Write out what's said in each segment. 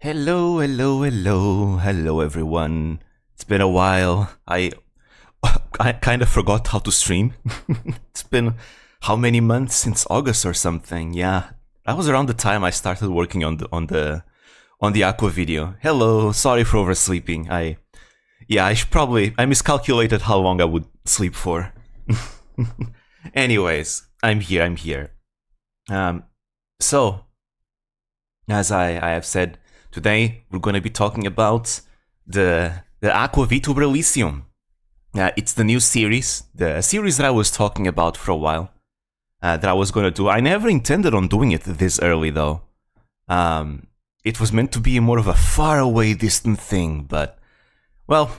Hello everyone. It's been a while. I kind of forgot how to stream. It's been how many months since August or something? Yeah, that was around the time I started working on the Aqua video. Hello, sorry for oversleeping. I miscalculated how long I would sleep for. Anyways, I'm here. So, as I have said, today we're going to be talking about the Aqua Vtuber Elysium. It's the new series, the series that I was talking about for a while, that I was going to do. I never intended on doing it this early though. It was meant to be more of a far away distant thing, but, well,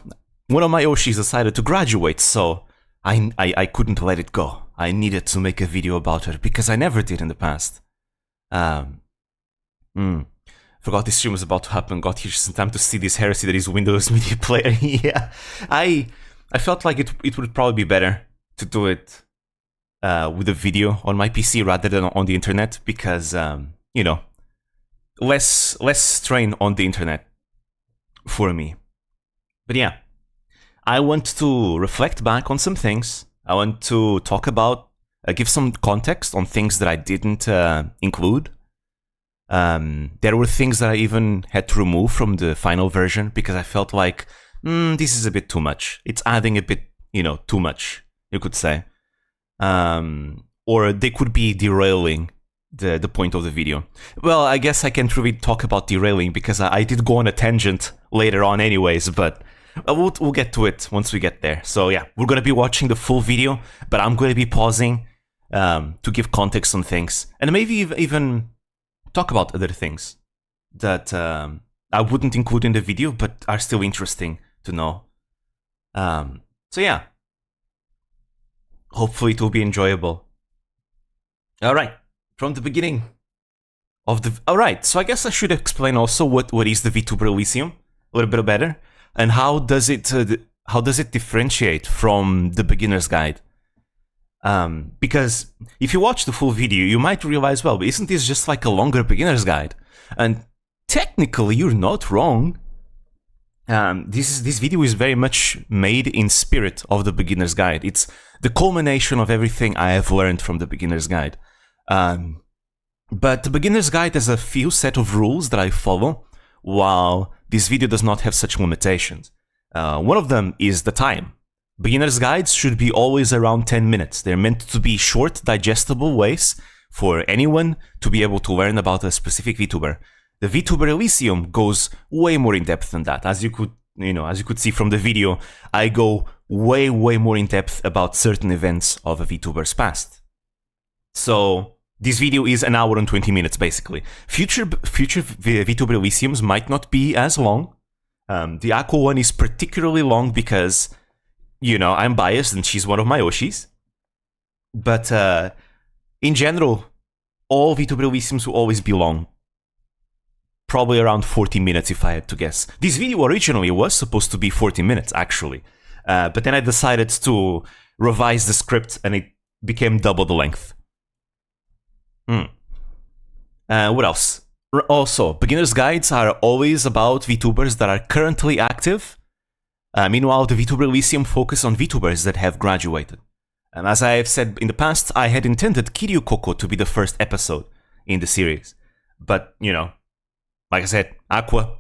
one of my Oshis decided to graduate, so I couldn't let it go. I needed to make a video about her, because I never did in the past. Forgot this stream was about to happen, got here just in time to see this heresy that is Windows Media Player. Yeah, I felt like it would probably be better to do it with a video on my PC rather than on the internet, because, you know, less strain on the internet for me. But yeah, I want to reflect back on some things. I want to talk about, give some context on things that I didn't include. There were things that I even had to remove from the final version because I felt like, this is a bit too much. It's adding a bit, too much, you could say. Or they could be derailing the point of the video. Well, I guess I can't really talk about derailing because I did go on a tangent later on anyways, but we'll get to it once we get there. So yeah, we're going to be watching the full video, but I'm going to be pausing to give context on things, and maybe even talk about other things that I wouldn't include in the video, but are still interesting to know. So yeah, hopefully it will be enjoyable. Alright, from the beginning of the... Alright, so I guess I should explain also what is the Vtuber Elysium a little bit better, and how does it differentiate from the beginner's guide. Because if you watch the full video, you might realize, well, isn't this just like a longer beginner's guide? And technically, you're not wrong. This video is very much made in spirit of the beginner's guide. It's the culmination of everything I have learned from the beginner's guide. But the beginner's guide has a few set of rules that I follow, while this video does not have such limitations. One of them is the time. Beginner's guides should be always around 10 minutes. They're meant to be short, digestible ways for anyone to be able to learn about a specific VTuber. The Vtuber Elysium goes way more in depth than that. As you could see from the video, I go way more in depth about certain events of a VTuber's past. So this video is 1 hour and 20 minutes basically. Future Vtuber Elysiums might not be as long. The Aqua one is particularly long because, I'm biased and she's one of my Oshis. But in general, all Vtuber Elysiums will always be long. Probably around 40 minutes if I had to guess. This video originally was supposed to be 40 minutes, actually. But then I decided to revise the script and it became double the length. What else? Also, beginner's guides are always about VTubers that are currently active. Meanwhile, the Vtuber Elysium focus on VTubers that have graduated. And as I have said in the past, I had intended Kiryu Koko to be the first episode in the series. But, like I said, Aqua,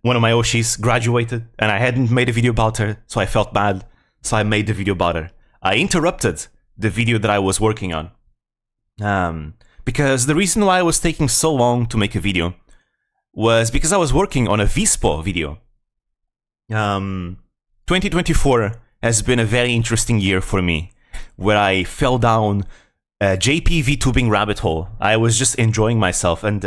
one of my Oshis, graduated, and I hadn't made a video about her, so I felt bad, so I made the video about her. I interrupted the video that I was working on. Because the reason why I was taking so long to make a video was because I was working on a VSpo video. 2024 has been a very interesting year for me, where I fell down a JP VTubing rabbit hole. I was just enjoying myself, and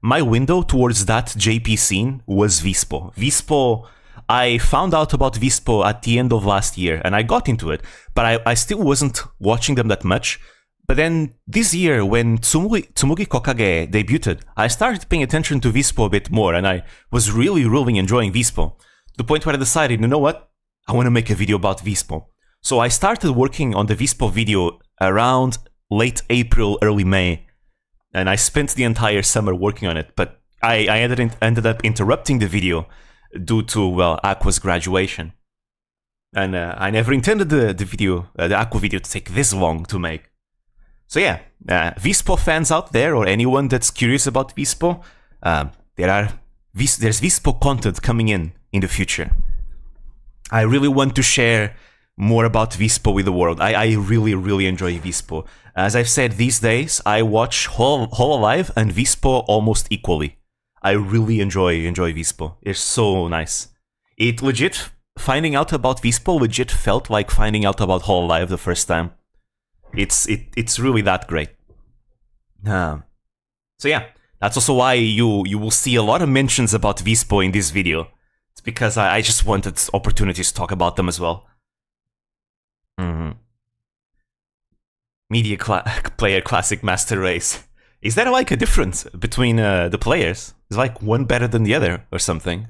my window towards that JP scene was VSpo. VSpo, I found out about VSpo at the end of last year, and I got into it, but I still wasn't watching them that much. But then this year, when Tsumugi Kokage debuted, I started paying attention to VSpo a bit more, and I was really enjoying VSpo. To the point where I decided, you know what? I want to make a video about VSpo. So I started working on the VSpo video around late April, early May, and I spent the entire summer working on it, but I ended up interrupting the video due to, well, Aqua's graduation. And I never intended the Aqua video to take this long to make. So yeah, Vspo fans out there, or anyone that's curious about Vspo, there's Vspo content coming in the future. I really want to share more about Vspo with the world. I really, really enjoy Vspo. As I've said, these days, I watch Hololive and Vspo almost equally. I really enjoy Vspo. It's so nice. It legit, finding out about Vspo legit felt like finding out about Hololive the first time. It's really that great. So yeah, that's also why you will see a lot of mentions about Vspo in this video. It's because I just wanted opportunities to talk about them as well. Media player classic master race. Is there like a difference between the players? Is like one better than the other or something?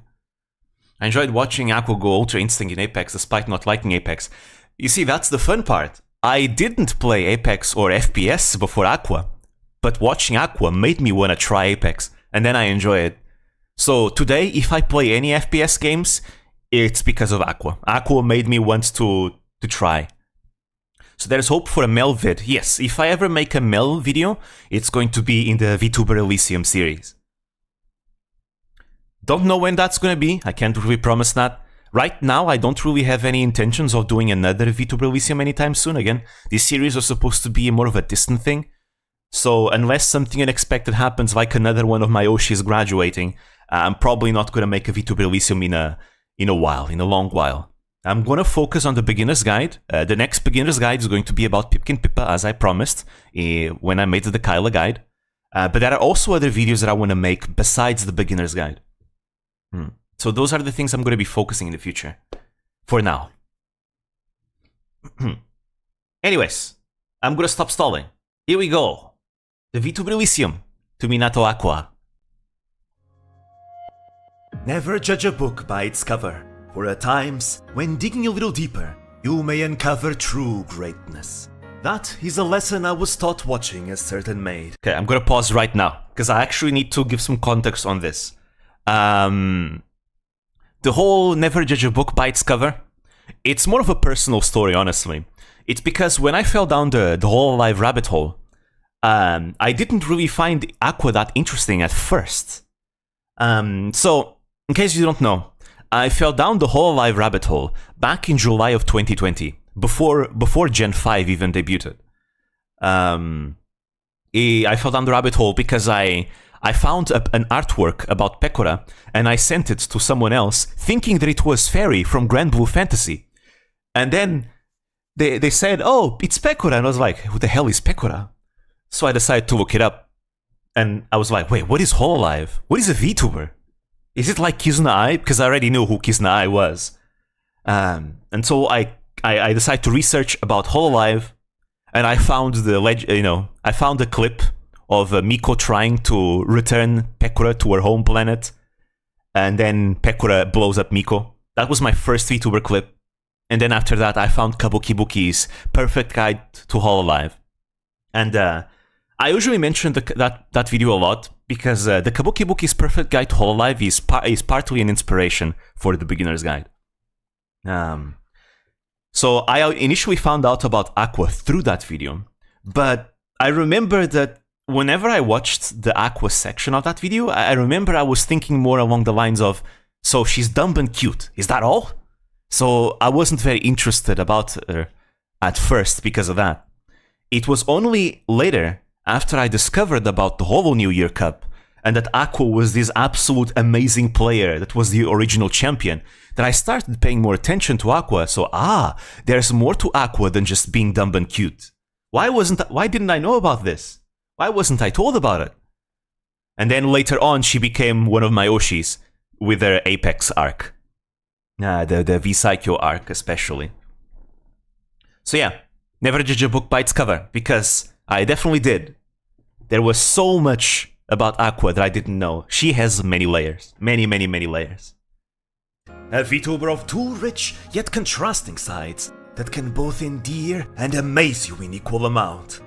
I enjoyed watching Aqua go Ultra Instinct in Apex despite not liking Apex. You see, that's the fun part. I didn't play Apex or FPS before Aqua, but watching Aqua made me want to try Apex, and then I enjoy it. So today, if I play any FPS games, it's because of Aqua. Aqua made me want to try. So there's hope for a Mel vid. Yes, if I ever make a Mel video, it's going to be in the Vtuber Elysium series. Don't know when that's gonna be, I can't really promise that. Right now, I don't really have any intentions of doing another Vtuber Elysium anytime soon. Again, this series was supposed to be more of a distant thing. So unless something unexpected happens, like another one of my Oshis graduating, I'm probably not gonna make a Vtuber Elysium in a long while. I'm gonna focus on the beginner's guide. The next beginner's guide is going to be about Pipkin Pippa, as I promised when I made the Kyla guide. But there are also other videos that I want to make besides the beginner's guide. So those are the things I'm going to be focusing in the future. For now. Anyways, I'm going to stop stalling. Here we go. The Vtuber Elysium to Minato Aqua. Never judge a book by its cover. For at times, when digging a little deeper, you may uncover true greatness. That is a lesson I was taught watching a certain maid. Okay, I'm gonna pause right now, because I actually need to give some context on this. The whole never judge a book by its cover, it's more of a personal story, honestly. It's because when I fell down the whole live rabbit hole, I didn't really find Aqua that interesting at first. So, in case you don't know, I fell down the whole live rabbit hole back in July of 2020, before Gen 5 even debuted. I fell down the rabbit hole because I found an artwork about Pekora, and I sent it to someone else, thinking that it was Fairy from Grand Blue Fantasy. And then they said, oh, it's Pekora, and I was like, who the hell is Pekora? So I decided to look it up, and I was like, wait, what is Hololive? What is a VTuber? Is it like Kizuna Ai? Because I already knew who Kizuna Ai was. And so I decided to research about Hololive, and I found I found a clip of Miko trying to return Pekora to her home planet, and then Pekora blows up Miko. That was my first VTuber clip. And then after that, I found Kabukibuki's perfect guide to Hololive. And I usually mention that video a lot, because the Kabukibuki's perfect guide to Hololive is partly an inspiration for the beginner's guide. So I initially found out about Aqua through that video, but I remember that whenever I watched the Aqua section of that video, I remember I was thinking more along the lines of, so she's dumb and cute, is that all? So I wasn't very interested about her at first because of that. It was only later, after I discovered about the Holo New Year Cup, and that Aqua was this absolute amazing player that was the original champion, that I started paying more attention to Aqua. So, there's more to Aqua than just being dumb and cute. Why didn't I know about this? Why wasn't I told about it? And then later on, she became one of my Oshis with her Apex arc. The V-Psycho arc, especially. So yeah, never judge a book by its cover, because I definitely did. There was so much about Aqua that I didn't know. She has many layers. Many, many, many layers. A VTuber of two rich yet contrasting sides that can both endear and amaze you in equal amount.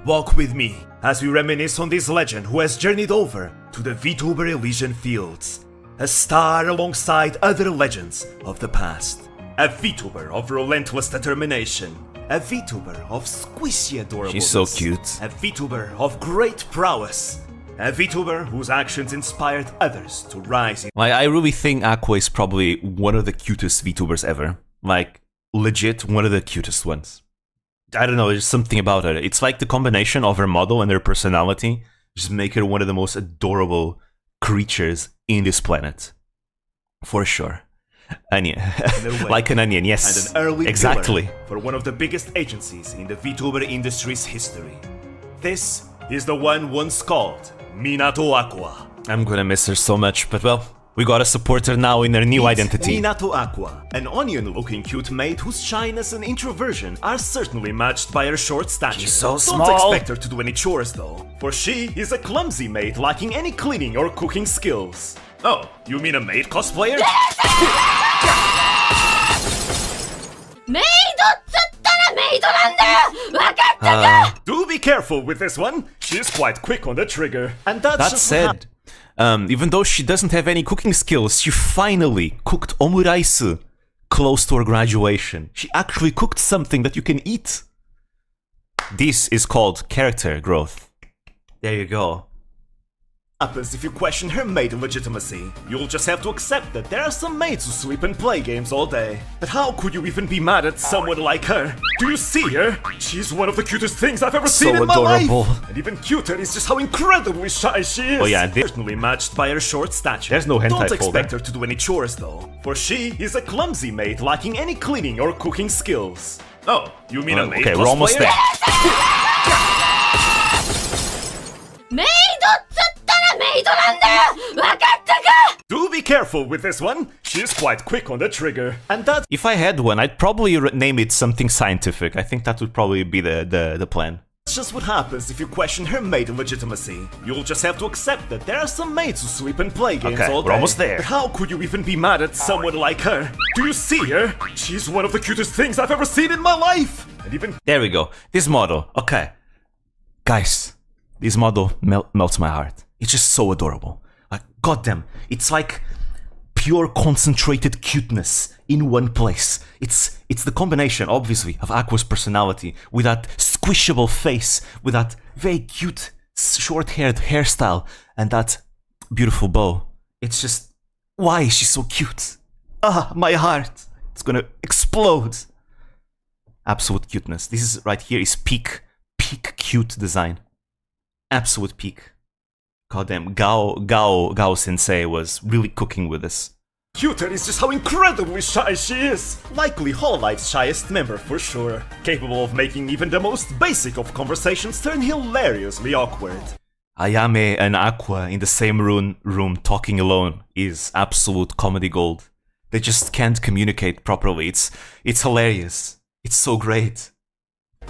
Walk with me as we reminisce on this legend who has journeyed over to the Vtuber Elysium fields, a star alongside other legends of the past, a Vtuber of relentless determination, a Vtuber of squishy adorableness. She's so cute. A Vtuber of great prowess. A Vtuber whose actions inspired others to rise in. Like, I really think Aqua is probably one of the cutest VTubers ever. Like, legit, one of the cutest ones. I don't know, there's something about her. It's like the combination of her model and her personality just make her one of the most adorable creatures in this planet. For sure. Onion. Like an onion, yes. And an early exactly. pillar for one of the biggest agencies in the VTuber industry's history. This is the one once called Minato Aqua. I'm gonna miss her so much, but well, we gotta support her now in her new identity. Minato Aqua, an onion-looking cute maid whose shyness and introversion are certainly matched by her short stature. She's so Don't small. expect her to do any chores though, for she is a clumsy maid lacking any cleaning or cooking skills. Oh, you mean a maid cosplayer? Do be careful with this one. She's quite quick on the trigger. And That just said, even though she doesn't have any cooking skills, she finally cooked omuraisu close to her graduation. She actually cooked something that you can eat. This is called character growth. There you go. happens if you question her maid legitimacy. You'll just have to accept that there are some maids who sleep and play games all day. But how could you even be mad at someone like her? Do you see her? She's one of the cutest things I've ever seen in my adorable. life! And even cuter is just how incredibly shy she is! Oh yeah, certainly matched by her short stature. There's no hentai Don't folder. expect her to do any chores though, for she is a clumsy maid lacking any cleaning or cooking skills. Oh, you mean a maid Okay, cosplayer? we're almost there. Do be careful with this one. She's quite quick on the trigger. And that's If I had one, I'd probably name it something scientific. I think that would probably be the plan. just what happens if you question her maid legitimacy. You'll just have to accept that there are some maids who sleep and play games Okay, all day. we're almost there. But how could you even be mad at someone like her? Do you see her? She's one of the cutest things I've ever seen in my life. And even There we go. This model. Okay. Guys, this model melts my heart. It's just so adorable. Like, goddamn, it's like pure concentrated cuteness in one place. It's the combination, obviously, of Aqua's personality with that squishable face, with that very cute short-haired hairstyle, and that beautiful bow. It's just, why is she so cute? Ah, my heart. It's gonna explode. Absolute cuteness. This is right here is peak cute design. Absolute peak. Goddamn, Gao Sensei was really cooking with this. cuter is just how incredibly shy she is. Likely Hololife's shyest member for sure. Capable of making even the most basic of conversations turn hilariously awkward. Ayame and Aqua in the same room talking alone is absolute comedy gold. They just can't communicate properly. It's hilarious. It's so great.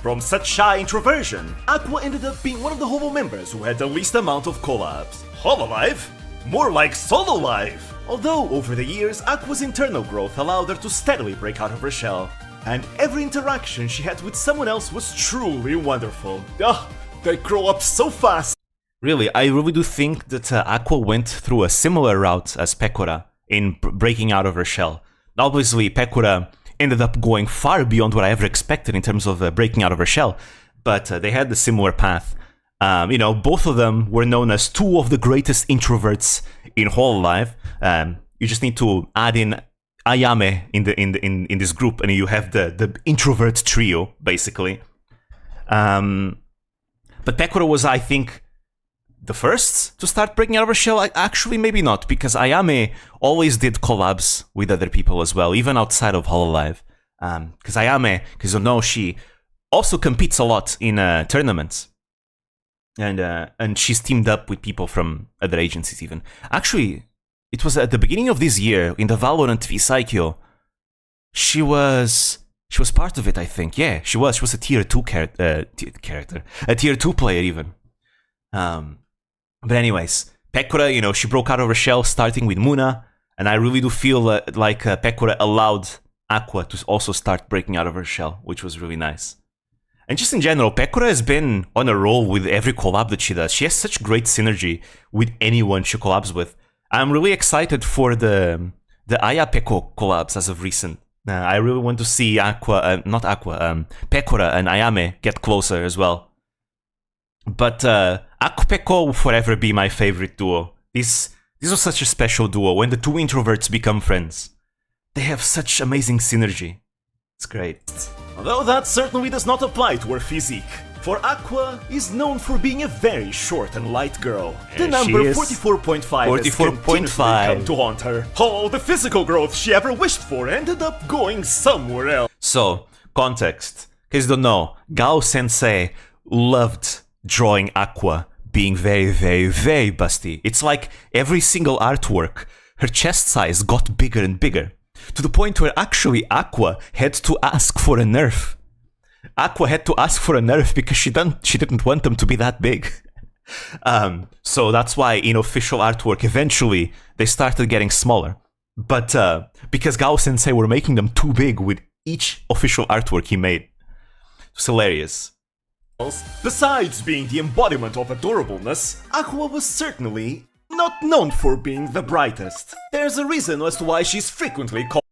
From such shy introversion, Aqua ended up being one of the Holo members who had the least amount of collabs. Hololive? More like Solo Life! Although, over the years, Aqua's internal growth allowed her to steadily break out of her shell. And every interaction she had with someone else was truly wonderful. Ah, they grow up so fast! Really, I really do think that Aqua went through a similar route as Pekora in breaking out of her shell. Obviously, Pekora ended up going far beyond what I ever expected in terms of breaking out of her shell, but they had a similar path. You know, both of them were known as two of the greatest introverts in Hololive. You just need to add in Ayame in this group, and you have the introvert trio, basically. But Pekora was, I think, the first to start breaking out of her shell. Actually, maybe not, because Ayame always did collabs with other people as well, even outside of Hololive. Because Ayame, because you know, she also competes a lot in tournaments. And she's teamed up with people from other agencies even. Actually, it was at the beginning of this year, in the Valorant v Saikyo, she was part of it, I think. Yeah, she was. She was a tier 2 character. A tier 2 player even. But anyways, Pekora, you know, she broke out of her shell starting with Muna, and I really do feel like Pekora allowed Aqua to also start breaking out of her shell, which was really nice. And just in general, Pekora has been on a roll with every collab that she does. She has such great synergy with anyone she collabs with. I'm really excited for the Aya Peko collabs as of recent. I really want to see Pekora and Ayame get closer as well. But Aqua Peko will forever be my favorite duo. This was such a special duo when the two introverts become friends. They have such amazing synergy. It's great. Although that certainly does not apply to her physique, for Aqua is known for being a very short and light girl. The number 44.5 has continuously come to haunt her. All the physical growth she ever wished for ended up going somewhere else. So, context. In case you don't know, Gao Sensei loved drawing Aqua being very, very, very busty. It's like every single artwork, her chest size got bigger and bigger. To the point where actually Aqua had to ask for a nerf. Aqua had to ask for a nerf because she didn't want them to be that big. So that's why in official artwork, eventually, they started getting smaller. But because Gao Sensei were making them too big with each official artwork he made. It's hilarious. Besides being the embodiment of adorableness, Aqua was certainly not known for being the brightest. There's a reason as to why she's frequently called.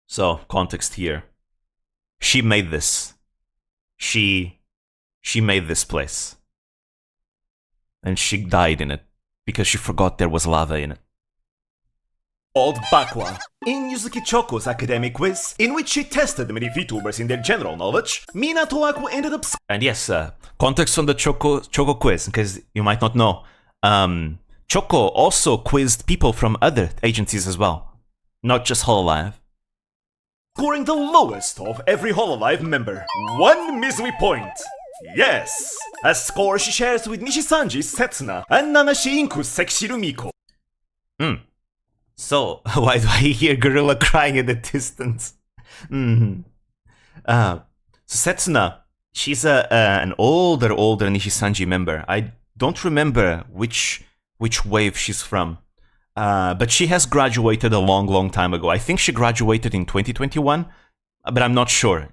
So, context here. She made this. She made this place. And she died in it because she forgot there was lava in it. Called Bakwa. In Yuzuki Choko's academic quiz, in which she tested many VTubers in their general knowledge, Minato Aqua ended up. And yes, context on the Choco quiz, because you might not know. Choco also quizzed people from other agencies as well, not just Hololive. Scoring the lowest of every Hololive member, 1 measly point. Yes, a score she shares with Nishisanji's Setsuna and Nanashi Inku's Sekshiru Miko. So, why do I hear Gorilla crying in the distance? So Setsuna, she's an older Nishisanji member. I don't remember which wave she's from. But she has graduated a long time ago. I think she graduated in 2021, but I'm not sure.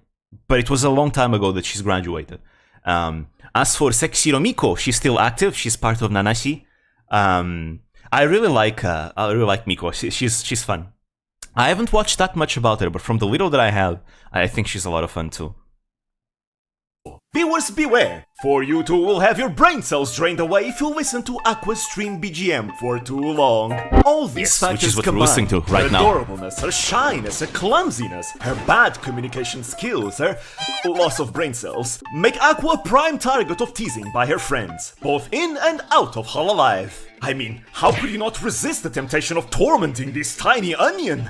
But it was a long time ago that she's graduated. As for Sekshiro Miko, she's still active. She's part of Nanashi. I really like Miko. She's fun. I haven't watched that much about her, but from the little that I have, I think she's a lot of fun too. Viewers beware, for you too will have your brain cells drained away if you listen to Aqua's stream BGM for too long. All these factors combined, to right her now. adorableness, her shyness, her clumsiness, her bad communication skills, her loss of brain cells, make Aqua a prime target of teasing by her friends, both in and out of Hololive. I mean, how could you not resist the temptation of tormenting this tiny onion?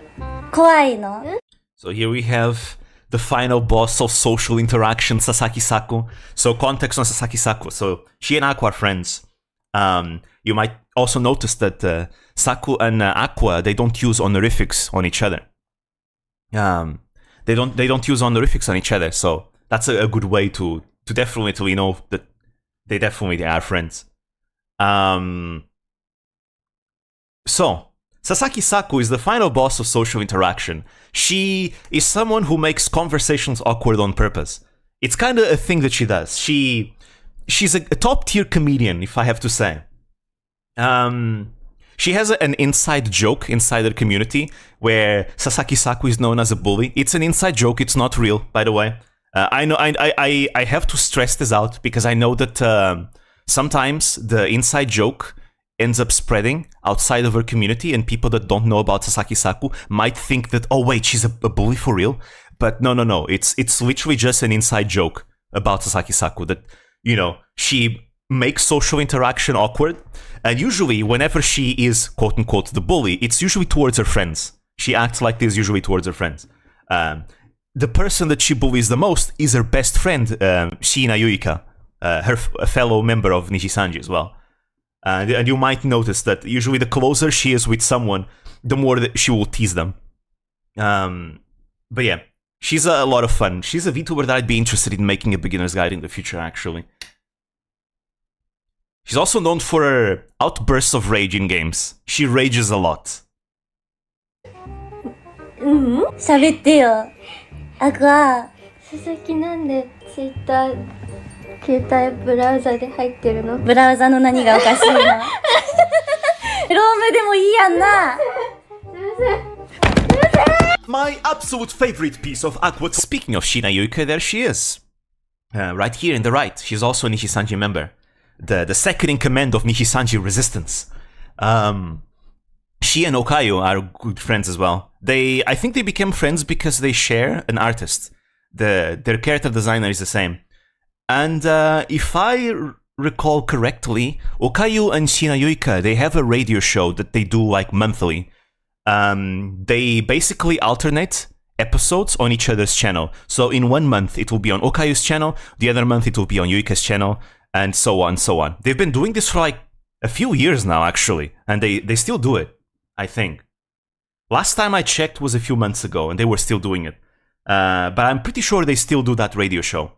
So here we have the final boss of social interaction, Sasaki Saku. So context on Sasaki Saku. So she and Aqua are friends. You might also notice that Saku and Aqua, they don't use honorifics on each other. They don't use honorifics on each other. So that's a good way to definitely know that they definitely are friends. So Sasaki Saku is the final boss of social interaction. She is someone who makes conversations awkward on purpose. It's kind of a thing that she does. She's a top-tier comedian, if I have to say. She has an inside joke inside her community where Sasaki Saku is known as a bully. It's an inside joke, it's not real, by the way. I have to stress this out because I know that sometimes the inside joke ends up spreading outside of her community, and people that don't know about Sasaki Saku might think that, oh wait, she's a bully for real. But no, it's literally just an inside joke about Sasaki Saku that, you know, she makes social interaction awkward, and usually whenever she is quote-unquote the bully, it's usually towards her friends. She acts like this usually towards her friends. The person that she bullies the most is her best friend, Shiina Yuika, a fellow member of Nishisanji as well. And you might notice that usually the closer she is with someone, the more that she will tease them. But yeah, she's a lot of fun. She's a VTuber that I'd be interested in making a beginner's guide in the future, actually. She's also known for her outbursts of rage in games. She rages a lot. 喋ってよ。アクア、佐々木なんでツイッター携帯ブラウザで入ってるの。ブラウザの何がおかしいのロームでもいいやんな。 My absolute favorite piece of Aqua. Speaking of Shina Yuika, there she is. Right here in the right. She's also a Nishisanji member. The second in command of Nishisanji Resistance. She and Okayu are good friends as well. I think they became friends because they share an artist. Their character designer is the same. And if I recall correctly, Okayu and Shina Yuika, they have a radio show that they do like monthly. They basically alternate episodes on each other's channel. So in 1 month it will be on Okayu's channel, the other month it will be on Yuika's channel, and so on, so on. They've been doing this for like a few years now, actually, and they still do it, I think. Last time I checked was a few months ago, and they were still doing it. But I'm pretty sure they still do that radio show.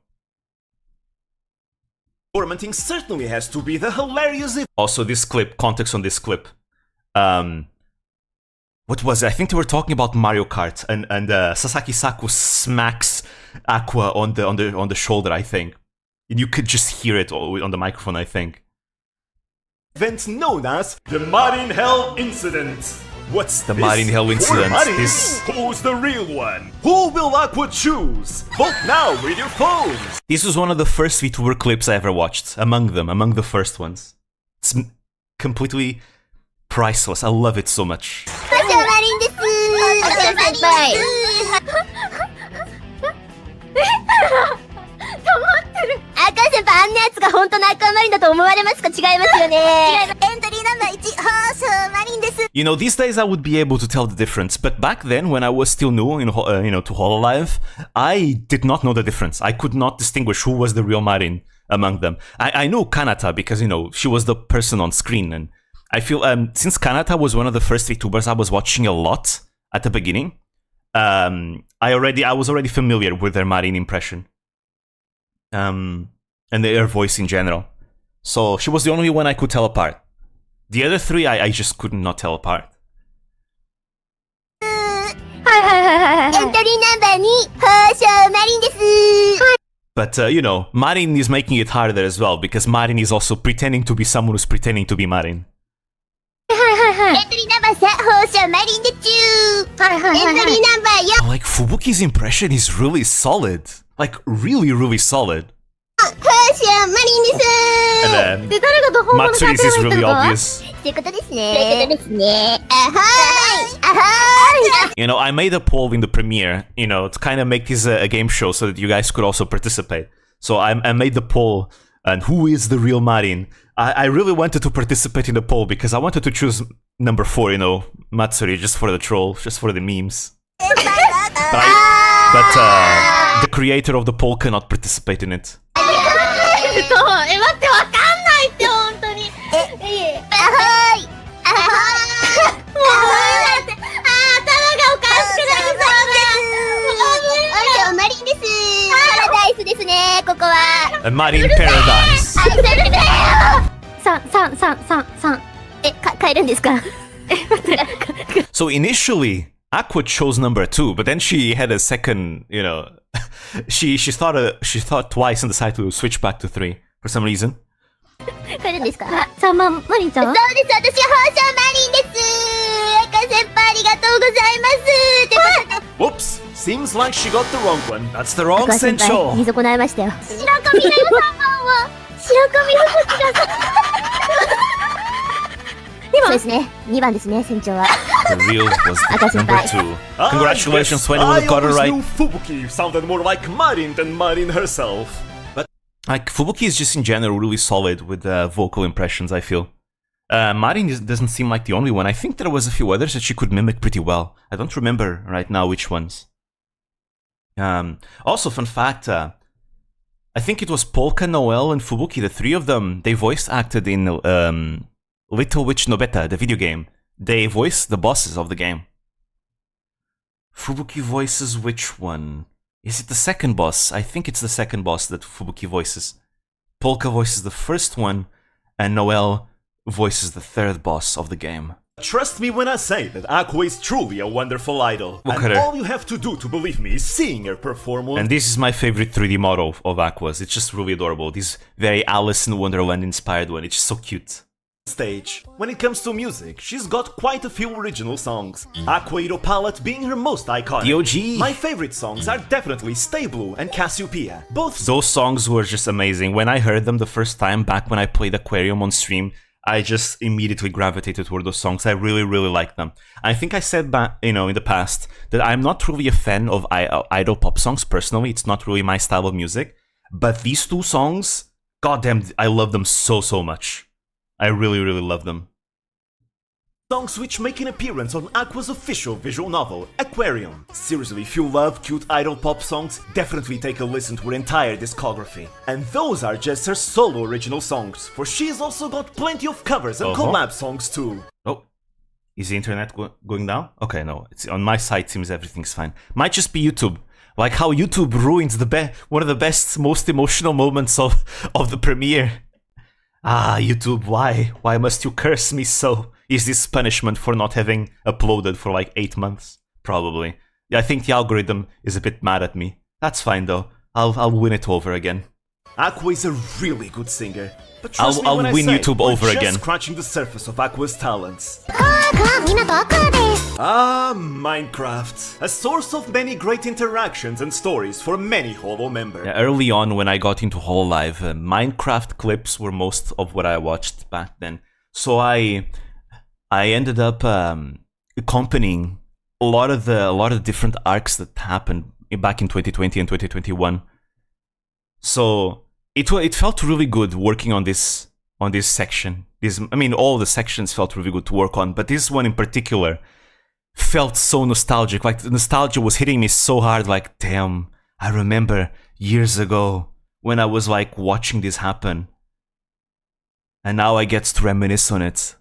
Tormenting certainly has to be the hilarious. Also, this clip, context on this clip. What was it? I think they were talking about Mario Kart, and Sasaki Saku smacks Aqua on the shoulder, I think. And you could just hear it on the microphone, I think. Event known as the Marin Hell Incident. What's the this? Marin Hell Incident? Who's the real one? Who will Aqua choose? Vote now with your phones. This was one of the first VTuber clips I ever watched. Among the first ones. It's completely priceless. I love it so much. You know, these days I would be able to tell the difference, but back then, when I was still new, to Hololive, I did not know the difference. I could not distinguish who was the real Marin among them. I knew Kanata because, she was the person on screen, and I feel since Kanata was one of the first VTubers I was watching a lot at the beginning, I was already familiar with their Marin impression, and their voice in general. So she was the only one I could tell apart. The other three, I just could not tell apart. But, Marin is making it harder as well, because Marin is also pretending to be someone who's pretending to be Marin. Like, Fubuki's impression is really solid. Like, really, really solid. And then, Matsuri's is really obvious. I made a poll in the premiere, to kind of make this a game show so that you guys could also participate. So I made the poll, and who is the real Marin? I really wanted to participate in the poll because I wanted to choose number 4, Matsuri, just for the troll, just for the memes. But the creator of the poll cannot participate in it. A Marin Paradise. So initially, Aqua chose number 2, but then she had a second, she thought twice and decided to switch back to 3 for some reason. Whoops! Seems like she got the wrong one. That's the wrong Sencho. The real was number 2. Congratulations to anyone who got it right. Fubuki sounded more like Marin than Marin herself. But Fubuki is just in general really solid with vocal impressions, I feel. Marin doesn't seem like the only one. I think there was a few others that she could mimic pretty well. I don't remember right now which ones. Also, fun fact, I think it was Polka, Noel, and Fubuki, the 3 of them, they voice acted in Little Witch Nobeta, the video game. They voiced the bosses of the game. Fubuki voices which one? Is it the second boss? I think it's the second boss that Fubuki voices. Polka voices the first one, and Noel voices the 3rd boss of the game. Trust me when I say that Aqua is truly a wonderful idol. Look And at her. all you have to do to believe me is seeing her perform on And this is my favorite 3D model of Aqua's. It's just really adorable. This very Alice in Wonderland inspired one. It's just so cute. stage. When it comes to music, she's got quite a few original songs. Aqua Hero Palette being her most iconic. The OG. My favorite songs are definitely Stay Blue and Cassiopeia. Both Those songs were just amazing. When I heard them the first time, back when I played Aquarium on stream, I just immediately gravitated toward those songs. I really, really like them. I think I said back, in the past, that I'm not really a fan of idol pop songs personally. It's not really my style of music. But these two songs, goddamn, I love them so, so much. I really, really love them. songs which make an appearance on Aqua's official visual novel, Aquarium. Seriously, if you love cute idol pop songs, definitely take a listen to her entire discography. And those are just her solo original songs, for she's also got plenty of covers and collab songs too. Oh, is the internet going down? Okay, no, it's on my side. Seems everything's fine. Might just be YouTube. Like how YouTube ruins one of the best, most emotional moments of the premiere. Ah, YouTube, why? Why must you curse me so? Is this punishment for not having uploaded for like 8 months? Probably. Yeah, I think the algorithm is a bit mad at me. That's fine though. I'll win it over again. Aqua is a really good singer. But trust me I'll when I win say, YouTube we're over just again. scratching the surface of Aqua's talents. Minecraft. A source of many great interactions and stories for many Holo members. Yeah, early on when I got into Hololive, Minecraft clips were most of what I watched back then. So I ended up accompanying a lot of the different arcs that happened back in 2020 and 2021. So it felt really good working on this section. All the sections felt really good to work on, but this one in particular felt so nostalgic. Like the nostalgia was hitting me so hard. Like, damn, I remember years ago when I was like watching this happen, and now I get to reminisce on it.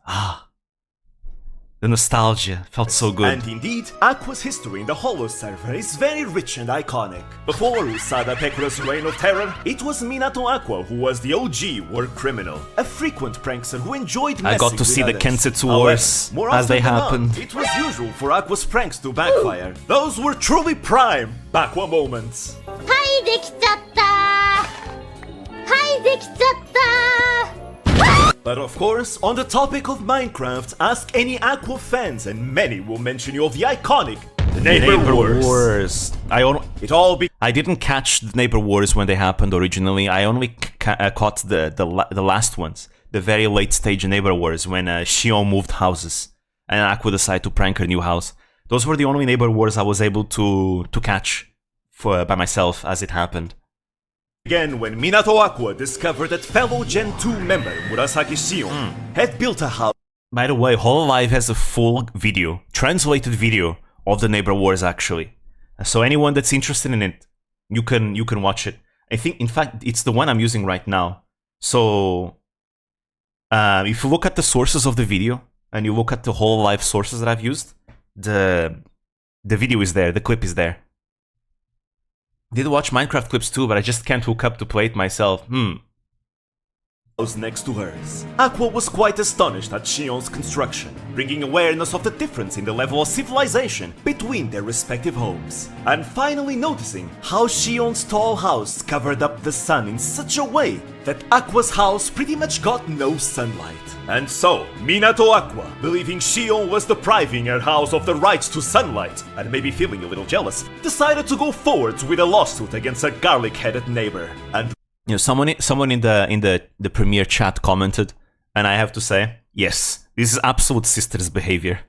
The nostalgia felt so good. And indeed, Aqua's history in the Holo server is very rich and iconic. Before Usada Pekora's reign of terror, it was Minato Aqua who was the OG war criminal, a frequent prankster who enjoyed messing I got to with see the others. Kensetsu However, wars more as often they than not, happened. it was usual for Aqua's pranks to backfire. Those were truly prime Aqua moments. はいできちゃったはいできちゃった But of course, on the topic of Minecraft, ask any Aqua fans and many will mention you of the iconic Neighbor Wars. I didn't catch the Neighbor Wars when they happened originally. I only caught the last ones, the very late stage Neighbor Wars when Shion moved houses and Aqua decided to prank her new house. Those were the only Neighbor Wars I was able to catch by myself as it happened. Again, when Minato Aqua discovered that fellow Gen 2 member Murasaki Shion had built a house. By the way, Hololive has a full video, translated video of the Neighbor Wars actually. So anyone that's interested in it, you can watch it. I think, in fact, it's the one I'm using right now. So if you look at the sources of the video and you look at the Hololive sources that I've used, the video is there, the clip is there. Did watch Minecraft clips too, but I just can't hook up to play it myself. Next to hers. Aqua was quite astonished at Shion's construction, bringing awareness of the difference in the level of civilization between their respective homes, and finally noticing how Shion's tall house covered up the sun in such a way that Aqua's house pretty much got no sunlight. And so, Minato Aqua, believing Shion was depriving her house of the right to sunlight, and maybe feeling a little jealous, decided to go forward with a lawsuit against her garlic-headed neighbor, and someone in the premiere chat commented, and I have to say, yes, this is absolute sisters behavior.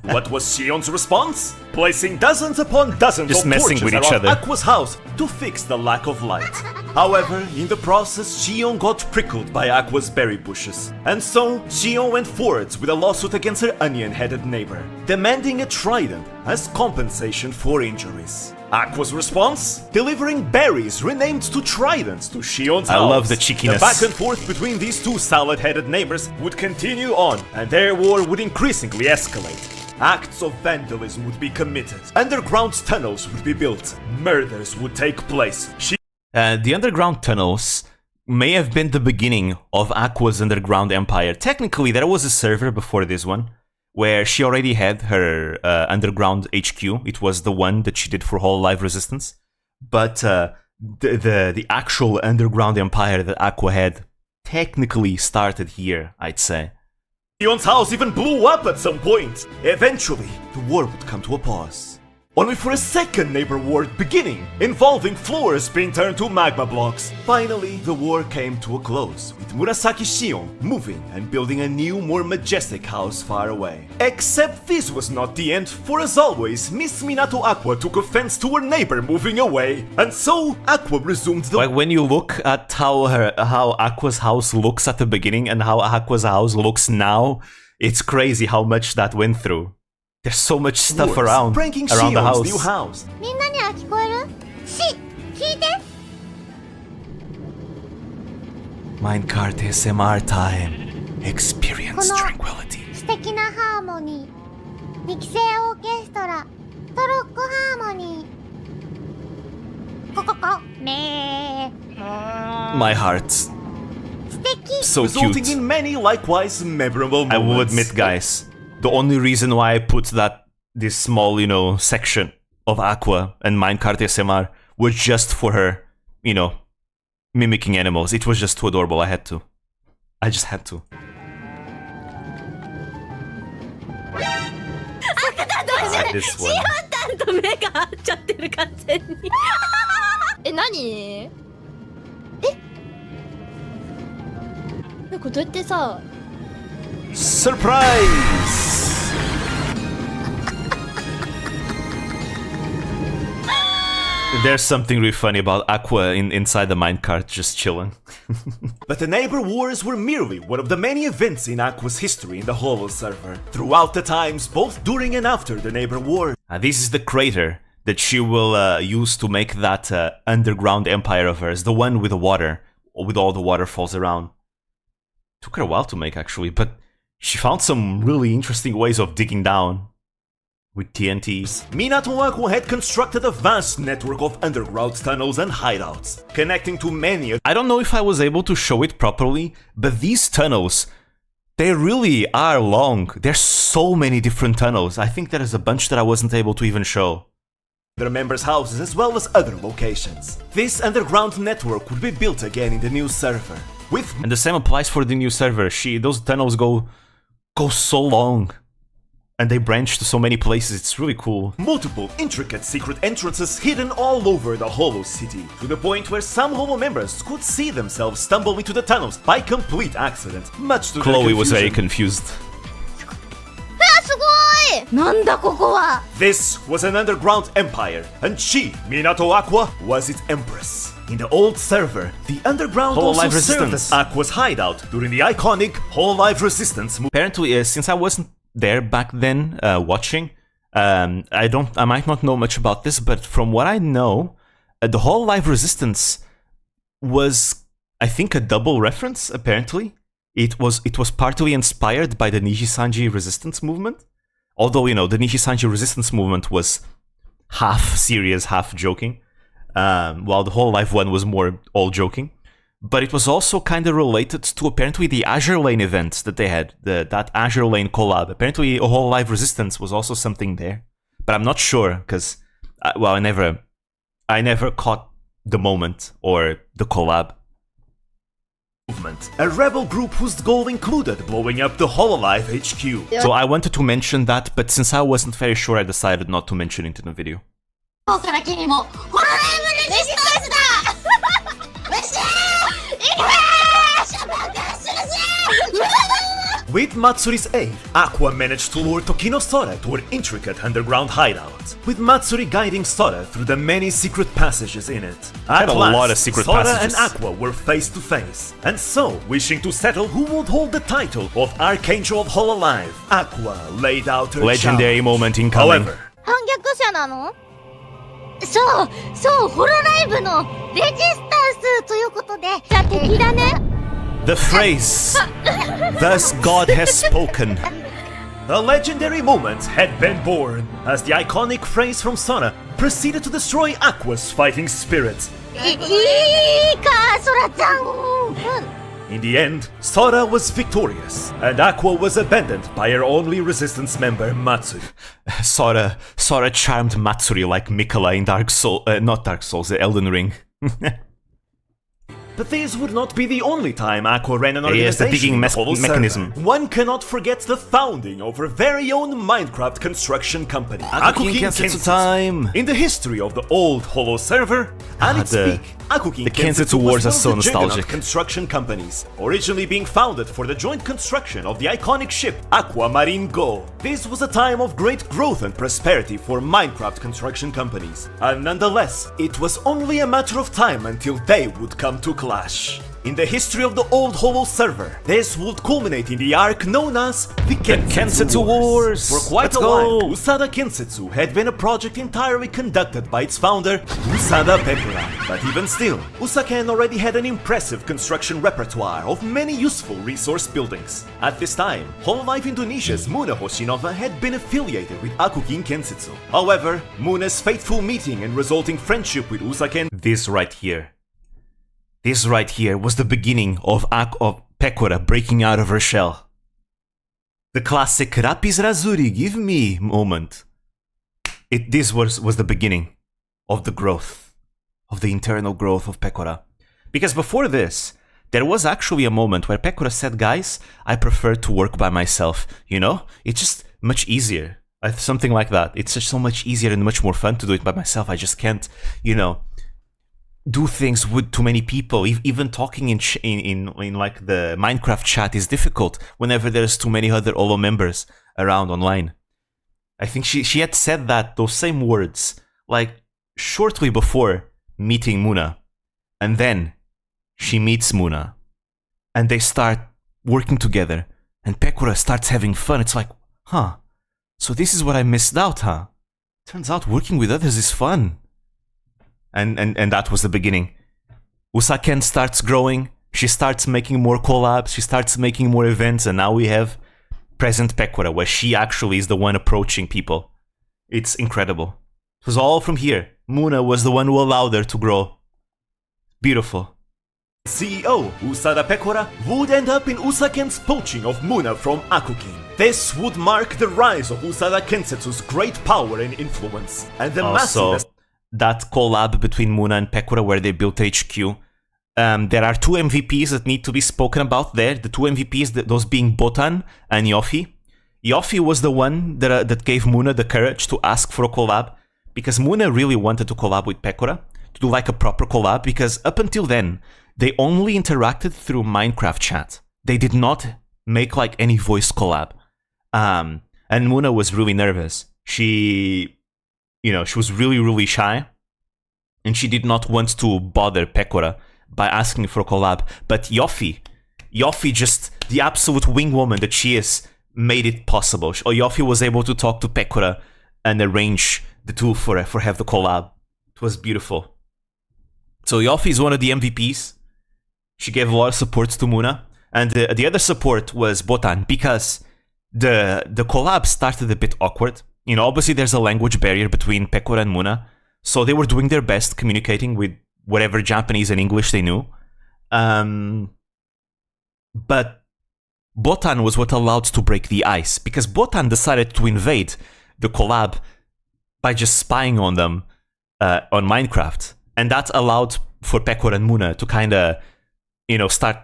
What was Shion's response? Placing dozens upon dozens Just of messing torches with each around other. Aqua's house to fix the lack of light. However, in the process, Shion got prickled by Aqua's berry bushes. And so, Shion went forward with a lawsuit against her onion-headed neighbor, demanding a trident as compensation for injuries. Aqua's response? Delivering berries renamed to tridents to Shion's house. I love the cheekiness. The back and forth between these two salad-headed neighbors would continue on, and their war would increasingly escalate. Acts of vandalism would be committed, underground tunnels would be built, murders would take place. The underground tunnels may have been the beginning of Aqua's underground empire. Technically, there was a server before this one, where she already had her underground HQ. It was the one that she did for Hololive Resistance. But the actual underground empire that Aqua had technically started here, I'd say. Leon's house even blew up at some point. Eventually, the war would come to a pause. Only for a second neighbor war beginning, involving floors being turned to magma blocks. Finally, the war came to a close, with Murasaki Shion moving and building a new, more majestic house far away. Except this was not the end, for as always, Miss Minato Aqua took offense to her neighbor moving away, and so Aqua resumed the— Like when you look at how Aqua's house looks at the beginning and how Aqua's house looks now, it's crazy how much that went through. There's so much stuff around the house. New house. みんなには聞こえる？聞いて。 Minecart SMR time. Experience tranquility. 素敵なハーモニー。2期生オーケストラ。トロッコハーモニー。こ。ねー。My heart. 素敵。 So Resulting cute. in many likewise memorable moments. I will admit, guys, the only reason why I put this small, section of Aqua and Minecart SMR was just for her, mimicking animals. It was just too adorable. I just had to. シオタンと目が合っちゃってる完全に何これどうやってさ Surprise! There's something really funny about Aqua inside the minecart, just chilling. But the neighbor wars were merely one of the many events in Aqua's history in the Holo server. Throughout the times, both during and after the neighbor war. This is the crater that she will use to make that underground empire of hers, the one with the water, with all the waterfalls around. Took her a while to make, actually, but she found some really interesting ways of digging down with TNTs. Minato Aqua had constructed a vast network of underground tunnels and hideouts, connecting to many— I don't know if I was able to show it properly, but these tunnels, they really are long. There's so many different tunnels. I think there is a bunch that I wasn't able to even show. their members' houses as well as other locations. This underground network would be built again in the new server. And the same applies for the new server. Those tunnels go so long. And they branch to so many places, it's really cool. Multiple intricate secret entrances hidden all over the Holo City, to the point where some Holo members could see themselves stumble into the tunnels by complete accident, much to Chloe was very confused. This was an underground empire, and she, Minato Aqua, was its empress. In the old server, the underground also served as Aqua's hideout during the iconic Hololive Resistance movement. Apparently, since I wasn't there back then watching, I might not know much about this, but from what I know, the Hololive Resistance was, I think, a double reference. Apparently, it was partly inspired by the Nijisanji resistance movement, although the Nijisanji resistance movement was half serious, half joking, while the Hololive one was more all joking. But it was also kind of related to apparently the Azure Lane event that they had, that Azure Lane collab. Apparently, Hololive Resistance was also something there, but I'm not sure because, I never caught the moment or the collab. A rebel group whose goal included blowing up the Hololive HQ. So I wanted to mention that, but since I wasn't very sure, I decided not to mention it in the video. With Matsuri's aid, Aqua managed to lure Tokino Sora to her intricate underground hideout, with Matsuri guiding Sora through the many secret passages in it. At last, lot of secret Sora passages. and Aqua were face to face, and so, wishing to settle who would hold the title of Archangel of Hololive, Aqua laid out her Legendary challenge. moment incoming. However, 反逆者なの？そう、ホロライブのレジスタンスということで、じゃあ敵だね。 The phrase, "Thus God has spoken." a legendary moment had been born, as the iconic phrase from Sora proceeded to destroy Aqua's fighting spirit. いいか、ソラちゃん。In the end, Sora was victorious, and Aqua was abandoned by her only resistance member, Matsuri. Sora charmed Matsuri like Mikola in not Dark Souls, the Elden Ring. But this would not be the only time Aqua ran an Yes, the organization. digging mechanism. One cannot forget the founding of her very own Minecraft construction company, Akukin Kensetsu time! In the history of the old Holo server, and its peak, Akukin the Kensetsu wars are so nostalgic. Construction companies, originally being founded for the joint construction of the iconic ship Aqua Marin Go. This was a time of great growth and prosperity for Minecraft construction companies, and nonetheless, it was only a matter of time until they would come to clash. In the history of the old Holo server, this would culminate in the arc known as the Kensetsu Wars. For quite a while, Usada Kensetsu had been a project entirely conducted by its founder, Usada Pekora. But even still, Usaken already had an impressive construction repertoire of many useful resource buildings. At this time, Hololive Indonesia's Muna Hoshinova had been affiliated with Akukin Kensetsu. However, Muna's fateful meeting and resulting friendship with Usaken, This right here was the beginning of Pekora breaking out of her shell. The classic Rapis Razuri, give me moment. This was the beginning of the growth, of the internal growth of Pekora. Because before this, there was actually a moment where Pekora said, guys, I prefer to work by myself, you know? It's just much easier. Something like that. It's just so much easier and much more fun to do it by myself. I just can't, you know, do things with too many people. Even talking in like the Minecraft chat is difficult whenever there's too many other Holo members around online. I think she had said those same words like shortly before meeting Muna, and then she meets Muna, and they start working together, and Pekora starts having fun. It's like, huh? So this is what I missed out, huh? Turns out working with others is fun. And that was the beginning. Usaken starts growing, she starts making more collabs, she starts making more events, and now we have present Pekora, where she actually is the one approaching people. It's incredible. It was all from here. Muna was the one who allowed her to grow. Beautiful. CEO Usada Pekora would end up in Usaken's poaching of Muna from Akukin. This would mark the rise of Usada Kensetsu's great power and influence, and the massive... That collab between Muna and Pekora where they built HQ. There are two MVPs that need to be spoken about there. The two MVPs, those being Botan and Yofi. Yofi was the one that gave Muna the courage to ask for a collab, because Muna really wanted to collab with Pekora, to do like a proper collab, because up until then, they only interacted through Minecraft chat. They did not make like any voice collab. And Muna was really nervous. She was really, really shy, and she did not want to bother Pekora by asking for a collab. But Yofi, just the absolute wingwoman that she is, made it possible. Yofi was able to talk to Pekora and arrange the two for have the collab. It was beautiful. So Yofi is one of the MVPs. She gave a lot of support to Muna, and the other support was Botan, because the collab started a bit awkward. You know, obviously there's a language barrier between Pekora and Muna, so they were doing their best communicating with whatever Japanese and English they knew. But Botan was what allowed to break the ice, because Botan decided to invade the collab by just spying on them on Minecraft. And that allowed for Pekora and Muna to kind of, start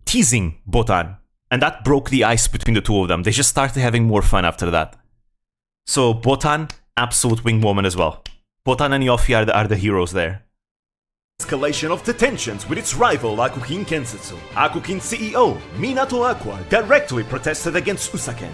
teasing Botan. And that broke the ice between the two of them. They just started having more fun after that. So Botan, absolute wingwoman as well. Botan and Yofi are the heroes there. Escalation of the tensions with its rival Akukin Kensetsu. Akukin CEO Minato Aqua directly protested against Usaken.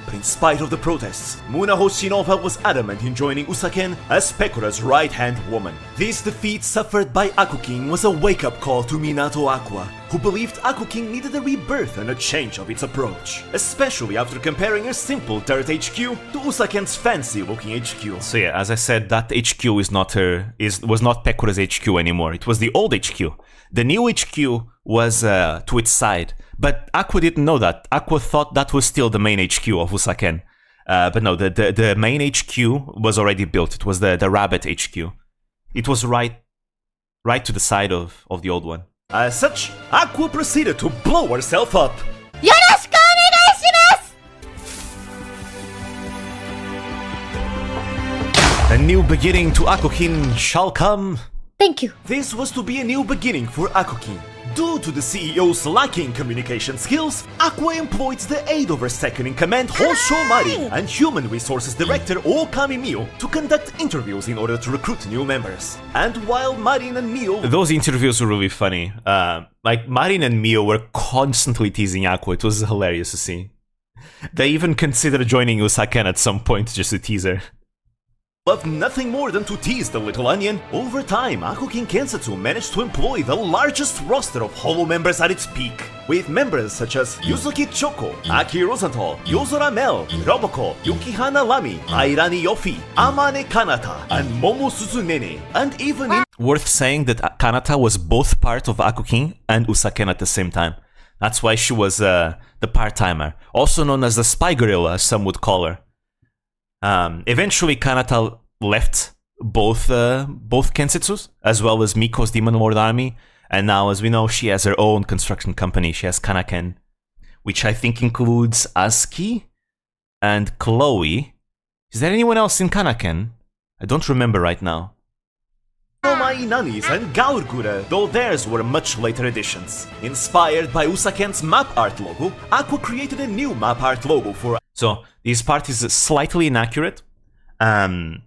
But in spite of the protests, Muna Hoshinova was adamant in joining Usaken as Pekora's right-hand woman. This defeat suffered by Akukin was a wake-up call to Minato Aqua, who believed Akukin needed a rebirth and a change of its approach, especially after comparing her simple dirt HQ to Usaken's fancy-looking HQ. So yeah, as I said, that HQ was not Pekora's HQ anymore. It was the old HQ. The new HQ was to its side, but Aqua didn't know that. Aqua thought that was still the main HQ of Usaken. But no, the main HQ was already built. It was the Rabbit HQ. It was right to the side of the old one. As such, Aqua proceeded to blow herself up. よろしくお願いします A new beginning to Akukin shall come. Thank you. This was to be a new beginning for Akukin. Due to the CEO's lacking communication skills, Aqua employed the aid of her second-in-command Hosho Marin and Human Resources Director Okami Mio to conduct interviews in order to recruit new members. And while Marin and Mio... Those interviews were really funny. Like, Marin and Mio were constantly teasing Aqua. It was hilarious to see. They even considered joining Usaken at some point just to tease her. Loved nothing more than to tease the little onion. Over time, Akukin Kensetsu managed to employ the largest roster of Holo members at its peak, with members such as Yuzuki Choco, Aki Rosenthal, Yozora Mel, Roboko, Yukihana Lami, Airani Yofi, Amane Kanata, and Momo Suzunene, and even in... Worth saying that Kanata was both part of Akukin and Usaken at the same time. That's why she was the part-timer, also known as the spy gorilla, as some would call her. Eventually, Kanata left both Kensetsus, as well as Miko's Demon Lord Army, and now, as we know, she has her own construction company. She has Kanaken, which I think includes Azuki and Chloe. Is there anyone else in Kanaken? I don't remember right now. Nomai Nanis and Gaurgura, though theirs were much later additions. Inspired by Usaken's map art logo, Aqua created a new map art logo for... So, this part is slightly inaccurate. The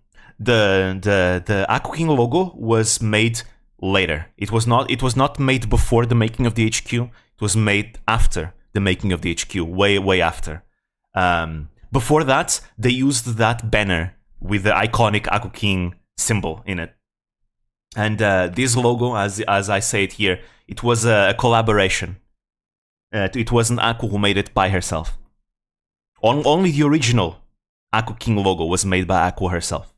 Akukin logo was made later. It was not made before the making of the HQ. It was made after the making of the HQ, way after. Before that, they used that banner with the iconic Akukin symbol in it. And this logo, as I say it here, it was a collaboration. It wasn't Aqua who made it by herself. Only the original Akukin logo was made by Aqua herself.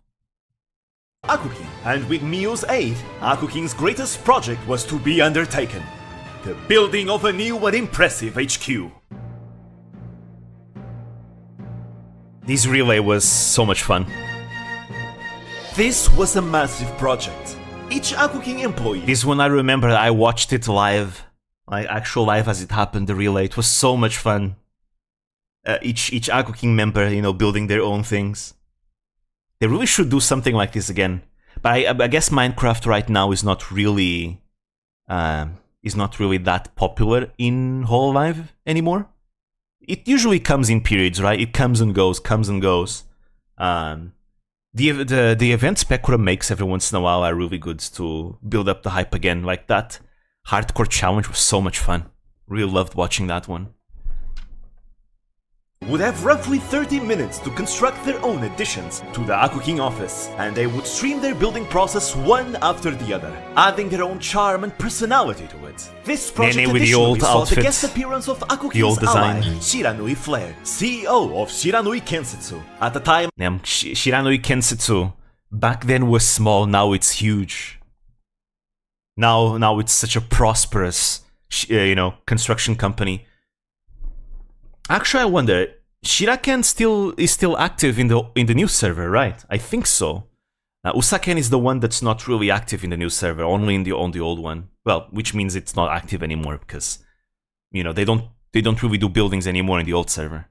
Akukin, and with Mio's aid, Akukin's greatest project was to be undertaken. The building of a new and impressive HQ. This relay was so much fun. This was a massive project. Each Akukin employee... This one I remember, I watched it live. Like, actual live as it happened, the relay. It was so much fun. Each Akukin member, building their own things. They really should do something like this again. But I guess Minecraft right now is not really that popular in Hololive anymore. It usually comes in periods, right? It comes and goes. The events Pekora makes every once in a while are really good to build up the hype again. Like that hardcore challenge was so much fun. Really loved watching that one. Would have roughly 30 minutes to construct their own additions to the Akukin office, and they would stream their building process one after the other, adding their own charm and personality to it. This project with the old saw outfit, the guest appearance of Akukin's ally, Shiranui Flare, CEO of Shiranui Kensetsu. At the time, Shiranui Kensetsu back then was small, now it's huge. Now it's such a prosperous, construction company. Actually, I wonder, Shiraken is still active in the new server, right? I think so. Usaken is the one that's not really active in the new server, only on the old one. Well, which means it's not active anymore because, they don't really do buildings anymore in the old server.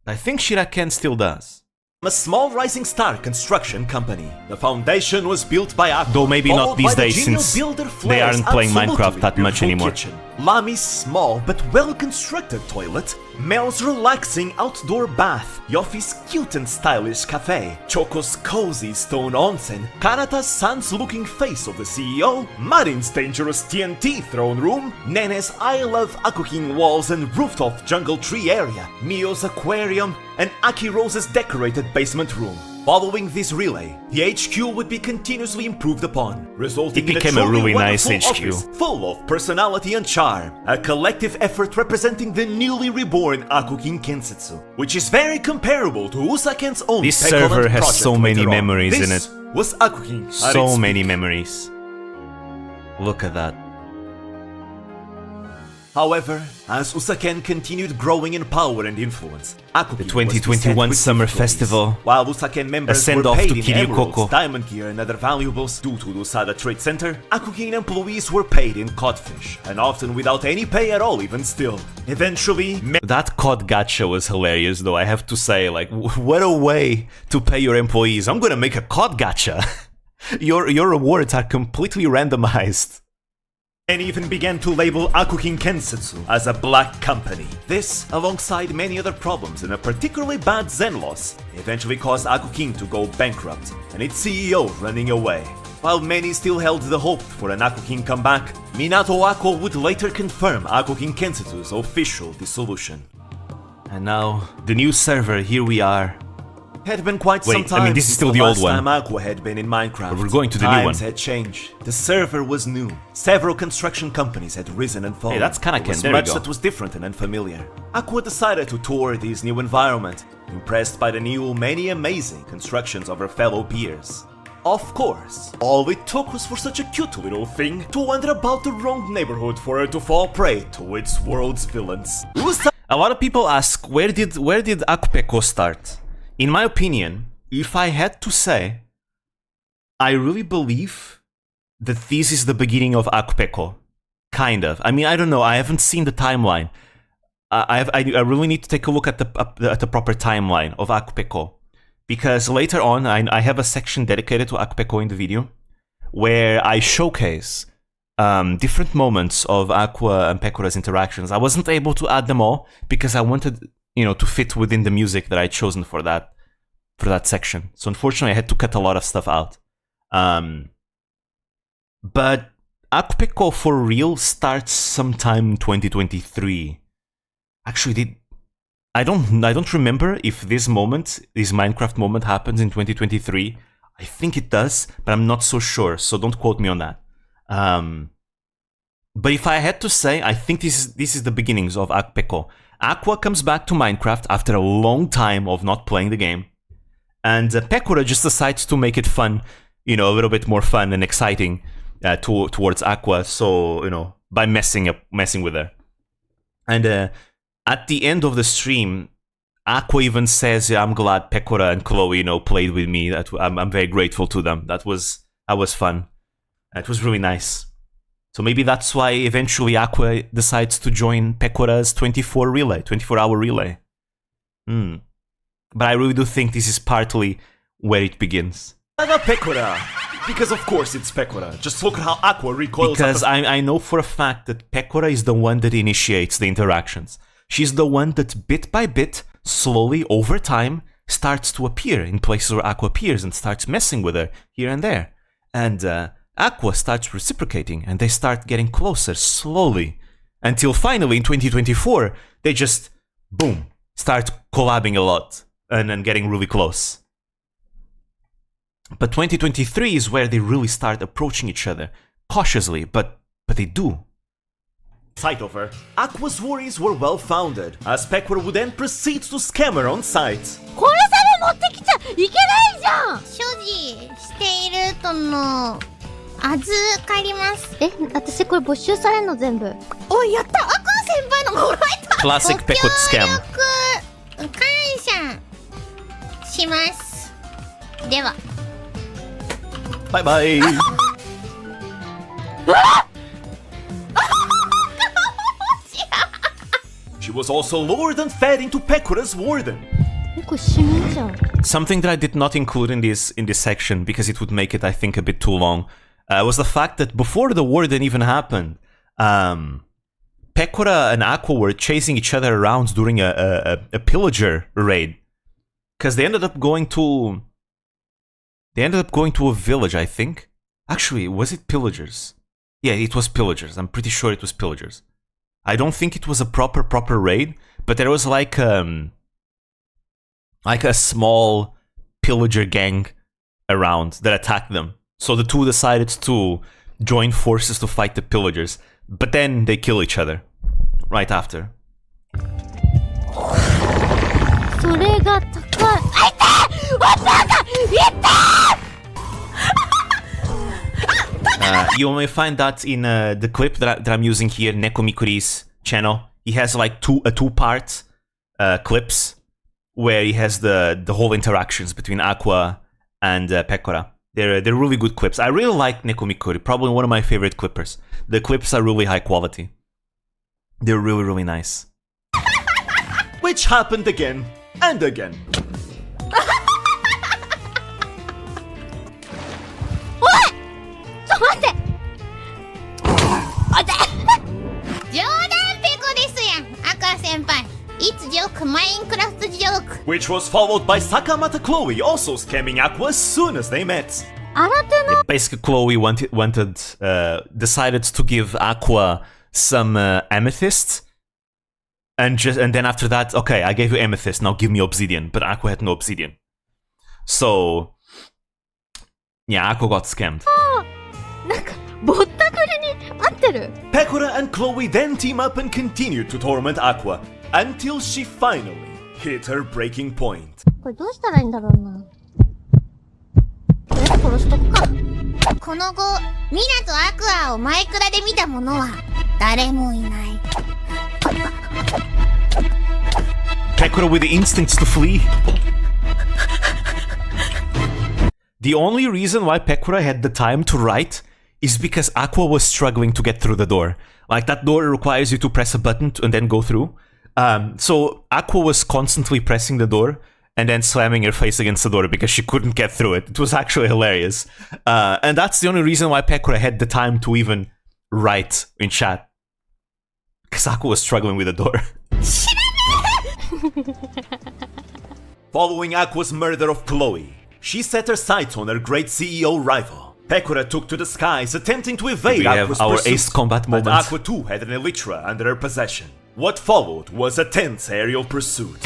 I think Shiraken still does. A small rising star construction company. The foundation was built by Aqua, though maybe not these days since they aren't playing Minecraft that much anymore. Kitchen, Lami's small but well-constructed toilet, Mel's relaxing outdoor bath, Yofi's cute and stylish cafe, Choco's cozy stone onsen, Kanata's sans-looking face of the CEO, Marin's dangerous TNT throne room, Nene's I Love Akukin walls and rooftop jungle tree area, Mio's aquarium, and Aki Rose's decorated basement room. Following this relay, the HQ would be continuously improved upon, resulting in a really nice HQ full of personality and charm, a collective effort representing the newly reborn Akukin Kensetsu, which is very comparable to Usaken's own. This server has so many memories in it. Was Akukin so many memories. Look at that. However, as Usaken continued growing in power and influence, Akukin The 2021 Summer Festival, while Usaken members a send were off paid to in Kiryu emeralds, Koko. diamond gear and other valuables due to the Usada Trade Center, Akukin employees were paid in codfish, and often without any pay at all even still. Eventually, That COD gacha was hilarious though, I have to say, like, what a way to pay your employees. I'm gonna make a COD gacha. Your rewards are completely randomized. and even began to label Akukin Kensetsu as a black company. This, alongside many other problems and a particularly bad Zen loss, eventually caused Akukin to go bankrupt and its CEO running away. While many still held the hope for an Akukin comeback, Minato Aqua would later confirm Akukin Kensetsu's official dissolution. And now, the new server, here we are. Had been quite some Wait, time I mean, this is since still the the old last one. time Aqua had been in Minecraft. But we're going to the new one. Times had changed. The server was new. Several construction companies had risen and fallen. Hey, that's kinda There was Ken, there we much go. that was different and unfamiliar. Aqua decided to tour this new environment, impressed by the new, many amazing constructions of her fellow peers. Of course, all it took was for such a cute little thing to wander about the wrong neighborhood for her to fall prey to its world's villains. A lot of people ask, where did Akupeko start? In my opinion, if I had to say, I really believe that this is the beginning of Akupeko. Kind of. I mean, I don't know. I haven't seen the timeline. I really need to take a look at the proper timeline of Akupeko. Because later on, I have a section dedicated to Akupeko in the video, where I showcase different moments of Aqua and Pekora's interactions. I wasn't able to add them all because I wanted, to fit within the music that I'd chosen for that section. So unfortunately, I had to cut a lot of stuff out. But Akupeko for real starts sometime in 2023. Actually, I don't remember if this Minecraft moment happens in 2023. I think it does, but I'm not so sure, so don't quote me on that. But if I had to say, I think this is the beginnings of Akupeko. Aqua comes back to Minecraft after a long time of not playing the game, and Pekora just decides to make it fun, a little bit more fun and exciting towards Aqua. So by messing with her, and at the end of the stream, Aqua even says, "Yeah, I'm glad Pekora and Chloe, played with me. I'm very grateful to them. That was fun. It was really nice." So maybe that's why eventually Aqua decides to join Pekora's 24-hour relay. But I really do think this is partly where it begins. Pekora! Because of course it's Pekora. Just look at how Aqua recoils. Because I know for a fact that Pekora is the one that initiates the interactions. She's the one that bit by bit, slowly over time, starts to appear in places where Aqua appears and starts messing with her here and there. And Aqua starts reciprocating and they start getting closer slowly. Until finally in 2024, they just, boom, start collabing a lot and then getting really close. But 2023 is where they really start approaching each other. Cautiously, but they do. Sight of her, Aqua's worries were well founded, as Pekora would then proceed to scam her on site. これさえ持ってきちゃいけないじゃん。所持しているとの預かります。私これ没収されんの全部。おいやった。アクア先輩のもらえた。 Classic Pekot scam. ご協力感謝します。では。Bye bye. She was also lured and fed into Pekora's warden. これ死ぬじゃん。 Something that I did not include in this section because it would make it, I think, a bit too long, was the fact that before the warden even happened, Pekora and Aqua were chasing each other around during a pillager raid, because they ended up going to a village, I think. Actually, was it pillagers? Yeah, it was pillagers. I'm pretty sure it was pillagers. I don't think it was a proper raid, but there was like a small pillager gang around that attacked them. So the two decided to join forces to fight the pillagers, but then they kill each other right after. それが高い。You may find that in the clip that I'm using here, Nekomikuri's channel. He has like two-part clips where he has the whole interactions between Aqua and Pekora. They're really good clips. I really like Nekomikuri, probably one of my favorite clippers. The clips are really high quality. They're really, really nice. Which happened again and again. ちょっと待っておい冗談ペコですやん赤先輩 It's joke Minecraft joke Which was followed by Sakamata Chloe also scamming Aqua as soon as they met. 新手の Basically, Chloe decided to give Aqua some amethyst, and then after that, okay, I gave you amethyst, now give me obsidian. But Aqua had no obsidian, so yeah, Aqua got scammed. なんかぼったくりに合ってる Pekora and Chloe then team up and continue to torment Aqua until she finally hit her breaking point. これどうしたらいいんだろうな殺しとくかこの後ミナとアクアをマイクラで見た者は誰もいない Pekora with the instincts to flee. The only reason why Pekora had the time to write is because Aqua was struggling to get through the door. Like, that door requires you to press a button and then go through. So Aqua was constantly pressing the door and then slamming her face against the door because she couldn't get through it. It was actually hilarious. And that's the only reason why Pekora had the time to even write in chat. Because Aqua was struggling with the door. Following Aqua's murder of Chloe, she set her sights on her great CEO rival. Pekora took to the skies, attempting to evade Aqua's our pursuit, ace combat but moment. Aqua too had an elytra under her possession. What followed was a tense aerial pursuit.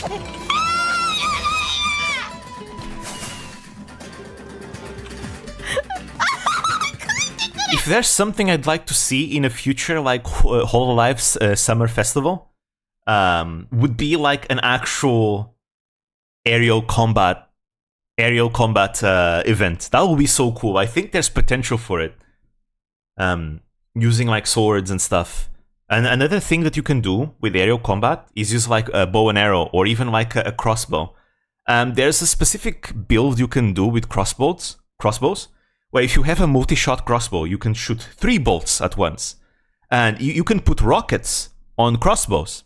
If there's something I'd like to see in a future, like Hololife's summer festival, would be like an actual aerial combat event. That would be so cool. I think there's potential for it. Using like swords and stuff. And another thing that you can do with aerial combat is use like a bow and arrow or even like a crossbow. There's a specific build you can do with crossbows, where if you have a multi-shot crossbow, you can shoot 3 bolts at once. And you can put rockets on crossbows.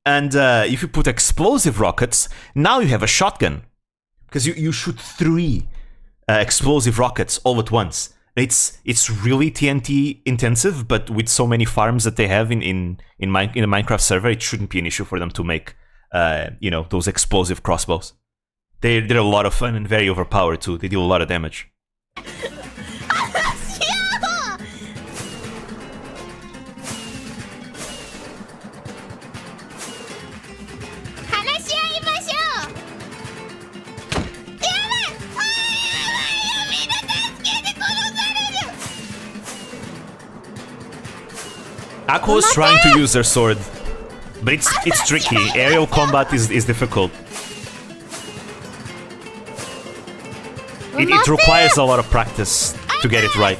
And if you put explosive rockets, now you have a shotgun. Because you shoot 3 explosive rockets all at once. It's really TNT intensive, but with so many farms that they have in a Minecraft server, it shouldn't be an issue for them to make those explosive crossbows. They're a lot of fun and very overpowered too. They do a lot of damage. Aqua was trying to use her sword, but it's tricky. Aerial combat is difficult. It requires a lot of practice to get it right.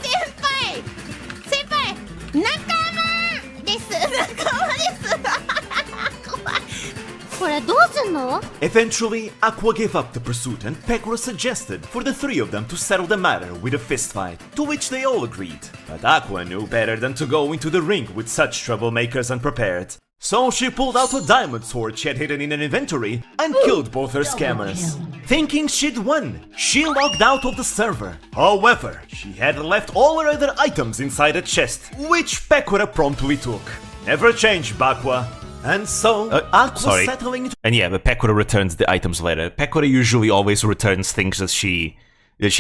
Eventually, Aqua gave up the pursuit and Pekora suggested for the 3 of them to settle the matter with a fistfight, to which they all agreed. But Aqua knew better than to go into the ring with such troublemakers unprepared. So she pulled out a diamond sword she had hidden in an inventory and killed both her scammers. Thinking she'd won, she logged out of the server. However, she had left all her other items inside a chest, which Pekora promptly took. Never change, Aqua. And so, Aqua settling into... And yeah, but Pekora returns the items later. Pekora usually always returns things that she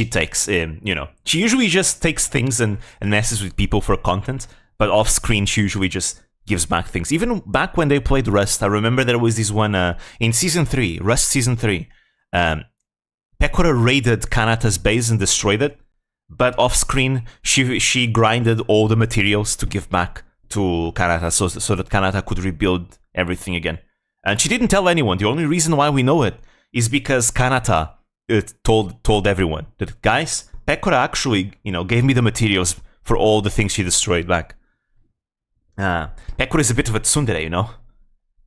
takes in, She usually just takes things and messes with people for content, but off screen she usually just gives back things. Even back when they played Rust, I remember there was this one in Season 3, Rust Season 3. Pekora raided Kanata's base and destroyed it, but off screen she grinded all the materials to give back to Kanata so that Kanata could rebuild everything again. And she didn't tell anyone. The only reason why we know it is because Kanata told everyone that, guys, Pekora actually, gave me the materials for all the things she destroyed back. Pekora is a bit of a tsundere, you know?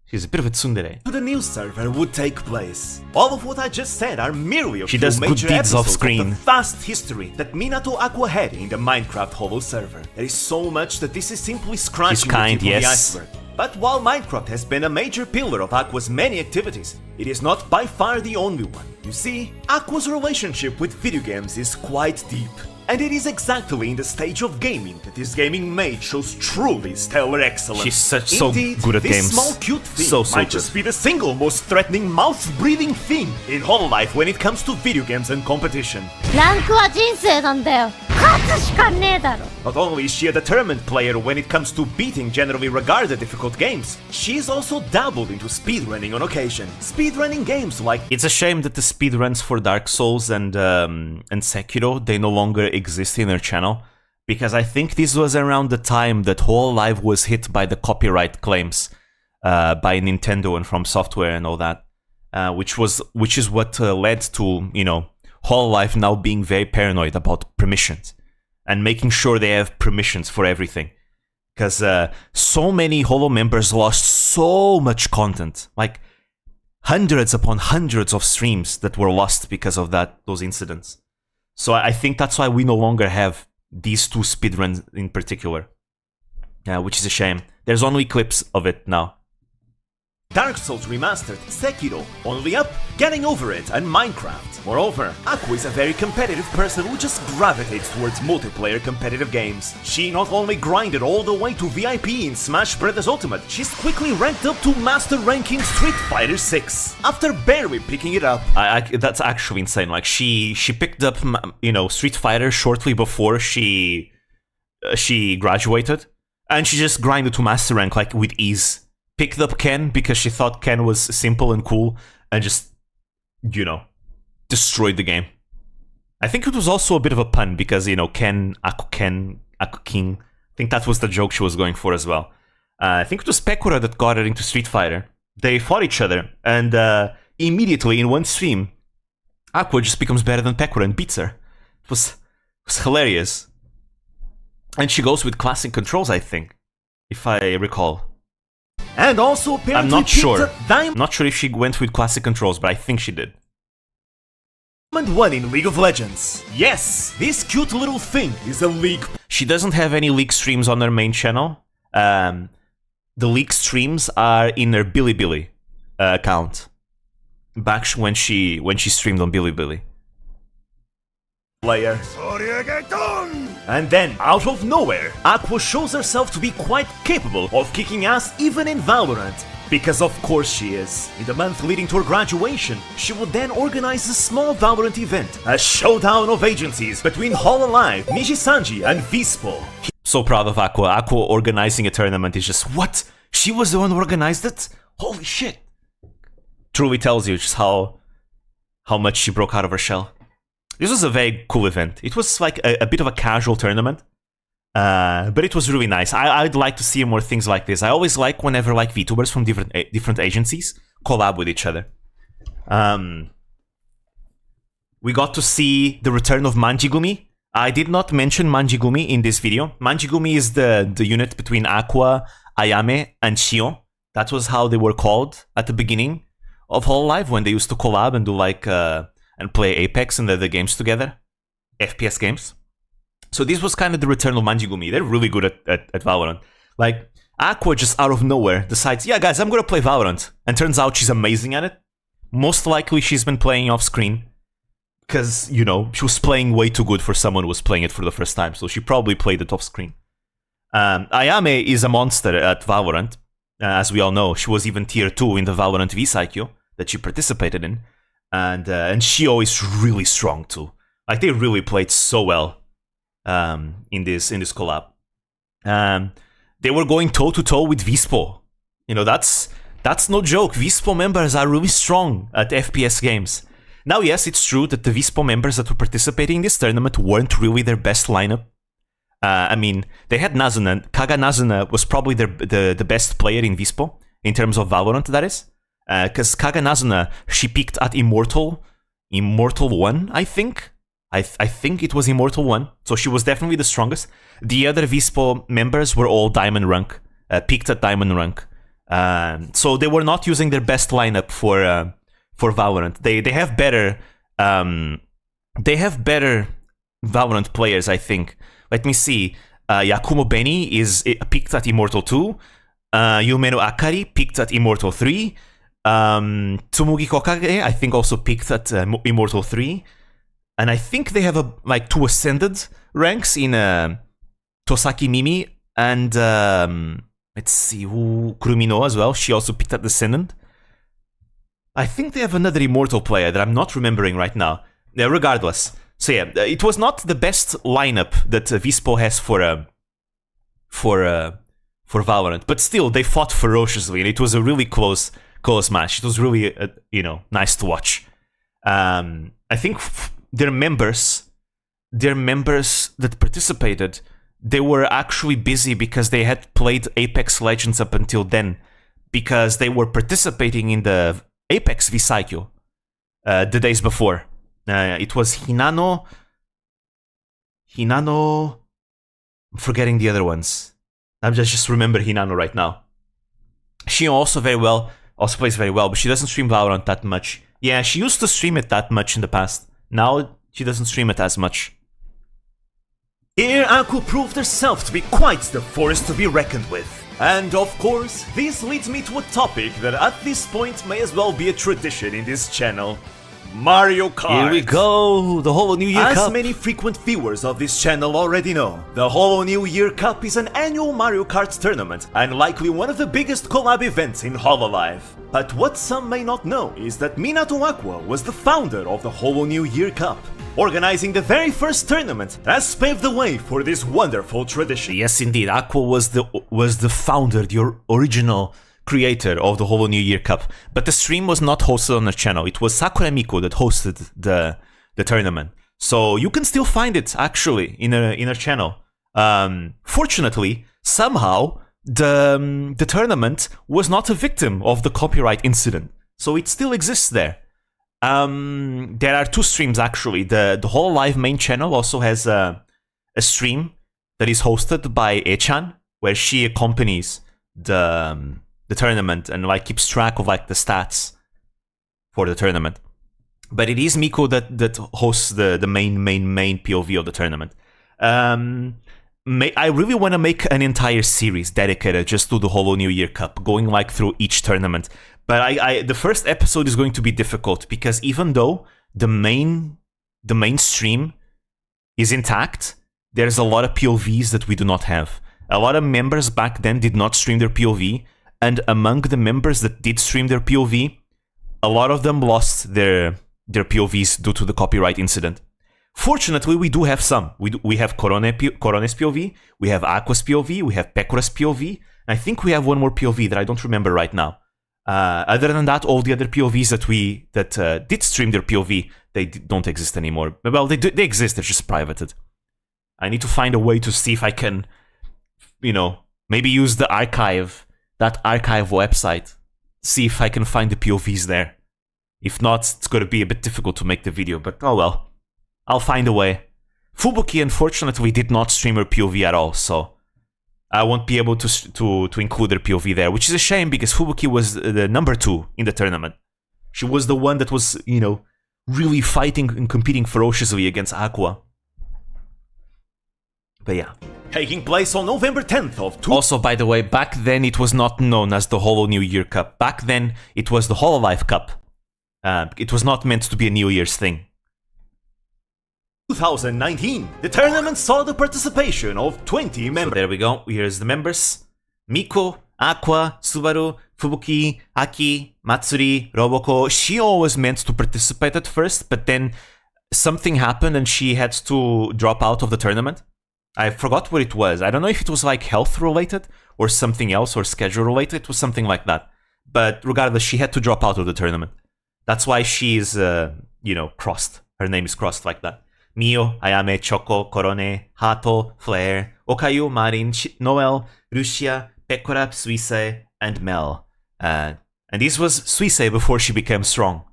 She's a bit of a tsundere. The new server would take place. All of what I just said are merely a She few does good major deeds off episodes screen. of the vast history that Minato Aqua had in the Minecraft Holo server. There is so much that this is simply scratching the kind, tip of the yes. iceberg. But while Minecraft has been a major pillar of Aqua's many activities, it is not by far the only one. You see, Aqua's relationship with video games is quite deep. And it is exactly in the stage of gaming that this gaming maid shows truly stellar excellence. She's so Indeed, good at this games. small cute thing So might good. just be the single most threatening mouth-breathing thing in hololive when it comes to video games and competition. ランクは人生なんだよ。勝つしかねえだろ。 Not only is she a determined player when it comes to beating generally regarded difficult games, she's also dabbled into speedrunning on occasion. Speedrunning games like It's a shame that the speedruns for Dark Souls and Sekiro, they no longer exist in her channel, because I think this was around the time that Hololive was hit by the copyright claims by Nintendo and From Software and all that, which is what led to, you know, Hololive now being very paranoid about permissions and making sure they have permissions for everything. Because so many Holo members lost so much content, like hundreds upon hundreds of streams that were lost because of those incidents. So I think that's why we no longer have these two speedruns in particular, which is a shame. There's only clips of it now. Dark Souls Remastered, Sekiro, Only Up, Getting Over It, and Minecraft. Moreover, Aqua is a very competitive person who just gravitates towards multiplayer competitive games. She not only grinded all the way to VIP in Smash Bros. Ultimate, she's quickly ranked up to Master Rank in Street Fighter 6. After barely picking it up, That's actually insane. Like she picked up, you know, Street Fighter shortly before she graduated, and she just grinded to Master Rank like with ease. Picked up Ken because she thought Ken was simple and cool, and just, you know, destroyed the game. I think it was also a bit of a pun because, you know, Akukin. I think that was the joke she was going for as well. I think it was Pekora that got her into Street Fighter. They fought each other, and immediately in one stream, Aqua just becomes better than Pekora and beats her. It was hilarious. And she goes with classic controls, I think, if I recall. and also apparently I'm not sure. picked up I'm not sure if she went with classic controls, but I think she did. Diamond 1 in League of Legends. Yes, this cute little thing is a league. She doesn't have any league streams on her main channel. The league streams are in her Bilibili account. Back when she streamed on Bilibili. Player. And then, out of nowhere, Aqua shows herself to be quite capable of kicking ass even in Valorant. Because of course she is. In the month leading to her graduation, she would then organize a small Valorant event, a showdown of agencies between Hololive, Nijisanji, and Vispo. So proud of Aqua. Aqua organizing a tournament is just, what? She was the one who organized it? Holy shit. Truly tells you just how much she broke out of her shell. This was a very cool event. It was like a bit of a casual tournament, but it was really nice. I'd like to see more things like this. I always like whenever like VTubers from different agencies collab with each other. We got to see the return of Manjigumi. I did not mention Manjigumi in this video. Manjigumi is the unit between Aqua, Ayame, and Shio. That was how they were called at the beginning of Hololive when they used to collab and do like and play Apex and the games together, FPS games. So this was kind of the return of Manjigumi. They're really good at Valorant. Like, Aqua just out of nowhere decides, yeah guys, I'm gonna play Valorant. And turns out she's amazing at it. Most likely she's been playing off screen. Because, you know, she was playing way too good for someone who was playing it for the first time. So she probably played it off screen. Ayame is a monster at Valorant. As we all know, she was even tier 2 in the Valorant V-Psycho that she participated in. And Shio is really strong too. Like, they really played so well in this collab. They were going toe to toe with Vispo. You know, that's no joke. Vispo members are really strong at FPS games. Now, yes, it's true that the Vispo members that were participating in this tournament weren't really their best lineup. I mean, they had Nazuna. Kaga Nazuna was probably the best player in Vispo in terms of Valorant, that is. Because Kaga Nazuna, she peaked at Immortal 1, I think. I think it was Immortal 1, so she was definitely the strongest. The other Vispo members were all Diamond rank, peaked at Diamond rank. So they were not using their best lineup for Valorant. They have better Valorant players, I think. Let me see. Yakumo Beni is peaked at Immortal 2. Yumeno Akari peaked at Immortal 3. Tsumugi Kokage, I think, also peaked at Immortal 3. And I think they have like 2 ascended ranks in Tosaki Mimi and let's see, Kurumino as well. She also picked at Descendant. I think they have another Immortal player that I'm not remembering right now. Regardless. So yeah, it was not the best lineup that Vispo has for Valorant, but still they fought ferociously, and it was a really close match. It was really nice to watch. I think their members that participated, they were actually busy because they had played Apex Legends up until then, because they were participating in the Apex V-Cycle the days before. It was Hinano. I'm forgetting the other ones. I just remember Hinano right now. She also plays very well, but she doesn't stream Valorant that much. Yeah, she used to stream it that much in the past. Now she doesn't stream it as much. Here, Aqua proved herself to be quite the force to be reckoned with. And of course, this leads me to a topic that at this point may as well be a tradition in this channel. Mario Kart! Here we go! The Holo New Year Cup! As many frequent viewers of this channel already know, the Holo New Year Cup is an annual Mario Kart tournament and likely one of the biggest collab events in Hololive. But what some may not know is that Minato Aqua was the founder of the Holo New Year Cup. Organizing the very first tournament has paved the way for this wonderful tradition. Yes, indeed. Aqua was the founder, the original creator of the Holo New Year Cup. But the stream was not hosted on her channel. It was Sakura Miko that hosted the tournament. So you can still find it, actually, in her channel. Fortunately, somehow, the tournament was not a victim of the copyright incident. So it still exists there. There are 2 streams actually. The Hololive main channel also has a stream that is hosted by Echan, where she accompanies the tournament and like keeps track of like the stats for the tournament. But it is Miko that hosts the main POV of the tournament. I really want to make an entire series dedicated just to the Holo New Year Cup, going like through each tournament. But the first episode is going to be difficult because even though the main stream is intact, there's a lot of POVs that we do not have. A lot of members back then did not stream their POV, and among the members that did stream their POV, a lot of them lost their POVs due to the copyright incident. Fortunately, we do have some. We have Corone's POV, we have Aqua's POV, we have Pekora's POV, and I think we have one more POV that I don't remember right now. Other than that, all the other POVs that did stream their POV, they don't exist anymore. Well, they exist, they're just privated. I need to find a way to see if I can, maybe use the archive, that archive website, see if I can find the POVs there. If not, it's going to be a bit difficult to make the video, but oh well. I'll find a way. Fubuki, unfortunately, did not stream her POV at all, so I won't be able to include her POV there, which is a shame because Fubuki was the number 2 in the tournament. She was the one that was, really fighting and competing ferociously against Aqua. But yeah. Taking place on November 10th of... Also, by the way, back then it was not known as the Holo New Year Cup. Back then it was the Hololive Cup. It was not meant to be a New Year's thing. 2019, the tournament saw the participation of 20 members. So there we go, here's the members. Miko, Aqua, Subaru, Fubuki, Aki, Matsuri, Roboko. Shio was meant to participate at first, but then something happened and she had to drop out of the tournament. I forgot what it was. I don't know if it was like health related or something else or schedule related. It was something like that. But regardless, she had to drop out of the tournament. That's why she's, crossed. Her name is crossed like that. Mio, Ayame, Choco, Corone, Hato, Flare, Okayu, Marin, Noel, Rushia, Pekora, Suisei, and Mel. And this was Suisei before she became strong.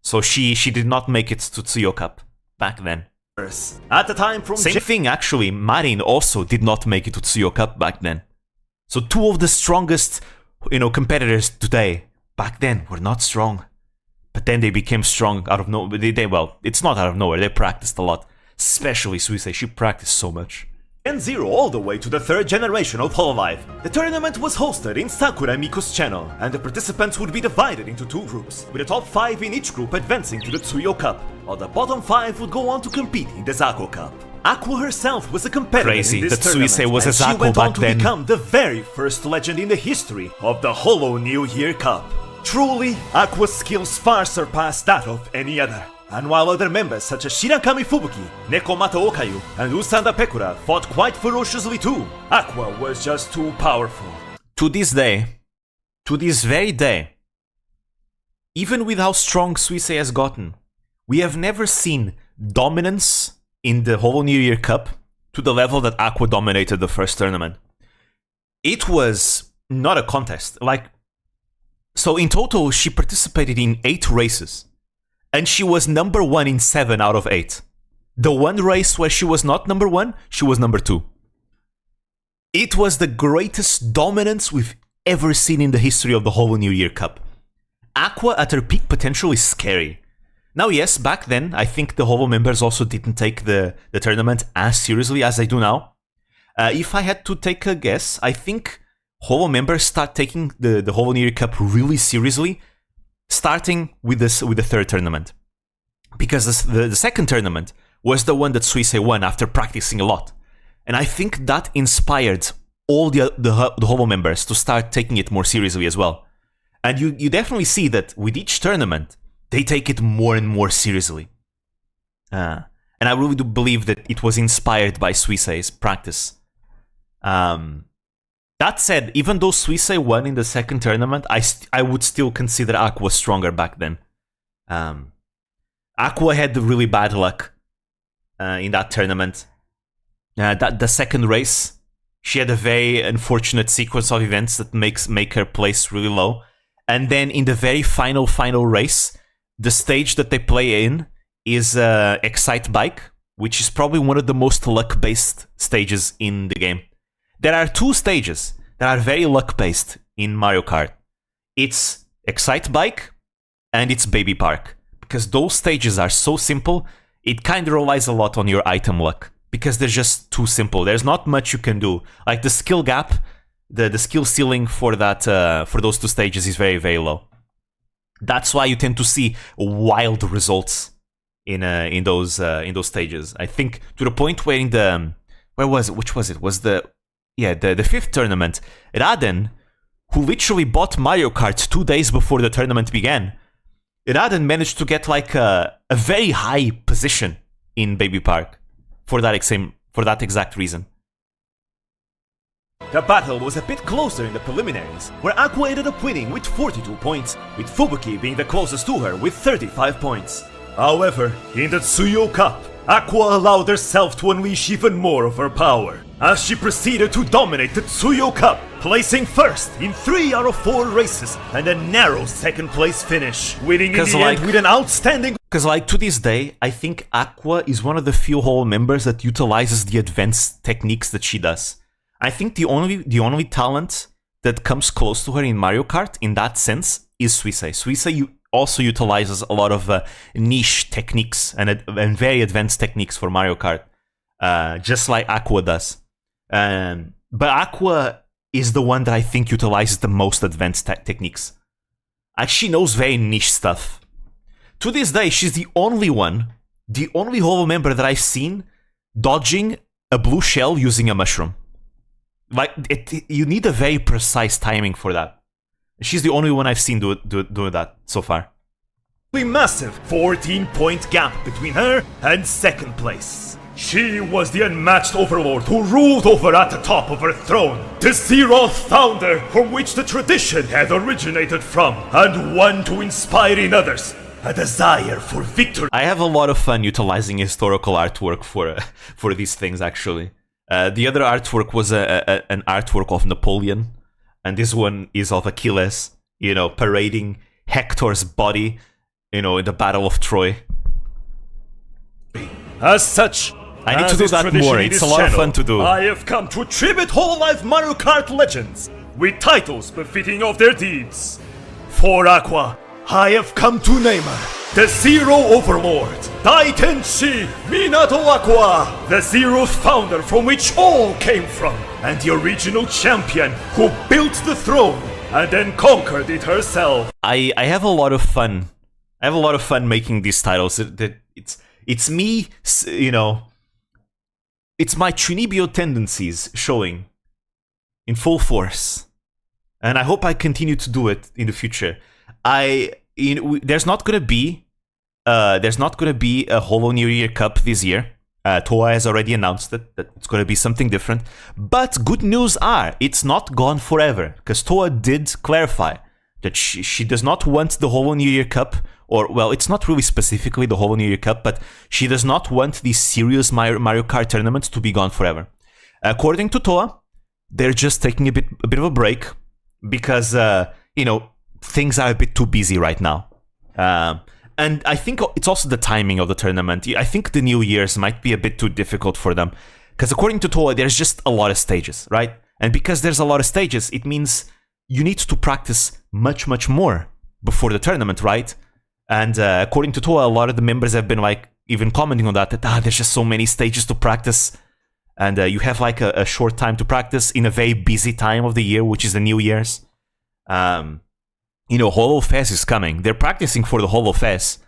So she did not make it to Tsuyo Cup back then. At the time from... Same thing actually, Marin also did not make it to Tsuyo Cup back then. So two of the strongest, competitors today, back then, were not strong. But then they became strong out of nowhere. Well, it's not out of nowhere, they practiced a lot. Especially Suisei, she practiced so much. And 0 all the way to the 3rd generation of Hololive. The tournament was hosted in Sakura Miko's channel, and the participants would be divided into 2 groups, with the top 5 in each group advancing to the Tsuyo Cup, while the bottom 5 would go on to compete in the Zako Cup. Aqua herself was a competitor Crazy in this that tournament, Suisei was a and she Zako went on back to then. become the very first legend in the history of the Holo New Year Cup. Truly, Aqua's skills far surpass that of any other. And while other members such as Shirakami Fubuki, Nekomata Okayu, and Usanda Pekora fought quite ferociously too, Aqua was just too powerful. To this very day, even with how strong Suisei has gotten, we have never seen dominance in the Holo New Year Cup to the level that Aqua dominated the first tournament. It was not a contest. So in total, she participated in 8 races. And she was number 1 in 7 out of 8. The one race where she was not number 1, she was number 2. It was the greatest dominance we've ever seen in the history of the Holo New Year Cup. Aqua at her peak potential is scary. Now yes, back then, I think the Holo members also didn't take the tournament as seriously as they do now. If I had to take a guess, I think Holo members start taking the Holo New Year Cup really seriously starting with the 3rd tournament. Because the 2nd tournament was the one that Suisei won after practicing a lot. And I think that inspired all the Holo members to start taking it more seriously as well. And you definitely see that with each tournament, they take it more and more seriously. And I really do believe that it was inspired by Suisei's practice. That said, even though Suisei won in the 2nd tournament, I would still consider Aqua stronger back then. Aqua had really bad luck in that tournament. The 2nd race, she had a very unfortunate sequence of events that make her place really low. And then in the very final race, the stage that they play in is Excite Bike, which is probably one of the most luck-based stages in the game. There are 2 stages that are very luck-based in Mario Kart. It's Excite Bike and it's Baby Park. Because those stages are so simple, it kind of relies a lot on your item luck. Because they're just too simple. There's not much you can do. Like the skill gap, the skill ceiling for those 2 stages is very, very low. That's why you tend to see wild results in those stages. I think to the point where which was it? Was the 5th tournament, Raden, who literally bought Mario Kart 2 days before the tournament began, Raden managed to get a very high position in Baby Park for that exact reason. The battle was a bit closer in the preliminaries, where Aqua ended up winning with 42 points, with Fubuki being the closest to her with 35 points. However, in the Tsuyo Cup, Aqua allowed herself to unleash even more of her power, as she proceeded to dominate the Tsuyo Cup, placing first in 3 out of 4 races and a narrow 2nd place finish, winning in the end with an outstanding... Because to this day, I think Aqua is one of the few Holo members that utilizes the advanced techniques that she does. I think the only talent that comes close to her in Mario Kart in that sense is Suisei. Suisei also utilizes a lot of niche techniques and very advanced techniques for Mario Kart, just like Aqua does. But Aqua is the one that I think utilizes the most advanced techniques. She knows very niche stuff. To this day, she's the only Holo member that I've seen dodging a blue shell using a mushroom. You need a very precise timing for that. She's the only one I've seen do that so far. Massive 14-point gap between her and 2nd place. She was the unmatched overlord who ruled over at the top of her throne, the Zeroth founder from which the tradition had originated from, and one to inspire in others a desire for victory. I have a lot of fun utilizing historical artwork for these things, actually. The other artwork was an artwork of Napoleon, and this one is of Achilles, parading Hector's body, in the Battle of Troy. As such, I need to As do is that tradition more. in It's this a lot of channel, fun to do. I have come to tribute Hololive Mario Kart legends with titles befitting of their deeds. For Aqua, I have come to name her the Zero Overlord, Daitenshi Minato Aqua, the Zero's founder from which all came from, and the original champion who built the throne and then conquered it herself. I have a lot of fun. I have a lot of fun making these titles. It's me, you know. It's my Chunibyo tendencies showing in full force, and I hope I continue to do it in the future. There's not gonna be a Holo New Year Cup this year. Toa has already announced that it's gonna be something different. But good news are it's not gone forever, because Toa did clarify that she does not want the Holo New Year Cup, or well, it's not really specifically the Holo New Year Cup, but she does not want these serious Mario Kart tournaments to be gone forever. According to Toa, they're just taking a bit of a break because things are a bit too busy right now. And I think it's also the timing of the tournament. I think the New Year's might be a bit too difficult for them. Because according to Toa, there's just a lot of stages, right? And because there's a lot of stages, it means you need to practice much, much more before the tournament, right? And according to Toa, a lot of the members have been like even commenting on that there's just so many stages to practice. And you have like a short time to practice in a very busy time of the year, which is the New Year's. Holo Fest is coming. They're practicing for the Holo Fest.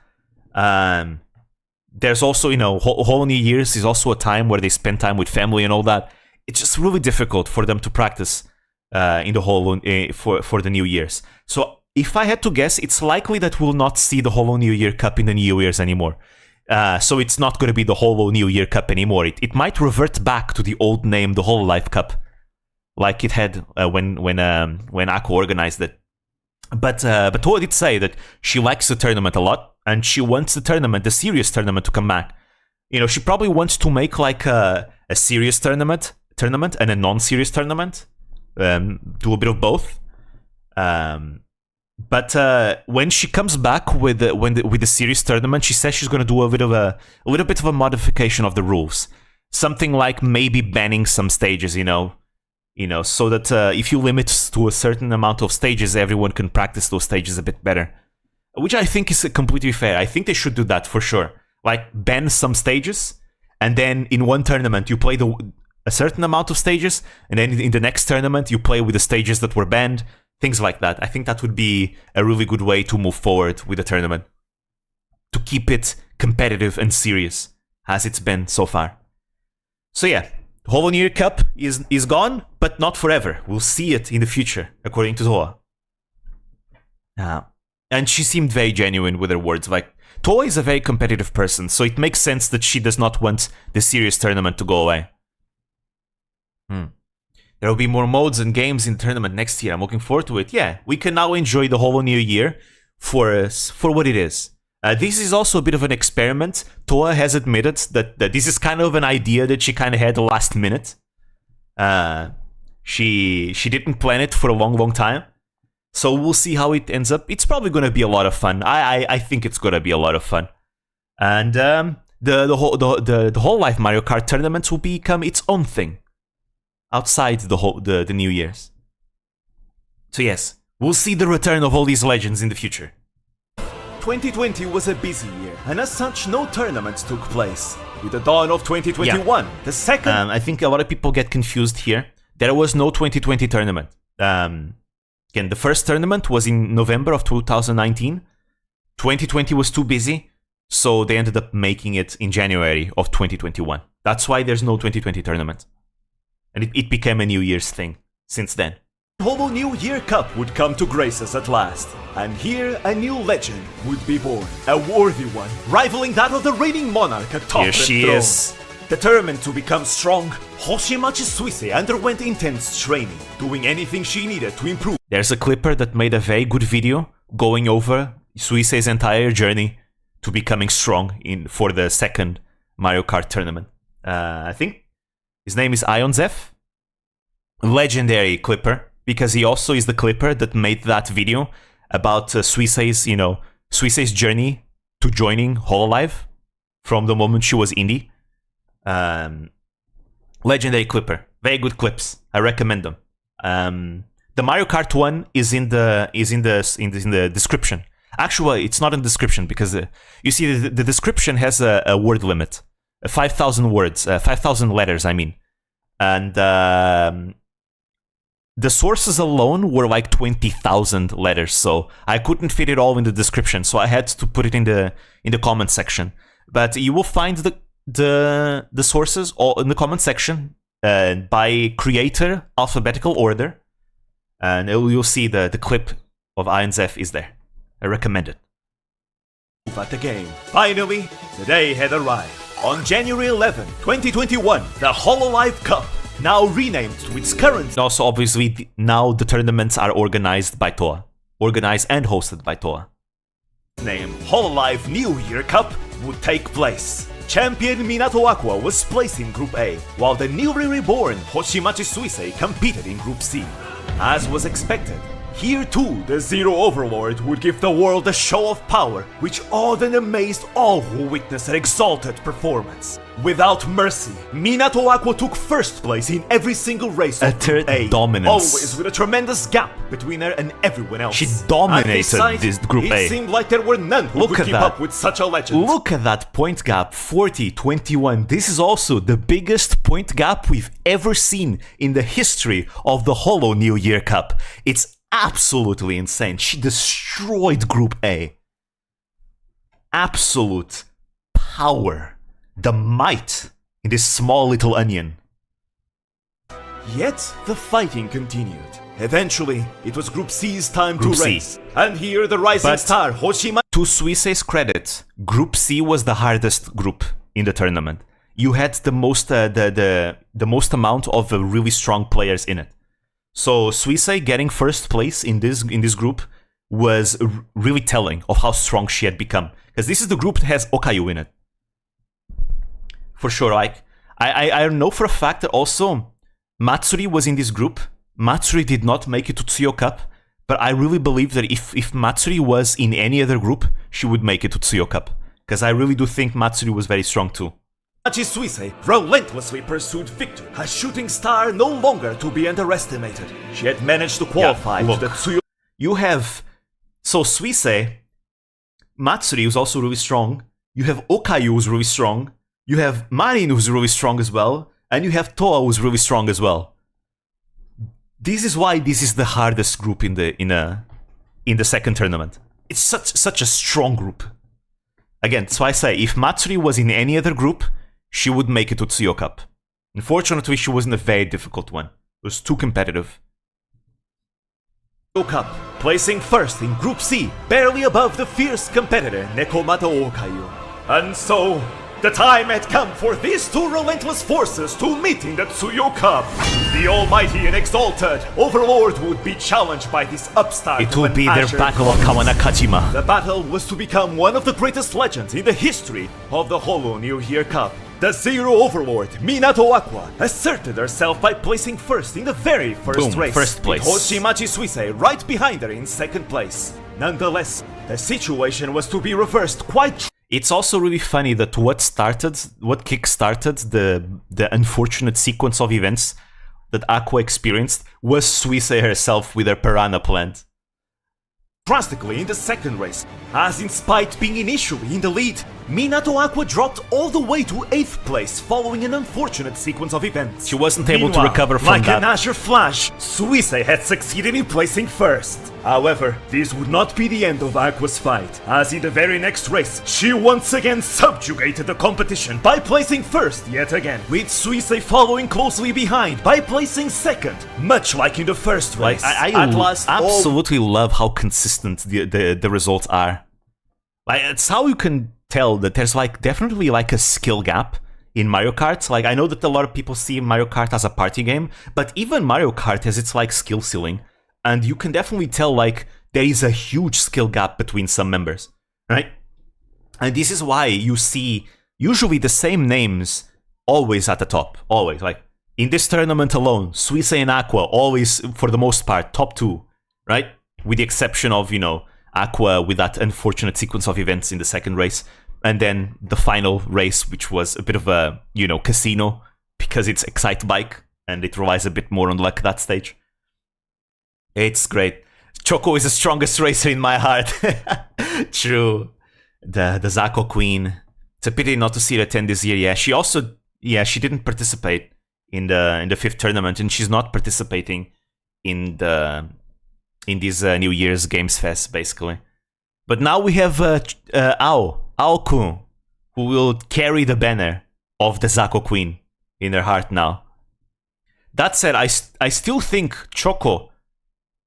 There's also, Holo New Year's is also a time where they spend time with family and all that. It's just really difficult for them to practice in the Holo for the New Year's. So if I had to guess, it's likely that we'll not see the Holo New Year Cup in the New Year's anymore. So it's not going to be the Holo New Year Cup anymore. It might revert back to the old name, the Hololive Cup, like it had when Aqua organized it. But Toa did say that she likes the tournament a lot, and she wants the serious tournament, to come back. She probably wants to make like a serious tournament and a non-serious tournament. Do a bit of both. But when she comes back with the serious tournament, she says she's going to do a little bit of a modification of the rules. Something like maybe banning some stages, so that if you limit to a certain amount of stages, everyone can practice those stages a bit better. Which I think is completely fair. I think they should do that for sure. Like, ban some stages, and then in one tournament you play a certain amount of stages, and then in the next tournament you play with the stages that were banned. Things like that. I think that would be a really good way to move forward with the tournament. To keep it competitive and serious, as it's been so far. So yeah. Holo New Year Cup is gone, but not forever. We'll see it in the future, according to Toa. And she seemed very genuine with her words. Like, Toa is a very competitive person, so it makes sense that she does not want the serious tournament to go away. There will be more modes and games in the tournament next year. I'm looking forward to it. Yeah, we can now enjoy the Holo New Year for what it is. This is also a bit of an experiment. Toa has admitted that this is kind of an idea that she kind of had last minute. She didn't plan it for a long time. So we'll see how it ends up. It's probably going to be a lot of fun. I think it's going to be a lot of fun. And the whole life Mario Kart tournaments will become its own thing outside the New Year's. So yes, we'll see the return of all these legends in the future. 2020 was a busy year, and as such, no tournaments took place. With the dawn of 2021, the second... I think a lot of people get confused here. There was no 2020 tournament. Again, the first tournament was in November of 2019. 2020 was too busy, so they ended up making it in January of 2021. That's why there's no 2020 tournament. And it became a New Year's thing since then. Holo New Year Cup would come to graces at last, and here a new legend would be born. A worthy one, rivaling that of the reigning monarch atop the throne. Here she is. Determined to become strong, Hoshimachi Suisei underwent intense training, doing anything she needed to improve. There's a clipper that made a very good video going over Suisei's entire journey to becoming strong for the second Mario Kart tournament. I think his name is Ionzef. Legendary clipper. Because he also is the clipper that made that video about Suisei's journey to joining Hololive from the moment she was indie. Legendary Clipper. Very good clips. I recommend them. The Mario Kart one is in the description. Actually, it's not in the description because you see the description has a word limit, 5,000 words, 5,000 letters. I mean, and the sources alone were like 20,000 letters, so I couldn't fit it all in the description. So I had to put it in the comment section. But you will find the sources all in the comment section by creator, alphabetical order, and you'll see the clip of INZF is there. I recommend it. At the game. Finally, the day had arrived. On January 11, 2021, the Holo New Year Cup, now renamed to its current. Also, obviously, now the tournaments are organized by TOA. Organized and hosted by TOA. Name Holo New Year Cup would take place. Champion Minato Aqua was placed in Group A, while the newly reborn Hoshimachi Suisei competed in Group C. As was expected, here too the Zero Overlord would give the world a show of power which awed and amazed all who witnessed her exalted performance. Without mercy, Minato Aqua took first place in every single race of Group A, dominance. always with a tremendous gap between her and everyone else. She dominated this Group A. It seemed like there were none who could keep up with such a legend. Look at that point gap, 40-21. This is also the biggest point gap we've ever seen in the history of the Holo New Year Cup. It's absolutely insane. She destroyed Group A. Absolute power. The might in this small little onion. Yet the fighting continued. Eventually, it was Group C's time Group to C. race. And here the rising star Hoshima. To Suisei's credit, Group C was the hardest group in the tournament. You had the most most amount of really strong players in it. So Suisei getting first place in this group was really telling of how strong she had become. Because this is the group that has Okayu in it. For sure, like I know for a fact that also Matsuri was in this group. Matsuri did not make it to Tsuyo Cup, but I really believe that if Matsuri was in any other group, she would make it to Tsuyo Cup. Because I really do think Matsuri was very strong too. Suisei relentlessly pursued victory, a shooting star no longer to be underestimated. She had managed to qualify to the Tsuyo. You have Suisei, Matsuri was also really strong. You have Okayu who's really strong. You have Marin who's really strong as well, and you have Toa who's really strong as well. This is why this is the hardest group in the second tournament. It's such a strong group. Again, so I say if Matsuri was in any other group, she would make it to Tsuyo Cup. Unfortunately, she was in a very difficult one. It was too competitive. Cup, placing first in Group C, barely above the fierce competitor Nekomata Okayu. And so, the time had come for these two relentless forces to meet in the Tsuyo Cup. The almighty and exalted Overlord would be challenged by this upstart. It would be their battle of Kawanakajima. The battle was to become one of the greatest legends in the history of the Holo New Year Cup. The Zero Overlord, Minato Aqua, asserted herself by placing first in the very first race. First place. With Hoshimachi Suisei right behind her in second place. Nonetheless, the situation was to be reversed quite. It's also really funny that what kick-started the unfortunate sequence of events that Aqua experienced was Suisei herself with her piranha plant. Drastically in the second race, as in spite being initially in the lead, Minato Aqua dropped all the way to 8th place following an unfortunate sequence of events. She wasn't able to recover from like that. Like an azure flash, Suisei had succeeded in placing first. However, this would not be the end of Aqua's fight, as in the very next race, she once again subjugated the competition by placing first yet again, with Suisei following closely behind by placing second, much like in the first race. I absolutely love how consistent the results are. Like, it's how you can tell that there's definitely a skill gap in Mario Kart. Like, I know that a lot of people see Mario Kart as a party game, but even Mario Kart has its skill ceiling. And you can definitely tell there is a huge skill gap between some members, right? And this is why you see usually the same names always at the top, always. Like in this tournament alone, Suisei and Aqua always, for the most part, top two, right? With the exception of, Aqua with that unfortunate sequence of events in the second race. and then the final race, which was a bit of a, casino, because it's Excite Bike, and it relies a bit more on luck that stage. It's great. Choco is the strongest racer in my heart. True. The Zako Queen. It's a pity not to see her attend this year. Yeah, she didn't participate in the 5th tournament, and she's not participating in this New Year's Games Fest, basically. But now we have Ao-kun, who will carry the banner of the Zako Queen in her heart now. That said, I still think Choco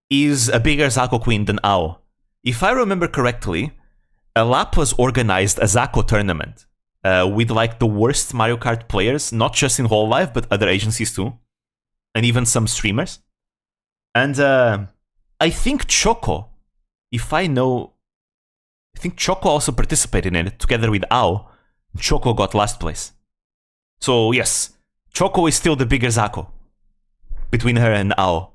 is a bigger Zako Queen than Ao. If I remember correctly, LAP was organized a Zako tournament with like the worst Mario Kart players, not just in whole life, but other agencies too, and even some streamers. And I think Choco, I think Choco also participated in it together with Ao. Choco got last place. So yes, Choco is still the bigger Zako between her and Ao.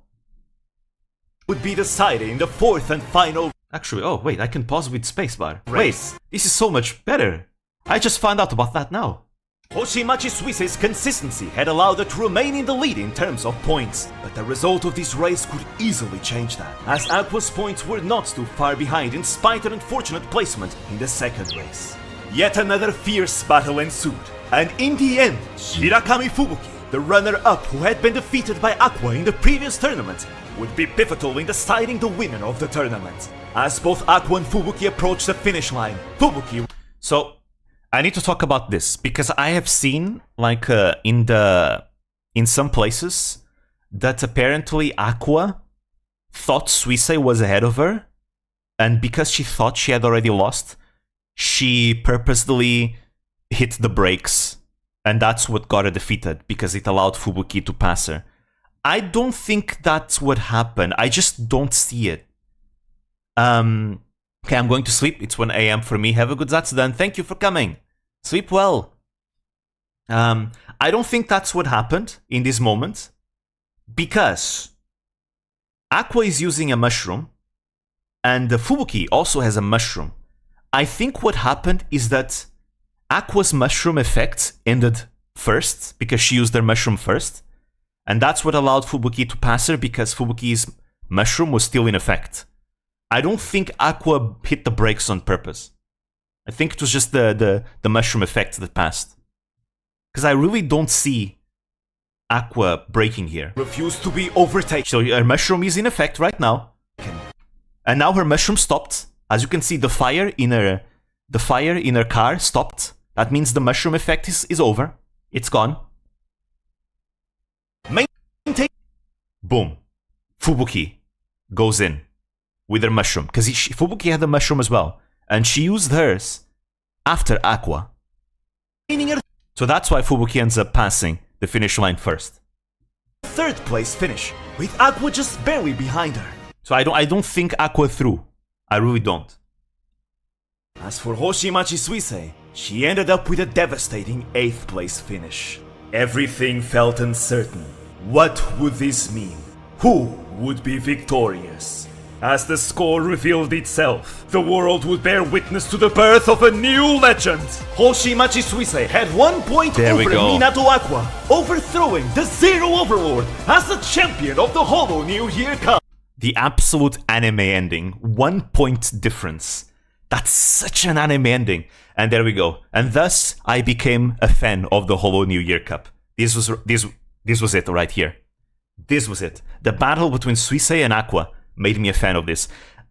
Would be decided in the 4th and final. Actually, oh wait, I can pause with spacebar. Wait, this is so much better. I just found out about that now. Hoshimachi Suisei's consistency had allowed her to remain in the lead in terms of points, but the result of this race could easily change that, as Aqua's points were not too far behind in spite of unfortunate placement in the 2nd race. Yet another fierce battle ensued, and in the end, Shirakami Fubuki, the runner-up who had been defeated by Aqua in the previous tournament, would be pivotal in deciding the winner of the tournament. As both Aqua and Fubuki approached the finish line, Fubuki... So, I need to talk about this, because I have seen, like, in some places, that apparently Aqua thought Suisei was ahead of her, and because she thought she had already lost, she purposely hit the brakes, and that's what got her defeated, because it allowed Fubuki to pass her. I don't think that's what happened. I just don't see it. Okay, I'm going to sleep. It's 1 a.m. for me. Have a good Zatsudan. Thank you for coming. Sleep well. I don't think that's what happened in this moment, because Aqua is using a mushroom, and Fubuki also has a mushroom. I think what happened is that Aqua's mushroom effect ended first, because she used her mushroom first, and that's what allowed Fubuki to pass her, because Fubuki's mushroom was still in effect. I don't think Aqua hit the brakes on purpose. I think it was just the mushroom effect that passed. Because I really don't see Aqua braking here. Refused to be overtaken. So her mushroom is in effect right now. And now her mushroom stopped. As you can see, the fire in her car stopped. That means the mushroom effect is over. It's gone. Maintain. Boom. Fubuki goes in with her mushroom, because Fubuki had a mushroom as well, and she used hers after Aqua. So that's why Fubuki ends up passing the finish line first. 3rd place finish, with Aqua just barely behind her. So I don't think Aqua threw. I really don't. As for Hoshimachi Suisei, she ended up with a devastating 8th place finish. Everything felt uncertain. What would this mean? Who would be victorious? As the score revealed itself, the world would bear witness to the birth of a new legend. Hoshimachi Suisei had 1 point over Minato Aqua, overthrowing the Zero Overlord as the champion of the Holo New Year Cup. The absolute anime ending. 1 point difference. That's such an anime ending. And there we go. And thus, I became a fan of the Holo New Year Cup. This was it right here. This was it. The battle between Suisei and Aqua made me a fan of this.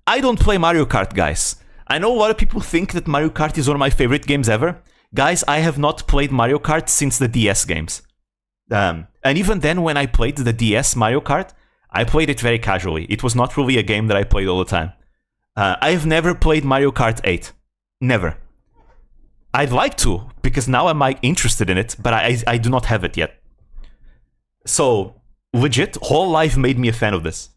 I don't play Mario Kart, guys. I know a lot of people think that Mario Kart is one of my favorite games ever. Guys, I have not played Mario Kart since the DS games. And even then, when I played the DS Mario Kart, I played it very casually. It was not really a game that I played all the time. I have never played Mario Kart 8. Never. I'd like to, because now I'm interested in it, but I do not have it yet. So, legit, whole life made me a fan of this.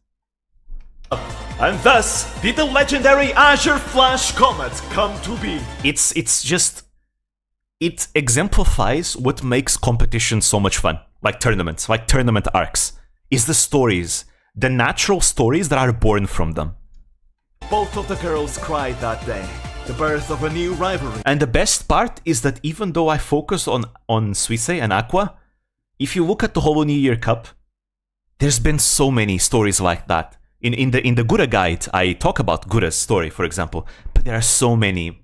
And thus did the legendary Azure Flash Comet come to be. It's just... It exemplifies what makes competition so much fun. Like tournaments, like tournament arcs. Is the stories. The natural stories that are born from them. Both of the girls cried that day. The birth of a new rivalry. And the best part is that even though I focus on Suisei and Aqua, if you look at the Holo New Year Cup, there's been so many stories like that. In the Gura guide, I talk about Gura's story, for example, but there are so many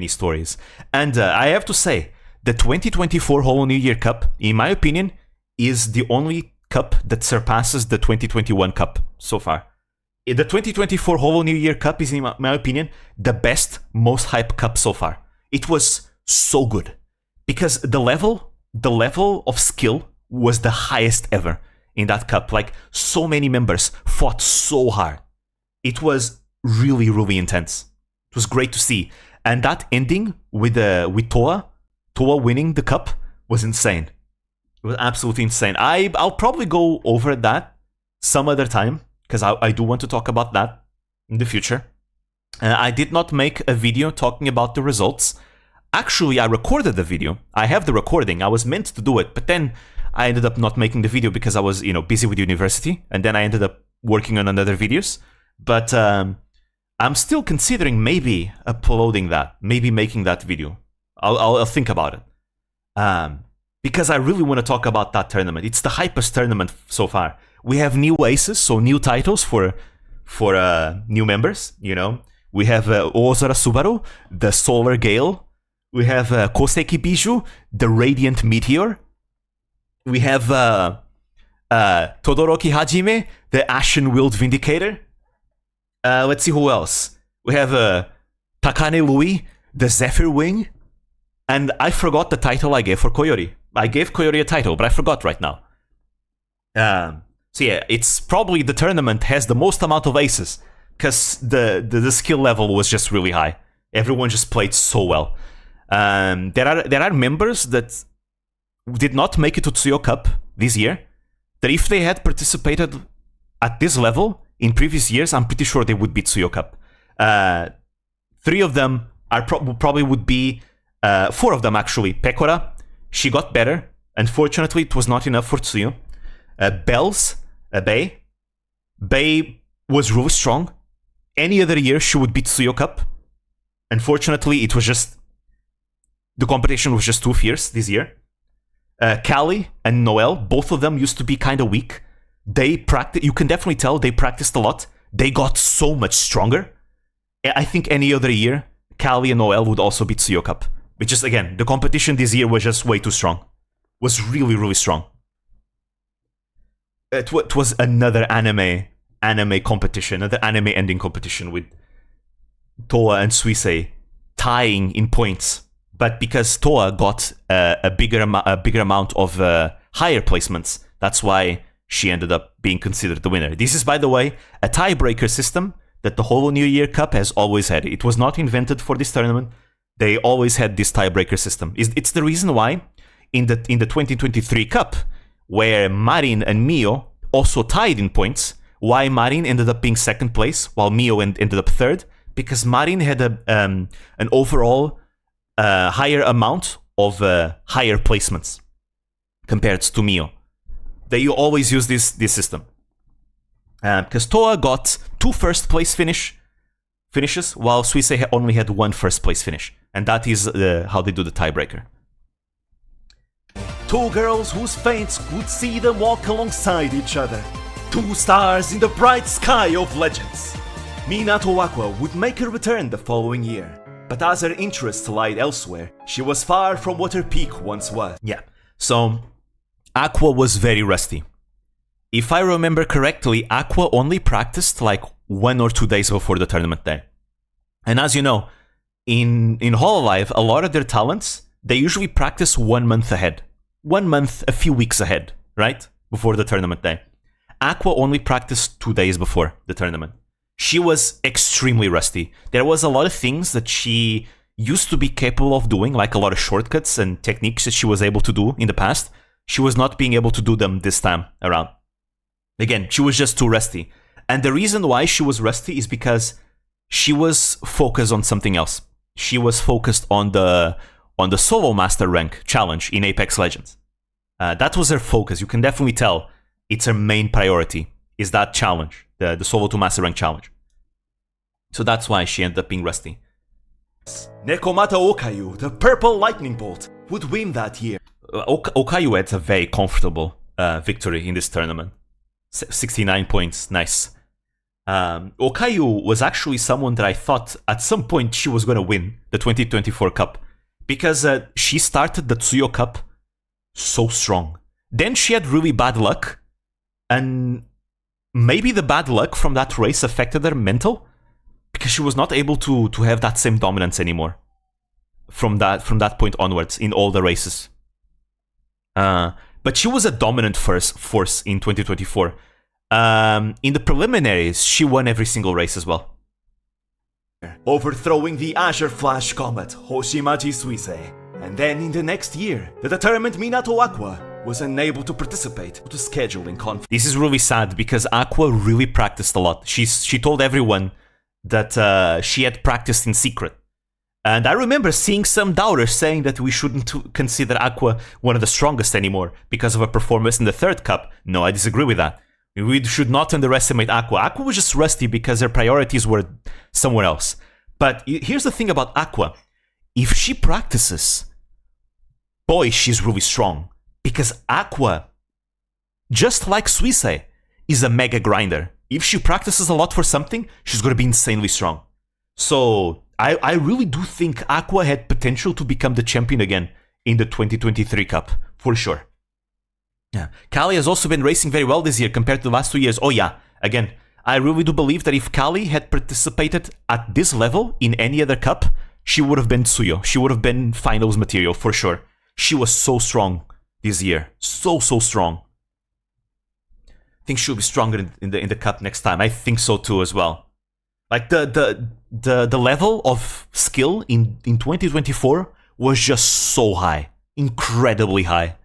stories. And I have to say, the 2024 Holo New Year Cup, in my opinion, is the only cup that surpasses the 2021 Cup so far. The 2024 Holo New Year Cup is, in my opinion, the best, most hype cup so far. It was so good because the level of skill was the highest ever in that cup. Like, so many members fought so hard. It was really, really intense. It was great to see. And that ending with Toa winning the cup was insane. It was absolutely insane. I'll probably go over that some other time, because I do want to talk about that in the future. I did not make a video talking about the results. Actually, I recorded the video. I have the recording. I was meant to do it, but then I ended up not making the video because I was, busy with university, and then I ended up working on other videos. But I'm still considering maybe uploading that, maybe making that video. I'll think about it. Because I really want to talk about that tournament. It's the hypest tournament so far. We have new aces, so new titles for new members, We have Ozara Subaru, the Solar Gale. We have Koseki Biju, the Radiant Meteor. We have Todoroki Hajime, the Ashen Willed Vindicator. Let's see who else. We have Takane Lui, the Zephyr Wing. And I forgot the title I gave for Koyori. I gave Koyori a title, but I forgot right now. So yeah, it's probably the tournament has the most amount of aces, because the skill level was just really high. Everyone just played so well. There are members that did not make it to Tsuyo Cup this year, that if they had participated at this level in previous years, I'm pretty sure they would beat Tsuyo Cup. 3 of them are probably would be, 4 of them actually. Pekora, she got better. Unfortunately, it was not enough for Tsuyo. Bei was really strong. Any other year, she would beat Tsuyo Cup. Unfortunately, it was just... the competition was just too fierce this year. Callie and Noel, both of them used to be kind of weak. You can definitely tell they practiced a lot. They got so much stronger. I think any other year, Callie and Noel would also beat Tsuyo Cup. But just, again, the competition this year was just way too strong. Was really, really strong. It was another anime competition, another anime ending competition with Toa and Suisei tying in points. But because Toa got a bigger amount of higher placements, that's why she ended up being considered the winner. This is, by the way, a tiebreaker system that the Holo New Year Cup has always had. It was not invented for this tournament. They always had this tiebreaker system. It's the reason why in the 2023 Cup, where Marin and Mio also tied in points, why Marin ended up being second place while Mio ended up third, because Marin had an overall higher amount of higher placements compared to Mio. They always use this system. Because Toa got 2 first place finishes, while Suisei only had 1 first place finish. And that is how they do the tiebreaker. 2 girls whose fates would see them walk alongside each other. 2 stars in the bright sky of legends. Minato Aqua would make her return the following year. But as her interests lied elsewhere, she was far from what her peak once was. Yeah, so Aqua was very rusty. If I remember correctly, Aqua only practiced like 1 or 2 days before the tournament day. And as you know, in Hololive, a lot of their talents, they usually practice 1 month ahead. 1 month, a few weeks ahead, right? Before the tournament day. Aqua only practiced 2 days before the tournament. She was extremely rusty. There was a lot of things that she used to be capable of doing, like a lot of shortcuts and techniques that she was able to do in the past. She was not being able to do them this time around. Again, she was just too rusty. And the reason why she was rusty is because she was focused on something else. She was focused on the solo master rank challenge in Apex Legends. That was her focus. You can definitely tell it's her main priority, is that challenge, the solo to master rank challenge. So that's why she ended up being rusty. Nekomata Okayu, the purple lightning bolt, would win that year. Okayu had a very comfortable victory in this tournament. 69 points, nice. Okayu was actually someone that I thought at some point she was going to win the 2024 Cup. Because she started the Tsuyo Cup so strong. Then she had really bad luck. And maybe the bad luck from that race affected her mental. Because she was not able to have that same dominance anymore. From that point onwards in all the races. But she was a dominant force in 2024. In the preliminaries, she won every single race as well. Overthrowing the Azure Flash Comet, Hoshimachi Suisei. And then in the next year, the determined Minato Aqua was unable to participate due to scheduling conflict. This is really sad because Aqua really practiced a lot. She told everyone that she had practiced in secret. And I remember seeing some doubters saying that we shouldn't consider Aqua one of the strongest anymore because of her performance in the third cup. No, I disagree with that. We should not underestimate Aqua. Aqua was just rusty because her priorities were somewhere else. But here's the thing about Aqua. If she practices, boy, she's really strong. Because Aqua, just like Suisei, is a mega grinder. If she practices a lot for something, she's going to be insanely strong. So I really do think Aqua had potential to become the champion again in the 2023 Cup, for sure. Yeah. Kali has also been racing very well this year compared to the last 2 years. Oh yeah, again, I really do believe that if Kali had participated at this level in any other cup, she would have been Tsuyo. She would have been finals material, for sure. She was so strong this year. So strong. I think she'll be stronger in the cup next time. I think so too as well. Like the level of skill in 2024 was just so high. Incredibly high.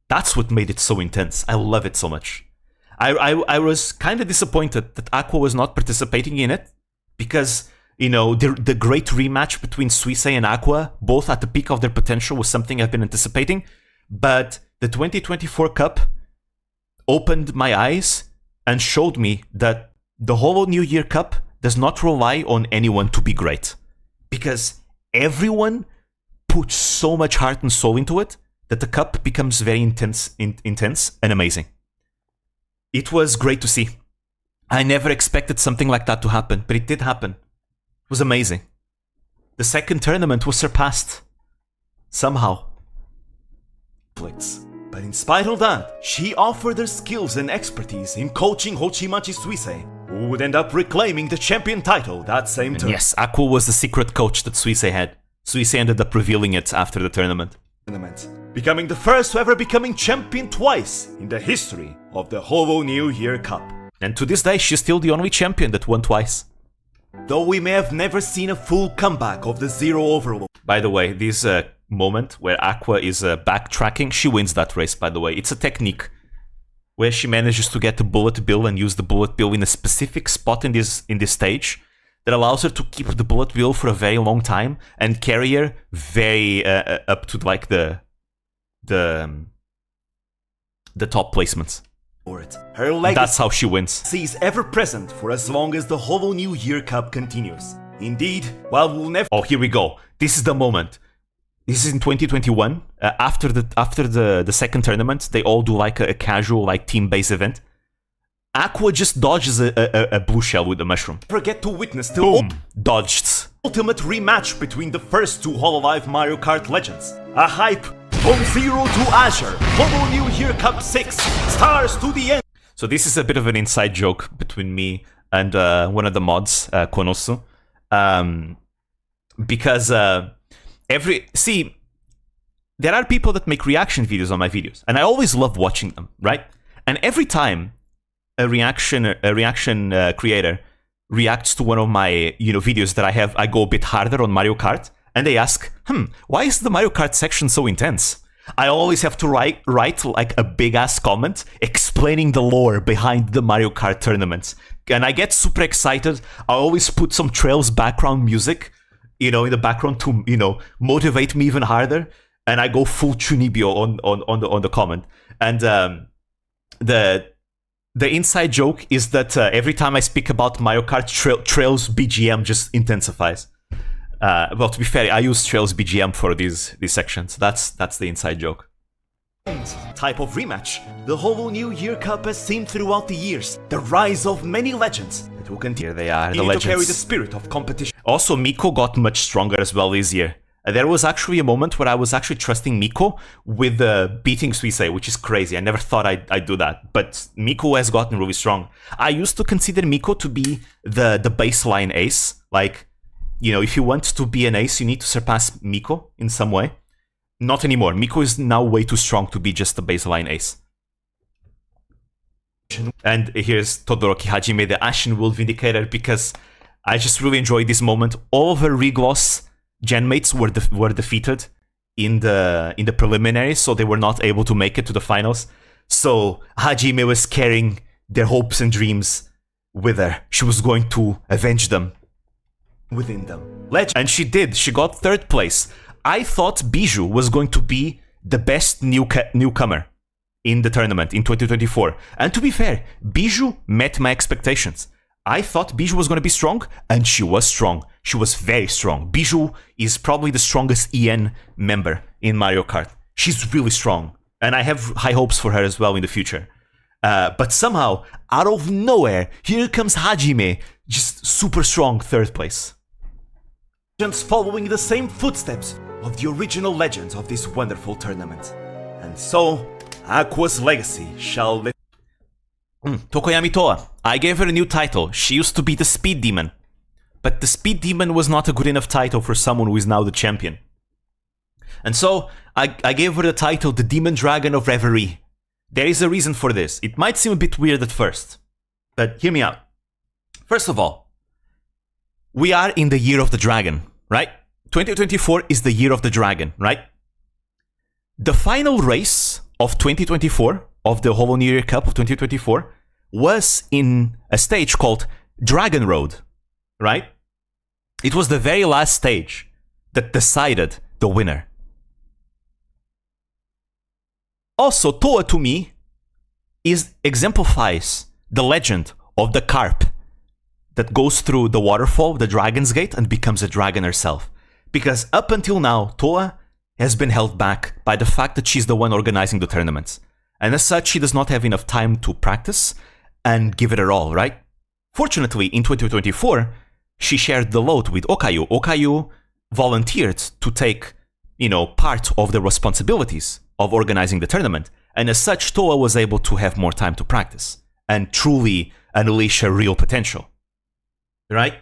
That's what made it so intense. I love it so much. I was kind of disappointed that Aqua was not participating in it because, you know, the great rematch between Suisei and Aqua, both at the peak of their potential, was something I've been anticipating. But the 2024 Cup opened my eyes and showed me that the Holo New Year Cup does not rely on anyone to be great. Because everyone puts so much heart and soul into it that the cup becomes very intense and amazing. It was great to see. I never expected something like that to happen, but it did happen. It was amazing. The second tournament was surpassed. Somehow. But in spite of that, she offered her skills and expertise in coaching Hoshimachi Suisei, who would end up reclaiming the champion title that same turn. Yes, Aqua was the secret coach that Suisei had. Suisei ended up revealing it after the tournament. Becoming the first to ever becoming champion twice in the history of the Holo New Year Cup. And to this day, she's still the only champion that won twice. Though we may have never seen a full comeback of the Zero Overlord. By the way, this moment where Aqua is backtracking, she wins that race, by the way. It's a technique where she manages to get the bullet bill and use the bullet bill in a specific spot in this stage that allows her to keep the bullet bill for a very long time and carry her very up to like the top placements. Her legacy, that's how she wins. Is ever present for as long as the Holo New Year Cup continues. Indeed, while we'll never. Oh, here we go. This is the moment. This is in 2021. After the second tournament, they all do like a casual like team-based event. Aqua just dodges a blue shell with a mushroom. Forget to witness the boom, dodged. Ultimate rematch between the first two Hololive Mario Kart legends. A hype from Zero to Azure. Holo New Year Cup 6 stars to the end. So this is a bit of an inside joke between me and one of the mods, Konosu, because there are people that make reaction videos on my videos, and I always love watching them, right? And every time a reaction creator reacts to one of my videos that I go a bit harder on Mario Kart, and they ask, why is the Mario Kart section so intense? I always have to write like a big ass comment explaining the lore behind the Mario Kart tournaments, and I get super excited. I always put some Trails background music, in the background to motivate me even harder, and I go full Chunibyo on the comment. And the inside joke is that every time I speak about Mario Kart, Trails BGM just intensifies. Well, to be fair, I use Trail's BGM for these sections. That's the inside joke. Type of rematch. The Holo New Year Cup has seen throughout the years the rise of many legends that will continue. Here they are, the legends. To carry the spirit of competition. Also, Miko got much stronger as well this year. There was actually a moment where I was actually trusting Miko with beating Suisei, which is crazy. I never thought I'd do that, but Miko has gotten really strong. I used to consider Miko to be the baseline ace. Like, you know, if you want to be an ace, you need to surpass Miko in some way. Not anymore. Miko is now way too strong to be just the baseline ace. And here's Todoroki Hajime, the Ashen Wolf Vindicator, because I just really enjoyed this moment. All of her Regloss genmates were defeated in the preliminaries, so they were not able to make it to the finals. So Hajime was carrying their hopes and dreams with her. She was going to avenge them within them. And she did. She got 3rd place. I thought Bijou was going to be the best newcomer in the tournament in 2024. And to be fair, Bijou met my expectations. I thought Bijou was going to be strong, and she was strong. She was very strong. Bijou is probably the strongest EN member in Mario Kart. She's really strong, and I have high hopes for her as well in the future. But somehow, out of nowhere, here comes Hajime, just super strong 3rd place. Following the same footsteps of the original legends of this wonderful tournament. And so, Aqua's legacy shall live. Tokoyami Toa. I gave her a new title. She used to be the Speed Demon. But the Speed Demon was not a good enough title for someone who is now the champion. And so, I gave her the title the Demon Dragon of Reverie. There is a reason for this. It might seem a bit weird at first, but hear me out. First of all, we are in the year of the dragon, right? 2024 is the year of the dragon, right? The final race of 2024, of the Holo New Year Cup of 2024, was in a stage called Dragon Road, right? It was the very last stage that decided the winner. Also, Toa to me exemplifies the legend of the carp that goes through the waterfall, the Dragon's Gate, and becomes a dragon herself. Because up until now, Toa has been held back by the fact that she's the one organizing the tournaments. And as such, she does not have enough time to practice and give it her all, right? Fortunately, in 2024, she shared the load with Okayu. Okayu volunteered to take, part of the responsibilities of organizing the tournament. And as such, Toa was able to have more time to practice and truly unleash her real potential, right?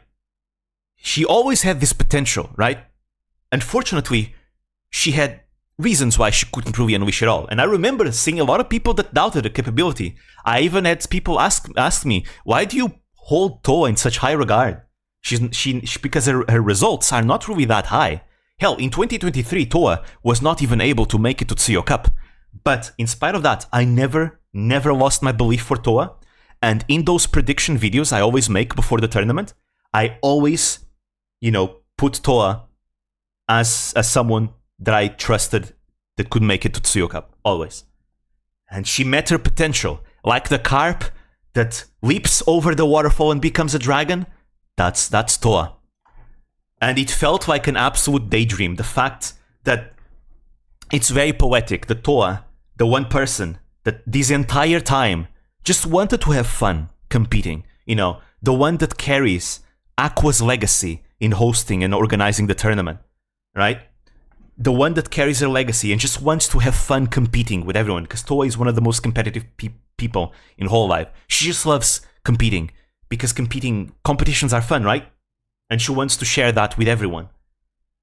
She always had this potential, right? Unfortunately, she had reasons why she couldn't really unleash it all. And I remember seeing a lot of people that doubted her capability. I even had people ask me, why do you hold Toa in such high regard? Because her results are not really that high. Hell, in 2023, Toa was not even able to make it to Tsuyo Cup. But in spite of that, I never lost my belief for Toa. And in those prediction videos I always make before the tournament, I always, put Toa as someone that I trusted that could make it to Tsuyo Cup, always. And she met her potential. Like the carp that leaps over the waterfall and becomes a dragon, that's Toa. And it felt like an absolute daydream. The fact that it's very poetic, that Toa, the one person that this entire time just wanted to have fun competing, the one that carries Aqua's legacy in hosting and organizing the tournament, right? The one that carries her legacy and just wants to have fun competing with everyone, because Toa is one of the most competitive people in whole life. She just loves competing because competitions are fun, right? And she wants to share that with everyone.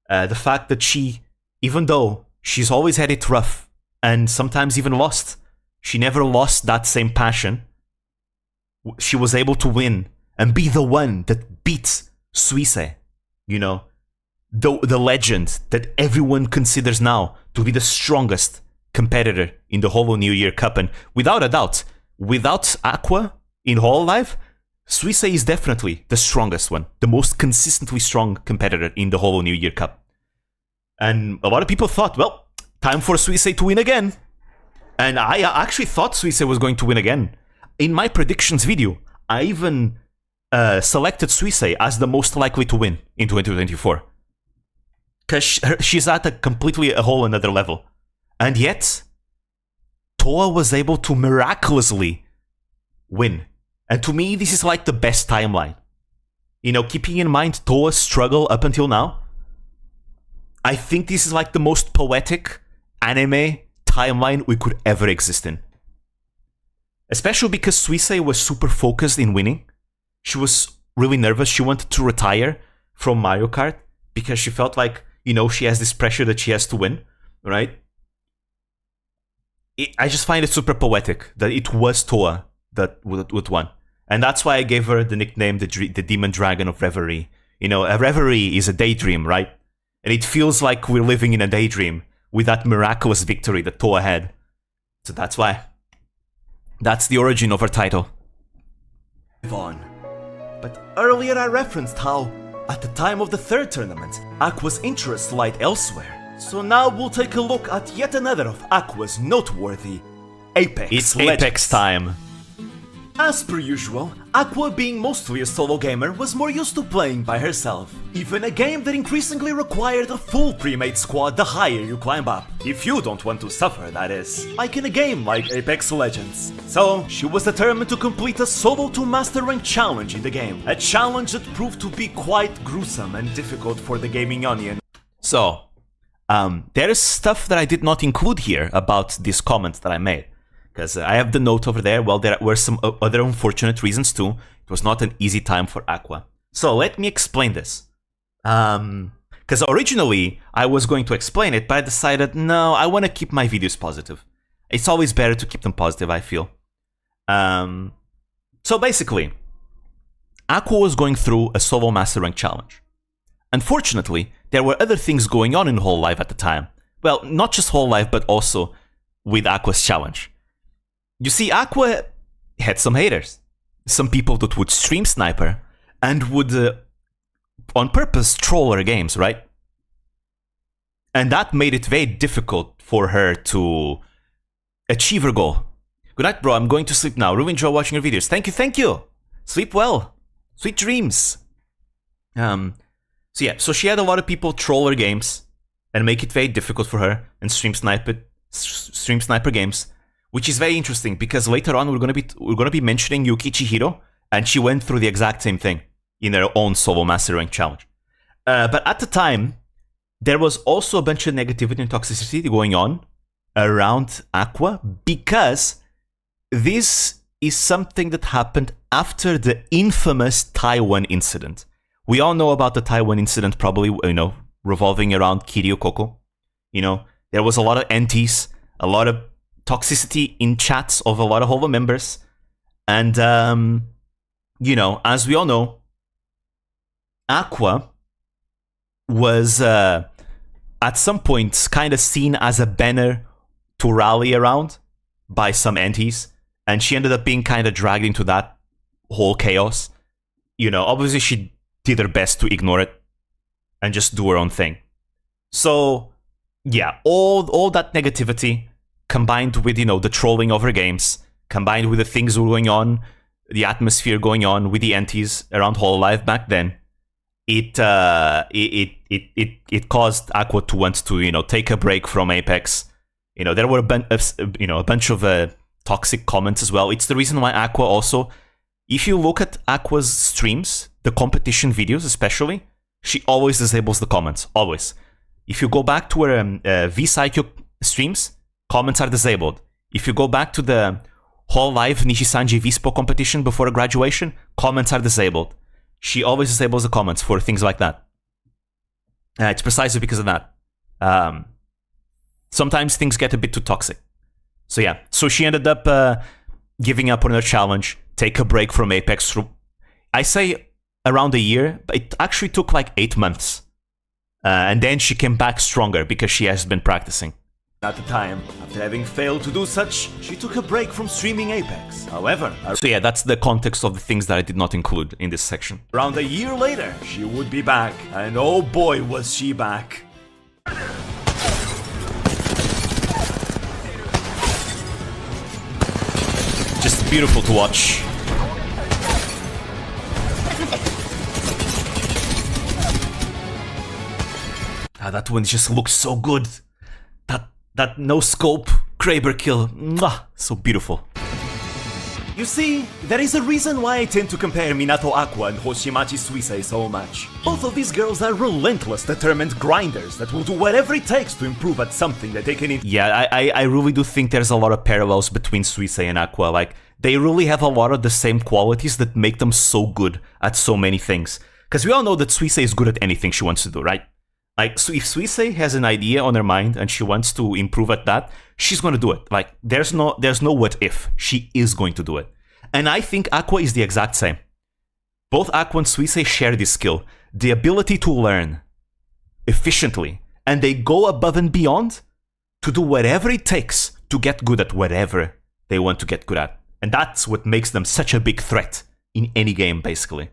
The fact that she, even though she's always had it rough and sometimes even lost, she never lost that same passion. She was able to win and be the one that beats Suisei, the legend that everyone considers now to be the strongest competitor in the Holo New Year Cup. And without a doubt, without Aqua in whole life, Suisei is definitely the strongest one, the most consistently strong competitor in the Holo New Year Cup. And a lot of people thought, well, time for Suisei to win again. And I actually thought Suisei was going to win again. In my predictions video, I even selected Suisei as the most likely to win in 2024. because she's at a whole another level. And yet, Toa was able to miraculously win. And to me, this is like the best timeline. You know, keeping in mind Toa's struggle up until now, I think this is like the most poetic anime timeline we could ever exist in. Especially because Suisei was super focused in winning. She was really nervous. She wanted to retire from Mario Kart because she felt like, you know, she has this pressure that she has to win, right? I just find it super poetic that it was Toa that would won. And that's why I gave her the nickname, the Demon Dragon of Reverie. You know, a reverie is a daydream, right? And it feels like we're living in a daydream with that miraculous victory that Toa had. So that's why. That's the origin of her title. But earlier I referenced how, at the time of the third tournament, Aqua's interests lied elsewhere. So now we'll take a look at yet another of Aqua's noteworthy Apex It's legends. Apex time. As per usual, Aqua, being mostly a solo gamer, was more used to playing by herself. Even a game that increasingly required a full pre-made squad the higher you climb up. If you don't want to suffer, that is. Like in a game like Apex Legends. So, she was determined to complete a solo to master rank challenge in the game. A challenge that proved to be quite gruesome and difficult for the gaming onion. So, there is stuff that I did not include here about this comment that I made. Because I have the note over there. Well, there were some other unfortunate reasons too. It was not an easy time for Aqua. So let me explain this. Because originally I was going to explain it, but I decided, no, I want to keep my videos positive. It's always better to keep them positive, I feel. So basically, Aqua was going through a solo master rank challenge. Unfortunately, there were other things going on in Whole Life at the time. Well, not just Whole Life, but also with Aqua's challenge. You see, Aqua had some haters. Some people that would stream snipe her and would, on purpose, troll her games, right? And that made it very difficult for her to achieve her goal. Good night, bro. I'm going to sleep now. Really enjoy watching your videos. Thank you, thank you. Sleep well. Sweet dreams. So yeah, so she had a lot of people troll her games and make it very difficult for her and stream snipe her games. Which is very interesting because later on we're gonna be mentioning Yuki Chihiro, and she went through the exact same thing in her own solo master rank challenge. But at the time, there was also a bunch of negativity and toxicity going on around Aqua because this is something that happened after the infamous Taiwan incident. We all know about the Taiwan incident, probably, you know, revolving around Kiryu Koko. You know, there was a lot of antis, a lot of toxicity in chats of a lot of Holo members. And, you know, as we all know, Aqua was at some point kind of seen as a banner to rally around by some antis. And she ended up being kind of dragged into that whole chaos. You know, obviously she did her best to ignore it and just do her own thing. So, yeah, all that negativity combined with, you know, the trolling of her games, combined with the things going on, the atmosphere going on with the antis around Whole Life back then, it caused Aqua to want to, you know, take a break from Apex. You know, there were a bunch of toxic comments as well. It's the reason why Aqua also, if you look at Aqua's streams, the competition videos especially, she always disables the comments, always. If you go back to her V-Psycho streams, comments are disabled. If you go back to the Whole Life Nishisanji Vispo competition before graduation, comments are disabled. She always disables the comments for things like that. It's precisely because of that. Sometimes things get a bit too toxic. So yeah, so she ended up giving up on her challenge, take a break from Apex. I say around a year, but it actually took like 8 months. And then she came back stronger because she has been practicing. At the time, after having failed to do such, she took a break from streaming Apex. However, so yeah, that's the context of the things that I did not include in this section. Around a year later, she would be back. And oh boy, was she back. Just beautiful to watch. That one just looks so good. That no scope Kraber kill, mwah, so beautiful. You see, there is a reason why I tend to compare Minato Aqua and Hoshimachi Suisei so much. Both of these girls are relentless, determined grinders that will do whatever it takes to improve at something that they can... Yeah, I really do think there's a lot of parallels between Suisei and Aqua. Like, they really have a lot of the same qualities that make them so good at so many things. Because we all know that Suisei is good at anything she wants to do, right? Like, so if Suisei has an idea on her mind and she wants to improve at that, she's going to do it. Like, there's no what if. She is going to do it. And I think Aqua is the exact same. Both Aqua and Suisei share this skill, the ability to learn efficiently, and they go above and beyond to do whatever it takes to get good at whatever they want to get good at. And that's what makes them such a big threat in any game, basically.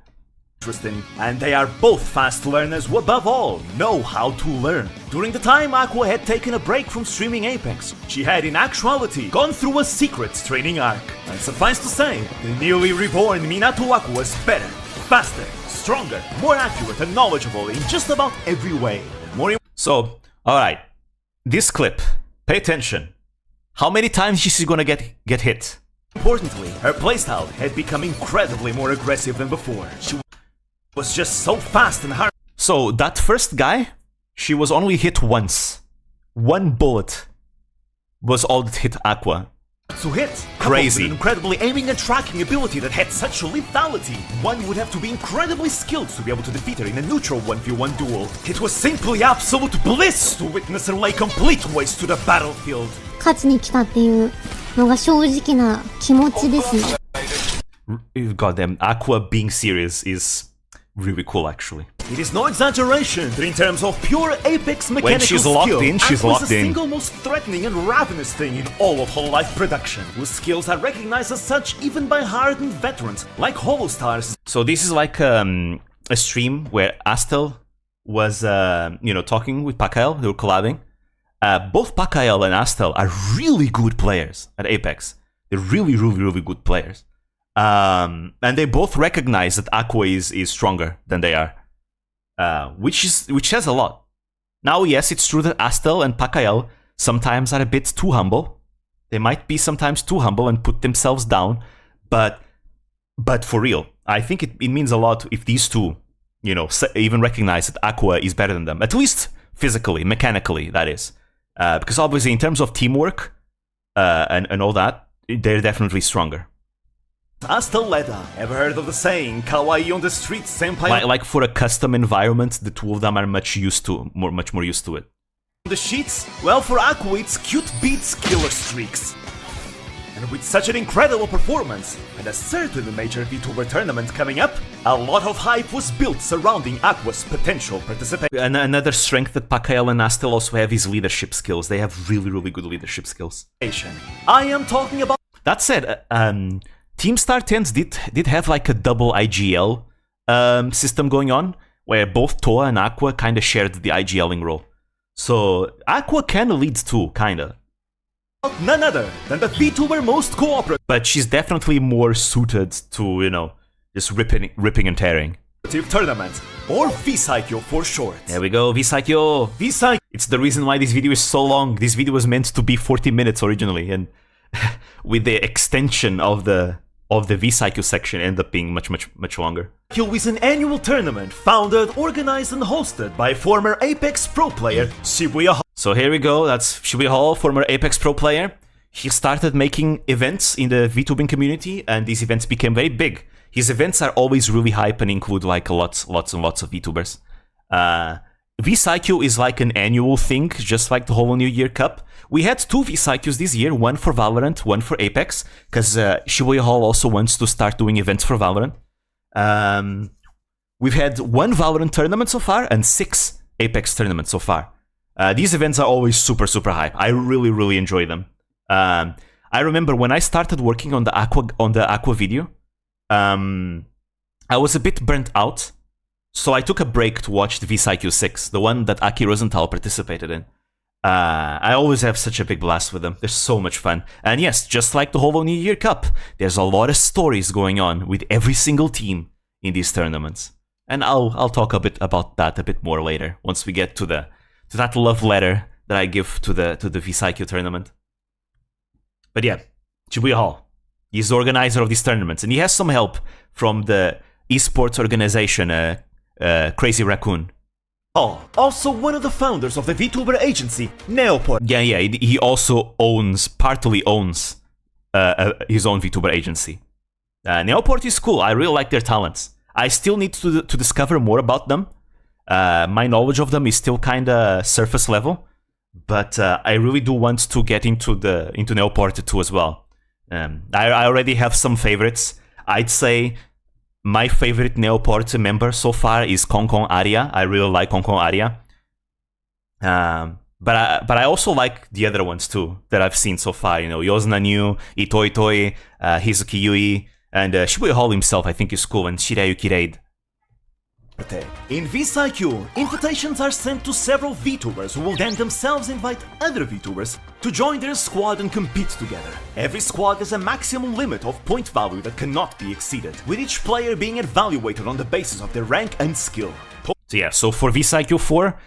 Interesting. And they are both fast learners who above all know how to learn. During the time Aqua had taken a break from streaming Apex, she had in actuality gone through a secret training arc. And suffice to say, the newly reborn Minato Aqua was better, faster, stronger, more accurate and knowledgeable in just about every way. So, alright, this clip, pay attention. How many times is she gonna get hit? Importantly, her playstyle had become incredibly more aggressive than before. She was just so fast and hard. So that first guy, she was only hit once. One bullet was all that hit Aqua. To hit, crazy. With an incredibly aiming and tracking ability that had such lethality, one would have to be incredibly skilled to be able to defeat her in a neutral 1v1 duel. It was simply absolute bliss to witness her lay complete waste to the battlefield. 勝ちに来たっていうのが正直な気持ちですね。Goddamn, Aqua being serious is really cool, actually. It is no exaggeration that in terms of pure Apex mechanical when she's locked skill, in, she's Aqua locked is the in. single most threatening and ravenous thing in all of Hololive production, whose skills are recognized as such even by hardened veterans like Holostars. So this is like a stream where Astel was, talking with Pakael. They were collabing. Both Pakael and Astel are really good players at Apex. They're really, really, really good players. And they both recognize that Aqua is stronger than they are, which says a lot. Now, yes, it's true that Astel and Pakael sometimes are a bit too humble. They might be sometimes too humble and put themselves down, but for real, I think it means a lot if these two, even recognize that Aqua is better than them, at least physically, mechanically, that is. Because obviously, in terms of teamwork and all that, they're definitely stronger. Asteleda, ever heard of the saying, kawaii on the streets, senpai? Like for a custom environment, the two of them are much more used to it. The sheets? Well, for Aqua, it's cute beats killer streaks. And with such an incredible performance, and a certain major Vtuber tournament coming up, a lot of hype was built surrounding Aqua's potential participation. And another strength that Pakael and Astel also have is leadership skills. They have really, really good leadership skills. I am talking about... That said, Team StartEnd did have like a double IGL system going on, where both Toa and Aqua kind of shared the IGLing role. So Aqua can lead too, kinda. None other than the Vtuber most cooperative. But she's definitely more suited to, just ripping and tearing. Tournament, or Vsaikyo for short. There we go, Vsaikyo. It's the reason why this video is so long. This video was meant to be 40 minutes originally, and with the extension of the Vsaikyo section end up being much longer. It is an annual tournament founded, organized, and hosted by former Apex pro player Shibuya. So here we go, that's Shibuya Hall, former Apex pro player. He started making events in the VTubing community, and these events became very big. His events are always really hype and include like lots and lots of VTubers. Vsaikyo is like an annual thing, just like the Holo New Year Cup. We had 2 Vsaikyos this year, one for Valorant, one for Apex, because Shibuya Hall also wants to start doing events for Valorant. We've had 1 Valorant tournament so far, and 6 Apex tournaments so far. These events are always super hype. I really enjoy them. I remember when I started working on the Aqua video, I was a bit burnt out, so I took a break to watch the Vsaikyo 6, the one that Aki Rosenthal participated in. I always have such a big blast with them. They're so much fun. And yes, just like the Holo New Year Cup, there's a lot of stories going on with every single team in these tournaments. And I'll talk a bit about that a bit more later, once we get to that love letter that I give to the Vsaikyuu tournament. But yeah, Shibuya Hall. He's the organizer of these tournaments, and he has some help from the esports organization, Crazy Raccoon. Oh, also one of the founders of the VTuber agency, Neoport. Yeah, he also partly owns his own VTuber agency. Neoport is cool. I really like their talents. I still need to discover more about them. My knowledge of them is still kind of surface level, but I really do want to get into Neoport too as well. I already have some favorites. I'd say my favorite Neoport member so far is Konkon Aria. I really like Konkon Aria. But I also like the other ones too that I've seen so far. You know, Yozuna New, Itoi Itoi, Hizuki Yui, and Shibuya Hall himself I think is cool, and Shirayuki Raid. In Vsaikyuu, invitations are sent to several VTubers who will then themselves invite other VTubers to join their squad and compete together. Every squad has a maximum limit of point value that cannot be exceeded, with each player being evaluated on the basis of their rank and skill. So for Vsaikyuu 4,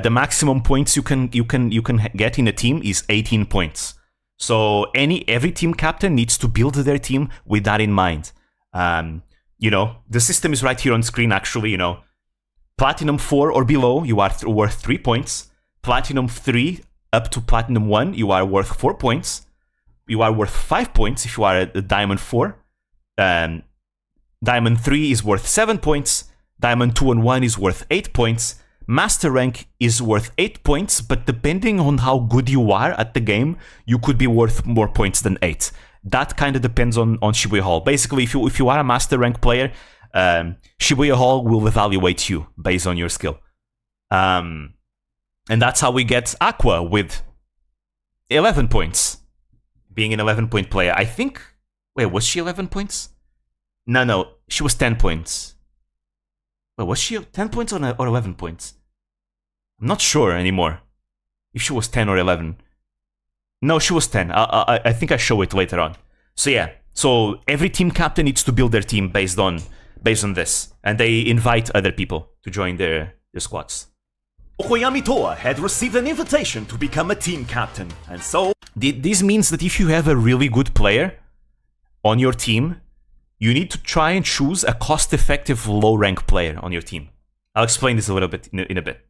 the maximum points you can get in a team is 18 points. So every team captain needs to build their team with that in mind. You know, the system is right here on screen actually, you know. Platinum 4 or below, you are worth 3 points. Platinum 3 up to Platinum 1, you are worth 4 points. You are worth 5 points if you are a Diamond 4. Diamond 3 is worth 7 points. Diamond 2 and 1 is worth 8 points. Master rank is worth 8 points, but depending on how good you are at the game, you could be worth more points than 8. That kind of depends on Shibuya Hall. Basically, if you are a master rank player, Shibuya Hall will evaluate you based on your skill. And that's how we get Aqua with 11 points. Being an 11-point player. I think... Wait, was she 11 points? No, she was 10 points. Wait, was she 10 points or 11 points? I'm not sure anymore. If she was 10 or 11. No, she was 10. I think I show it later on. So yeah, so every team captain needs to build their team based on this, and they invite other people to join their squads. Okoyami Toa had received an invitation to become a team captain, and so... This means that if you have a really good player on your team, you need to try and choose a cost-effective low-rank player on your team. I'll explain this a little bit in a bit.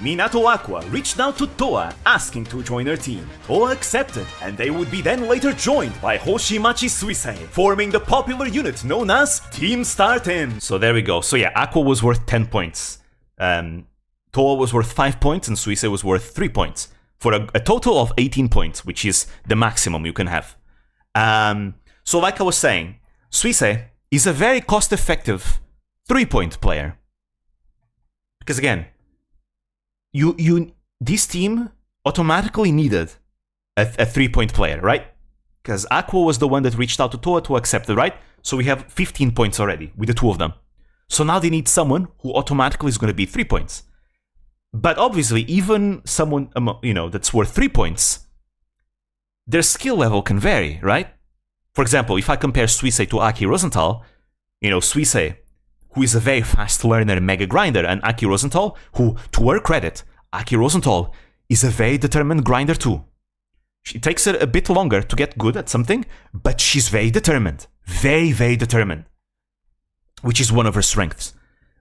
Minato Aqua reached out to Toa asking to join her team. Toa accepted, and they would be then later joined by Hoshimachi Suisei, forming the popular unit known as Team StartEnd. So there we go. So yeah, Aqua was worth 10 points. Toa was worth 5 points, and Suisei was worth 3 points. For a total of 18 points, which is the maximum you can have. So like I was saying, Suisei is a very cost-effective 3-point player. Because again, this team automatically needed a 3-point player, right? Because Aqua was the one that reached out to Toa to accept it, right? So we have 15 points already with the two of them. So now they need someone who automatically is going to be 3 points. But obviously, even someone, you know, that's worth 3 points, their skill level can vary, right? For example, if I compare Suisei to Aki Rosenthal, you know, Suisei, who is a very fast learner and mega grinder, and Aki Rosenthal, who, to her credit, Aki Rosenthal is a very determined grinder too. It takes her a bit longer to get good at something, but she's very determined. Very, very determined. Which is one of her strengths.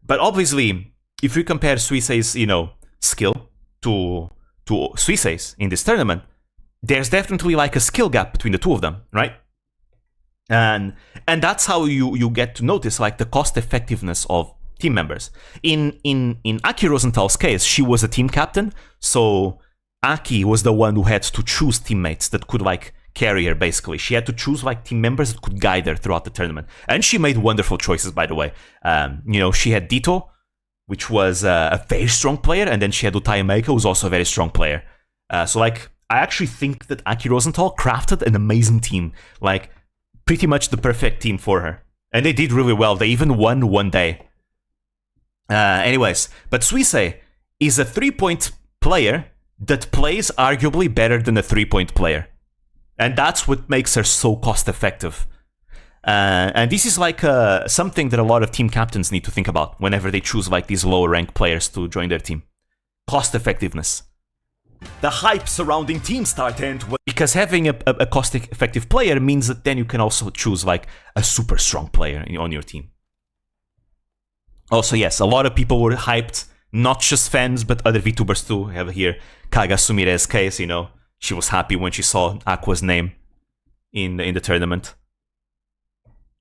But obviously, if we compare Suisei's, you know, skill to Suisei's in this tournament, there's definitely like a skill gap between the two of them, right? And that's how you get to notice like the cost effectiveness of team members. In Aki Rosenthal's case, she was a team captain, so Aki was the one who had to choose teammates that could like carry her basically. She had to choose like team members that could guide her throughout the tournament. And she made wonderful choices, by the way. You know, she had Ditto, which was a very strong player, and then she had Utai Meika, who was also a very strong player. So like, I actually think that Aki Rosenthal crafted an amazing team. Like, pretty much the perfect team for her. And they did really well. They even won one day. Anyways, but Suisei is a 3-point player that plays arguably better than a 3-point player. And that's what makes her so cost effective. And this is like something that a lot of team captains need to think about whenever they choose like these lower ranked players to join their team. cost effectiveness. The hype surrounding Team StartEnd was because having a cost-effective player means that then you can also choose like a super strong player on your team. Also, yes, a lot of people were hyped, not just fans, but other VTubers too. We have here Kaga Sumire's case, you know, she was happy when she saw Aqua's name in the tournament.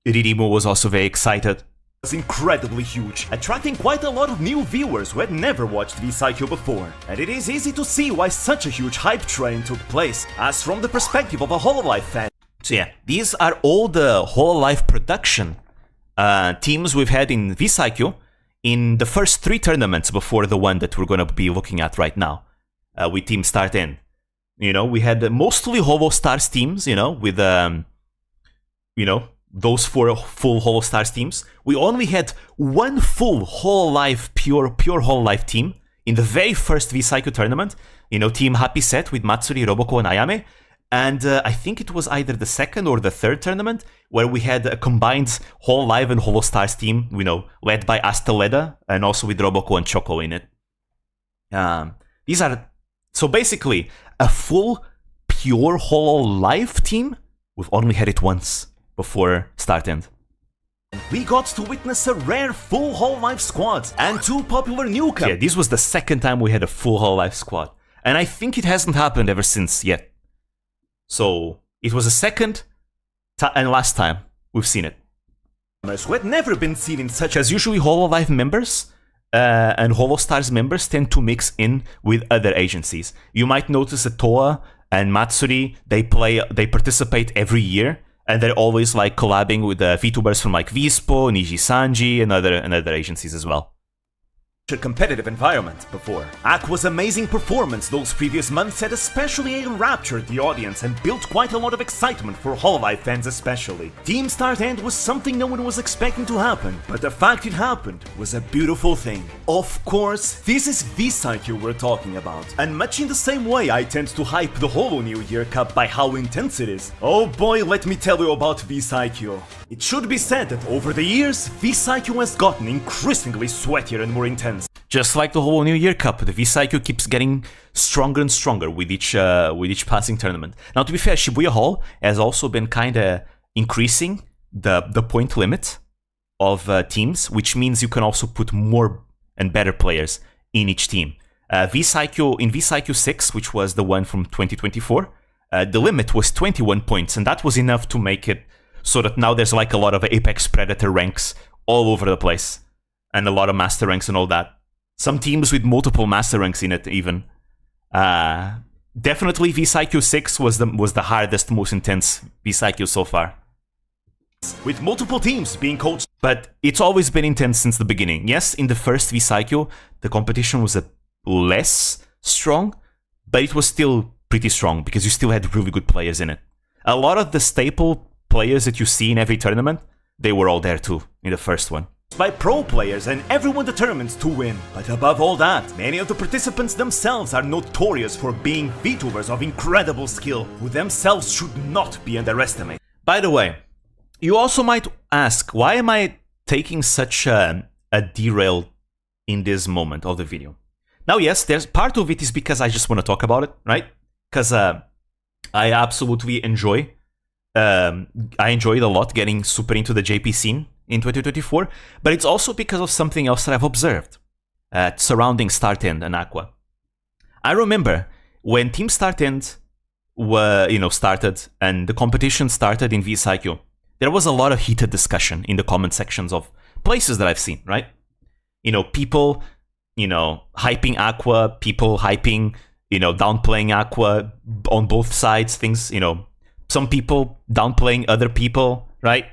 Ririmo was also very excited. Was incredibly huge, attracting quite a lot of new viewers who had never watched V-Cycle before. And it is easy to see why such a huge hype train took place, as from the perspective of a Hololive fan. So yeah, these are all the Hololive production teams we've had in V-Cycle in the first 3 tournaments before the one that we're going to be looking at right now, with Team StartEnd. You know, we had mostly Holo Stars teams, you know, with, you know, those 4 full Holo Stars teams. We only had 1 full Hololive, pure Hololive team in the very first V-Cycle tournament. You know, Team Happy Set with Matsuri, Roboko, and Ayame. And I think it was either the second or the third tournament where we had a combined Hololive and Holo Stars team, you know, led by Asteleda and also with Roboko and Choco in it. These are, so basically, a full, pure Hololive team. We've only had it once before StartEnd. We got to witness a rare full Hololive squad and 2 popular newcomers. Yeah, this was the second time we had a full Hololive squad. And I think it hasn't happened ever since yet. So, it was the second and last time we've seen it. Who had never been seen in such as usually Hololive members and Holo Stars members tend to mix in with other agencies. You might notice that Toa and Matsuri, they participate every year. And they're always like collabing with VTubers from like Vispo, Nijisanji, and other agencies as well. A competitive environment before. Aqua's amazing performance those previous months had especially enraptured the audience and built quite a lot of excitement for Hololive fans especially. Team StartEnd was something no one was expecting to happen, but the fact it happened was a beautiful thing. Of course, this is V-Cycle we're talking about, and much in the same way I tend to hype the Holo New Year Cup by how intense it is. Oh boy, let me tell you about V-Cycle. It should be said that over the years, V-Cycle has gotten increasingly sweatier and more intense. Just like the Holo New Year Cup, the V-Cycle keeps getting stronger and stronger with each passing tournament. Now, to be fair, Shibuya Hall has also been kind of increasing the point limit of teams, which means you can also put more and better players in each team. In V-Cycle 6, which was the one from 2024, the limit was 21 points, and that was enough to make it so that now there's like a lot of Apex Predator ranks all over the place, and a lot of Master ranks and all that. Some teams with multiple Master ranks in it even. Definitely V-Cycle 6 was the hardest, most intense V-Cycle so far. With multiple teams being coached, but it's always been intense since the beginning. Yes, in the first V-Cycle, the competition was less strong, but it was still pretty strong because you still had really good players in it. A lot of the staple players that you see in every tournament, they were all there too in the first one. By pro players and everyone determined to win. But above all that, many of the participants themselves are notorious for being VTubers of incredible skill, who themselves should not be underestimated. By the way, you also might ask, why am I taking such a derail in this moment of the video? Now yes, there's part of it is because I just want to talk about it, right? Because I absolutely enjoy I enjoyed a lot getting super into the JP scene in 2024, but it's also because of something else that I've observed surrounding StartEnd and Aqua. I remember when Team StartEnd started and the competition started in V-Cycle, there was a lot of heated discussion in the comment sections of places that I've seen, right? People, hyping Aqua, people hyping, downplaying Aqua on both sides, things, some people downplaying other people, right?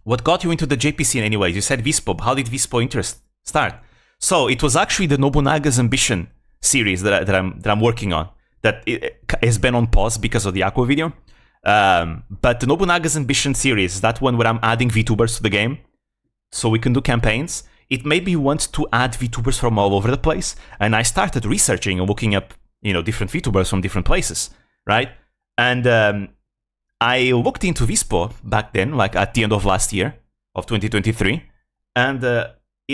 What got you into the JP scene anyways? You said Vispo. How did Vispo interest start? So it was actually the Nobunaga's Ambition series that I'm working on. That has been on pause because of the Aqua video. But the Nobunaga's Ambition series, that one where I'm adding VTubers to the game, so we can do campaigns. It made me want to add VTubers from all over the place, and I started researching and looking up, different VTubers from different places, right? And I looked into Vispo back then, like at the end of last year, of 2023, and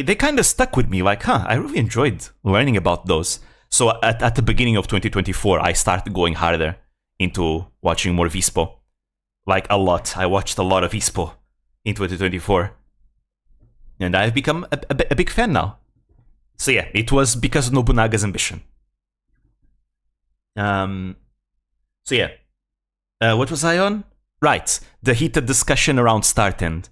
they kind of stuck with me. Like, I really enjoyed learning about those. So at the beginning of 2024, I started going harder into watching more Vispo. Like, a lot. I watched a lot of Vispo in 2024. And I've become a big fan now. So yeah, it was because of Nobunaga's ambition. So yeah. What was I on? Right. The heated discussion around StartEnd.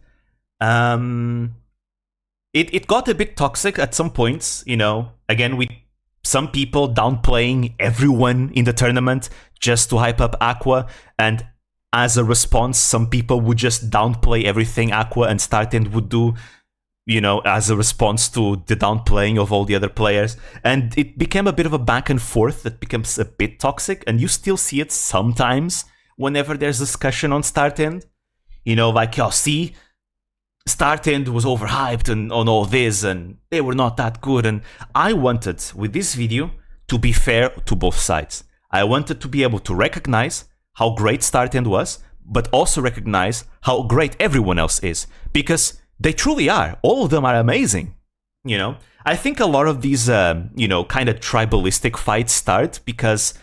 It got a bit toxic at some points, you know. Again, with some people downplaying everyone in the tournament just to hype up Aqua, and as a response, some people would just downplay everything Aqua and StartEnd would do, you know, as a response to the downplaying of all the other players. And it became a bit of a back and forth that becomes a bit toxic, and you still see it sometimes whenever there's discussion on StartEnd. You know, like, oh, see, StartEnd was overhyped and on all this, and they were not that good. And I wanted, with this video, to be fair to both sides. I wanted to be able to recognize how great StartEnd was, but also recognize how great everyone else is. Because they truly are. All of them are amazing. You know, I think a lot of these, you know, kind of tribalistic fights start because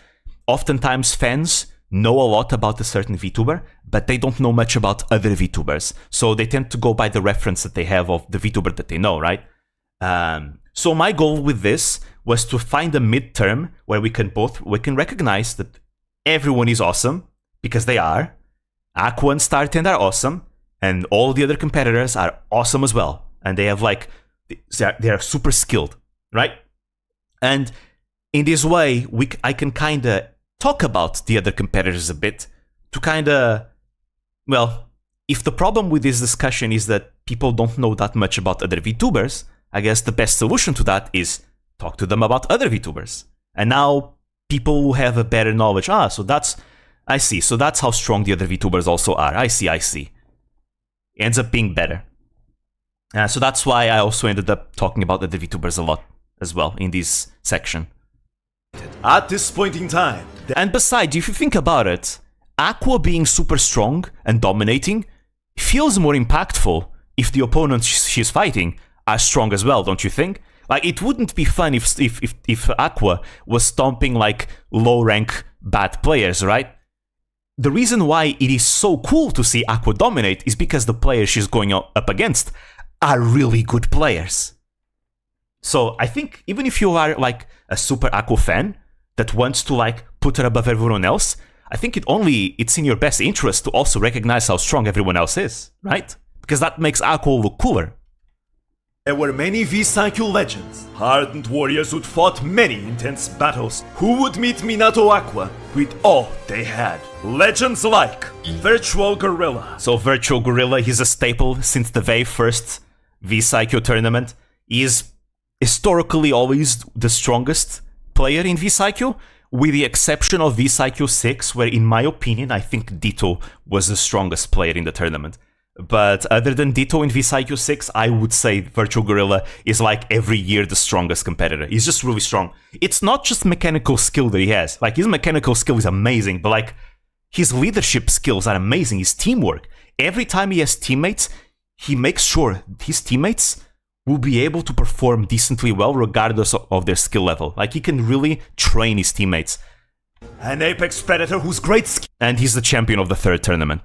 oftentimes fans know a lot about a certain VTuber, but they don't know much about other VTubers. So they tend to go by the reference that they have of the VTuber that they know, right? So my goal with this was to find a midterm where we can recognize that everyone is awesome, because they are. Aqua and StartEnd are awesome, and all the other competitors are awesome as well. And they have like, they are super skilled, right? And in this way, I can kind of talk about the other competitors a bit to kind of, well, if the problem with this discussion is that people don't know that much about other VTubers, I guess the best solution to that is talk to them about other VTubers. And now people will have a better knowledge. So I see. So that's how strong the other VTubers also are. I see. It ends up being better. So that's why I also ended up talking about other VTubers a lot as well in this section. At this point in time. And besides, if you think about it, Aqua being super strong and dominating feels more impactful if the opponents she's fighting are strong as well, don't you think? Like, it wouldn't be fun if Aqua was stomping like low rank bad players, right? The reason why it is so cool to see Aqua dominate is because the players she's going up against are really good players. So I think even if you are like a super Aqua fan that wants to like put her above everyone else, I think it's in your best interest to also recognize how strong everyone else is, right? Because that makes Aqua look cooler. There were many V-Cycle legends, hardened warriors who'd fought many intense battles, who would meet Minato Aqua with all they had. Legends like Virtual Gorilla. So Virtual Gorilla, he's a staple since the very first V-Cycle tournament. He is historically always the strongest player in V-Cycle, with the exception of V-Cycle 6, where in my opinion, I think Ditto was the strongest player in the tournament. But other than Ditto in V-Cycle 6, I would say Virtual Gorilla is like every year the strongest competitor. He's just really strong. It's not just mechanical skill that he has. Like, his mechanical skill is amazing, but like, his leadership skills are amazing. His teamwork. Every time he has teammates, he makes sure his teammates will be able to perform decently well regardless of their skill level. Like, he can really train his teammates. An apex predator who's great skill. And he's the champion of the third tournament.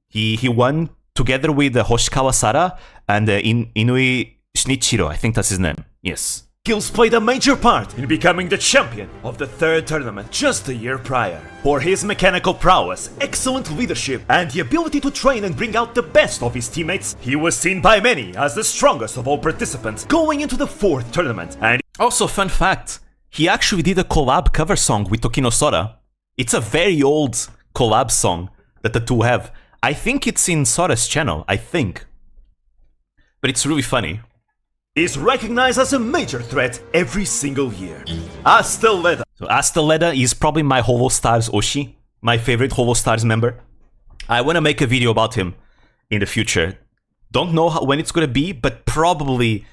He won together with Hoshikawa Sara and Inui Shinichiro, I think that's his name. Yes. Skills played a major part in becoming the champion of the third tournament just a year prior. For his mechanical prowess, excellent leadership, and the ability to train and bring out the best of his teammates, he was seen by many as the strongest of all participants going into the fourth tournament. And also, fun fact, he actually did a collab cover song with Tokino Sora. It's a very old collab song that the two have. I think it's in Sora's channel, I think. But it's really funny. Is recognized as a major threat every single year. Asteleda. So Asteleda is probably my Holo Stars Oshi, my favorite Holo Stars member. I want to make a video about him in the future. Don't know when it's going to be, but probably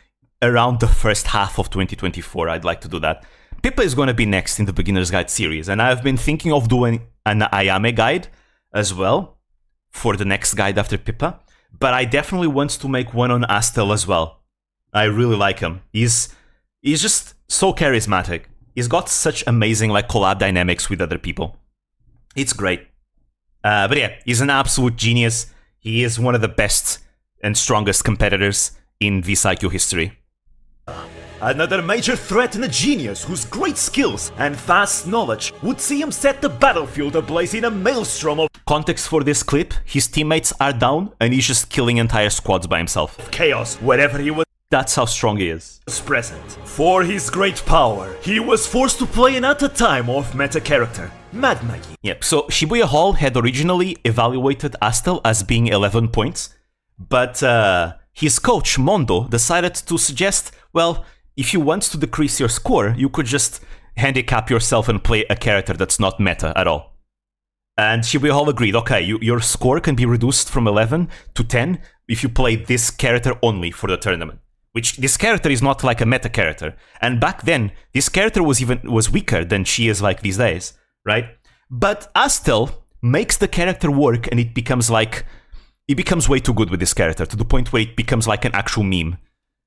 around the first half of 2024, I'd like to do that. Pippa is going to be next in the Beginner's Guide series, and I've been thinking of doing an Ayame guide as well for the next guide after Pippa, but I definitely want to make one on Astel as well. I really like him. He's just so charismatic. He's got such amazing like collab dynamics with other people. It's great. But yeah, he's an absolute genius. He is one of the best and strongest competitors in VSIQ history. Another major threat and a genius whose great skills and vast knowledge would see him set the battlefield ablaze in a maelstrom of Context for this clip, his teammates are down and he's just killing entire squads by himself. chaos wherever he was That's how strong he is. present. For his great power, he was forced to play an at a time off-meta character, Mad Maggie. Yep, so Shibuya Hall had originally evaluated Astel as being 11 points, but his coach, Mondo, decided to suggest, well, if you want to decrease your score, you could just handicap yourself and play a character that's not meta at all. And Shibuya Hall agreed, okay, your score can be reduced from 11 to 10 if you play this character only for the tournament. Which, this character is not like a meta character. And back then, this character was weaker than she is like these days, right? But Astel makes the character work and it becomes way too good with this character, to the point where it becomes like an actual meme.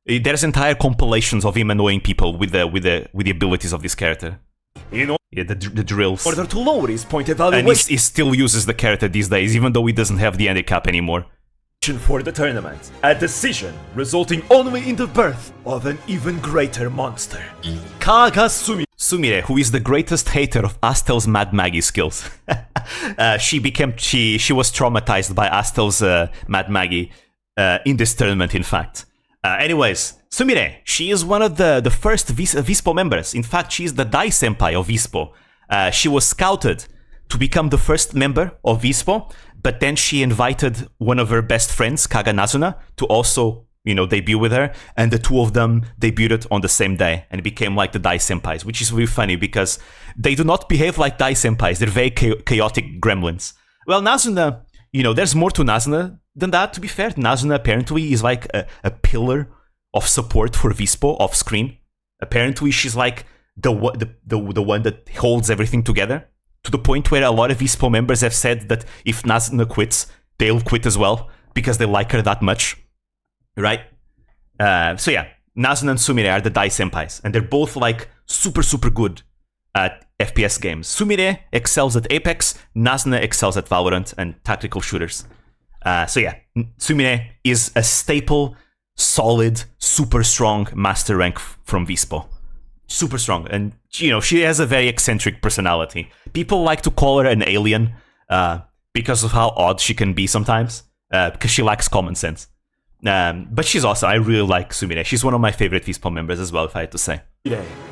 There's entire compilations of him annoying people with the abilities of this character. In Yeah, the drills. order to lower his point And evaluation he still uses the character these days, even though he doesn't have the handicap anymore. for the tournament, a decision resulting only in the birth of an even greater monster. Kagasumi. Sumire, who is the greatest hater of Astel's Mad Maggie skills. She was traumatized by Astel's Mad Maggie in this tournament, in fact. Anyways, Sumire, she is one of the first Vispo members. In fact, she is the Dai Senpai of Vispo. She was scouted to become the first member of Vispo, but then she invited one of her best friends, Kaga Nazuna, to also, debut with her, and the two of them debuted on the same day and became like the Dai Senpais, which is really funny because they do not behave like Dai Senpais. They're very chaotic gremlins. Well, Nazuna, there's more to Nazuna than that, to be fair. Nazuna apparently is like a pillar of support for Vispo off screen. Apparently, she's like the one that holds everything together, to the point where a lot of Vispo members have said that if Nazuna quits, they'll quit as well because they like her that much, right? So yeah, Nazuna and Sumire are the Dai Senpais, and they're both like super good at FPS games. Sumire excels at Apex, Nazuna excels at Valorant and tactical shooters. So yeah, Sumire is a staple, solid, super strong master rank from Vispo. Super strong, and she has a very eccentric personality. People like to call her an alien because of how odd she can be sometimes, because she lacks common sense. But she's awesome. I really like Sumire. She's one of my favorite Vispo members as well, if I had to say.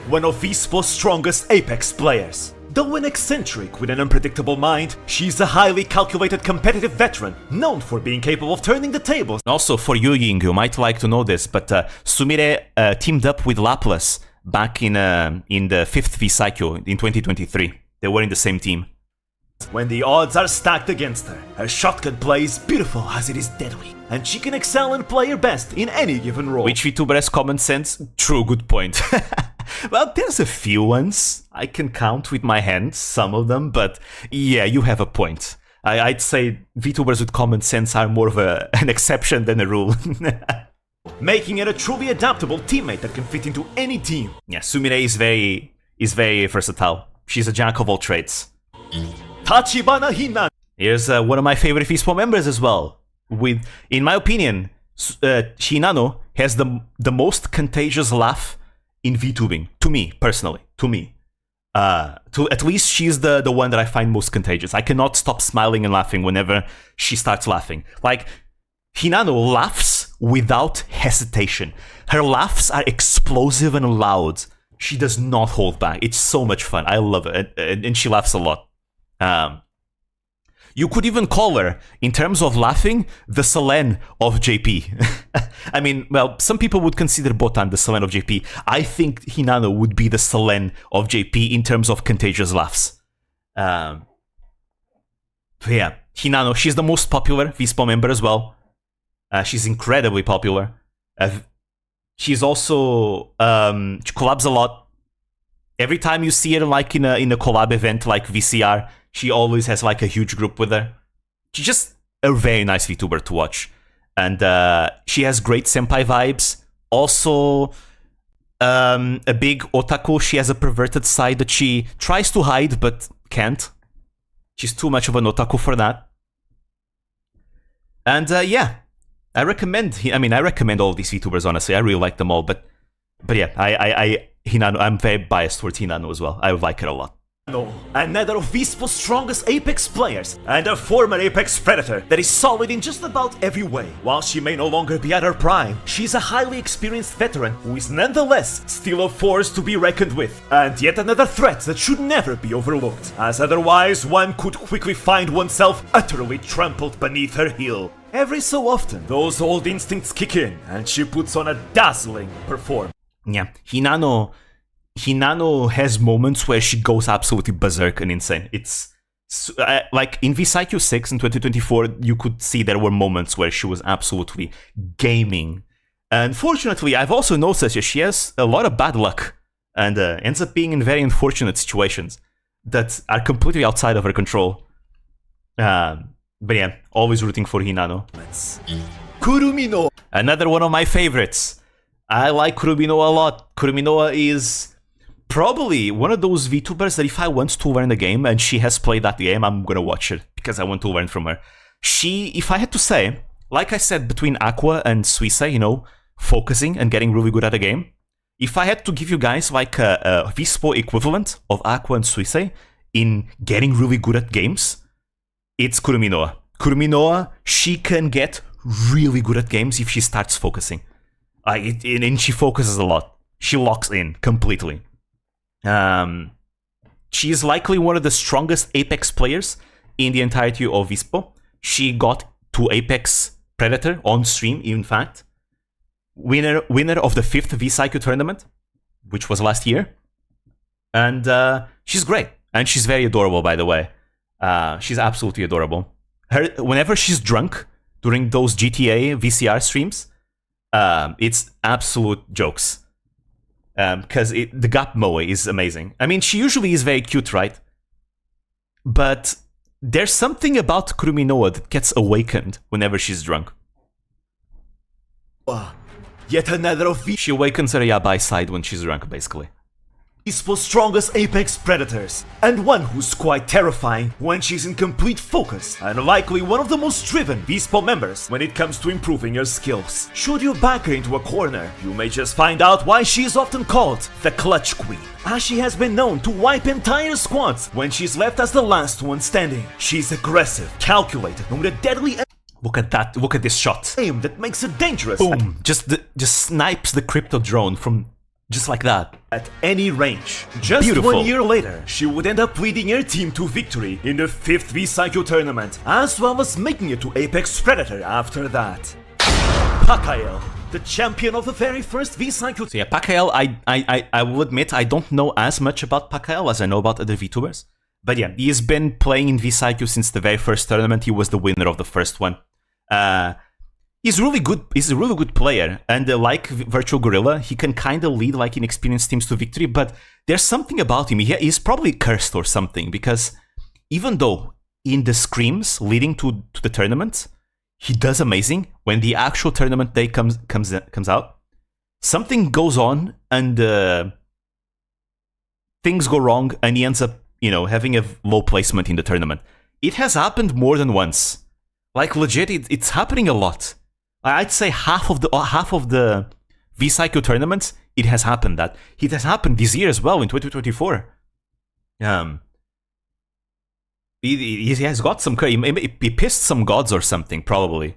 One of Vispo's strongest Apex players. Though an eccentric with an unpredictable mind, she's a highly calculated competitive veteran, known for being capable of turning the tables. Also, for Yuying, you might like to know this, but Sumire teamed up with Laplas back in the 5th VSIQ in 2023. They were in the same team. When the odds are stacked against her, her shotgun play is beautiful as it is deadly, and she can excel and play her best in any given role. Which VTuber has common sense? True, good point. Well, there's a few ones. I can count with my hands, some of them, but yeah, you have a point. I'd say VTubers with common sense are more of an exception than a rule. Making it a truly adaptable teammate that can fit into any team. Yeah, Sumire is very versatile. She's a jack of all trades. Tachibana Hinan. Here's one of my favorite Vispo members as well. In my opinion, Shinano has the most contagious laugh in VTubing. To me, personally. At least she's the one that I find most contagious. I cannot stop smiling and laughing whenever she starts laughing. Like, Hinano laughs without hesitation. Her laughs are explosive and loud. She does not hold back. It's so much fun. I love it. And she laughs a lot. You could even call her, in terms of laughing, the Selene of JP. I mean, well, some people would consider Botan the Selene of JP. I think Hinano would be the Selene of JP in terms of contagious laughs. But yeah, Hinano, she's the most popular Vispo member as well. She's incredibly popular. She's also she collabs a lot. Every time you see her like in a collab event like VCR, she always has like a huge group with her. She's just a very nice VTuber to watch. And she has great senpai vibes. Also, a big otaku. She has a perverted side that she tries to hide but can't. She's too much of an otaku for that. And yeah, I recommend all these VTubers, honestly. I really like them all, but yeah, Hinano, I'm very biased towards Hinano as well. I like her a lot. Another of Vispo's strongest Apex players, and a former Apex Predator that is solid in just about every way. While she may no longer be at her prime, she's a highly experienced veteran who is nonetheless still a force to be reckoned with, and yet another threat that should never be overlooked, as otherwise one could quickly find oneself utterly trampled beneath her heel. Every so often, those old instincts kick in, and she puts on a dazzling performance. Yeah, Hinano has moments where she goes absolutely berserk and insane. It's like in VSIQ 6 in 2024, you could see there were moments where she was absolutely gaming. Unfortunately, I've also noticed that she has a lot of bad luck and ends up being in very unfortunate situations that are completely outside of her control. But yeah, always rooting for Hinano. Kurumino! Another one of my favorites. I like Kurumino a lot. Kurumino is probably one of those VTubers that if I want to learn the game and she has played that game, I'm gonna watch it because I want to learn from her. If I had to say, like I said, between Aqua and Suisei, you know, focusing and getting really good at a game, if I had to give you guys like a Vispo equivalent of Aqua and Suisei in getting really good at games, it's Kuruminoa. Kuruminoa, she can get really good at games if she starts focusing. And she focuses a lot. She locks in completely. She is likely one of the strongest Apex players in the entirety of Vispo. She got to Apex Predator on stream, in fact. Winner of the 5th VSIQ tournament, which was last year. And she's great. And she's very adorable, by the way. She's absolutely adorable. Whenever she's drunk during those GTA VCR streams, it's absolute jokes. Because the gap moe is amazing. I mean, she usually is very cute, right? But there's something about Kuruminoa that gets awakened whenever she's drunk. Yet another of She awakens her yabai side when she's drunk, basically. Vispo's strongest Apex Predators, and one who's quite terrifying when she's in complete focus, and likely one of the most driven Vispo members when it comes to improving her skills. Should you back her into a corner, you may just find out why she is often called the Clutch Queen, as she has been known to wipe entire squads when she's left as the last one standing. She's aggressive, calculated, and with a deadly Look at that, look at this shot. aim that makes her dangerous. Boom, just snipes the crypto drone from just like that. At any range. Just Beautiful. 1 year later, she would end up leading her team to victory in the 5th VSIQ tournament, as well as making it to Apex Predator after that. Pakael, the champion of the very first VSIQ. So yeah, Pakael, I will admit I don't know as much about Pakael as I know about other VTubers. But yeah, he has been playing in VSIQ since the very first tournament. He was the winner of the first one. He's really good. He's a really good player, and like Virtual Gorilla, he can kind of lead like inexperienced teams to victory. But there's something about him. He's probably cursed or something, because even though in the scrims leading to the tournament, he does amazing. When the actual tournament day comes out, something goes on and things go wrong, and he ends up, you know, having a low placement in the tournament. It has happened more than once. Like legit, it's happening a lot. I'd say half of the VSIQ tournaments, it has happened that. It has happened this year as well in 2024. He has got some. He pissed some gods or something probably,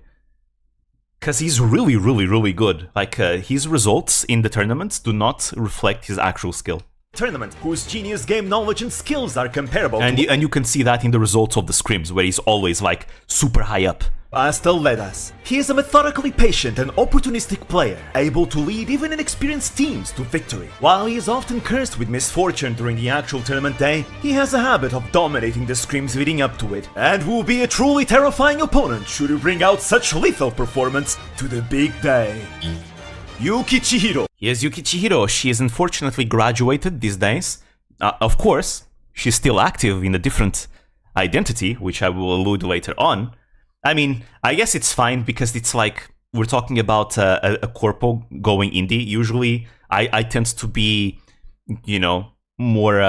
because he's really, really, really good. Like his results in the tournaments do not reflect his actual skill. Tournament whose genius game knowledge and skills are comparable and to you can see that in the results of the scrims, where he's always like super high up. Ledas. He is a methodically patient and opportunistic player, able to lead even inexperienced teams to victory. While he is often cursed with misfortune during the actual tournament day, he has a habit of dominating the scrims leading up to it, and will be a truly terrifying opponent should he bring out such lethal performance to the big day. Yuki Chihiro. Yes, Yuki Chihiro. She is unfortunately graduated these days. Of course, she's still active in a different identity, which I will allude later on. I mean, I guess it's fine because it's like we're talking about a corpo going indie, usually I tend to be, you know, more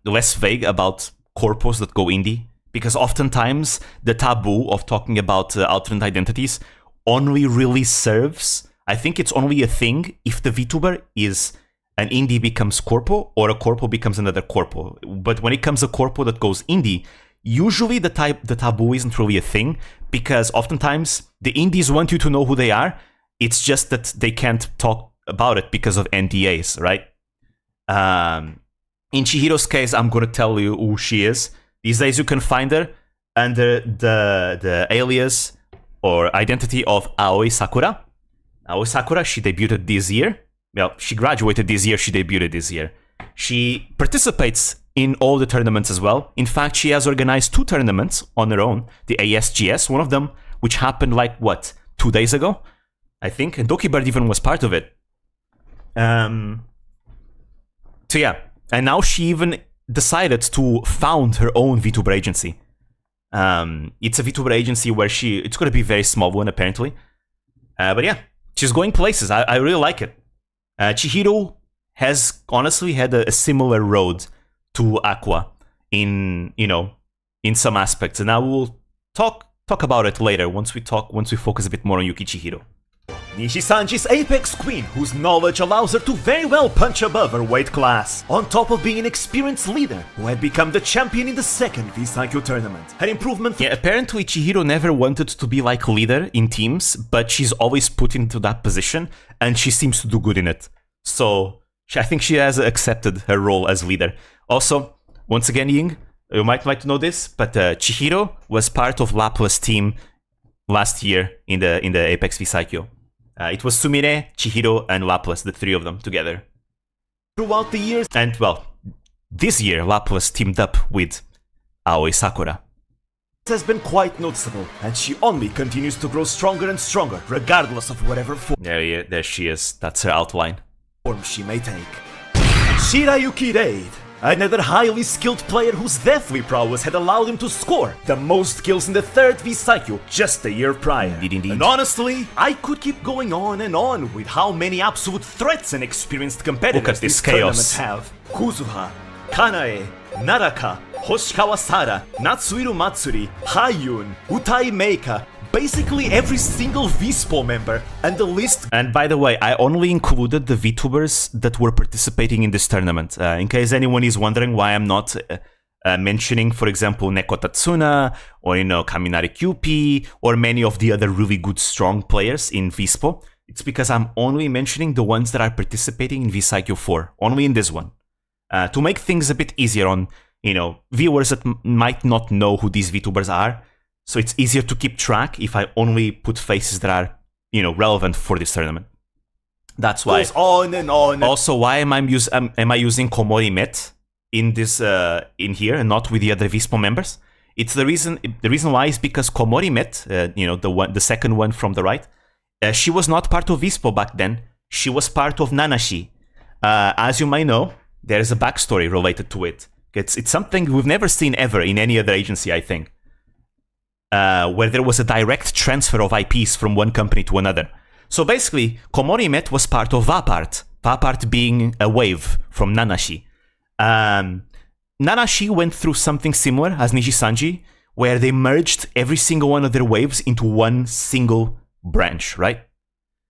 less vague about corpos that go indie, because oftentimes the taboo of talking about alternate identities only really serves, I think it's only a thing if the VTuber is an indie becomes corpo or a corpo becomes another corpo. But when it comes to corpo that goes indie, usually the taboo isn't really a thing, because oftentimes the indies want you to know who they are. It's just that they can't talk about it because of NDAs, right? In Chihiro's case, I'm going to tell you who she is. These days you can find her under the alias or identity of Aoi Sakura. Aoi Sakura, she debuted this year. Well, she graduated this year, she debuted this year. She participates in all the tournaments as well. In fact, she has organized 2 tournaments on her own. The ASGS, one of them, which happened like, 2 days ago? I think. And Dokibird even was part of it. So yeah. And now she even decided to found her own VTuber agency. It's a VTuber agency where it's going to be a very small one, apparently. But yeah, she's going places. I really like it. Chihiro has honestly had a similar road to Aqua in some aspects, and I will talk about it later once we focus a bit more on Yuki Chihiro. Nishi-sanji's apex queen, whose knowledge allows her to very well punch above her weight class, on top of being an experienced leader who had become the champion in the second V-Cycle tournament. Her improvement... Yeah, apparently Chihiro never wanted to be like leader in teams, but she's always put into that position, and she seems to do good in it. So, I think she has accepted her role as leader. Also, once again, Ying, you might like to know this, but Chihiro was part of Laplace team last year in the Apex V-Cycle. It was Sumire, Chihiro, and Laplace, the 3 of them together. Throughout the years, and well, this year Laplace teamed up with Aoi Sakura. It has been quite noticeable, and she only continues to grow stronger and stronger, regardless of whatever There she is. That's her outline. Form she may take. Shirayuki Raid, another highly skilled player whose deathly prowess had allowed him to score the most kills in the 3rd V-Cycle just a year prior. Indeed. And honestly, I could keep going on and on with how many absolute threats and experienced competitors this these chaos tournaments have. Kuzuha, Kanae, Naraka, Hoshikawa Sara, Natsuiru Matsuri, Hayun, Utai Meika, basically every single V-Spo member, and the list... And by the way, I only included the VTubers that were participating in this tournament. In case anyone is wondering why I'm not mentioning, for example, Neko Tatsuna, or, Kaminari QP, or many of the other really good, strong players in V-Spo, it's because I'm only mentioning the ones that are participating in V-Cycle 4, only in this one. To make things a bit easier on, viewers that might not know who these VTubers are, so it's easier to keep track if I only put faces that are, relevant for this tournament. That's why. Goes on and on. Also, why am I using Komori Met in this in here and not with the other V-Spo members? It's the reason why is because Komori Met, the second one from the right, she was not part of V-Spo back then. She was part of Nanashi. As you might know, there is a backstory related to it. It's something we've never seen ever in any other agency, I think. Where there was a direct transfer of IPs from one company to another. So basically, Komori Met was part of Vapart. Vapart being a wave from Nanashi. Nanashi went through something similar as Nishi-sanji, where they merged every single one of their waves into one single branch, right?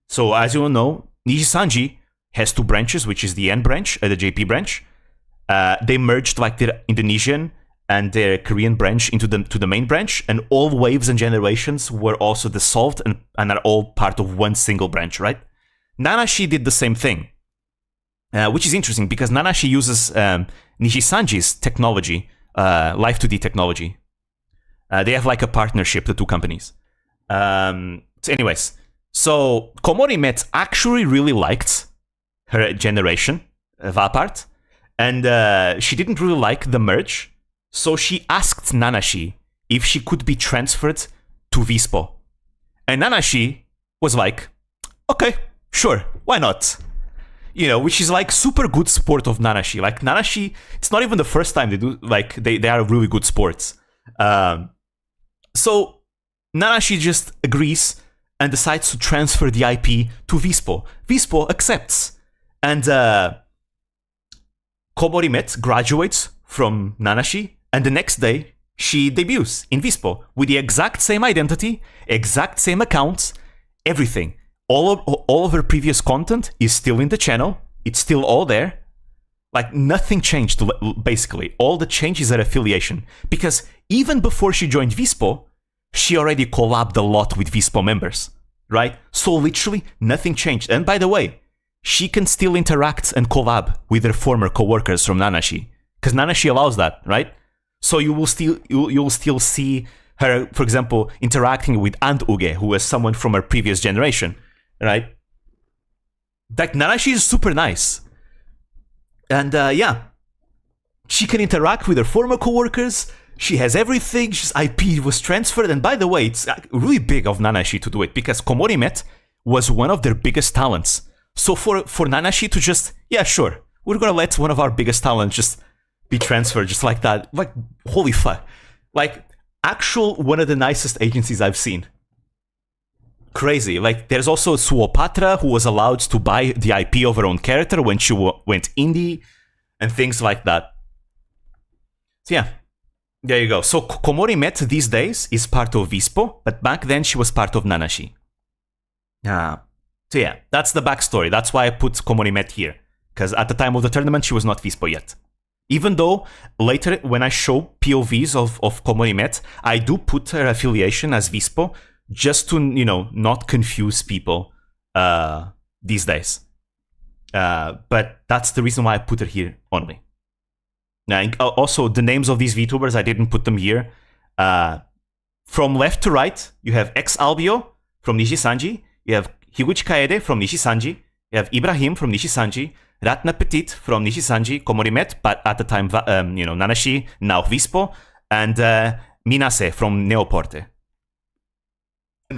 So as you all know, Nishi-sanji has 2 branches, which is the N branch, the JP branch. They merged like their Indonesian and their Korean branch to the main branch, and all waves and generations were also dissolved and are all part of one single branch, right? Nanashi did the same thing, which is interesting because Nanashi uses Nishi-sanji's technology, Life 2D technology. They have like a partnership, the 2 companies. Anyways, so Komori Met actually really liked her generation, Vapart, and she didn't really like the merge. So she asked Nanashi if she could be transferred to V-Spo. And Nanashi was like, okay, sure, why not? Which is like super good sport of Nanashi. Like Nanashi, it's not even the first time they do, like they are really good sports. So Nanashi just agrees, and decides to transfer the IP to Vispo. Vispo accepts. And Komorimet graduates from Nanashi, and the next day she debuts in Vispo with the exact same identity, exact same accounts, everything. All of her previous content is still in the channel. It's still all there. Like, nothing changed, basically. All the change is her affiliation. Because even before she joined Vispo, she already collabed a lot with Vispo members, right? So literally, nothing changed. And by the way, she can still interact and collab with her former co-workers from Nanashi. Because Nanashi allows that, right? So you'll still see her, for example, interacting with Aunt Uge, who was someone from her previous generation, right? Like, Nanashi is super nice. And yeah, she can interact with her former co-workers. She has everything. She's IP was transferred. And by the way, it's really big of Nanashi to do it because Komorimet was one of their biggest talents. So for Nanashi to just, yeah, sure, we're gonna let one of our biggest talents just be transferred just like that. Like, holy fuck. Like, actual one of the nicest agencies I've seen. Crazy. Like, there's also Suopatra, who was allowed to buy the IP of her own character when she went indie, and things like that. So yeah, there you go. So Komorimet these days is part of Vispo, but back then she was part of Nanashi. So yeah, that's the backstory. That's why I put Komorimet here, because at the time of the tournament she was not Vispo yet. Even though later when I show POVs of Komorimet, I do put her affiliation as Vispo, just to, you know, not confuse people these days. But that's the reason why I put her here only. Now, also, the names of these VTubers, I didn't put them here. From left to right, you have X-Albio from Nishi-Sanji, you have Higuchi Kaede from Nishi-Sanji, you have Ibrahim from Nishi-Sanji, Ratna Petit from Nishi-Sanji, Komorimet, but at the time, you know, Nanashi, now Vispo, and Minase from Neoporte.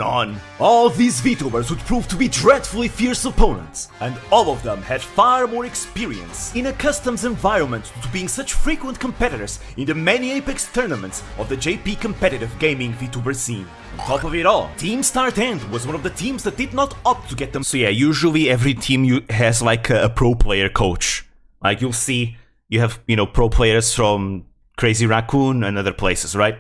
On. All these VTubers would prove to be dreadfully fierce opponents, and all of them had far more experience in a customs environment due to being such frequent competitors in the many Apex tournaments of the JP competitive gaming VTuber scene. On top of it all, Team StartEnd was one of the teams that did not opt to get them. So yeah, usually every team has like a pro player coach. Like, you'll see, you have, you know, pro players from Crazy Raccoon and other places, right?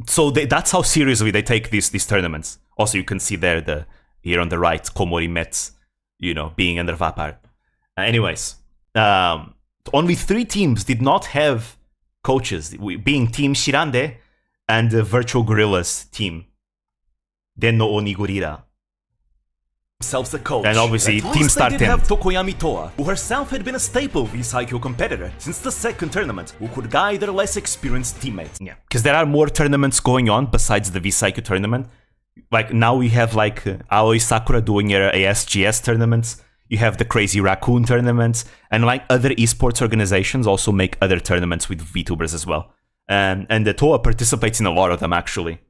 So that's how seriously they take these tournaments. Also, you can see there here on the right, Komorimet, you know, being under Vapar. Anyways, only 3 teams did not have coaches, being Team Shirande and the Virtual Gorillas team, Denno Onigurira. Themselves a coach. And obviously, Team StartEnd. They did have Tokoyami Toa, who herself had been a staple V-Cycle competitor since the second tournament, who could guide their less experienced teammates. Yeah, because there are more tournaments going on besides the V-Cycle tournament. Like, now we have like Aoi Sakura doing her ASGS tournaments. You have the Crazy Raccoon tournaments, and like other esports organizations also make other tournaments with VTubers as well. And the Toa participates in a lot of them, actually.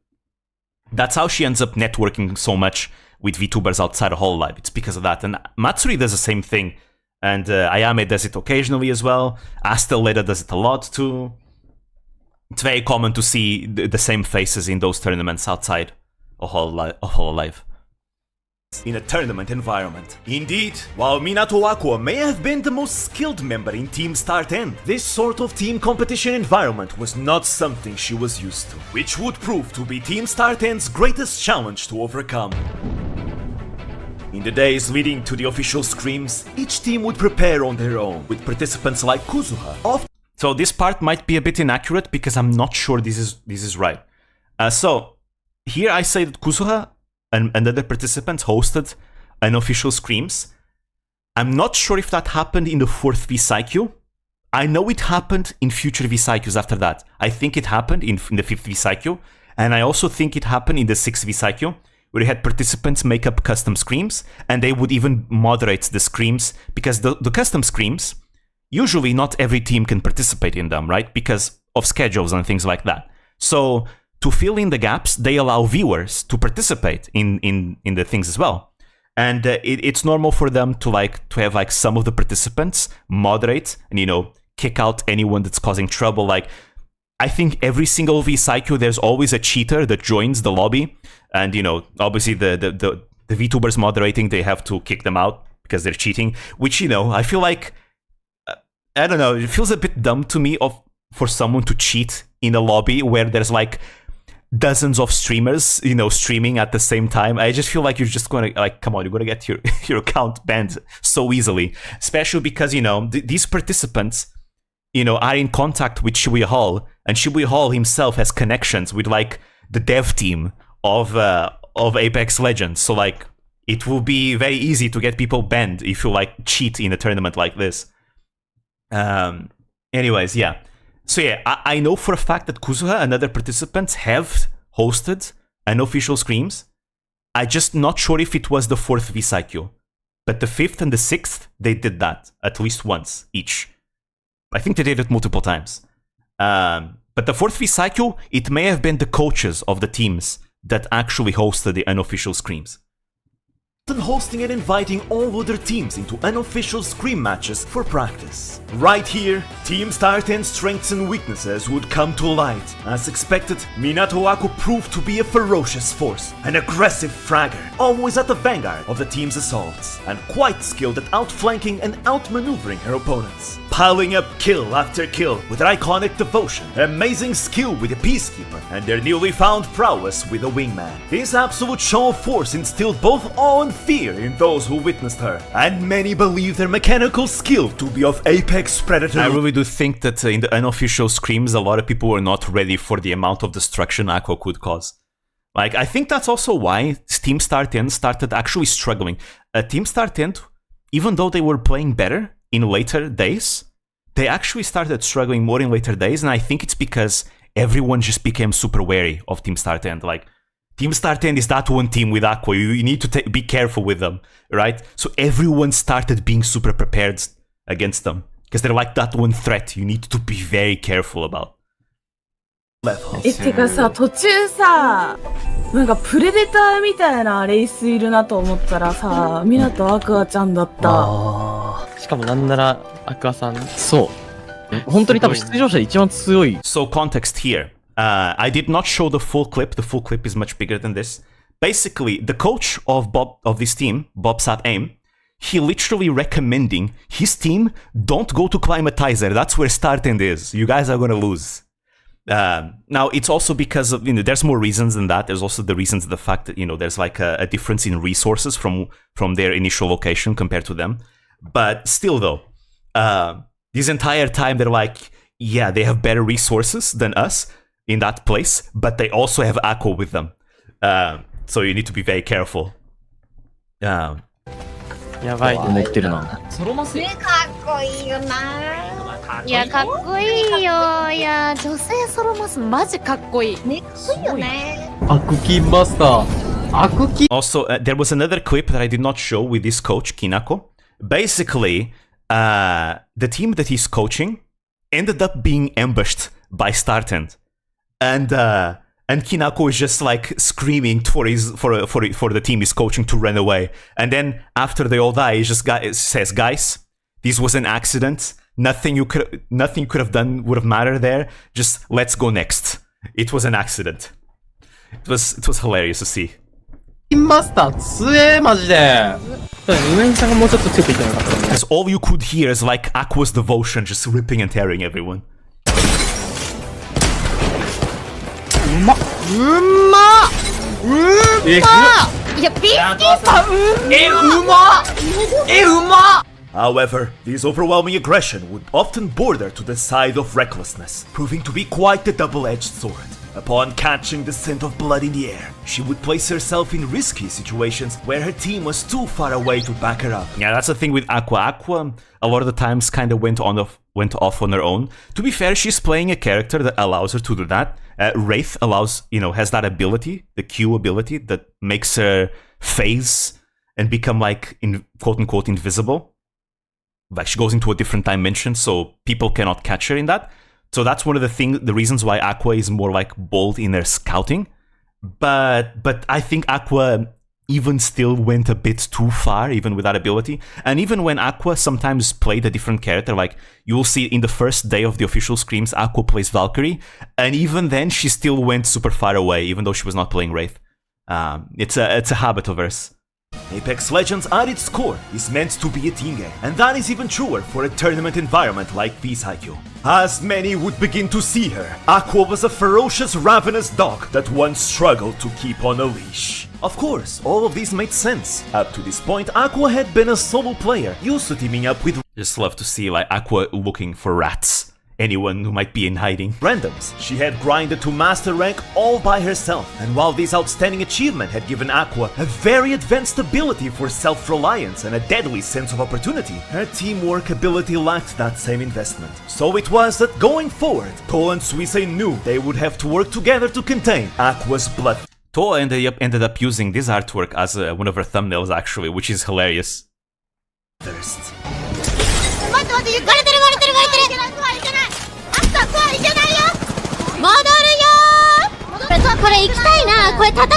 That's how she ends up networking so much with VTubers outside of Hololive. It's because of that. And Matsuri does the same thing. And Ayame does it occasionally as well. Asteleda does it a lot too. It's very common to see the same faces in those tournaments outside of Hololive. In a tournament environment. Indeed, while Minato Aqua may have been the most skilled member in Team StartEnd, this sort of team competition environment was not something she was used to, which would prove to be Team StartEnd's greatest challenge to overcome. In the days leading to the official scrims, each team would prepare on their own, with participants like Kuzuha. So this part might be a bit inaccurate because I'm not sure this is right. So here I say that Kuzuha and other participants hosted an official scrims. I'm not sure if that happened in the 4th V-Cycle. I know it happened in future V-Cycles after that. I think it happened in the 5th V-Cycle, and I also think it happened in the 6th V-Cycle, where you had participants make up custom scrims, and they would even moderate the scrims, because the custom scrims, usually not every team can participate in them, right? Because of schedules and things like that. So to fill in the gaps, they allow viewers to participate in the things as well. And it's normal for them to have like some of the participants moderate and, you know, kick out anyone that's causing trouble. Like, I think every single V-Cycle, there's always a cheater that joins the lobby And, you know, obviously the VTubers moderating, they have to kick them out because they're cheating, which, you know, I feel like, I don't know, it feels a bit dumb to me for someone to cheat in a lobby where there's like dozens of streamers, you know, streaming at the same time. I just feel like you're just going to, like, come on, you're going to get your account banned so easily, especially because, you know, these participants, you know, are in contact with Shibuya Hall, and Shibuya Hall himself has connections with like the dev team of Apex Legends. So like, it will be very easy to get people banned if you like cheat in a tournament like this. Anyways, yeah. So yeah, I know for a fact that Kuzuha and other participants have hosted unofficial screams. I'm just not sure if it was the 4th V-Cycle. But the 5th and the 6th, they did that at least once each. I think they did it multiple times. But the 4th V-Cycle, it may have been the coaches of the teams that actually hosted the unofficial screams. And hosting and inviting all other teams into unofficial scrim matches for practice. Right here, Team StartEnd's strengths and weaknesses would come to light. As expected, Minato Aku proved to be a ferocious force, an aggressive fragger, always at the vanguard of the team's assaults, and quite skilled at outflanking and outmaneuvering her opponents. Piling up kill after kill with her iconic devotion, her amazing skill with the Peacekeeper, and their newly found prowess with the Wingman. This absolute show of force instilled both awe and fear in those who witnessed her, and many believe their mechanical skill to be of apex predator. I really do think that in the unofficial screams, a lot of people were not ready for the amount of destruction Aqua could cause. Like, I think that's also why Team StartEnd started actually struggling. Team StartEnd, even though they were playing better in later days, they actually started struggling more in later days, and I think it's because everyone just became super wary of Team StartEnd. Like, Team StartEnd is that one team with Aqua, you need to be careful with them, right? So everyone started being super prepared against them, because they're like that one threat you need to be very careful about. てかさ、途中さ、なんかプレデターみたいなレースいるなと思ったらさ、ミナとアクアちゃんだった。しかもなんならアクアさん、そう。本当に多分出場者で一番強い。So context here. I did not show the full clip. The full clip is much bigger than this. Basically, the coach of this team, Bob Sat Aim, he literally recommending his team don't go to Climatizer. That's where StartEnd is. You guys are gonna lose. Now it's also because of, you know, there's more reasons than that. There's also the reasons, the fact that, you know, there's like a difference in resources from their initial location compared to them. But still though, this entire time they're like, yeah, they have better resources than us in that place, but they also have Aqua with them. So you need to be very careful. やばいと思ってるな。かっこいいよな。いや、かっこいいよ。いや、女性ソロマスマジかっこいい。ね、かっこいいよね。アクキンマスター。アクキン。Also, there was another clip that I did not show with this coach, Kinako. Basically, the team that he's coaching ended up being ambushed by StartEnd. And Kinako is just like screaming for the team he's coaching to run away. And then after they all die, he just says, "Guys, this was an accident. Nothing you could have done would have mattered there. Just let's go next. It was an accident." It was hilarious to see. マスター強えマジで。2面さんがもうちょっと強くいってなかったね。Because all you could hear is like Aqua's devotion just ripping and tearing everyone. いや、ピースキーパーHowever, this overwhelming aggression would often border to the side of recklessness, proving to be quite a double-edged sword. Upon catching the scent of blood in the air, she would place herself in risky situations where her team was too far away to back her up. Yeah, that's the thing with Aqua. Aqua, a lot of the times, kind of went off on her own. To be fair, she's playing a character that allows her to do that. Wraith has that ability, the Q ability, that makes her phase and become like, quote-unquote, invisible. Like, she goes into a different dimension, so people cannot catch her in that. So that's one of the reasons why Aqua is more like bold in their scouting. But I think Aqua even still went a bit too far, even with that ability. And even when Aqua sometimes played a different character, like you will see in the first day of the official screams, Aqua plays Valkyrie, and even then she still went super far away, even though she was not playing Wraith. It's a habit of hers. Apex Legends at its core is meant to be a team game, and that is even truer for a tournament environment like Vtuber. As many would begin to see her, Aqua was a ferocious, ravenous dog that once struggled to keep on a leash. Of course, all of this made sense. Up to this point, Aqua had been a solo player, used to teaming up with... Just love to see like Aqua looking for rats. Anyone who might be in hiding. Randoms. She had grinded to master rank all by herself, and while this outstanding achievement had given Aqua a very advanced ability for self-reliance and a deadly sense of opportunity, her teamwork ability lacked that same investment. So it was that going forward, Toa and Suisei knew they would have to work together to contain Aqua's blood. Toa ended up using this artwork as one of her thumbnails actually, which is hilarious. Thirst. 待って、割れてる。いけないよ。戻るよ。これ行きたいな。これ戦う。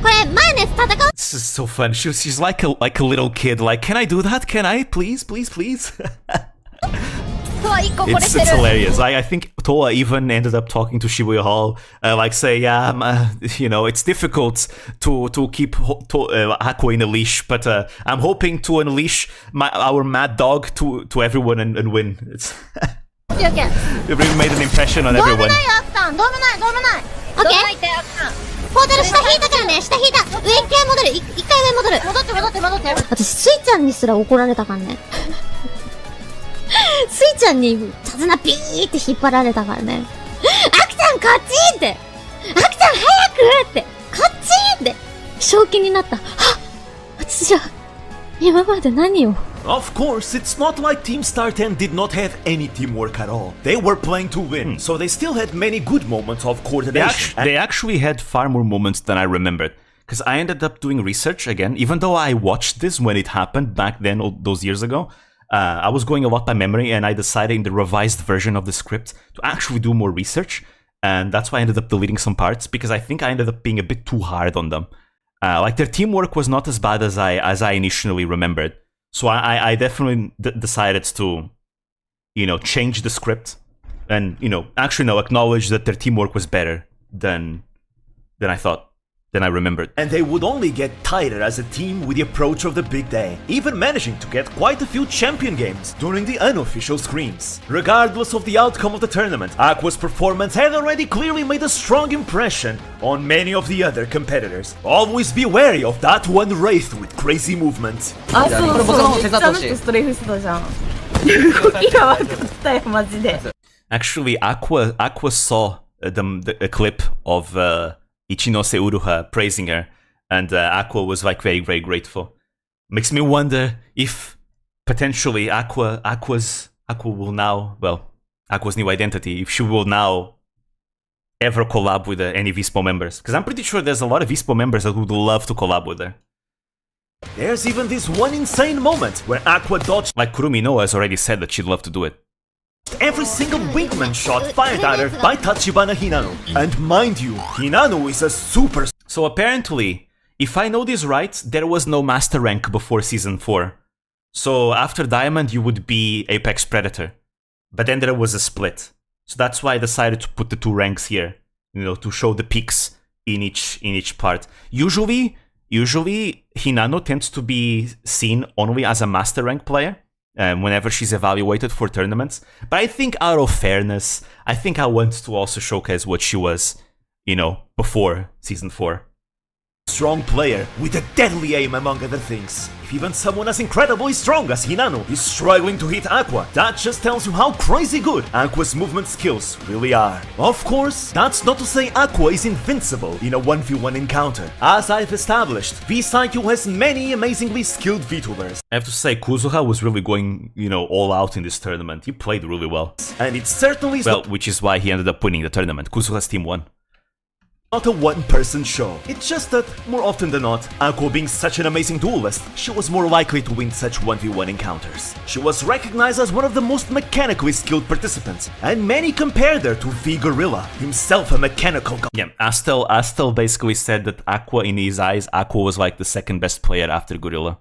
これ前のやつ戦う。 This is so fun. She's like a little kid. Like, can I do that? Can I? Please. It's hilarious. I think Toa even ended up talking to Shibuya Hall, like say, yeah, you know, it's difficult to keep Aqua in a leash, but I'm hoping to unleash our mad dog to everyone and win. It's it really made an impression on everyone. どうもない。オッケー。ポータル下引いたからね。下引いた。上一回戻る。一回上戻る。私スイちゃんにすら怒られたからね。スイちゃんに手綱ピーって引っ張られたからね。アクちゃんこっちって。アクちゃん早くって。こっちって。正気になった。はっ。私じゃ今まで何を。Of course, it's not like Team StartEnd did not have any teamwork at all. They were playing to win, so they still had many good moments of coordination. They actually had far more moments than I remembered. Because I ended up doing research again, even though I watched this when it happened back then, all those years ago. I was going a lot by memory, and I decided in the revised version of the script to actually do more research. And that's why I ended up deleting some parts, because I think I ended up being a bit too hard on them. Like, their teamwork was not as bad as I initially remembered. So I definitely decided to, you know, change the script and, you know, actually no, acknowledge that their teamwork was better than I thought, than I remembered. And they would only get tighter as a team with the approach of the big day, even managing to get quite a few champion games during the unofficial screens. Regardless of the outcome of the tournament, Aqua's performance had already clearly made a strong impression on many of the other competitors. Always be wary of that one wraith with crazy movement. あ、そう。めっちゃストレーフしてたじゃん。動きが悪かったよ、マジで。Actually, Aqua saw a clip of Ichinose Uruha praising her, and Aqua was like very, very grateful. Makes me wonder if potentially Aqua will now, well, Aqua's new identity, if she will now ever collab with any Vispo members. Because I'm pretty sure there's a lot of Vispo members that would love to collab with her. There's even this one insane moment where Aqua dodged, like Kurumi Noa has already said that she'd love to do it. Every single wingman shot fired at her by Tachibana Hinano. And mind you, Hinano is a super... So apparently, if I know this right, there was no master rank before Season 4. So after Diamond, you would be Apex Predator. But then there was a split. So that's why I decided to put the two ranks here, you know, to show the peaks in each part. Usually Hinano tends to be seen only as a master rank player. Whenever she's evaluated for tournaments. But I think out of fairness, I think I want to also showcase what she was, you know, before Season 4. Strong player with a deadly aim among other things. If even someone as incredibly strong as Hinano is struggling to hit Aqua, that just tells you how crazy good Aqua's movement skills really are. Of course, that's not to say Aqua is invincible in a 1v1 encounter. As I've established, V-Cycle has many amazingly skilled VTubers. I have to say, Kuzuha was really going, you know, all out in this tournament. He played really well. And it certainly is which is why he ended up winning the tournament. Kuzuha's team won. Not a one-person show. It's just that, more often than not, Aqua being such an amazing duelist, she was more likely to win such 1v1 encounters. She was recognized as one of the most mechanically skilled participants, and many compared her to V Gorilla, himself a mechanical god. Yeah, Astel basically said that Aqua, in his eyes, Aqua was like the second best player after Gorilla.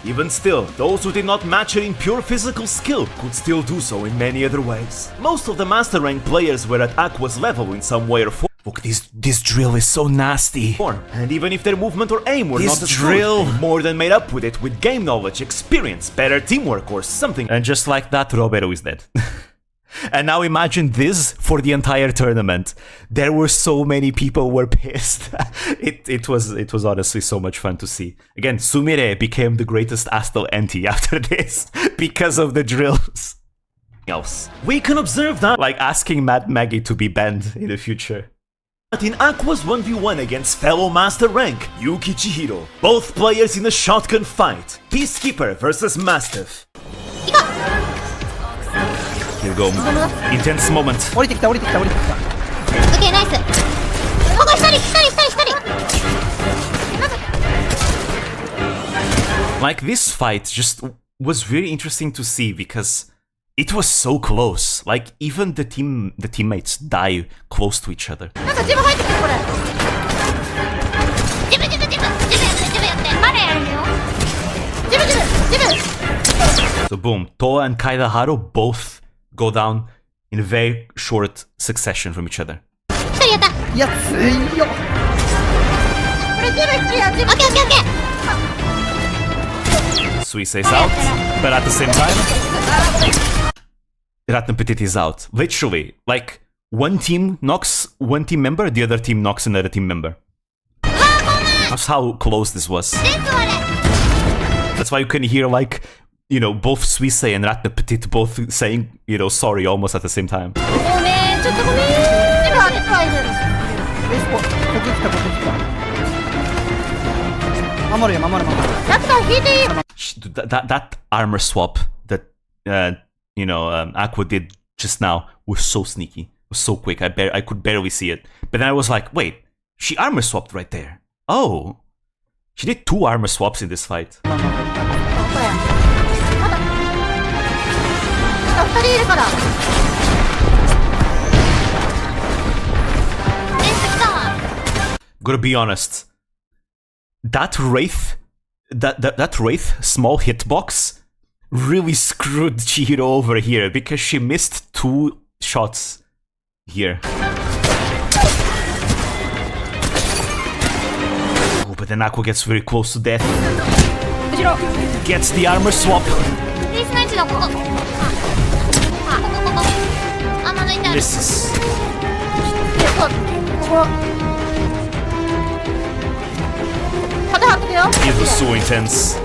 Even still, those who did not match her in pure physical skill could still do so in many other ways. Most of the master rank players were at Aqua's level in some way or form. Look, this drill is so nasty. And even if their movement or aim were not as drill good, more than made up with it with game knowledge, experience, better teamwork or something. And just like that, Roberto is dead. And now imagine this for the entire tournament. There were so many people were pissed. It was honestly so much fun to see. Again, Sumire became the greatest Astel NT after this because of the drills. Else. We can observe that, like asking Mad Maggie to be banned in the future. But in Aqua's 1v1 against fellow Master Rank, Yuki Chihiro, both players in a shotgun fight. Peacekeeper versus Mastiff. Here we go. Intense moment. 降りてきた降りてきた降りてきた。オッケーナイス。ここ一人。 Like this fight just was very interesting to see because it was so close. Like even the teammates die close to each other. なんか自分入ってくるこれ。自分やって。マレやるよ。自分。 So boom, Toa and Kaidaharu both go down in a very short succession from each other. 一人やった。いや、強いよ。これ自分や。オッケー。 Suisei's out, but at the same time, Ratnapetit is out. Literally, like one team knocks one team member, the other team knocks another team member. That's how close this was. That's why you can hear like, you know, both Suisei and Ratnapetit both saying, you know, sorry almost at the same time. ごめん、ちょっとごめん。自分入ってくる。エスポ、ここ来た。守るよ、守る。ラクター引いていい。 That armor swap that you know Aqua did just now was so sneaky. It was so quick. I could barely see it. But then I was like, wait, she armor swapped right there. Oh, she did 2 armor swaps in this fight. これ。まだ。2人いるから。レンズ来たわ。 Gotta be honest. That Wraith small hitbox really screwed Chihiro over here because she missed 2 shots here. Oh, but then Aqua gets very close to death. Gets the armor swap. This is... It was so intense.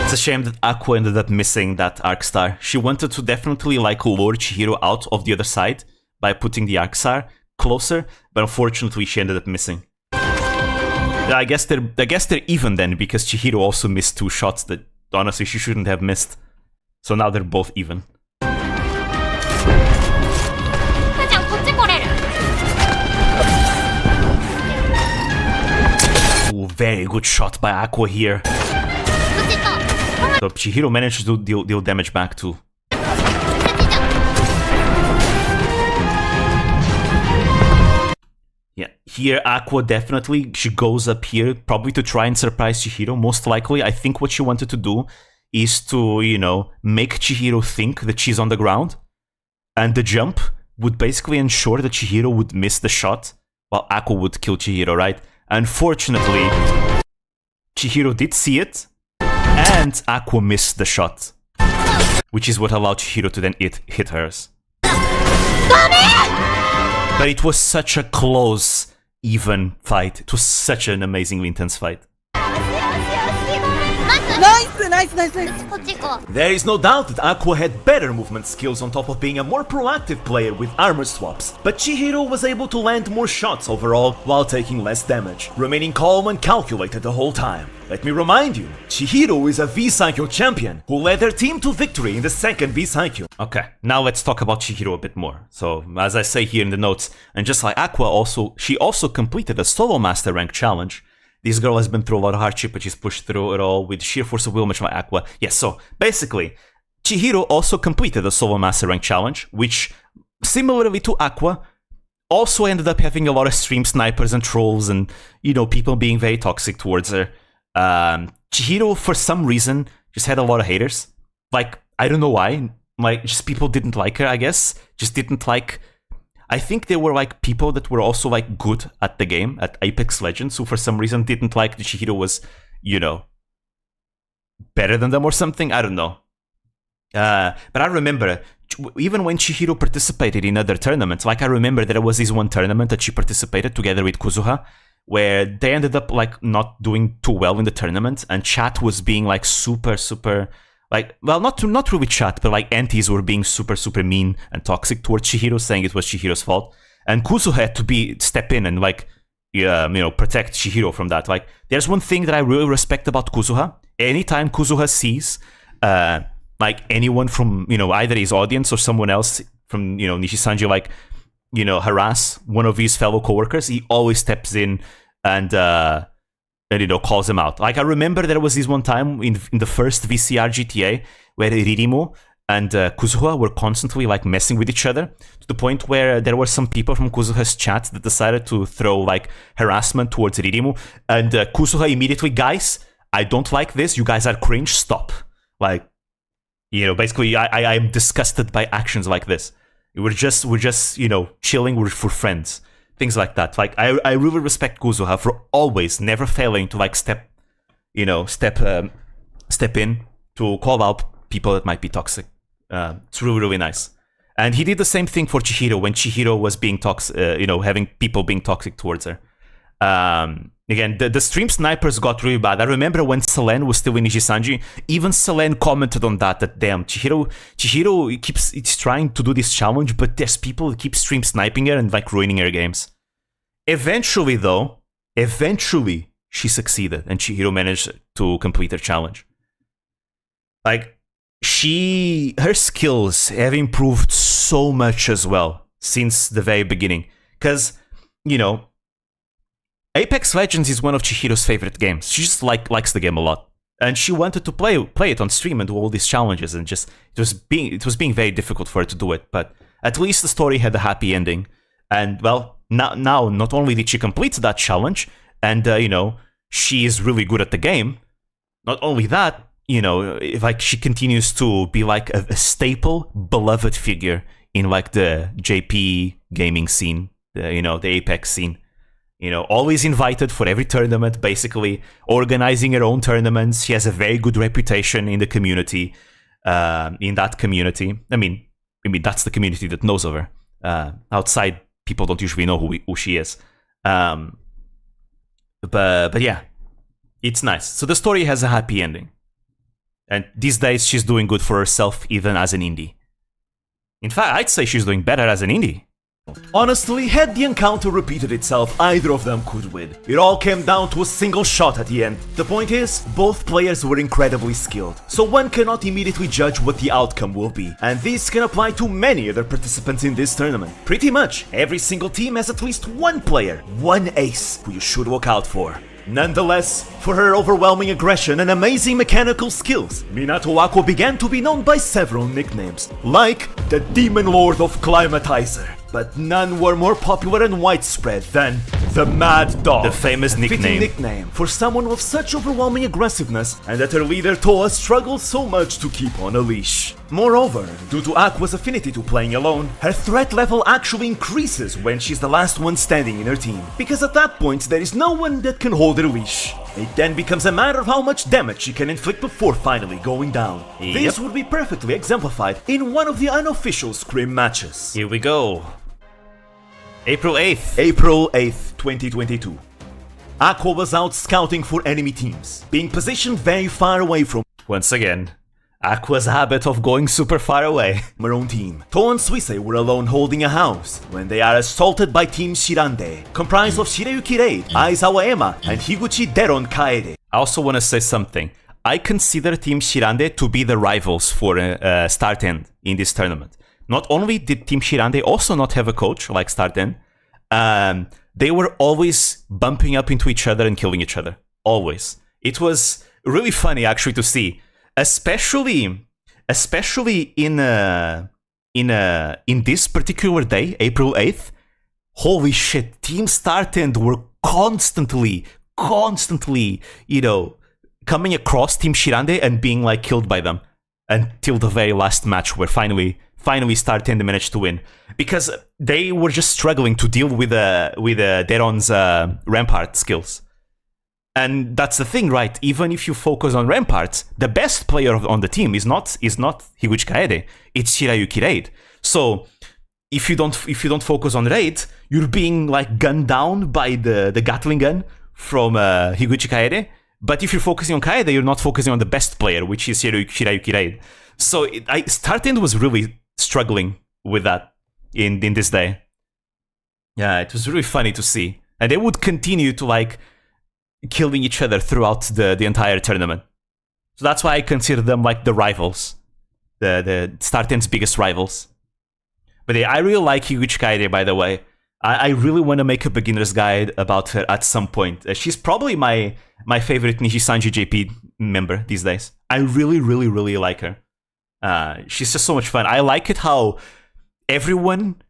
It's a shame that Aqua ended up missing that Arc Star. She wanted to definitely like lure Chihiro out of the other side by putting the Arc Star closer, but unfortunately she ended up missing. I guess they're even then because Chihiro also missed 2 shots that honestly she shouldn't have missed. So now they're both even. Ooh, very good shot by Aqua here. So Chihiro managed to deal damage back too. Yeah, here Aqua definitely, she goes up here probably to try and surprise Chihiro. Most likely, I think what she wanted to do is to, you know, make Chihiro think that she's on the ground. And the jump would basically ensure that Chihiro would miss the shot while Aqua would kill Chihiro, right? Unfortunately, Chihiro did see it, and Aqua missed the shot, which is what allowed Chihiro to then hit hers. But it was such a close, even fight. It was such an amazingly intense fight. Nice. There is no doubt that Aqua had better movement skills on top of being a more proactive player with armor swaps, but Chihiro was able to land more shots overall while taking less damage, remaining calm and calculated the whole time. Let me remind you, Chihiro is a V-Cycle champion who led their team to victory in the second V-Cycle. Okay, now let's talk about Chihiro a bit more. So, as I say here in the notes, and just like Aqua she also completed a solo master rank challenge. This girl has been through a lot of hardship, but she's pushed through it all with sheer force of will, much like Aqua. Yes, so basically, Chihiro also completed the solo master rank challenge, which, similarly to Aqua, also ended up having a lot of stream snipers and trolls and, you know, people being very toxic towards her. Chihiro, for some reason, just had a lot of haters. Like, I don't know why. Like, just people didn't like her, I guess. Just didn't like... I think there were, like, people that were also, like, good at the game, at Apex Legends, who for some reason didn't like that Chihiro was, you know, better than them or something. I don't know. But I remember, even when Chihiro participated in other tournaments, like, I remember there was this one tournament that she participated together with Kuzuha, where they ended up, like, not doing too well in the tournament, and chat was being, like, super... Like, well, not really chat, but like antis were being super mean and toxic towards Chihiro, saying it was Chihiro's fault. And Kuzuha had to step in and like, you know, protect Chihiro from that. Like, there's one thing that I really respect about Kuzuha. Anytime Kuzuha sees, like anyone from, you know, either his audience or someone else from, you know, Nishisanji, like, you know, harass one of his fellow coworkers, he always steps in and you know, calls him out. Like, I remember there was this one time in the first VCR GTA where Ririmo and Kuzuha were constantly, like, messing with each other to the point where there were some people from Kuzuha's chat that decided to throw, like, harassment towards Ririmo. And Kuzuha immediately, guys, I don't like this. You guys are cringe. Stop. Like, you know, basically, I am disgusted by actions like this. We're just, you know, chilling. We're for friends. Things like that. Like, I really respect Kuzuha for always never failing to, like, step in to call out people that might be toxic. It's really nice. And he did the same thing for Chihiro when Chihiro was being toxic, you know, having people being toxic towards her. Again, the stream snipers got really bad. I remember when Selene was still in Nishisanji, even Selene commented on that damn, Chihiro keeps trying to do this challenge, but there's people that keep stream sniping her and, like, ruining her games. Eventually, she succeeded and Chihiro managed to complete her challenge. Like, her skills have improved so much as well since the very beginning. Because, you know, Apex Legends is one of Chihiro's favorite games. She just likes the game a lot, and she wanted to play it on stream and do all these challenges. And just it was being very difficult for her to do it. But at least the story had a happy ending. And well, now not only did she complete that challenge, and you know, she is really good at the game. Not only that, you know, like, she continues to be like a staple, beloved figure in, like, the JP gaming scene, you know, the Apex scene. You know, always invited for every tournament, basically organizing her own tournaments. She has a very good reputation in the community, in that community. I mean, that's the community that knows of her. Outside, people don't usually know who she is. But yeah, it's nice. So the story has a happy ending. And these days, she's doing good for herself, even as an indie. In fact, I'd say she's doing better as an indie. Honestly, had the encounter repeated itself, either of them could win. It all came down to a single shot at the end. The point is, both players were incredibly skilled, so one cannot immediately judge what the outcome will be. And this can apply to many other participants in this tournament. Pretty much, every single team has at least one player, one ace, who you should look out for. Nonetheless, for her overwhelming aggression and amazing mechanical skills, Minato Aqua began to be known by several nicknames, like the Demon Lord of Climatizer. But none were more popular and widespread than the Mad Dog. The famous nickname. Fitting nickname for someone with such overwhelming aggressiveness, and that her leader Toa struggled so much to keep on a leash. Moreover, due to Aqua's affinity to playing alone, her threat level actually increases when she's the last one standing in her team, because at that point there is no one that can hold her leash. It then becomes a matter of how much damage she can inflict before finally going down. Yep. This would be perfectly exemplified in one of the unofficial scrim matches. Here we go. April 8th. April 8th, 2022. Aqua was out scouting for enemy teams, being positioned very far away from Once again, Aqua's habit of going super far away. her own team. Toa and Suisei were alone holding a house when they are assaulted by Team Shirande, comprised of Shirayuki Reid, Aizawa Ema, and Higuchi Deron Kaede. I also want to say something. I consider Team Shirande to be the rivals for StartEnd in this tournament. Not only did Team Shirande also not have a coach like StartEnd, they were always bumping up into each other and killing each other. Always. It was really funny actually to see, especially in this particular day, April 8th. Holy shit! Team StartEnd were constantly, you know, coming across Team Shirande and being like killed by them. until the very last match where finally StartEnd managed to win, because they were just struggling to deal with Deron's Rampart skills. And that's the thing, right? Even if you focus on Rampart, the best player on the team is not Higuchi Kaede, it's Shirayuki Raid. So if you don't focus on Raid, you're being like gunned down by the Gatling gun from Higuchi Kaede. But if you're focusing on Kaede, you're not focusing on the best player, which is Shirayuki Raid. So StartEnd was really struggling with that in this day. Yeah, it was really funny to see. And they would continue to like killing each other throughout the entire tournament. So that's why I consider them like the rivals. The StartEnd's biggest rivals. But yeah, I really like Higuchi Kaede, by the way. I really want to make a beginner's guide about her at some point. She's probably my favorite Nijisanji JP member these days. I really, really, really like her. She's just so much fun. I like it how everyone,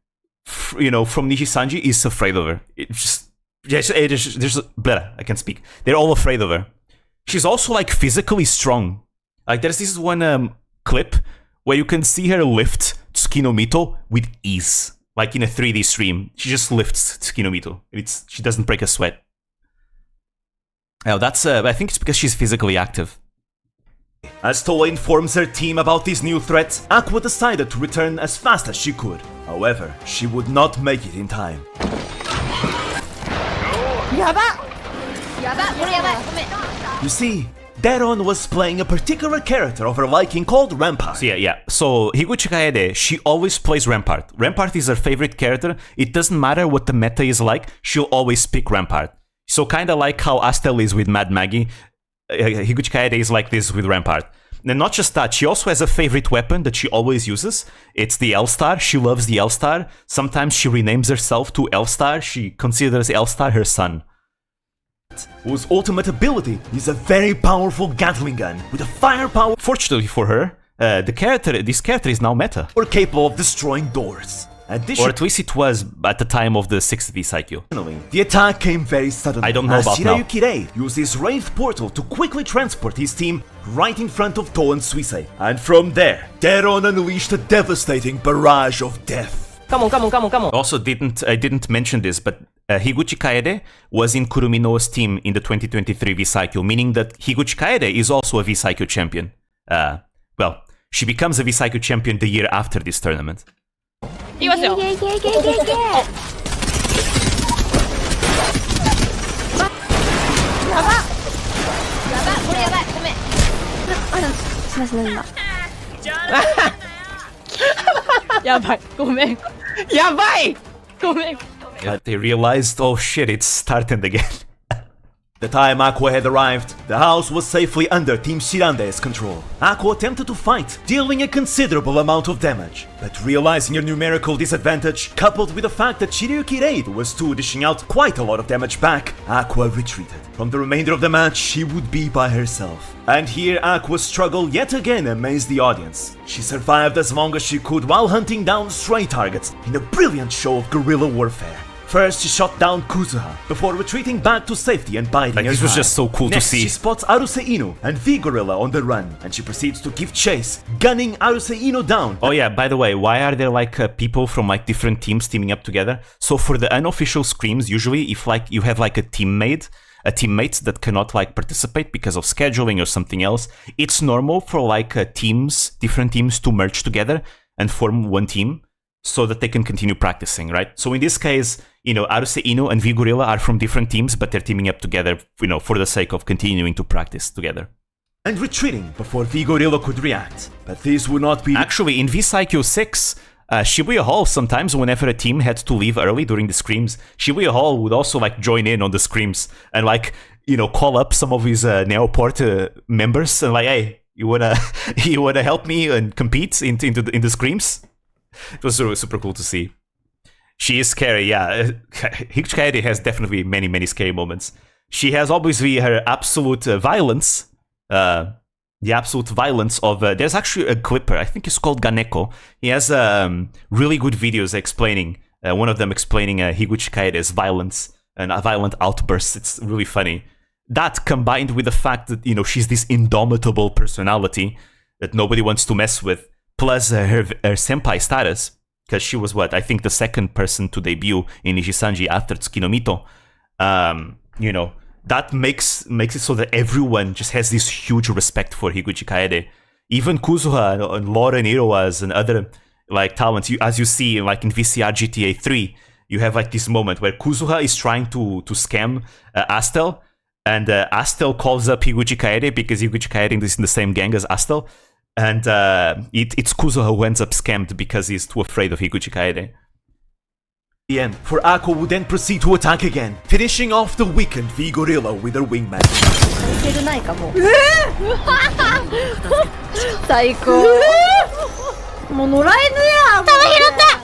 from Nijisanji is afraid of her. I can speak. They're all afraid of her. She's also like physically strong. Like there's this one clip where you can see her lift Tsukino Mito with ease. Like in a 3D stream, she just lifts Tsukino Mito. She doesn't break a sweat. Now that's I think it's because she's physically active. As Toa informs her team about these new threats, Aqua decided to return as fast as she could. However, she would not make it in time. You see, Deron was playing a particular character of her liking called Rampart. So Higuchi Kaede, she always plays Rampart. Rampart is her favorite character. It doesn't matter what the meta is like, she'll always pick Rampart. So kinda like how Astel is with Mad Maggie, Higuchi Kaede is like this with Rampart. And not just that, she also has a favorite weapon that she always uses. It's the L-Star. She loves the L-Star. Sometimes she renames herself to L-Star. She considers L-Star her son. Whose ultimate ability is a very powerful Gatling gun with a firepower. Fortunately for her, this character is now meta. Or capable of destroying doors. Or at least it was at the time of the 6th V-Cycle. The attack came very suddenly. I don't know about now. Shirayuki Raid used his Wraith portal to quickly transport his team right in front of Toa and Suisei. And from there, Deron unleashed a devastating barrage of death. Come on. Also, I didn't mention this, but Higuchi Kaede was in Kurumi Noa's team in the 2023 V-Cycle, meaning that Higuchi Kaede is also a V-Cycle champion. Well, she becomes a V-Cycle champion the year after this tournament. いきますよ。いけ。あこれやばい。ごめん。あら、しますなんだ。やばい。ごめん。やばい ごめん。 But they realized, oh shit, it's StartEnd again. The time Aqua had arrived, the house was safely under Team Shirande's control. Aqua attempted to fight, dealing a considerable amount of damage. But realizing her numerical disadvantage, coupled with the fact that Shirayuki Raid was too dishing out quite a lot of damage back, Aqua retreated. From the remainder of the match, she would be by herself. And here Aqua's struggle yet again amazed the audience. She survived as long as she could while hunting down stray targets in a brilliant show of guerrilla warfare. First, she shot down Kuzuha, before retreating back to safety and biding her time. This was just so cool to see. She spots Aruse Inu and V-Gorilla on the run, and she proceeds to give chase, gunning Aruse Inu down. Oh yeah, by the way, why are there like people from like different teams teaming up together? So for the unofficial scrims, usually if like you have like a teammate that cannot like participate because of scheduling or something else, it's normal for like different teams to merge together and form one team, so that they can continue practicing, right? So in this case, Aruse Inu and V-Gorilla are from different teams, but they're teaming up together, for the sake of continuing to practice together. And retreating before V-Gorilla could react. But this would not be... Actually, in V-Cycle 6, Shibuya Hall, sometimes whenever a team had to leave early during the scrims, Shibuya Hall would also like join in on the scrims and like, call up some of his Neoport members and like, hey, you wanna help me and compete in the scrims? It was super cool to see. She is scary, yeah. Higuchi Kaede has definitely many scary moments. She has obviously her absolute violence. The absolute violence of... there's actually a clipper, I think it's called Ganeko. He has really good videos explaining... one of them explaining Higuchi Kaede's violence and violent outbursts. It's really funny. That combined with the fact that, she's this indomitable personality... that nobody wants to mess with, plus her senpai status, because she was I think the second person to debut in Nijisanji after Tsukinomito. You know, that makes it so that everyone just has this huge respect for Higuchi Kaede. Even Kuzuha and Lauren Iroas and other like talents, as you see like in VCR GTA 3, you have like this moment where Kuzuha is trying to scam Astel, and Astel calls up Higuchi Kaede because Higuchi Kaede is in the same gang as Astel, and it's Kuzuha who ends up scammed because he's too afraid of Higuchi Kaede. The end, for Aqua would then proceed to attack again, finishing off the weakened V Gorilla with her wingman. いけるないかも。最高。もう野良犬やん。玉拾った。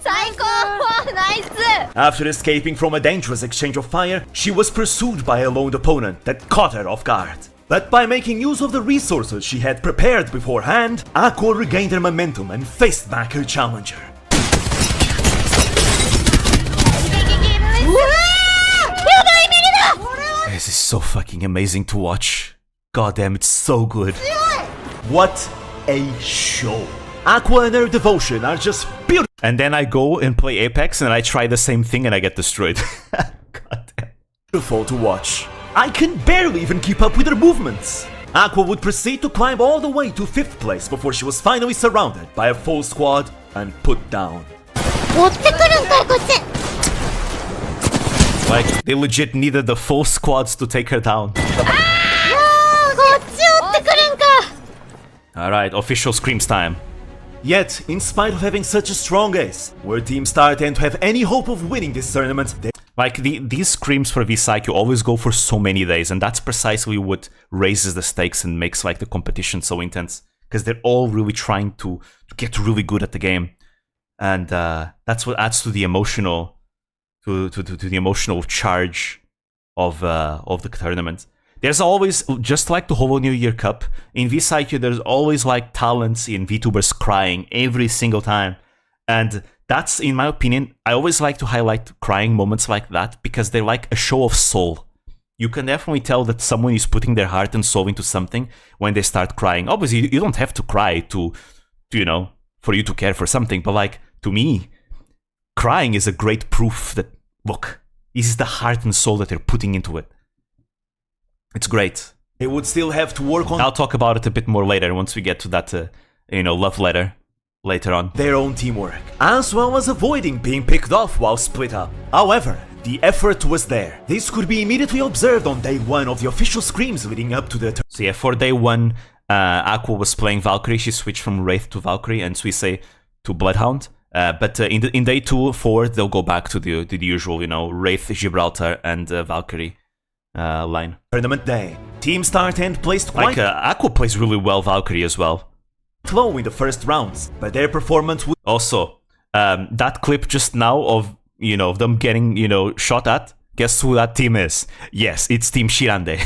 最高。ナイス。 After escaping from a dangerous exchange of fire, she was pursued by a lone opponent that caught her off guard. But by making use of the resources she had prepared beforehand, Aqua regained her momentum and faced back her challenger. This is so fucking amazing to watch. God damn, it's so good. What a show. Aqua and her devotion are just beautiful. And then I go and play Apex and I try the same thing and I get destroyed. God damn. Beautiful to watch. I can barely even keep up with her movements. Aqua would proceed to climb all the way to 5th place before she was finally surrounded by a full squad and put down. 追ってくるんかいこっち。 Like, they legit needed the full squads to take her down. Alright, official screams time. Yet, in spite of having such a strong ace, were Team StartEnd to have any hope of winning this tournament, like, these screams for V-Psycho always go for so many days, and that's precisely what raises the stakes and makes, like, the competition so intense. Because they're all really trying to get really good at the game. And that's what adds to the emotional... To the emotional charge of the tournament. There's always, just like the Holo New Year Cup, in V-Psycho there's always like talents in VTubers crying every single time. And that's, in my opinion, I always like to highlight crying moments like that because they're like a show of soul. You can definitely tell that someone is putting their heart and soul into something when they start crying. Obviously, you don't have to cry to you know, for you to care for something, but like, to me, crying is a great proof that, look, this is the heart and soul that they're putting into it. It's great. They would still have to work on... I'll talk about it a bit more later once we get to that, you know, love letter later on. Their own teamwork, as well as avoiding being picked off while split up. However, the effort was there. This could be immediately observed on day 1 of the official screams leading up to the... So yeah, for day 1, Aqua was playing Valkyrie. She switched from Wraith to Valkyrie and Suisei to Bloodhound. But in day 2 forward, they'll go back to the usual, you know, Wraith, Gibraltar, and Valkyrie line. Tournament day. Team StartEnd placed quite... Like, Aqua plays really well Valkyrie as well. Low in the first rounds, but their performance would... Also, that clip just now of, you know, them getting, you know, shot at, guess who that team is? Yes, it's Team Shirande.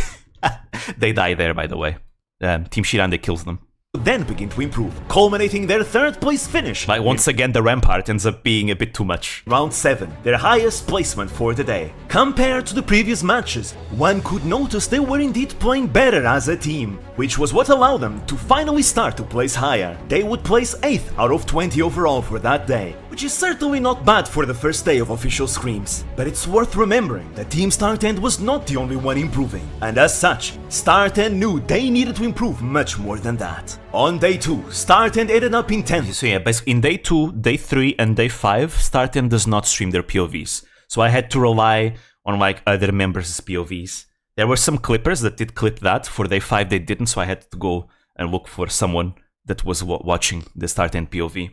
They die there, by the way. Team Shirande kills them. Then begin to improve, culminating their 3rd place finish. Like, once again, the Rampart ends up being a bit too much. Round 7, their highest placement for the day. Compared to the previous matches, one could notice they were indeed playing better as a team, which was what allowed them to finally start to place higher. They would place 8th out of 20 overall for that day, which is certainly not bad for the first day of official screams. But it's worth remembering that Team StartEnd was not the only one improving, and as such, StartEnd knew they needed to improve much more than that. On day 2, StartEnd ended up in 10th. So yeah, basically in day 2, day 3, and day 5, StartEnd does not stream their POVs. So I had to rely on like other members' POVs. There were some clippers that did clip that. For day 5 they didn't, so I had to go and look for someone that was watching the StartEnd POV.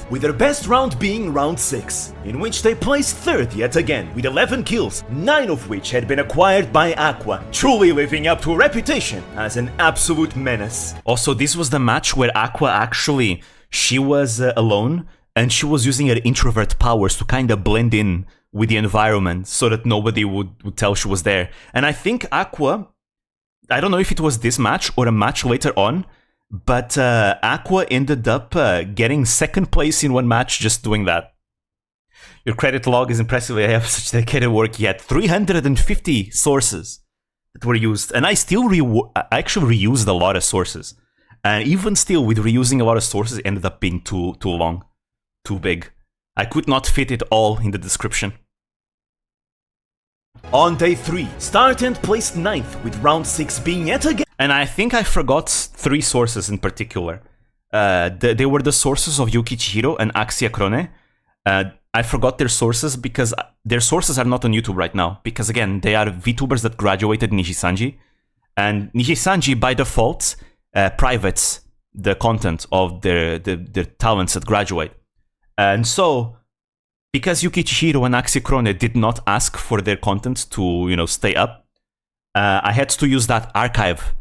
With their best round being round 6, in which they placed 3rd yet again with 11 kills, 9 of which had been acquired by Aqua, truly living up to a reputation as an absolute menace. Also, this was the match where Aqua actually, she was alone, and she was using her introvert powers to kind of blend in with the environment so that nobody would tell she was there. And I think Aqua, I don't know if it was this match or a match later on, but Aqua ended up getting 2nd place in one match just doing that. Your credit log is impressive. I have such dedicated work yet. 350 sources that were used. And I still actually reused a lot of sources. And even still, with reusing a lot of sources, it ended up being too long, too big. I could not fit it all in the description. On day 3, StartEnd placed 9th, with round 6 being yet again. And I think I forgot 3 sources in particular. They were the sources of Yuki Chihiro and Axia Krone. I forgot their sources because their sources are not on YouTube right now. Because again, they are VTubers that graduated Nishisanji. And Nishisanji, by default, privates the content of their talents that graduate. And so, because Yuki Chihiro and Axia Krone did not ask for their content to, stay up, I had to use that archive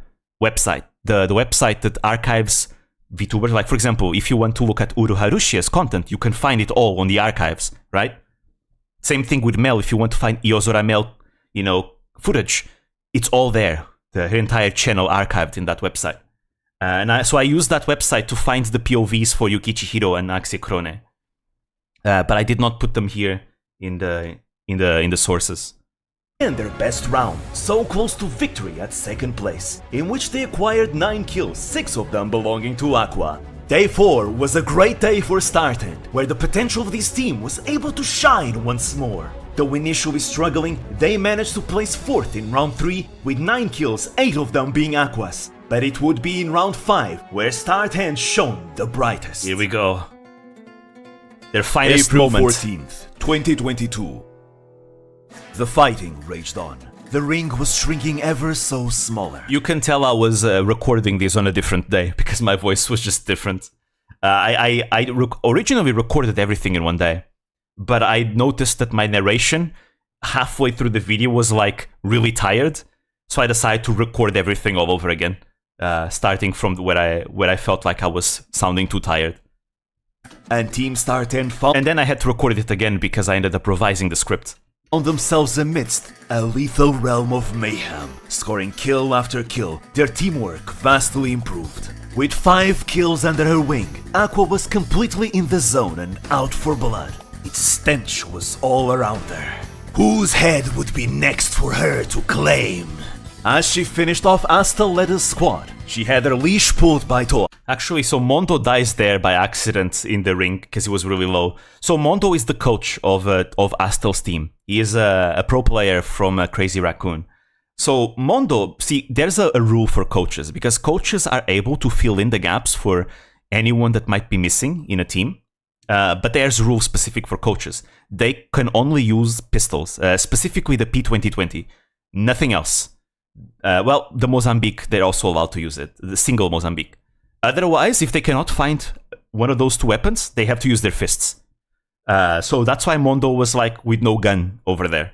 website. The website that archives VTubers. Like, for example, if you want to look at Uru Harushia's content, you can find it all on the archives, right? Same thing with Mel. If you want to find Iozora Mel, footage, it's all there. Her entire channel archived in that website. So I used that website to find the POVs for Yuki Chihiro and Axia Krone. But I did not put them here in the sources. And their best round, so close to victory at 2nd place, in which they acquired 9 kills, 6 of them belonging to Aqua. Day 4 was a great day for StartEnd, where the potential of this team was able to shine once more. Though initially struggling, they managed to place 4th in round 3 with 9 kills, 8 of them being Aqua's. But it would be in round 5 where StartEnd shone the brightest. Here we go. Their finest April moment. 14th, 2022. The fighting raged on. The ring was shrinking ever so smaller. You can tell I was recording this on a different day because my voice was just different. I originally recorded everything in one day, but I noticed that my narration halfway through the video was like really tired, so I decided to record everything all over again, starting from where I felt like I was sounding too tired. And Team StartEnd found, and then I had to record it again because I ended up revising the script. Found themselves amidst a lethal realm of mayhem, scoring kill after kill. Their teamwork vastly improved. With 5 kills under her wing, Aqua was completely in the zone and out for blood. Its stench was all around her. Whose head would be next for her to claim? As she finished off Asta-led squad, she had her leash pulled by Toa. Actually, so Mondo dies there by accident in the ring because he was really low. So Mondo is the coach of Astel's team. He is a pro player from Crazy Raccoon. So Mondo, see, there's a rule for coaches because coaches are able to fill in the gaps for anyone that might be missing in a team. But there's a rule specific for coaches. They can only use pistols, specifically the P2020, nothing else. Well, the Mozambique, they're also allowed to use it, the single Mozambique. Otherwise, if they cannot find one of those 2 weapons, they have to use their fists. So that's why Mondo was like with no gun over there.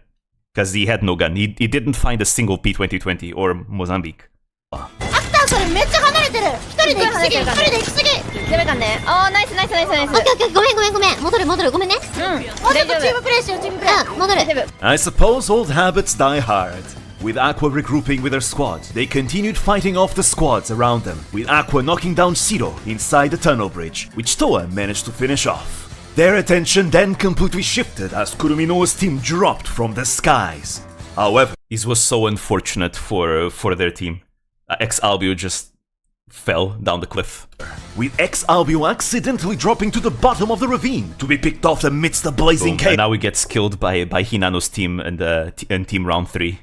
Because he had no gun. He didn't find a single P2020 or Mozambique. アクターそれめっちゃ離れてる一人で行き過ぎ一人で行き過ぎやべかんねあーナイスナイスナイスナイスオッケーオッケー、ごめんごめんごめん。戻るごめんね。もうちょっとチームプレイしようチームプレイ戻る。大丈夫 I suppose old habits die hard. With Aqua regrouping with her squad, they continued fighting off the squads around them, with Aqua knocking down Shiro inside the tunnel bridge, which Toa managed to finish off. Their attention then completely shifted as Kurumino's team dropped from the skies. However, This was so unfortunate for their team. X-Albio just fell down the cliff. with X-Albio accidentally dropping to the bottom of the ravine to be picked off amidst the blazing And chaos. now he gets killed by Hinano's team and team round 3.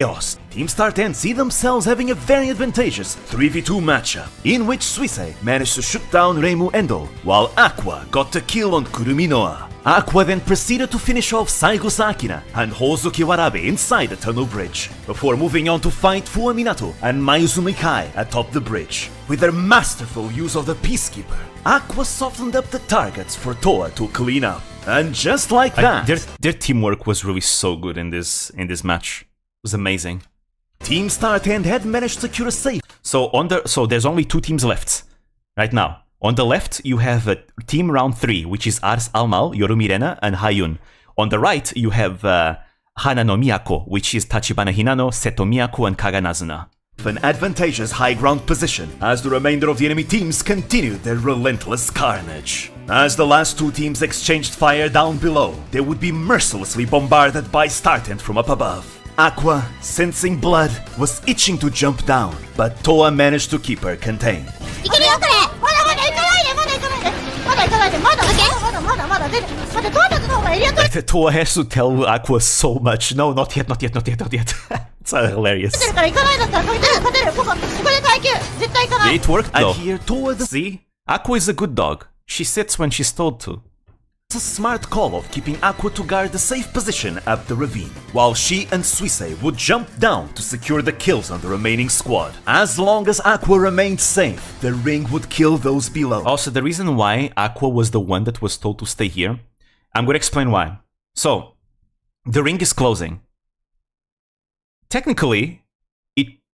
Team StartEnd see themselves having a very advantageous 3v2 matchup, in which Suisei managed to shoot down Reimu Endo, while Aqua got the kill on Kuruminoa. Aqua then proceeded to finish off Saigosa Akina and Hozuki Warabe inside the tunnel bridge, before moving on to fight Fua Minato and Mayuzumi Kai atop the bridge. With their masterful use of the Peacekeeper, Aqua softened up the targets for Toa to clean up. And just like that, Their teamwork was really so good in this match. It was amazing. Team StartEnd had managed to secure a safe. So there's only 2 teams left right now. On the left, you have team round 3, which is Ars Almal, Yorumirena, and Hayun. On the right, you have Hana no Miyako, which is Tachibana Hinano, Seto Miyako, and Kaganazuna. An advantageous high ground position as the remainder of the enemy teams continued their relentless carnage. As the last 2 teams exchanged fire down below, they would be mercilessly bombarded by StartEnd from up above. Aqua, sensing blood, was itching to jump down, but Toa managed to keep her contained. いけるよこれまだまだ行かないでまだ行かないでまだ行かないでまだまだ出るまだトータルの方がエリア取れ Toa has to tell Aqua so much. No, not yet, not yet, not yet, not yet. It's hilarious. てるから行かないだったら勝てるここで耐久絶対行かない It worked though. And here Toa See? Aqua is a good dog. She sits when she's told to. It's a smart call of keeping Aqua to guard the safe position up the ravine, while she and Suisei would jump down to secure the kills on the remaining squad. As long as Aqua remained safe, the ring would kill those below. Also, the reason why Aqua was the one that was told to stay here, I'm going to explain why. So, the ring is closing. Technically,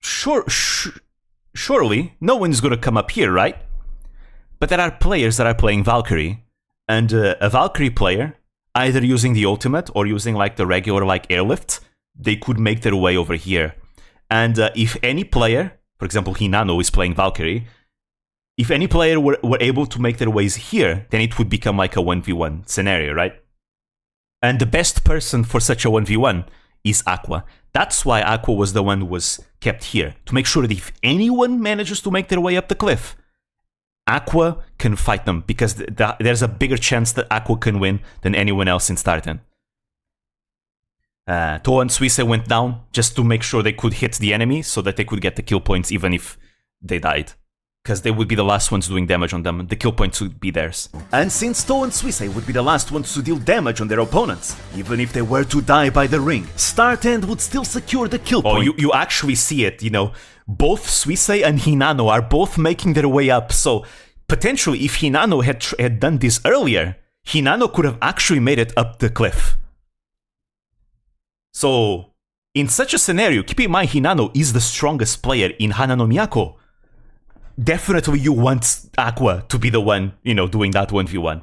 surely no one is going to come up here, right? But there are players that are playing Valkyrie, and a Valkyrie player, either using the ultimate or using like the regular like airlift, they could make their way over here. And if any player, for example Hinano is playing Valkyrie, if any player were able to make their ways here, then it would become like a 1v1 scenario, right? And the best person for such a 1v1 is Aqua. That's why Aqua was the one who was kept here, to make sure that if anyone manages to make their way up the cliff, Aqua can fight them, because there's a bigger chance that Aqua can win than anyone else in StartEnd. Toa and Suisei went down just to make sure they could hit the enemy so that they could get the kill points even if they died. Because they would be the last ones doing damage on them, the kill points would be theirs. And since Toa and Suisei would be the last ones to deal damage on their opponents, even if they were to die by the ring, StartEnd would still secure the kill point. Oh, you actually see it, you know. Both Suisei and Hinano are both making their way up, so potentially if Hinano had done this earlier, Hinano could have actually made it up the cliff. So, in such a scenario, keep in mind Hinano is the strongest player in Hana no Miyako. Definitely you want Aqua to be the one, you know, doing that 1v1.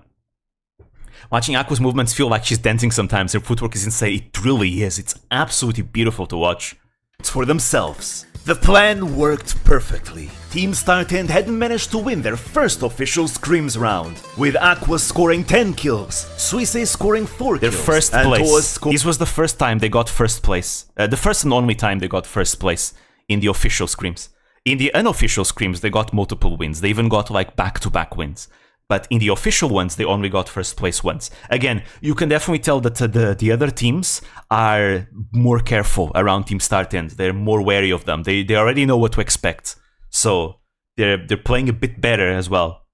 Watching Aqua's movements feel like she's dancing sometimes. Her footwork is insane. It really is. It's absolutely beautiful to watch. It's for themselves. The plan worked perfectly. Team StartEnd had managed to win their first official Scrims round, with Aqua scoring 10 kills, Suisei scoring 4 Their kills, first and place. This was the first time they got first place. The first and only time they got first place in the official Scrims. In the unofficial Scrims, they got multiple wins. They even got like back-to-back wins. But in the official ones, they only got first place once. Again, you can definitely tell that the other teams are more careful around Team StartEnd. They're more wary of them. They already know what to expect. So they're playing a bit better as well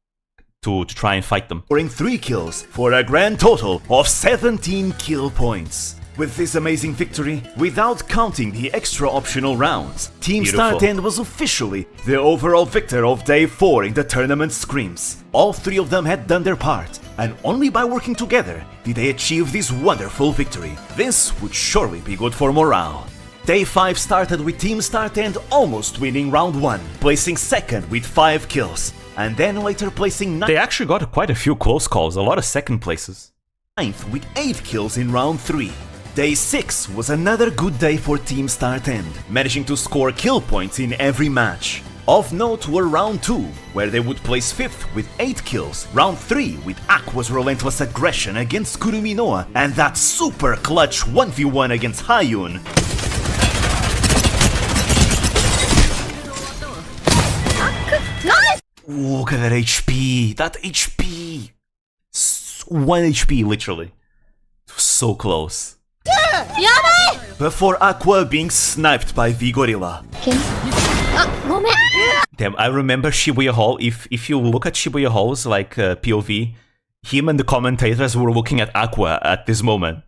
to try and fight them. Scoring 3 kills for a grand total of 17 kill points. With this amazing victory, without counting the extra optional rounds, Team StartEnd was officially the overall victor of Day 4 in the tournament Scrims. All 3 of them had done their part, and only by working together did they achieve this wonderful victory. This would surely be good for morale. Day 5 started with Team StartEnd almost winning round 1, placing second with 5 kills, and then later placing 9th. They actually got quite a few close calls, a lot of second places. With 8 kills in round 3. Day 6 was another good day for Team StartEnd, managing to score kill points in every match. Of note were round 2, where they would place 5th with 8 kills, round 3 with Aqua's relentless aggression against Kurumi Noa, and that super clutch 1v1 against Hayun. Look at that HP! That HP! 1 HP, literally. So close. Before Aqua being sniped by V-Gorilla. Damn, I remember Shibuya Hall. If you look at Shibuya Hall's like POV, him and the commentators were looking at Aqua at this moment.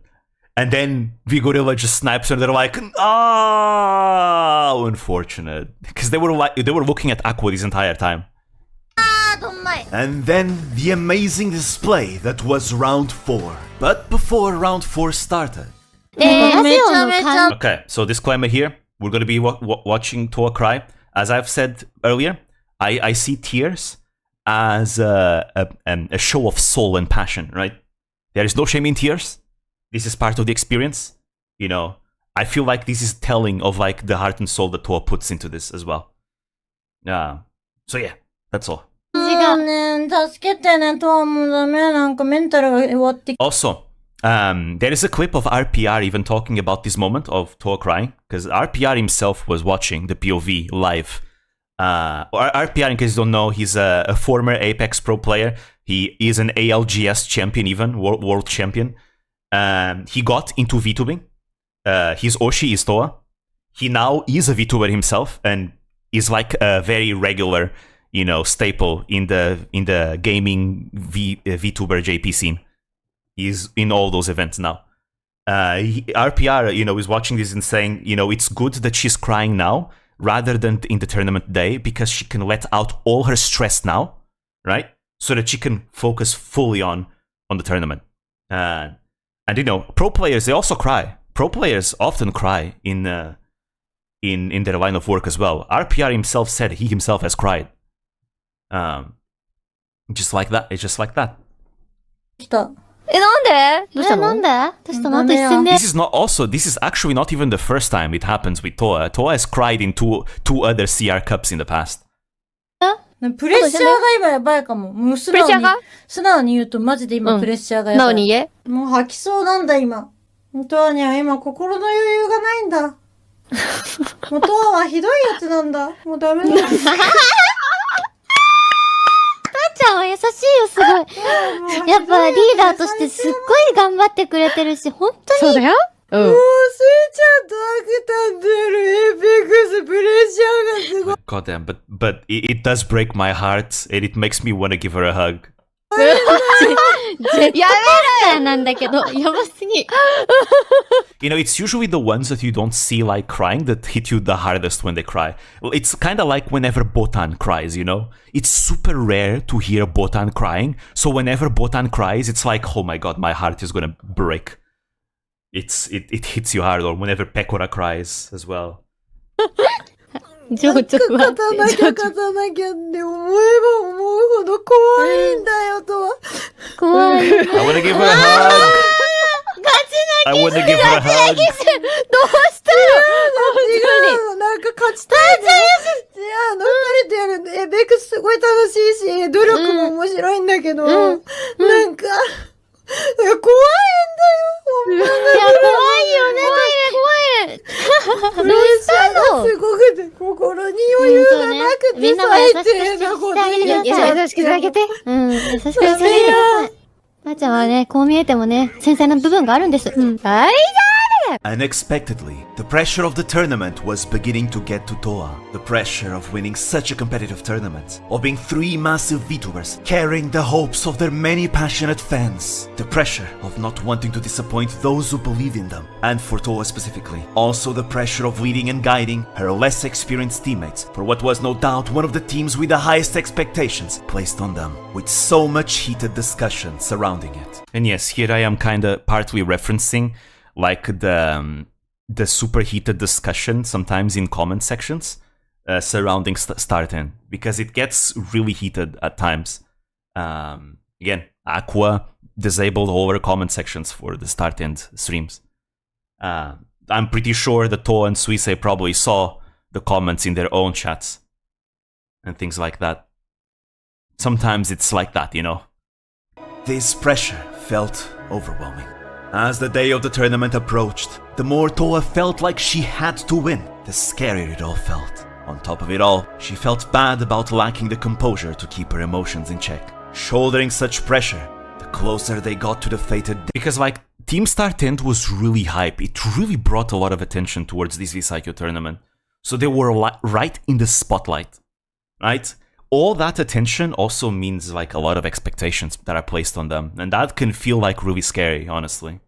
And then V-Gorilla just snipes her and they're like, oh, unfortunate. Because they were looking at Aqua this entire time. And then the amazing display that was round 4. But before round 4 started. Okay, so disclaimer here. We're gonna be watching Toa cry. As I've said earlier, I see tears as a show of soul and passion, right? There is no shame in tears. This is part of the experience. You know, I feel like this is telling of like the heart and soul that Toa puts into this as well. So yeah, that's all. Also, There is a clip of RPR even talking about this moment of Toa crying, because RPR himself was watching the POV live. RPR, in case you don't know, he's a former Apex Pro player. He is an ALGS champion, even world champion. He got into VTubing. His Oshi is Toa. He now is a VTuber himself and is like a very regular, staple in the gaming VTuber JP scene. He's in all those events now. RPR, is watching this and saying, it's good that she's crying now rather than in the tournament day, because she can let out all her stress now, right? So that she can focus fully on the tournament. And pro players, they also cry. Pro players often cry in their line of work as well. RPR himself said he himself has cried. Just like that. It's just like that. なんでどうしたのなんでどうしたのあと一瞬で This is actually not even the first time it happens with Toa. Toa has cried in two other CR Cups in the past. プレッシャーが今やばいかも。もう素直に言うとマジで今プレッシャーがやばい。なおに言えもう吐きそうなんだ今。トアには今心の余裕がないんだ。もうトアはひどいやつなんだ。もうダメだ。ちゃんは優しいよ、すごい。やっぱリーダーとしてすっごい頑張ってくれてるし、本当に。そうだよ。もう、スイちゃんとアクタンとやるエイペックスプレッシャーがすごい。God damn, but it does break my heart and it makes me want to give her a hug. やめろよなんだけど、やばすぎ。It's usually the ones that you don't see like crying that hit you the hardest when they cry. It's kind of like whenever Botan cries, It's super rare to hear Botan crying, so whenever Botan cries, it's like, oh my god, my heart is gonna break. It hits you hard, or whenever Pekora cries as well. 勝たなきゃって思えば思うほど怖いんだよとは。怖い。I wanna give her a hug! I wanna give her a hug! どうしたのなんか勝ちたいね。二人でやるエベックスすごい楽しいし、努力も面白いんだけど、なんか、怖いんだよ。いや、怖いよね。怖い。どうしたのすごくて、心に余裕がなくて、みんなも優しくしてあげてください。優しくしてあげて。優しくしてあげてください。ばあちゃんはね、こう見えてもね、繊細な部分があるんです。大丈夫Unexpectedly, the pressure of the tournament was beginning to get to Toa. The pressure of winning such a competitive tournament, of being three massive VTubers, carrying the hopes of their many passionate fans. The pressure of not wanting to disappoint those who believe in them, and for Toa specifically. Also the pressure of leading and guiding her less experienced teammates for what was no doubt one of the teams with the highest expectations placed on them, with so much heated discussion surrounding it. And yes, here I am kinda partly referencing like the super heated discussion sometimes in comment sections surrounding StartEnd, because it gets really heated at times. Again, Aqua disabled all her comment sections for the StartEnd streams. I'm pretty sure that Toa and Suisei probably saw the comments in their own chats and things like that. Sometimes it's like that, This pressure felt overwhelming. As the day of the tournament approached, the more Toa felt like she had to win, the scarier it all felt. On top of it all, she felt bad about lacking the composure to keep her emotions in check. Shouldering such pressure, the closer they got to the fated day. Because Team StartEnd was really hype. It really brought a lot of attention towards this V-Psycho tournament. So they were right in the spotlight, right? All that attention also means a lot of expectations that are placed on them, and that can feel really scary, honestly.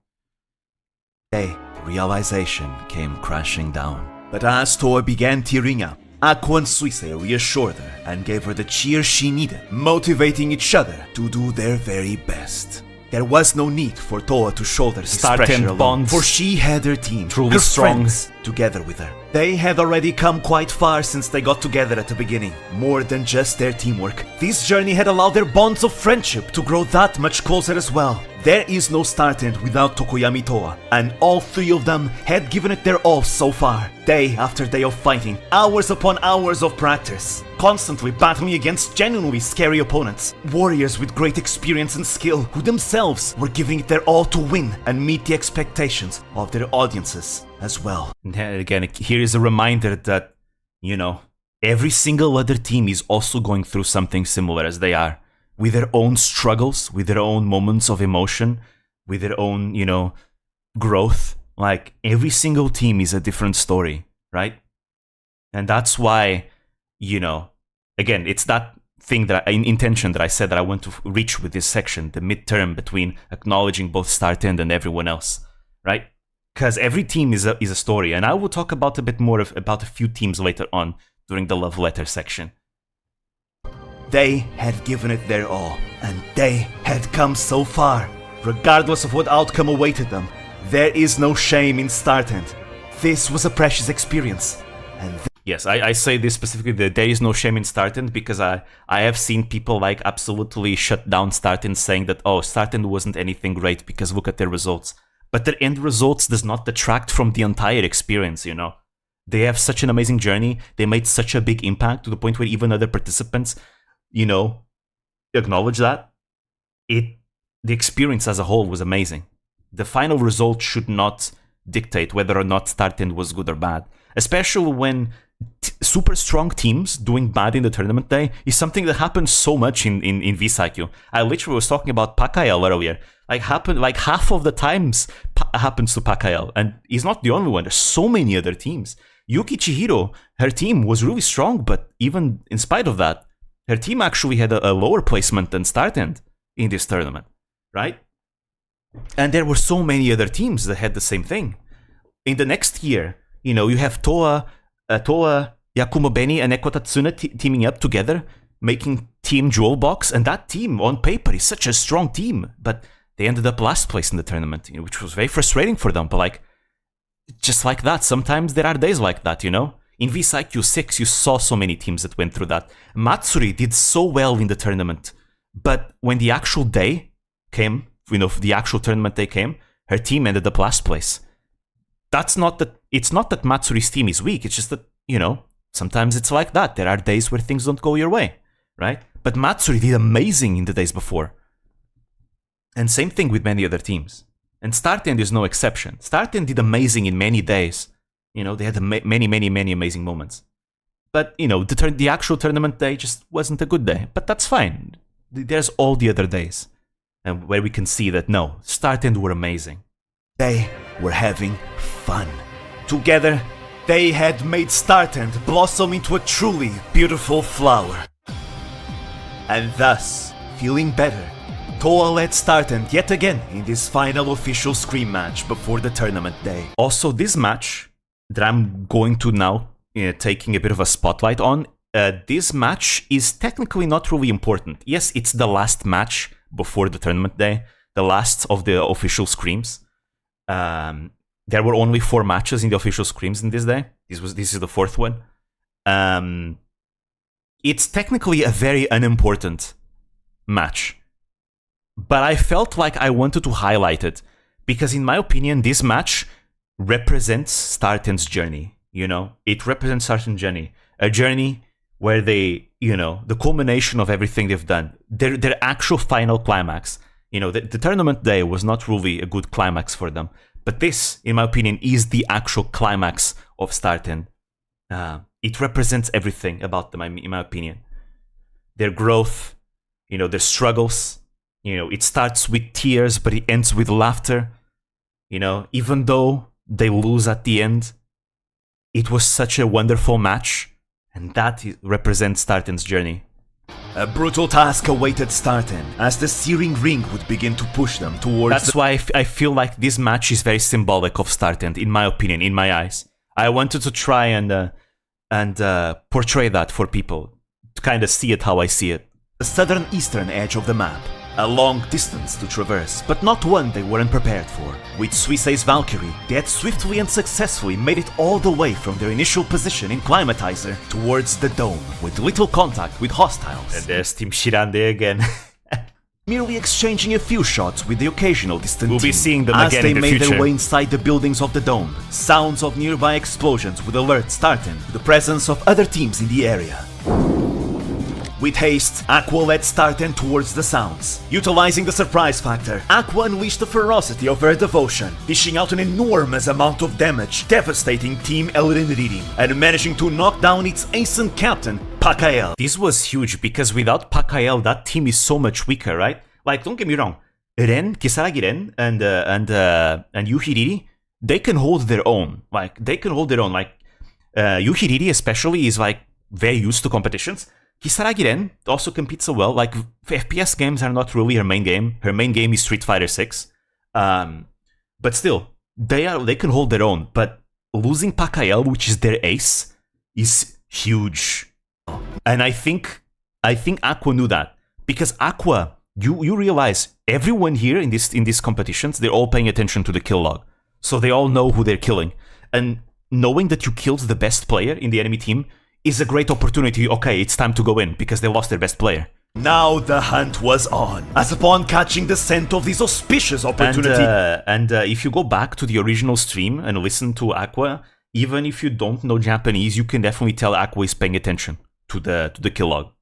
The realization came crashing down. But as Toa began tearing up, Aqua and Suisei reassured her and gave her the cheer she needed, motivating each other to do their very best. There was no need for Toa to shoulder this pressure alone, for she had her team, truly her strong, friends, together with her. They had already come quite far since they got together at the beginning. More than just their teamwork, this journey had allowed their bonds of friendship to grow that much closer as well. There is no StartEnd without Tokoyami Toa, and all three of them had given it their all so far. Day after day of fighting, hours upon hours of practice, constantly battling against genuinely scary opponents. Warriors with great experience and skill, who themselves were giving it their all to win and meet the expectations of their audiences as well. And again, here is a reminder that, you know, every single other team is also going through something similar as they are, with their own struggles, with their own moments of emotion, with their own, you know, growth. Like, every single team is a different story, right? And that's why, you know, again, it's that thing that intention that I said that I want to reach with this section, the midterm between acknowledging both StartEnd and everyone else, right? Because every team is a story, and I will talk about a bit more about a few teams later on during the love letter section. They had given it their all, and they had come so far. Regardless of what outcome awaited them, there is no shame in StartEnd. This was a precious experience. And yes, I say this specifically, that there is no shame in StartEnd, because I have seen people like absolutely shut down StartEnd, saying that, oh, StartEnd wasn't anything great because look at their results. But their end results does not detract from the entire experience, you know. They have such an amazing journey, they made such a big impact to the point where even other participants, you know, acknowledge that. The experience as a whole was amazing. The final result should not dictate whether or not StartEnd was good or bad. Especially when super strong teams doing bad in the tournament day is something that happens so much in Vsaiku. I literally was talking about Pekora earlier. Like half of the times happens to Pekora, and he's not the only one. There's so many other teams. Yuki Chihiro, her team was really strong, but even in spite of that, her team actually had a lower placement than StartEnd in this tournament, right? And there were so many other teams that had the same thing. In the next year, you know, you have Toa, Yakumo Beni, and Eko Tatsuna teaming up together, making Team Jewel Box, and that team on paper is such a strong team, but they ended up last place in the tournament, you know, which was very frustrating for them. But like, just like that, sometimes there are days like that, you know. In Vsaiku 6, you saw so many teams that went through that. Matsuri did so well in the tournament, but when the actual day came, you know, the actual tournament day came, her team ended up last place. That's not that, it's not that Matsuri's team is weak, it's just that, you know, sometimes it's like that. There are days where things don't go your way, right? But Matsuri did amazing in the days before. And same thing with many other teams. And StartEnd is no exception. StartEnd did amazing in many days. You know, they had many amazing moments. But, you know, the actual tournament day just wasn't a good day. But that's fine. There's all the other days. And where we can see that, no, StartEnd were amazing. They were having fun. Together, they had made StartEnd blossom into a truly beautiful flower. And thus, feeling better, Toa led StartEnd yet again in this final official scrim match before the tournament day. Also, this match that I'm going to now taking a bit of a spotlight on, this match is technically not really important. Yes, it's the last match before the tournament day, the last of the official scrims. There were only 4 matches in the official scrims in this day. This is the 4th one. It's technically a very unimportant match, but I felt like I wanted to highlight it because, in my opinion, this match represents StartEnd's journey. You know, it represents StartEnd's journey, a journey where they, you know, the culmination of everything they've done, their actual final climax. You know, the tournament day was not really a good climax for them, but this, in my opinion, is the actual climax of StartEnd. It represents everything about them, in my opinion. Their growth, you know, their struggles. You know, it starts with tears, but it ends with laughter. You know, even though they lose at the end, it was such a wonderful match, and that represents StartEnd's journey. A brutal task awaited StartEnd as the searing ring would begin to push them towards. That's why I feel like this match is very symbolic of StartEnd, in my opinion, in my eyes. I wanted to try and portray that for people to kind of see it how I see it. The southern eastern edge of the map. A long distance to traverse, but not one they weren't prepared for. With Suisei's Valkyrie, they had swiftly and successfully made it all the way from their initial position in Climatizer towards the dome, with little contact with hostiles. And there's Team Shirande again. Merely exchanging a few shots with the occasional distant We'll be seeing them as again they in the made future. their way inside the buildings of the dome. Sounds of nearby explosions would alert StartEnd to the presence of other teams in the area. With haste, Aqua led StartEnd towards the sounds. Utilizing the surprise factor, Aqua unleashed the ferocity of her devotion, dishing out an enormous amount of damage, devastating Team Elysium, and managing to knock down its ancient captain, Pekora. This was huge because without Pekora, that team is so much weaker, right? Like, don't get me wrong, Ren, Kisaragi Ren, and Yuhiriri, they can hold their own. Like, Yuhiriri especially is like very used to competitions. Kisaragi Ren also competes so well. Like, FPS games are not really her main game. Her main game is Street Fighter 6. But still, they can hold their own. But losing Pekora, which is their ace, is huge. And I think Aqua knew that. Because Aqua, you realize everyone here in these competitions, they're all paying attention to the kill log. So they all know who they're killing. And knowing that you killed the best player in the enemy team is a great opportunity. Okay, it's time to go in because they lost their best player. Now the hunt was on, as upon catching the scent of this auspicious opportunity. And if you go back to the original stream and listen to Aqua, even if you don't know Japanese, you can definitely tell Aqua is paying attention to the kill log.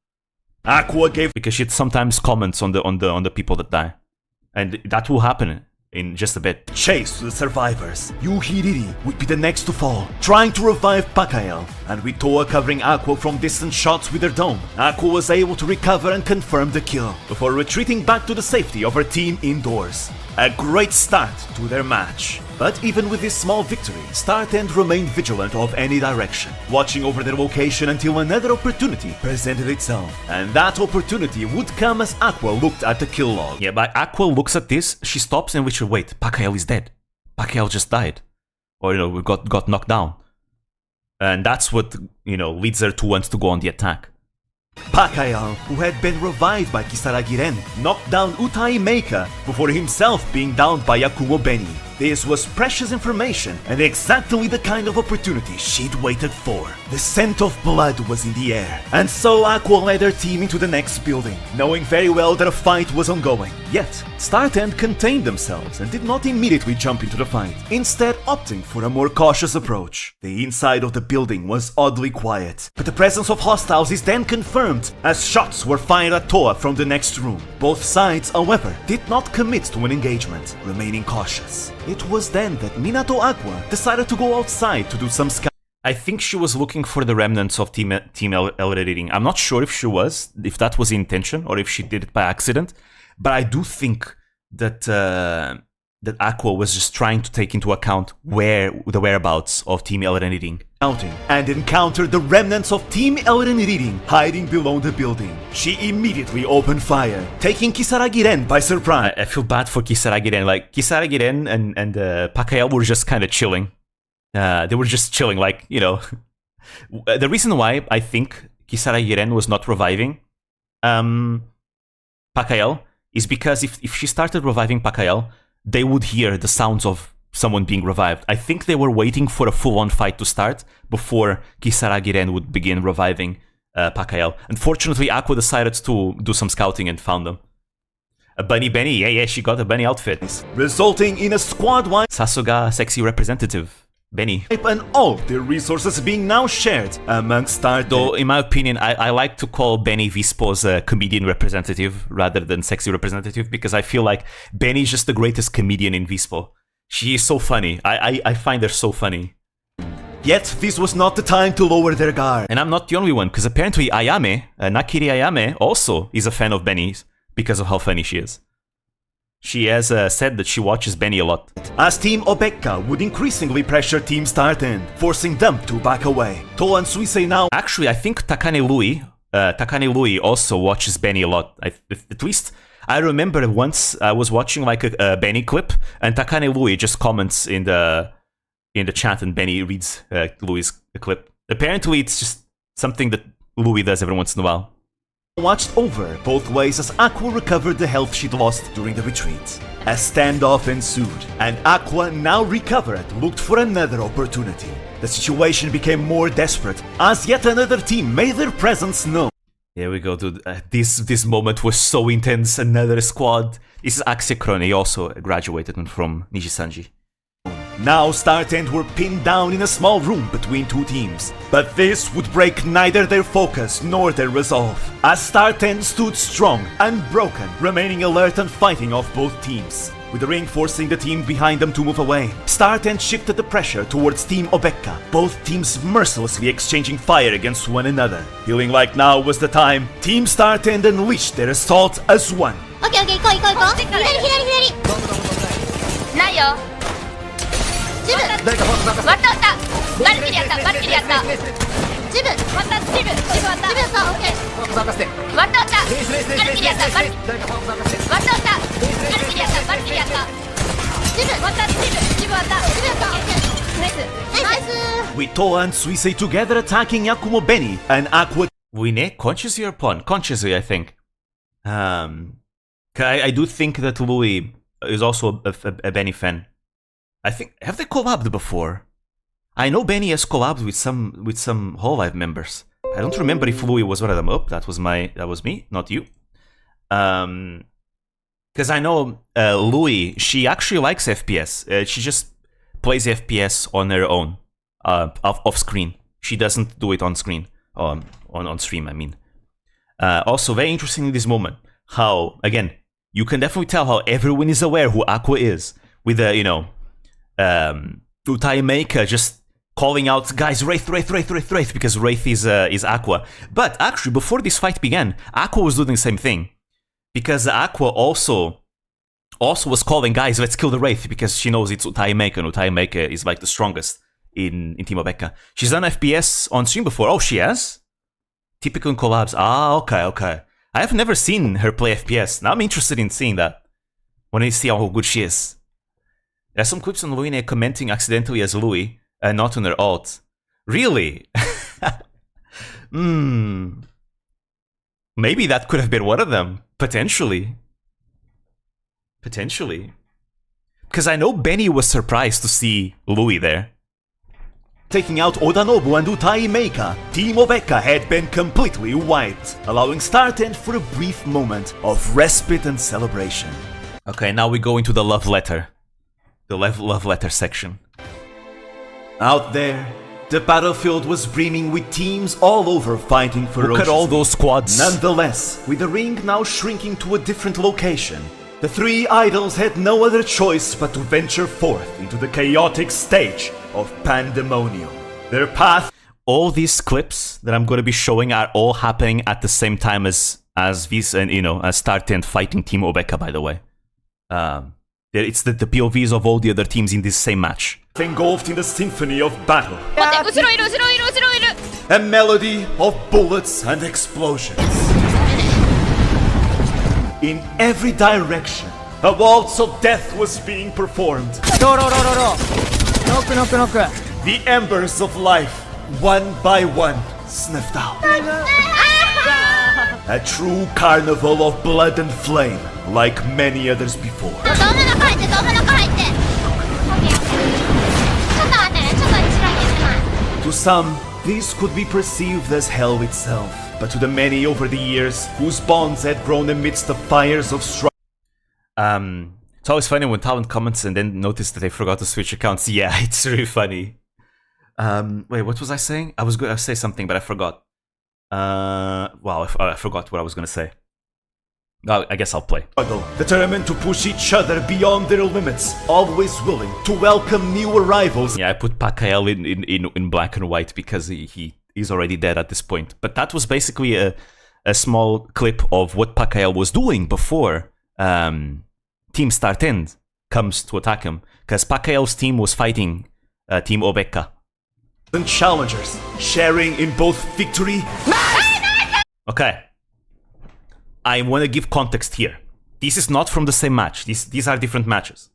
Aqua gave, because she sometimes comments on the people that die, and that will happen in just a bit. Chase to the survivors. Yuhiriri would be the next to fall, trying to revive Pekora, and with Toa covering Aqua from distant shots with her dome, Aqua was able to recover and confirm the kill, before retreating back to the safety of her team indoors. A great start to their match. But even with this small victory, StartEnd remained vigilant of any direction, watching over their location until another opportunity presented itself. And that opportunity would come as Aqua looked at the kill log. Yeah, but Aqua looks at this, she stops and which wait, Pekora is dead. Pekora just died. Or, got knocked down. And that's what, leads her to want to go on the attack. Pekora, who had been revived by Kisaragi Ren, knocked down Utai Meika before himself being downed by Yakumo Beni. This was precious information and exactly the kind of opportunity she'd waited for. The scent of blood was in the air, and so Aqua led her team into the next building, knowing very well that a fight was ongoing. Yet, StartEnd contained themselves and did not immediately jump into the fight, instead opting for a more cautious approach. The inside of the building was oddly quiet, but the presence of hostiles is then confirmed as shots were fired at Toa from the next room. Both sides, however, did not commit to an engagement, remaining cautious. It was then that Minato Aqua decided to go outside to do some scouting. I think she was looking for the remnants of Team Elysium. I'm not sure if that was the intention or if she did it by accident, but I do think that that Aqua was just trying to take into account the whereabouts of Team Elysium. And encountered the remnants of Team Elysium hiding below the building. She immediately opened fire, taking Kisaragi Ren by surprise. I feel bad for Kisaragi Ren. Like, Kisaragi Ren and Pekora were just kind of chilling. They were just chilling, The reason why I think Kisaragi Ren was not reviving Pekora is because if she started reviving Pekora, they would hear the sounds of someone being revived. I think they were waiting for a full-on fight to start before Kisaragi Ren would begin reviving Pekora. Unfortunately, Aqua decided to do some scouting and found them. A Bunny, yeah, she got a bunny outfit. Resulting in a squad-wide Sasuga sexy representative. Benny. And all their resources being now shared amongst StartEnd. Though, in my opinion, I like to call Benny Vispo's a comedian representative rather than sexy representative, because I feel like Benny's just the greatest comedian in Vispo. She is so funny. I find her so funny. Yet, this was not the time to lower their guard. And I'm not the only one, because apparently Ayame, Nakiri Ayame, also is a fan of Benny's because of how funny she is. She has said that she watches Benny a lot. As Team Obeka would increasingly pressure Team StartEnd, forcing them to back away. Toa and Suisei now... Actually, I think Takane Lui also watches Benny a lot. At least, I remember once I was watching like a Benny clip, and Takane Lui just comments in the chat, and Benny reads Louis' clip. Apparently, it's just something that Louis does every once in a while. Watched over both ways as Aqua recovered the health she'd lost during the retreat. A standoff ensued, and Aqua, now recovered, looked for another opportunity. The situation became more desperate as yet another team made their presence known. Here we go, dude. This moment was so intense. Another squad. This is Akse Krone. He also graduated from Nijisanji. Now StartEnd were pinned down in a small room between two teams. But this would break neither their focus nor their resolve, as StartEnd stood strong, unbroken, remaining alert and fighting off both teams. With the ring forcing the team behind them to move away, StartEnd shifted the pressure towards Team Obeka, both teams mercilessly exchanging fire against one another. Feeling like now was the time, Team StartEnd unleashed their assault as one. オッケーオッケー、行こう行こう行こう。左左左。ないよ。ジブ。割った割った。バルキリやったバルキリやった。ジブ。割ったジブ割った。ジブさん、オッケー。割った割った。バルキリやったバルキリ。割った割った。バルキリやったバルキリやった。ジブ。割ったジブ割った。ジブさん、オッケー。ナイス。ナイス。 With Toa and Suisei together attacking Yakumo Beni and Aqua. Wine, consciously or pawn? Consciously, I think. I do think that Louis is also a Benny fan. I think, have they collabed before? I know Benny has collabed with some Hololive members. I don't remember if Louis was one of them. Oh, that was me, not you. Because I know Louis, she actually likes FPS. She just plays FPS on her own, off screen. She doesn't do it on screen, on stream. I mean. Also, very interesting in this moment how, again, you can definitely tell how everyone is aware who Aqua is, with the Utai Maker just calling out, guys, Wraith, because Wraith is Aqua. But actually, before this fight began, Aqua was doing the same thing, because Aqua also was calling, guys, let's kill the Wraith, because she knows it's Utai Maker, and Utai Maker is like the strongest in Team Obeka. She's done FPS on stream before. Oh, she has? Typical collabs. Ah, okay. I have never seen her play FPS. Now I'm interested in seeing that. When I see how good she is. There's some clips on Louis commenting accidentally as Louis, and not on her alt. Really? Maybe that could have been one of them. Potentially. Because I know Benny was surprised to see Louis there. Taking out Odanobu and Utai Meika, Team Obeka had been completely wiped, allowing StartEnd for a brief moment of respite and celebration. Okay, now we go into the love letter. The love letter section. Out there, the battlefield was brimming with teams all over fighting ferociously. Look at all those squads. Nonetheless, with the ring now shrinking to a different location, the three idols had no other choice but to venture forth into the chaotic stage of pandemonium. Their path. All these clips that I'm going to be showing are all happening at the same time as these, and as StartEnd fighting Team Obeka, by the way. It's the POVs of all the other teams in this same match. Engulfed in the symphony of battle. 待って、後ろいる。 A melody of bullets and explosions. In every direction, a waltz of death was being performed. The embers of life, one by one, sniffed out. A true carnival of blood and flame, like many others before. ドームの中入ってドームの中入って。ちょっと待ってね、ちょっと後ろに行ってます。 To some, this could be perceived as hell itself, but to the many over the years, whose bonds had grown amidst the fires of strife. It's always funny when Talon comments and then notice that they forgot to switch accounts. Yeah, it's really funny. Wait, what was I saying? I was going to say something, but I forgot. Wow, I forgot what I was going to say. I guess I'll play. Determined to push each other beyond their limits, always willing to welcome new arrivals. Yeah, I put Pakael in black and white because he's already dead at this point. But that was basically a small clip of what Pakael was doing before Team StartEnd comes to attack him. Because Pakael's team was fighting Team Obeka. And challengers, sharing in both victory. Okay. I want to give context here. This is not from the same match. These are different matches.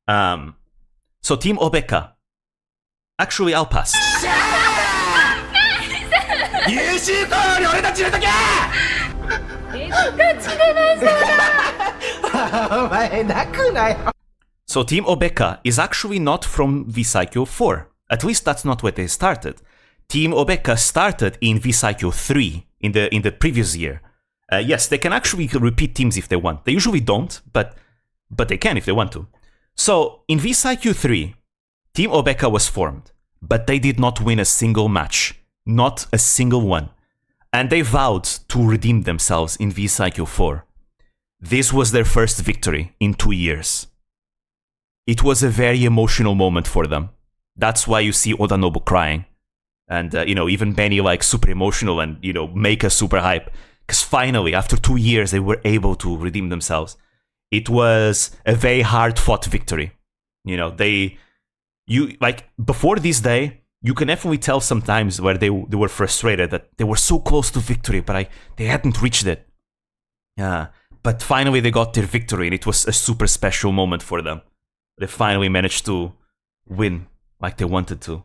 So Team Obeka. Actually, I'll pass. So Team Obeka is actually not from V-Cycle 4. At least that's not where they started. Team Obeka started in V-Cycle 3 in the previous year. Yes, they can actually repeat teams if they want. They usually don't, but they can if they want to. So in V-Cycle 3, Team Obeka was formed, but they did not win a single match. Not a single one. And they vowed to redeem themselves in V-Cycle 4. This was their first victory in 2 years. It was a very emotional moment for them. That's why you see Odanobu crying. And, even Benny, like, super emotional and, make us super hype. Because finally, after 2 years, they were able to redeem themselves. It was a very hard-fought victory. Before this day, you can definitely tell sometimes where they were frustrated that they were so close to victory, but they hadn't reached it. But finally they got their victory, and it was a super special moment for them. They finally managed to win like they wanted to.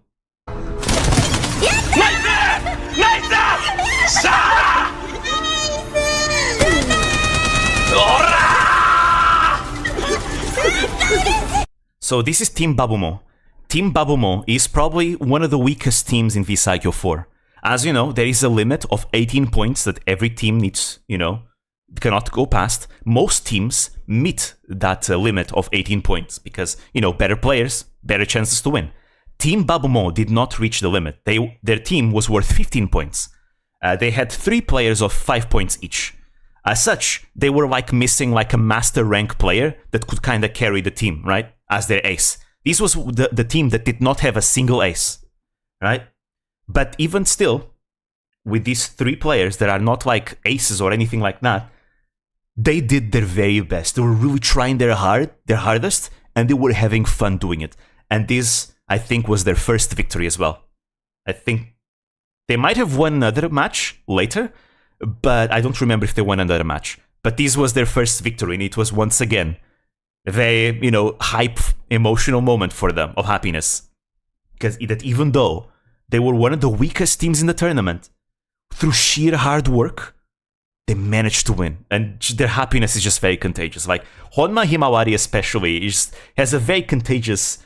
So this is Team Babumo. Team Babumo is probably one of the weakest teams in V-Cycle 4. As you know, there is a limit of 18 points that every team needs, cannot go past. Most teams meet that limit of 18 points because, better players, better chances to win. Team Babumo did not reach the limit. Their team was worth 15 points. They had 3 players of 5 points each. As such, they were missing a master rank player that could kind of carry the team, right? As their ace. This was the team that did not have a single ace, right? But even still, with these 3 players that are not aces or anything like that, they did their very best. They were really trying their hardest, and they were having fun doing it. And this, I think, was their first victory as well. I think they might have won another match later, but I don't remember if they won another match. But this was their first victory, and it was once again a very, hype, emotional moment for them of happiness. Because even though they were one of the weakest teams in the tournament, through sheer hard work, they managed to win. And their happiness is just very contagious. Honma Himawari especially has a very contagious,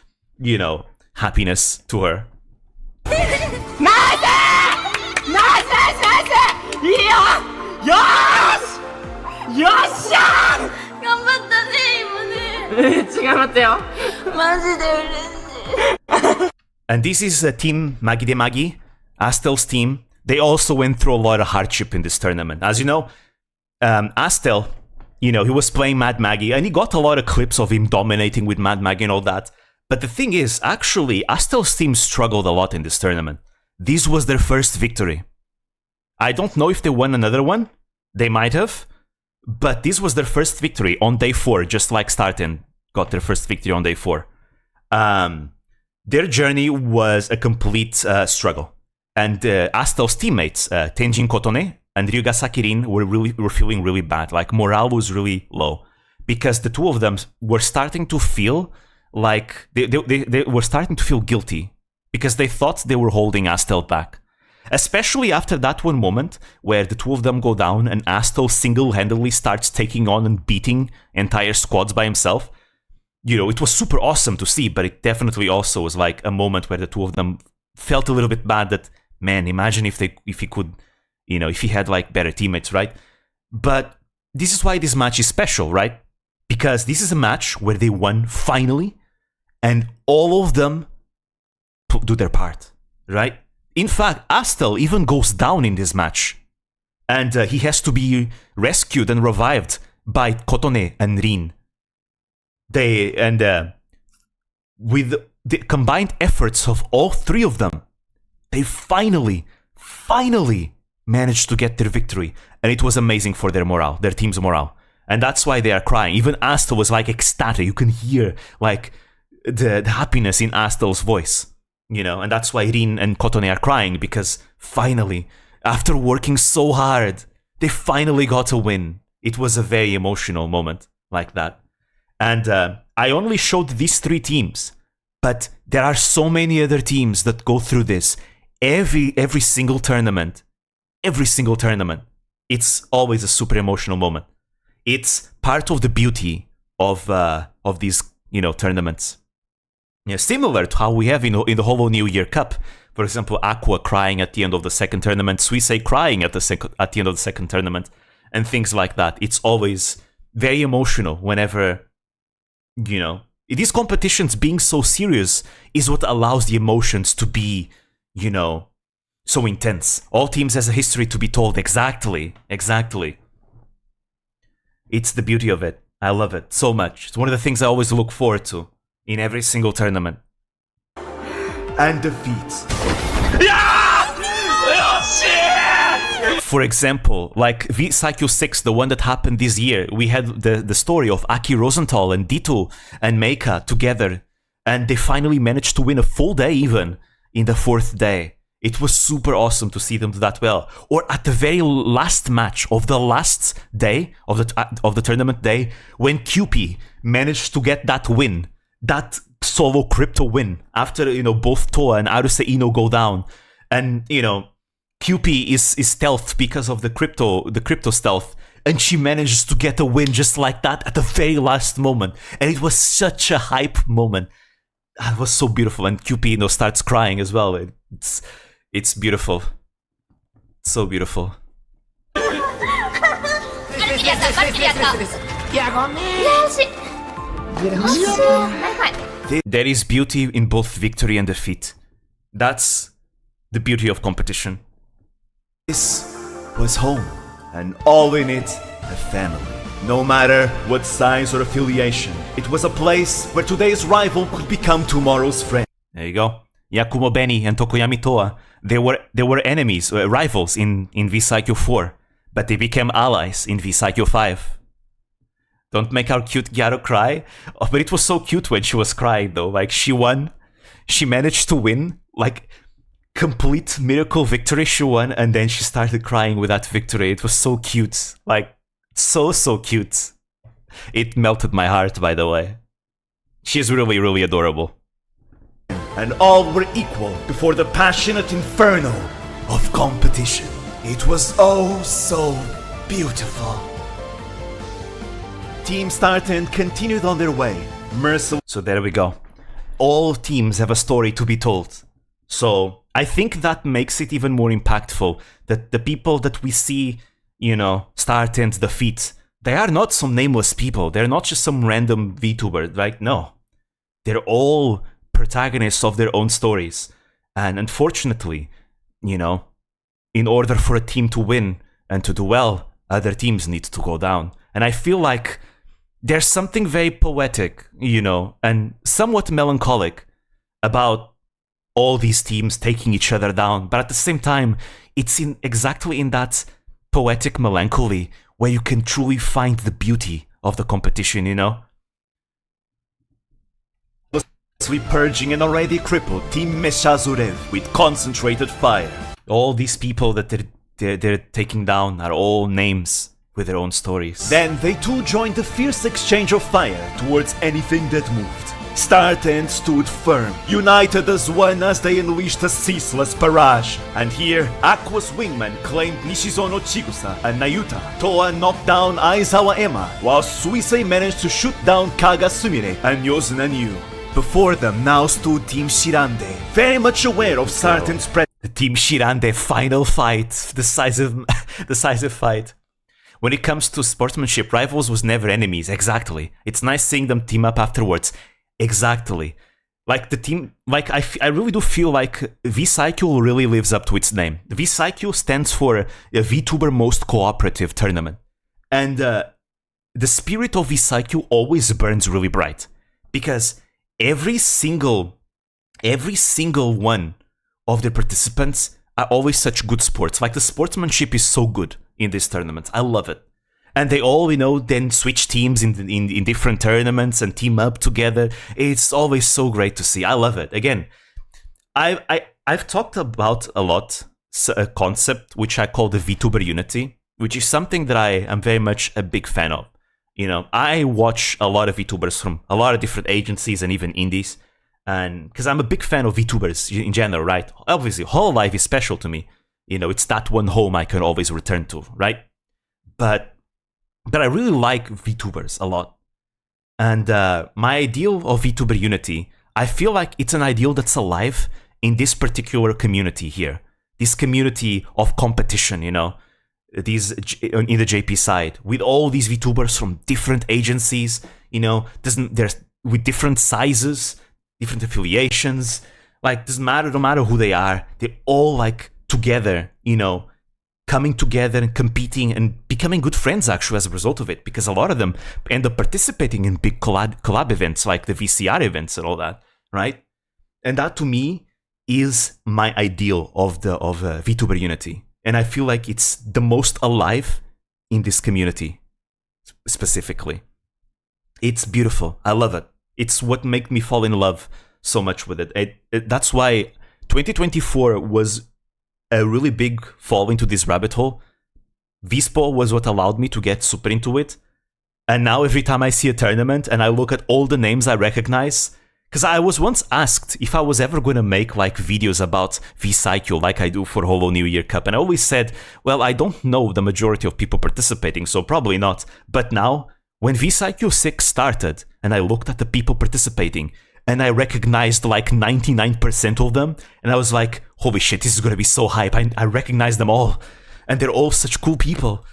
happiness to her. And this is Team Magide Magi, Astel's team. They also went through a lot of hardship in this tournament. As you know, Astel, he was playing Mad Maggie, and he got a lot of clips of him dominating with Mad Maggie and all that. But the thing is, actually, Astel's team struggled a lot in this tournament. This was their first victory. I don't know if they won another one. They might have. But this was their first victory on day 4, just like StartEnd got their first victory on day 4. Their journey was a complete struggle. And Astel's teammates, Tenjin Kotone and Ryuga Sakirin, were feeling really bad. Morale was really low. Because the two of them were starting to feel they were starting to feel guilty. Because they thought they were holding Astel back. Especially after that one moment where the two of them go down and Astel single-handedly starts taking on and beating entire squads by himself. It was super awesome to see, but it definitely also was a moment where the two of them felt a little bit bad that, man, imagine if he could, if he had better teammates, right? But this is why this match is special, right? Because this is a match where they won finally, and all of them do their part, right? In fact, Astel even goes down in this match. And he has to be rescued and revived by Kotone and Rin. With the combined efforts of all 3 of them, they finally managed to get their victory. And it was amazing for their morale, their team's morale. And that's why they are crying. Even Astel was ecstatic. You can hear the happiness in Astel's voice. And that's why Rin and Kotone are crying, because finally, after working so hard, they finally got a win. It was a very emotional moment like that. And I only showed these 3 teams, but there are so many other teams that go through this. Every single tournament, it's always a super emotional moment. It's part of the beauty of these, tournaments. Yeah, similar to how we have in the Holo New Year Cup. For example, Aqua crying at the end of the second tournament, Suisei crying at the end of the second tournament, and things like that. It's always very emotional whenever, these competitions being so serious is what allows the emotions to be, you know, so intense. All teams has a history to be told. Exactly. It's the beauty of it. I love it so much. It's one of the things I always look forward to in every single tournament. And defeats. For example, like Vtuber 6, the one that happened this year, we had the story of Aki Rosenthal and Dito and Meika together, and they finally managed to win a full day even in the 4th day. It was super awesome to see them do that well. Or at the very last match of the last day of the tournament day, when QP managed to get that win, that solo crypto win after, you know, both Toa and Aruse Ino go down, and you know, QP is stealthed because of the crypto stealth, and she manages to get a win just like that at the very last moment, and it was such a hype moment. It was so beautiful, and QP, you know, starts crying as well. It's beautiful, so beautiful. There is beauty in both victory and defeat. That's the beauty of competition. This was home, and all in it, a family. No matter what size or affiliation, it was a place where today's rival could become tomorrow's friend. There you go. Yakumo Beni and Tokoyami Toa, they were enemies, rivals in Vtuber 4, but they became allies in Vtuber 5. Don't make our cute Gyaro cry. Oh, but it was so cute when she was crying though. Like, she won. She managed to win. Like, complete miracle victory. She won, and then she started crying with that victory. It was so cute. Like, so cute. It melted my heart, by the way. She's really adorable. And all were equal before the passionate inferno of competition. It was oh so beautiful. Team StartEnd continued on their way. So there we go. All teams have a story to be told. So I think that makes it even more impactful that the people that we see, you know, StartEnd defeat, they are not some nameless people. They're not just some random VTuber. Like, no. They're all protagonists of their own stories. And unfortunately, you know, in order for a team to win and to do well, other teams need to go down. And I feel like there's something very poetic, you know, and somewhat melancholic about all these teams taking each other down. But at the same time, it's exactly in that poetic melancholy where you can truly find the beauty of the competition, you know? Purging an already crippled Team Meshazurev with concentrated fire. All these people that they're taking down are all names with their own stories. Then they too joined the fierce exchange of fire towards anything that moved. StartEnd stood firm, united as one as they unleashed a ceaseless barrage. And here, Aqua's wingman claimed Nishizono Chigusa and Nayuta. Toa knocked down Aizawa Emma, while Suisei managed to shoot down Kaga Sumire and Yozuna Nyu. Before them now stood Team Shirande, very much aware of StartEnd's presence. The Team Shirande final fight, decisive fight. When it comes to sportsmanship, rivals was never enemies, exactly. It's nice seeing them team up afterwards, exactly. Like the team, like I really do feel like Vtuber really lives up to its name. Vtuber stands for a VTuber Most Cooperative Tournament. And the spirit of Vtuber always burns really bright. Because every single one of the participants are always such good sports. Like, the sportsmanship is so good in this tournament. I love it. And they all, you know, then switch teams in different tournaments and team up together. It's always so great to see. I love it. Again, I've talked about a lot a concept which I call the VTuber unity, which is something that I am very much a big fan of. You know, I watch a lot of VTubers from a lot of different agencies and even indies, and because I'm a big fan of VTubers in general, right? Obviously, Hololive is special to me. You know, it's that one home I can always return to, right? But I really like VTubers a lot. And my ideal of VTuber unity, I feel like it's an ideal that's alive in this particular community here. This community of competition, you know, these in the JP side, with all these VTubers from different agencies, you know, there's with different sizes, different affiliations. Like, doesn't matter, no matter who they are, they're all like together, you know, coming together and competing and becoming good friends actually as a result of it, because a lot of them end up participating in big collab events like the VCR events and all that, right? And that to me is my ideal of VTuber Unity. And I feel like it's the most alive in this community specifically. It's beautiful. I love it. It's what made me fall in love so much with it. That's why 2024 was a really big fall into this rabbit hole. Vspo was what allowed me to get super into it. And now every time I see a tournament and I look at all the names I recognize, because I was once asked if I was ever going to make like videos about V-Cycle like I do for Holo New Year Cup. And I always said, well, I don't know the majority of people participating, so probably not. But now, when V-Cycle 6 started and I looked at the people participating, and I recognized like 99% of them, and I was like, holy shit, this is gonna be so hype. I recognize them all, and they're all such cool people.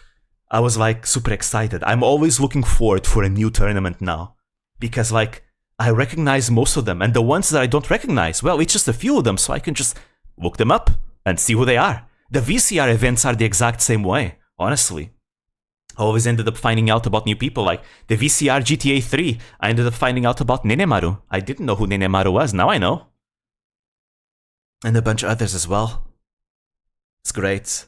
I was like super excited. I'm always looking forward for a new tournament now, because like I recognize most of them, and the ones that I don't recognize, well, it's just a few of them, so I can just look them up and see who they are. The VCR events are the exact same way, honestly. I always ended up finding out about new people, like the VCR GTA 3. I ended up finding out about Nenemaru. I didn't know who Nenemaru was, now I know. And a bunch of others as well. It's great.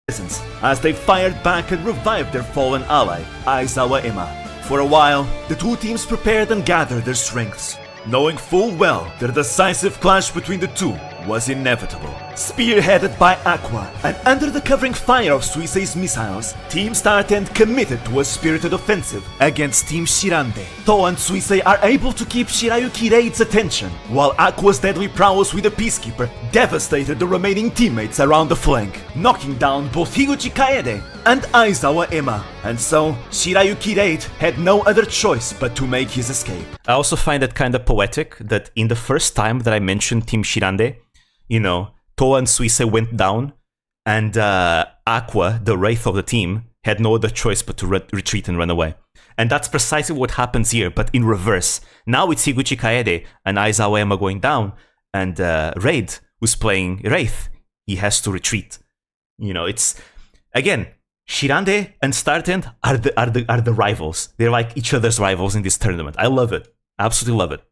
As they fired back and revived their fallen ally, Aizawa Ema. For a while, the two teams prepared and gathered their strengths, knowing full well that a decisive clash between the two was inevitable. Spearheaded by Aqua and under the covering fire of Suisei's missiles, Team StartEnd committed to a spirited offensive against Team Shirande. Toa and Suisei are able to keep Shirayuki Reid's attention, while Aqua's deadly prowess with the Peacekeeper devastated the remaining teammates around the flank, knocking down both Higuchi Kaede and Aizawa Ema. And so, Shirayuki Reid had no other choice but to make his escape. I also find it kind of poetic that in the first time that I mentioned Team Shirande, you know, Toa and Suisei went down, and Aqua, the wraith of the team, had no other choice but to retreat and run away. And that's precisely what happens here, but in reverse. Now it's Higuchi Kaede and Aizawa Ema going down, and Raid, who's playing Wraith, he has to retreat. You know, it's, again, Shirande and StartEnd are the rivals. They're like each other's rivals in this tournament. I love it. Absolutely love it.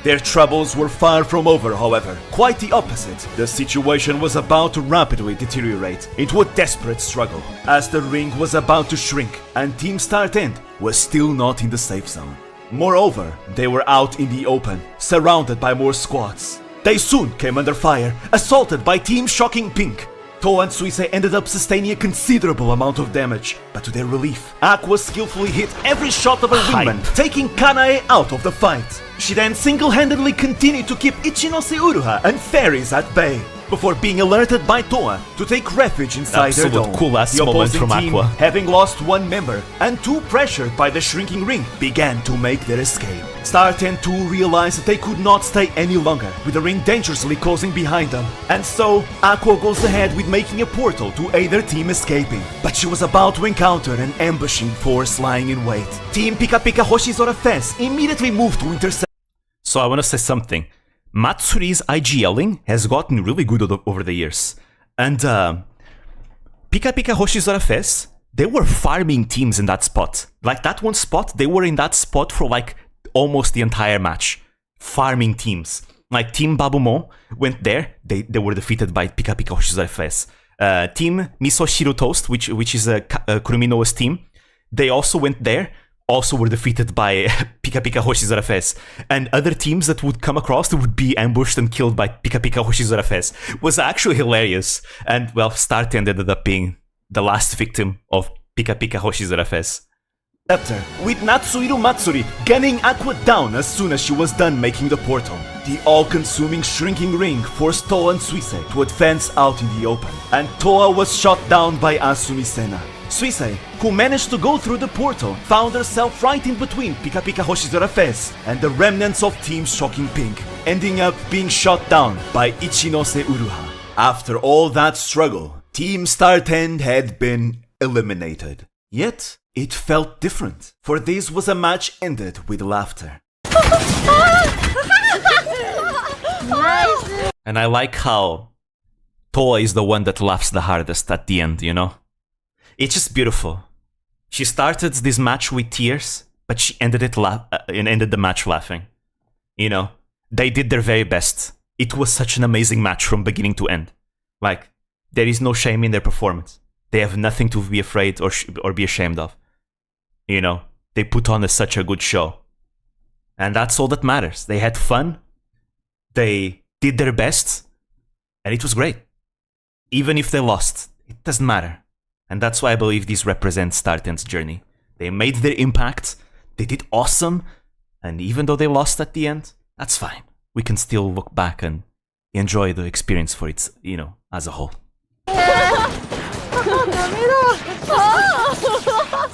Their troubles were far from over, however. Quite the opposite. The situation was about to rapidly deteriorate into a desperate struggle, as the ring was about to shrink, and Team StartEnd was still not in the safe zone. Moreover, they were out in the open, surrounded by more squads. They soon came under fire, assaulted by Team Shocking Pink. Toa and Suisei ended up sustaining a considerable amount of damage, but to their relief, Aqua skillfully hit every shot of her wingman, taking Kanae out of the fight. She then single-handedly continued to keep Ichinose Uruha and Fairies at bay, before being alerted by Toa to take refuge inside their dome. Cool-ass The moment opposing from team, Aqua. having lost one member, and too pressured by the shrinking ring, began to make their escape. StartEnd too realized that they could not stay any longer, with the ring dangerously closing behind them. And so, Aqua goes ahead with making a portal to aid their team escaping. But she was about to encounter an ambushing force lying in wait. Team Pika Pika Hoshizora fans immediately moved to intercept. So I want to say something. Matsuri's IGLing has gotten really good over the years. And Pika Pika Hoshizora Fest, they were farming teams in that spot. Like that one spot, they were in that spot for like almost the entire match. Farming teams. Like Team Babumon went there, they were defeated by Pika Pika Hoshizora Fest. Team Miso Shiru Toast, which is a Kuruminoa's team, they also went there. Also were defeated by Pika Pika Hoshizora Fest. And other teams that would come across that would be ambushed and killed by Pika Pika Hoshizora Fest was actually hilarious. And well, StartEnd ended up being the last victim of Pika Pika Hoshizora Fest. With Natsuhiro Matsuri gunning Aqua down as soon as she was done making the portal. The all-consuming shrinking ring forced Toa and Suisei to advance out in the open, and Toa was shot down by Asumi Sena. Suisei, who managed to go through the portal, found herself right in between Pika Pika Hoshizora Fest and the remnants of Team Shocking Pink, ending up being shot down by Ichinose Uruha. After all that struggle, Team StartEnd had been eliminated. Yet, it felt different, for this was a match ended with laughter. And I like how Toa is the one that laughs the hardest at the end, you know? It's just beautiful. She started this match with tears, but she ended the match laughing. You know, they did their very best. It was such an amazing match from beginning to end. Like, there is no shame in their performance. They have nothing to be afraid or be ashamed of. You know, they put on such a good show. And that's all that matters. They had fun. They did their best. And it was great. Even if they lost, it doesn't matter. And that's why I believe this represents StartEnd's journey. They made their impact. They did awesome. And even though they lost at the end, that's fine. We can still look back and enjoy the experience for its, you know, as a whole.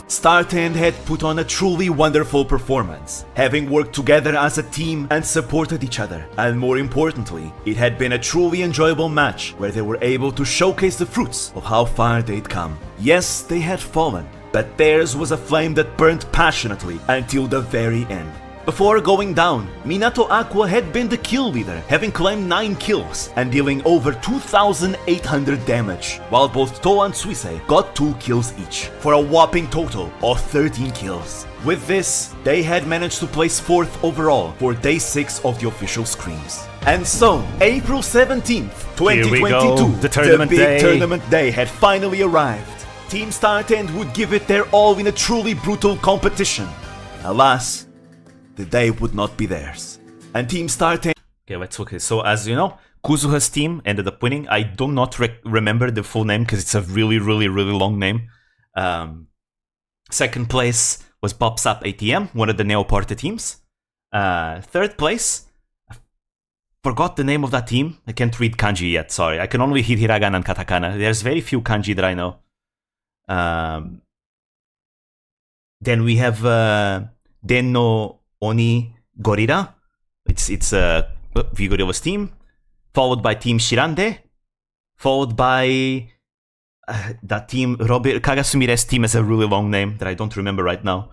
StartEnd had put on a truly wonderful performance, having worked together as a team and supported each other. And more importantly, it had been a truly enjoyable match where they were able to showcase the fruits of how far they'd come. Yes, they had fallen, but theirs was a flame that burned passionately until the very end. Before going down, Minato Aqua had been the kill leader, having claimed 9 kills and dealing over 2,800 damage, while both Toa and Suisei got 2 kills each, for a whopping total of 13 kills. With this, they had managed to place 4th overall for day 6 of the official scrims. And so, April 17th, 2022, the big tournament day had finally arrived. Team StartEnd would give it their all in a truly brutal competition. Alas, the day would not be theirs. And Team StartEnd... Okay, let's look at it. So, as you know, Kuzuha's team ended up winning. I do not remember the full name because it's a really, really, really long name. Second place was Pops Up ATM, one of the Neoporte teams. Third place, I forgot the name of that team. I can't read kanji yet, sorry. I can only read hiragana and katakana. There's very few kanji that I know. Then we have Denno Oni Gorilla. It's Vigorilla's team. Followed by Team Shirande. Followed by that team, Kagasumire's team has a really long name that I don't remember right now.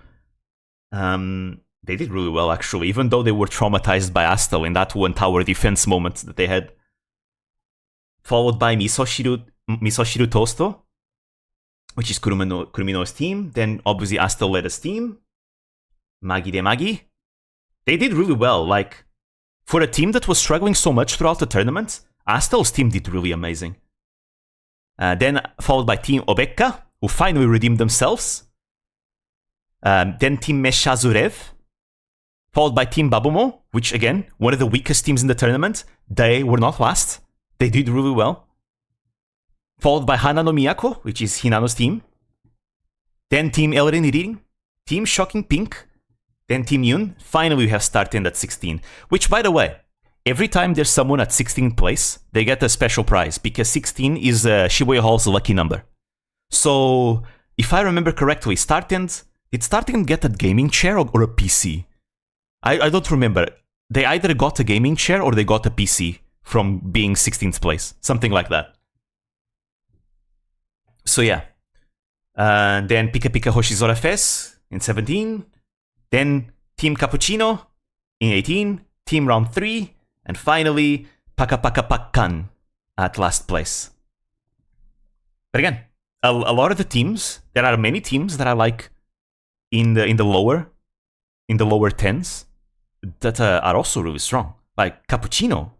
They did really well, actually, even though they were traumatized by Astel in that one tower defense moment that they had. Followed by Misoshiru Tosto, which is Kurumino's team. Then, obviously, Astel led his team. Magi de Magi. They did really well. Like, for a team that was struggling so much throughout the tournament, Astel's team did really amazing. Then followed by Team Obekka, who finally redeemed themselves. Then Team Meshazurev. Followed by Team Babumo, which again, one of the weakest teams in the tournament. They were not last. They did really well. Followed by Hanano Miyako, which is Hinano's team. Then Team Elren Rin. Team Shocking Pink. Then Team Yun. Finally, we have StartEnd at 16. Which, by the way, every time there's someone at 16th place, they get a special prize, because 16 is Shibuya Hall's lucky number. So, if I remember correctly, did StartEnd get a gaming chair or a PC? I don't remember. They either got a gaming chair or they got a PC from being 16th place. Something like that. So yeah. Then Pika Pika Hoshizora Fes in 17. Then Team Cappuccino in 18. Team Round 3. And finally, Paka Paka Pakkan at last place. But again, a lot of the teams, there are many teams that I like in the lower 10s that are also really strong. Like Cappuccino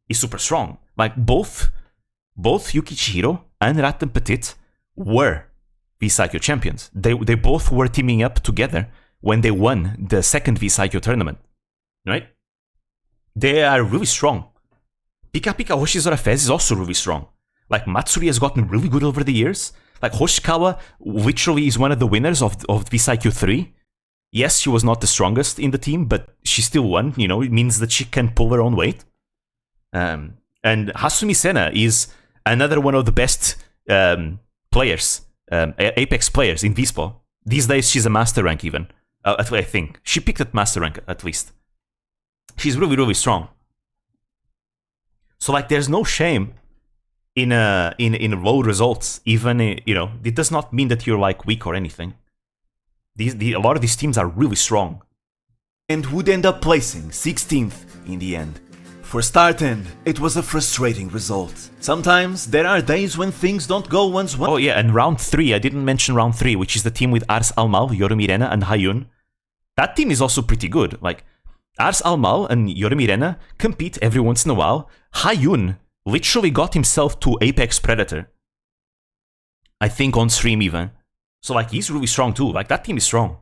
is super strong. Like both Yuki Chihiro and Ratten Petit were V-Psycho champions. They both were teaming up together when they won the second V-Psycho tournament, right? They are really strong. Pika Pika Hoshizora Fez is also really strong. Like, Matsuri has gotten really good over the years. Like, Hoshikawa literally is one of the winners of V-Psycho 3. Yes, she was not the strongest in the team, but she still won. You know, it means that she can pull her own weight. And Hasumi Sena is another one of the best players, Apex players in V-Spo. These days, she's a master rank even. I think. She picked at master rank, at least. She's really, really strong. So, like, there's no shame in low results, even it does not mean that you're like weak or anything. A lot of these teams are really strong, and would end up placing 16th in the end. For StartEnd, it was a frustrating result. Sometimes there are days when things don't go one's way. Oh yeah, and round 3, I didn't mention round 3, which is the team with Ars Almal, Yorumirena, and Hayun. That team is also pretty good. Like, Ars Almal and Yorumirena compete every once in a while. Hayun literally got himself to Apex Predator. I think on stream even. So like, he's really strong too. Like, that team is strong.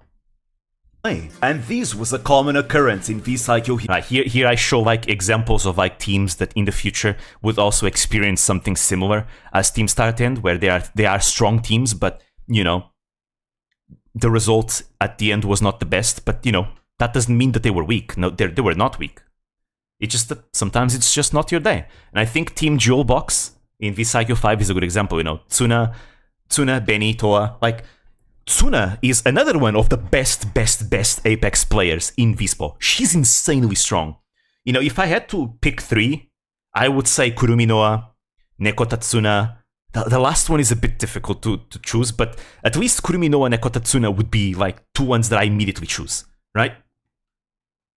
And this was a common occurrence in V-Cycle. Here I show like examples of like teams that in the future would also experience something similar as Team StartEnd, where they are strong teams, but the result at the end was not the best. But that doesn't mean that they were weak. No, they were not weak. It's just that sometimes it's just not your day. And I think Team Jewel Box in V-Cycle 5 is a good example. Tsuna, Benny, Toa, like. Tsuna is another one of the best Apex players in V-Spo. She's insanely strong. If I had to pick 3, I would say Kurumi Noa, Neko Tatsuna. The last one is a bit difficult to choose, but at least Kurumi Noa and Neko Tatsuna would be like 2 ones that I immediately choose, right?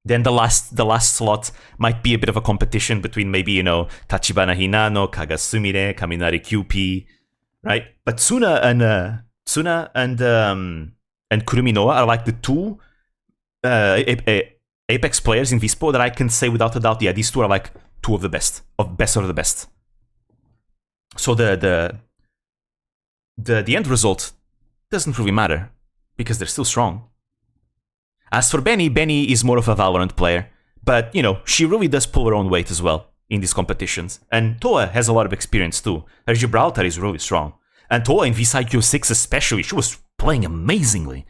Then the last slot might be a bit of a competition between maybe, Tachibana Hinano, Kagasumire, Kaminari QP, right? But Tsuna and Kurumi Noa are like the 2 Apex players in V-Spo that I can say without a doubt, yeah, these 2 are like 2 of the best of the best. So the end result doesn't really matter because they're still strong. As for Benny is more of a Valorant player, but she really does pull her own weight as well in these competitions. And Toa has a lot of experience too. Her Gibraltar is really strong. And Toa in V-Cycle 6 especially, she was playing amazingly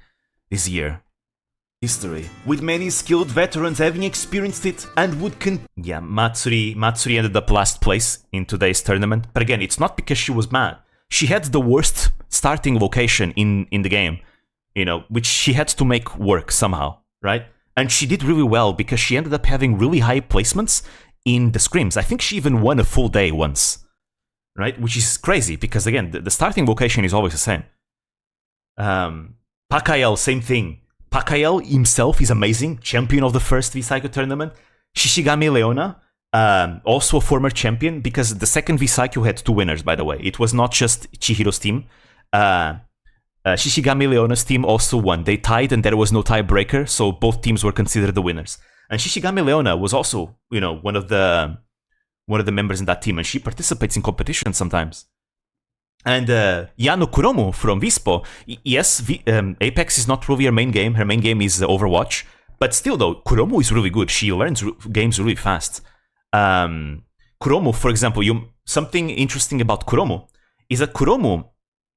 this year. History, with many skilled veterans having experienced it and would Yeah, Matsuri ended up last place in today's tournament, but again, it's not because she was mad. She had the worst starting location in the game, which she had to make work somehow, right? And she did really well because she ended up having really high placements in the scrims. I think she even won a full day once. Right, which is crazy because again, the starting location is always the same. Pakael, same thing. Pakael himself is amazing, champion of the first V-Cycle tournament. Shishigami Leona, also a former champion, because the second V-Cycle had 2 winners, by the way. It was not just Chihiro's team. Shishigami Leona's team also won. They tied and there was no tiebreaker, so both teams were considered the winners. And Shishigami Leona was also, one of the members in that team, and she participates in competitions sometimes. And Yano Kuromo from V-Spo, yes, Apex is not really her main game. Her main game is Overwatch. But still, though, Kuromo is really good. She learns games really fast. Kuromo, for example, something interesting about Kuromo is that Kuromo,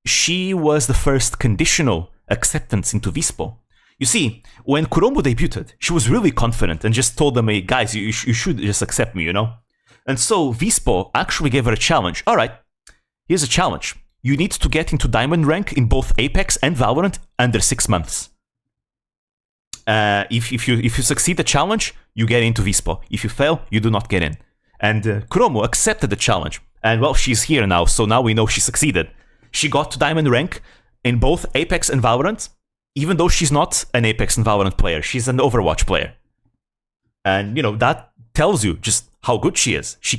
she was the first conditional acceptance into V-Spo. You see, when Kuromo debuted, she was really confident and just told them, hey, guys, you should just accept me, And so V-Spo actually gave her a challenge. All right, here's a challenge. You need to get into Diamond rank in both Apex and Valorant under 6 months. If you succeed the challenge, you get into V-Spo. If you fail, you do not get in. And Kuromo accepted the challenge. And well, she's here now, so now we know she succeeded. She got to Diamond rank in both Apex and Valorant, even though she's not an Apex and Valorant player. She's an Overwatch player. And, that tells you just how good she is. She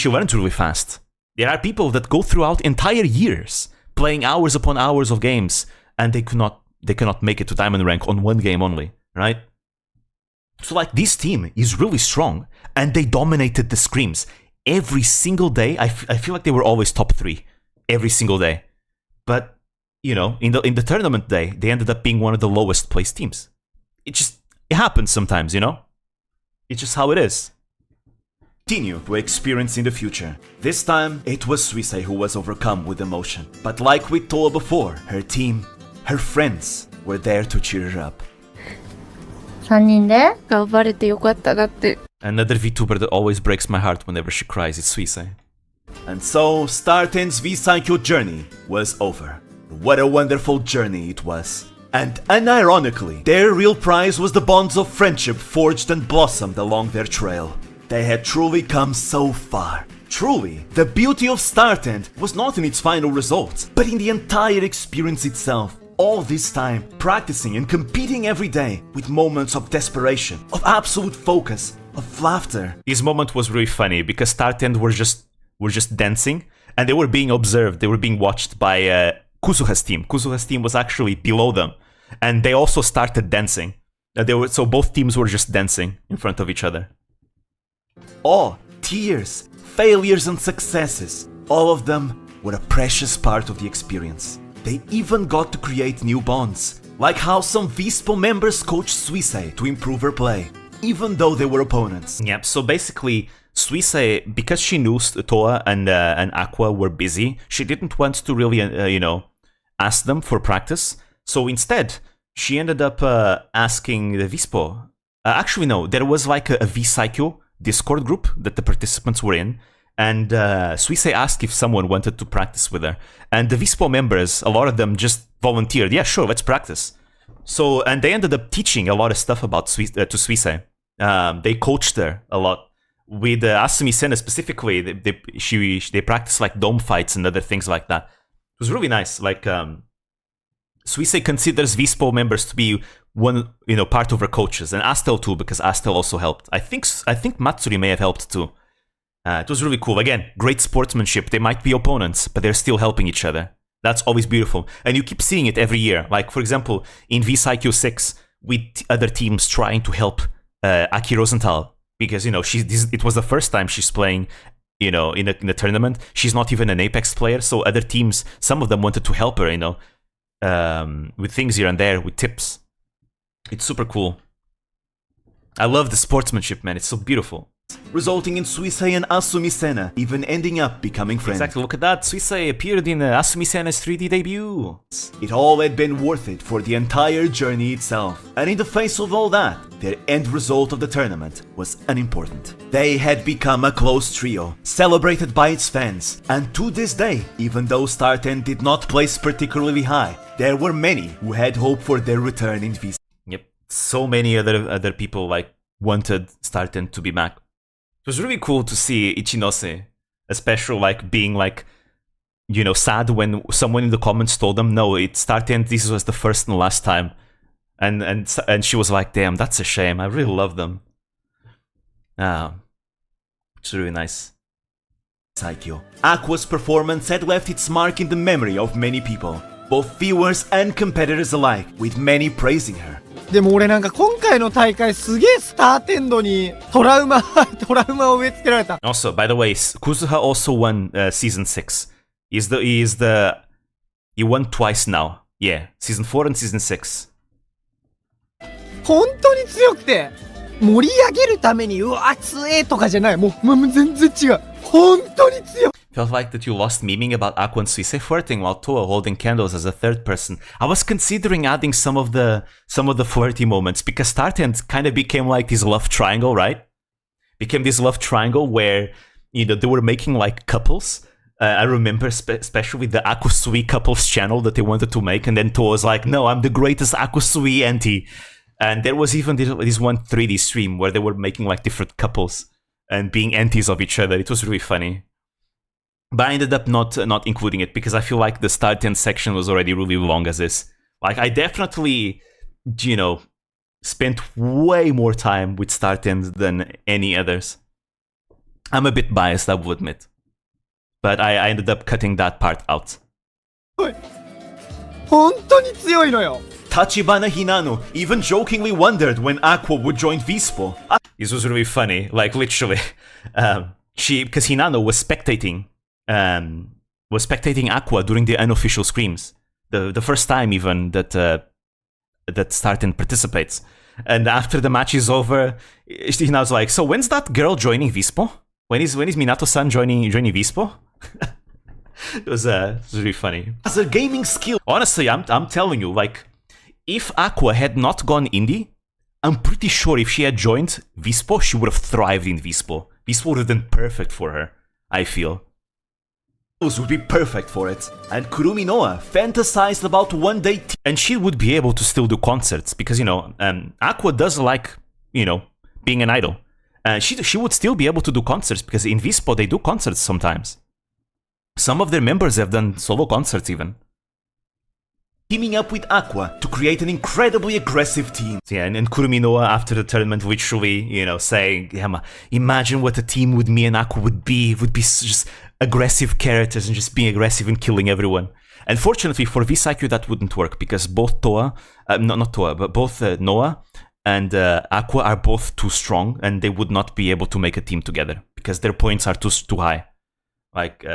learns really fast. There are people that go throughout entire years playing hours upon hours of games, and they cannot make it to Diamond rank on 1 game only, right? So like, this team is really strong, and they dominated the scrims every single day. I feel like they were always top 3 every single day. But in the tournament day, they ended up being one of the lowest placed teams. It happens sometimes, It's just how it is. Continue to experience in the future. This time, it was Suisei who was overcome with emotion. But like with Toa before, her team, her friends, were there to cheer her up. 3人で頑張れてよかったなって。 Another VTuber that always breaks my heart whenever she cries is Suisei. And so, StartEnd's V-Cycle journey was over. What a wonderful journey it was. And unironically, their real prize was the bonds of friendship forged and blossomed along their trail. They had truly come so far. Truly, the beauty of StartEnd was not in its final results, but in the entire experience itself. All this time, practicing and competing every day, with moments of desperation, of absolute focus, of laughter. This moment was really funny because StartEnd were just dancing, and they were being observed. They were being watched by Kuzuha's team. Kuzuha's team was actually below them, and they also started dancing. So both teams were just dancing in front of each other. Awe, tears, failures and successes, all of them were a precious part of the experience. They even got to create new bonds, like how some Vspo members coached Suisei to improve her play, even though they were opponents. Yep, so basically, Suisei, because she knew Toa and Aqua were busy, she didn't want to really, ask them for practice. So instead, she ended up asking the Vspo. Actually, no, there was like a V-Psycho Discord group that the participants were in, and Suisei asked if someone wanted to practice with her. And the Vspo members, a lot of them just volunteered. Yeah, sure, let's practice. So, and they ended up teaching a lot of stuff about to Suisei. They coached her a lot. With Asumi Sena specifically, they practiced like dome fights and other things like that. It was really nice. Like, Suisei considers Vspo members to be one, part of her coaches, and Astel too, because Astel also helped. I think Matsuri may have helped too. It was really cool. Again, great sportsmanship. They might be opponents, but they're still helping each other. That's always beautiful. And you keep seeing it every year. Like, for example, in V-Psycho 6, with other teams trying to help Aki Rosenthal. Because, it was the first time she's playing, in a tournament. She's not even an Apex player. So other teams, some of them wanted to help her, with things here and there, with tips. It's super cool. I love the sportsmanship, man. It's so beautiful. Resulting in Suisei and Asumi Sena even ending up becoming friends. Exactly, look at that. Suisei appeared in Asumi Sena's 3D debut. It all had been worth it for the entire journey itself. And in the face of all that, their end result of the tournament was unimportant. They had become a close trio, celebrated by its fans. And to this day, even though StartEnd did not place particularly high, there were many who had hope for their return in VC. Yep, so many other people wanted StartEnd to be back. It was really cool to see Ichinose, especially being sad when someone in the comments told them, no, it's StartEnd, this was the first and last time. And she was like, damn, that's a shame. I really love them. It's really nice. Saikyo. Aqua's performance had left its mark in the memory of many people, both viewers and competitors alike, with many praising her. でも俺なんか今回の大会すげえスターテンドにトラウマを植え付けられた。Also, by the way, Kuzuha also won season 6. He won twice now. Yeah, season 4 and season 6. 本当に強くて盛り上げるためにうわ強えとかじゃない。もう全然違う。本当に強い。Felt like that you lost memeing about Aqua and Suisei flirting while Toa holding candles as a third person. I was considering adding some of the flirty moments because StartEnd kind of became like this love triangle, right? Became this love triangle where they were making couples. I remember especially the Aqua Sui couples channel that they wanted to make, and then Toa was like, "No, I'm the greatest Aqua Sui auntie." And there was even this one 3D stream where they were making different couples and being aunties of each other. It was really funny. But I ended up not including it because I feel like the StartEnd section was already really long as is. I definitely, spent way more time with StartEnd than any others. I'm a bit biased, I will admit. But I ended up cutting that part out. 本当に強いのよ。 Tachibana Hinano even jokingly wondered when Aqua would join Vspo. This was really funny, literally. Because Hinano was spectating Aqua during the unofficial screams. The first time even that StartEnd participates. And after the match is over, Hinano's like, so when's that girl joining Vspo? When is Minato-san joining Vspo? It was really funny. As a gaming skill. Honestly, I'm telling you, if Aqua had not gone indie, I'm pretty sure if she had joined Vspo, she would have thrived in Vspo. Vspo would have been perfect for her, I feel. Those would be perfect for it. And Kurumi Noa fantasized about one day. And she would be able to still do concerts because, Aqua does being an idol. She would still be able to do concerts because in Vispo they do concerts sometimes. Some of their members have done solo concerts even. Teaming up with Aqua to create an incredibly aggressive team. So yeah, and Kurumi Noa after the tournament literally, you know, saying, yeah, imagine what a team with me and Aqua would be just aggressive characters and just being aggressive and killing everyone. Unfortunately for Visakyu that wouldn't work because both Noa and Aqua are both too strong and they would not be able to make a team together because their points are too high. Like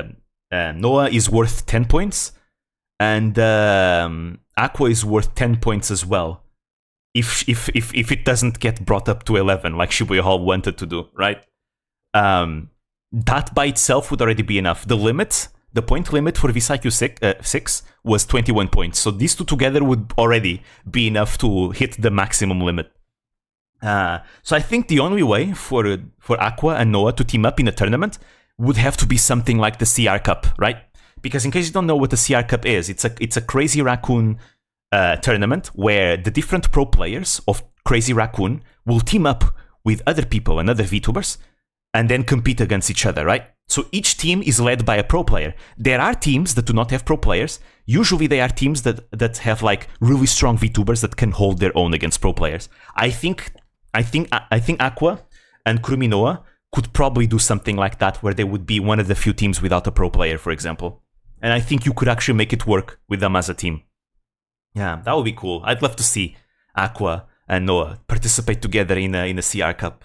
Noa is worth 10 points and Aqua is worth 10 points as well. If it doesn't get brought up to 11 like Shibuya Hall wanted to do, right? That by itself would already be enough. The point limit for Visakyu 6 was 21 points. So these two together would already be enough to hit the maximum limit. So I think the only way for Aqua and Noa to team up in a tournament would have to be something like the CR Cup, right? Because in case you don't know what the CR Cup is, it's a Crazy Raccoon tournament where the different pro players of Crazy Raccoon will team up with other people and other VTubers and then compete against each other, right? So each team is led by a pro player. There are teams that do not have pro players. Usually they are teams that have like really strong VTubers that can hold their own against pro players. I think Aqua and Kurumi Noa could probably do something like that where they would be one of the few teams without a pro player, for example. And I think you could actually make it work with them as a team. Yeah, that would be cool. I'd love to see Aqua and Noa participate together in a CR Cup.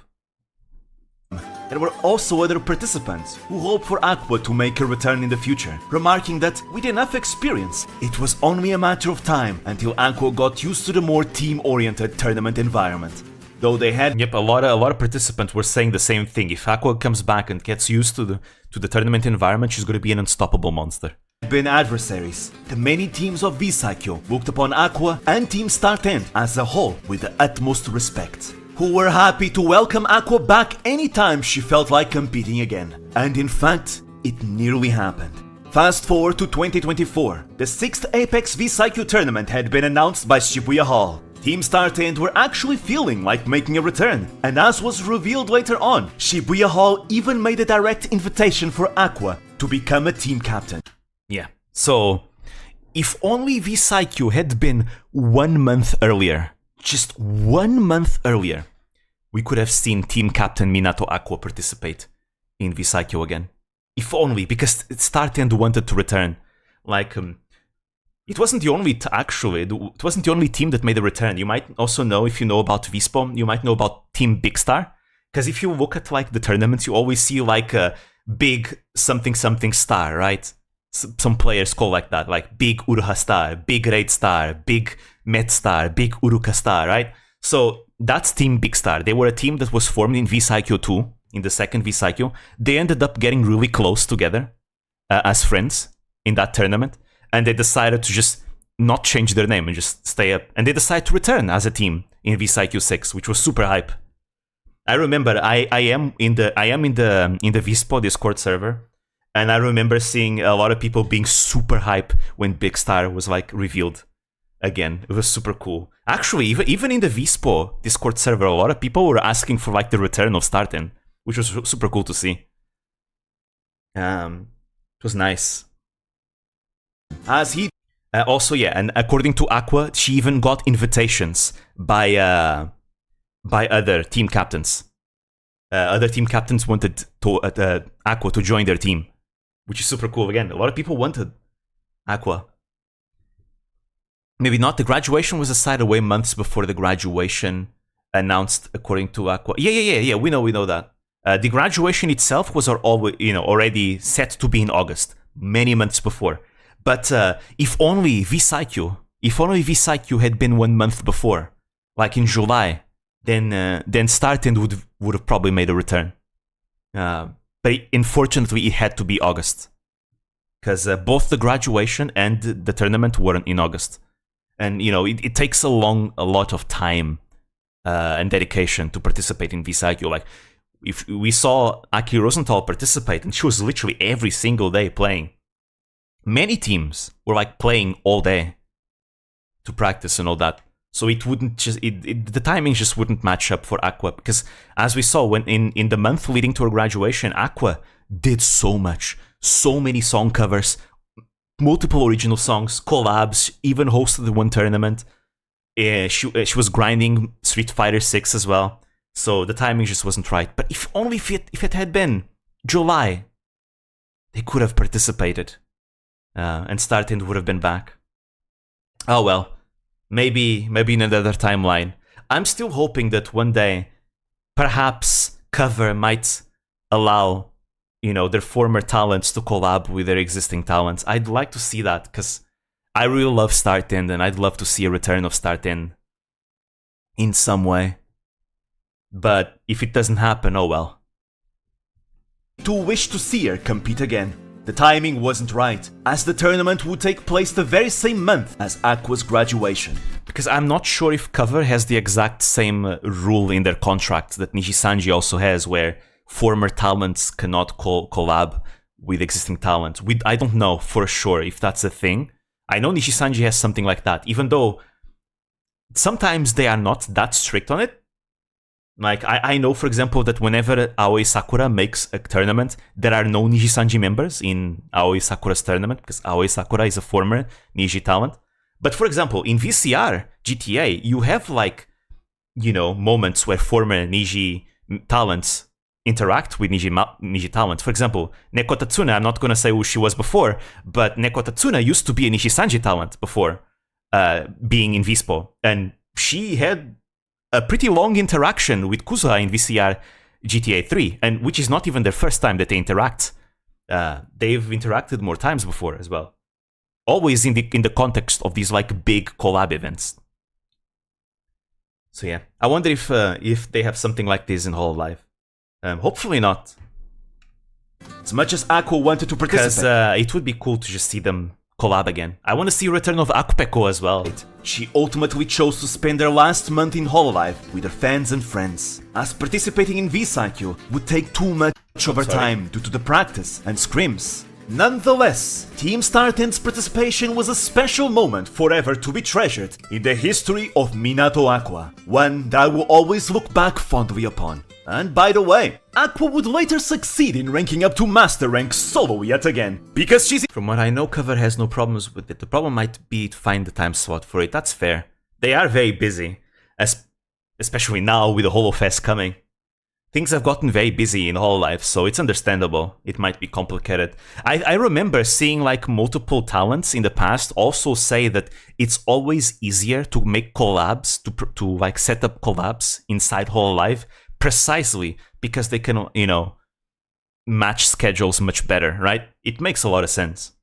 There were also other participants who hoped for Aqua to make a return in the future, remarking that with enough experience, it was only a matter of time until Aqua got used to the more team-oriented tournament environment. Though they had a lot of participants were saying the same thing. If Aqua comes back and gets used to the tournament environment, she's going to be an unstoppable monster. Been adversaries. The many teams of Visakyo looked upon Aqua and Team StartEnd as a whole with the utmost respect, who were happy to welcome Aqua back anytime she felt like competing again. And in fact, it nearly happened. Fast forward to 2024, the 6th Apex Visakyo tournament had been announced by Shibuya Hall. Team StartEnd were actually feeling like making a return, and as was revealed later on, Shibuya Hall even made a direct invitation for Aqua to become a team captain. Yeah, so if only Visakyo had been 1 month earlier, just 1 month earlier, we could have seen team captain Minato Aqua participate in Visakyo again. If only, because StartEnd wanted to return. Like, it wasn't the only it wasn't the only team that made a return. You might also know, if you know about Vispo, you might know about Team Big Star. Because if you look at like the tournaments, you always see like a big something something star, right? Some players call like that, like Big Uruha Star, Big Raid Star, Big Met Star, Big Uruka Star, right? So that's Team Big Star. They were a team that was formed in Visakyo 2, in the second Visakyo. They ended up getting really close together as friends in that tournament. And they decided to just not change their name and just stay up. And they decided to return as a team in Visakyo 6, which was super hype. I remember I am in the Vispo Discord server, and I remember seeing a lot of people being super hype when Big Star was like revealed again. It was super cool. Actually, even in the Vispo Discord server, a lot of people were asking for like the return of StartEnd, which was super cool to see. It was nice. As he also, yeah, and according to Aqua, she even got invitations by other team captains. Other team captains wanted to Aqua to join their team, which is super cool. Again, a lot of people wanted Aqua. Maybe not. The graduation was decided away months before the graduation announced, according to Aqua. Yeah. We know that. The graduation itself was already set to be in August, many months before. But if only Visakyo had been 1 month before, like in July, then StartEnd would have probably made a return. But unfortunately, it had to be August, because both the graduation and the tournament weren't in August, and it takes a lot of time and dedication to participate in Visakyo. Like, if we saw Aki Rosenthal participate, and she was literally every single day playing. Many teams were like playing all day to practice and all that. So it wouldn't just the timing just wouldn't match up for Aqua, because as we saw when in the month leading to her graduation, Aqua did so much, so many song covers, multiple original songs, collabs, even hosted the one tournament. She was grinding Street Fighter 6 as well, so the timing just wasn't right. But if it had been July, they could have participated, and StartEnd would have been back. Oh well, maybe in another timeline. I'm still hoping that one day, perhaps Cover might allow, their former talents to collab with their existing talents. I'd like to see that, because I really love StartEnd, and I'd love to see a return of StartEnd in some way. But if it doesn't happen, oh well. To wish to see her compete again. The timing wasn't right, as the tournament would take place the very same month as Aqua's graduation. Because I'm not sure if Cover has the exact same rule in their contract that Nijisanji also has, where former talents cannot collab with existing talent. I don't know for sure if that's a thing. I know Nijisanji has something like that, even though sometimes they are not that strict on it. Like, I know, for example, that whenever Aoi Sakura makes a tournament, there are no Nijisanji members in Aoi Sakura's tournament, because Aoi Sakura is a former Niji talent. But for example, in VCR, GTA, you have moments where former Niji talents interact with Niji talent. For example, Neko Tatsuna, I'm not going to say who she was before, but Neko Tatsuna used to be a Nijisanji talent before being in Vispo. And she had a pretty long interaction with Kuzuha in VCR GTA 3, and which is not even their first time that they interact. They've interacted more times before as well. Always in the context of these big collab events. So yeah, I wonder if they have something like this in Hololive. Hopefully not. As much as Aqua wanted to participate, because it would be cool to just see them collab again. I want to see a return of Akupeko as well. She ultimately chose to spend their last month in Hololive with her fans and friends, as participating in V-Cycle would take too much of her time due to the practice and scrims. Nonetheless, Team StartEnd's participation was a special moment forever to be treasured in the history of Minato Aqua, one that I will always look back fondly upon. And by the way, Aqua would later succeed in ranking up to Master Rank solo yet again, because she's— From what I know, Cover has no problems with it. The problem might be to find the time slot for it. That's fair. They are very busy, especially now with the HoloFest coming. Things have gotten very busy in Hololive, so it's understandable. It might be complicated. I remember seeing multiple talents in the past also say that it's always easier to make collabs, to set up collabs inside Hololive, precisely because they can, match schedules much better, right? It makes a lot of sense.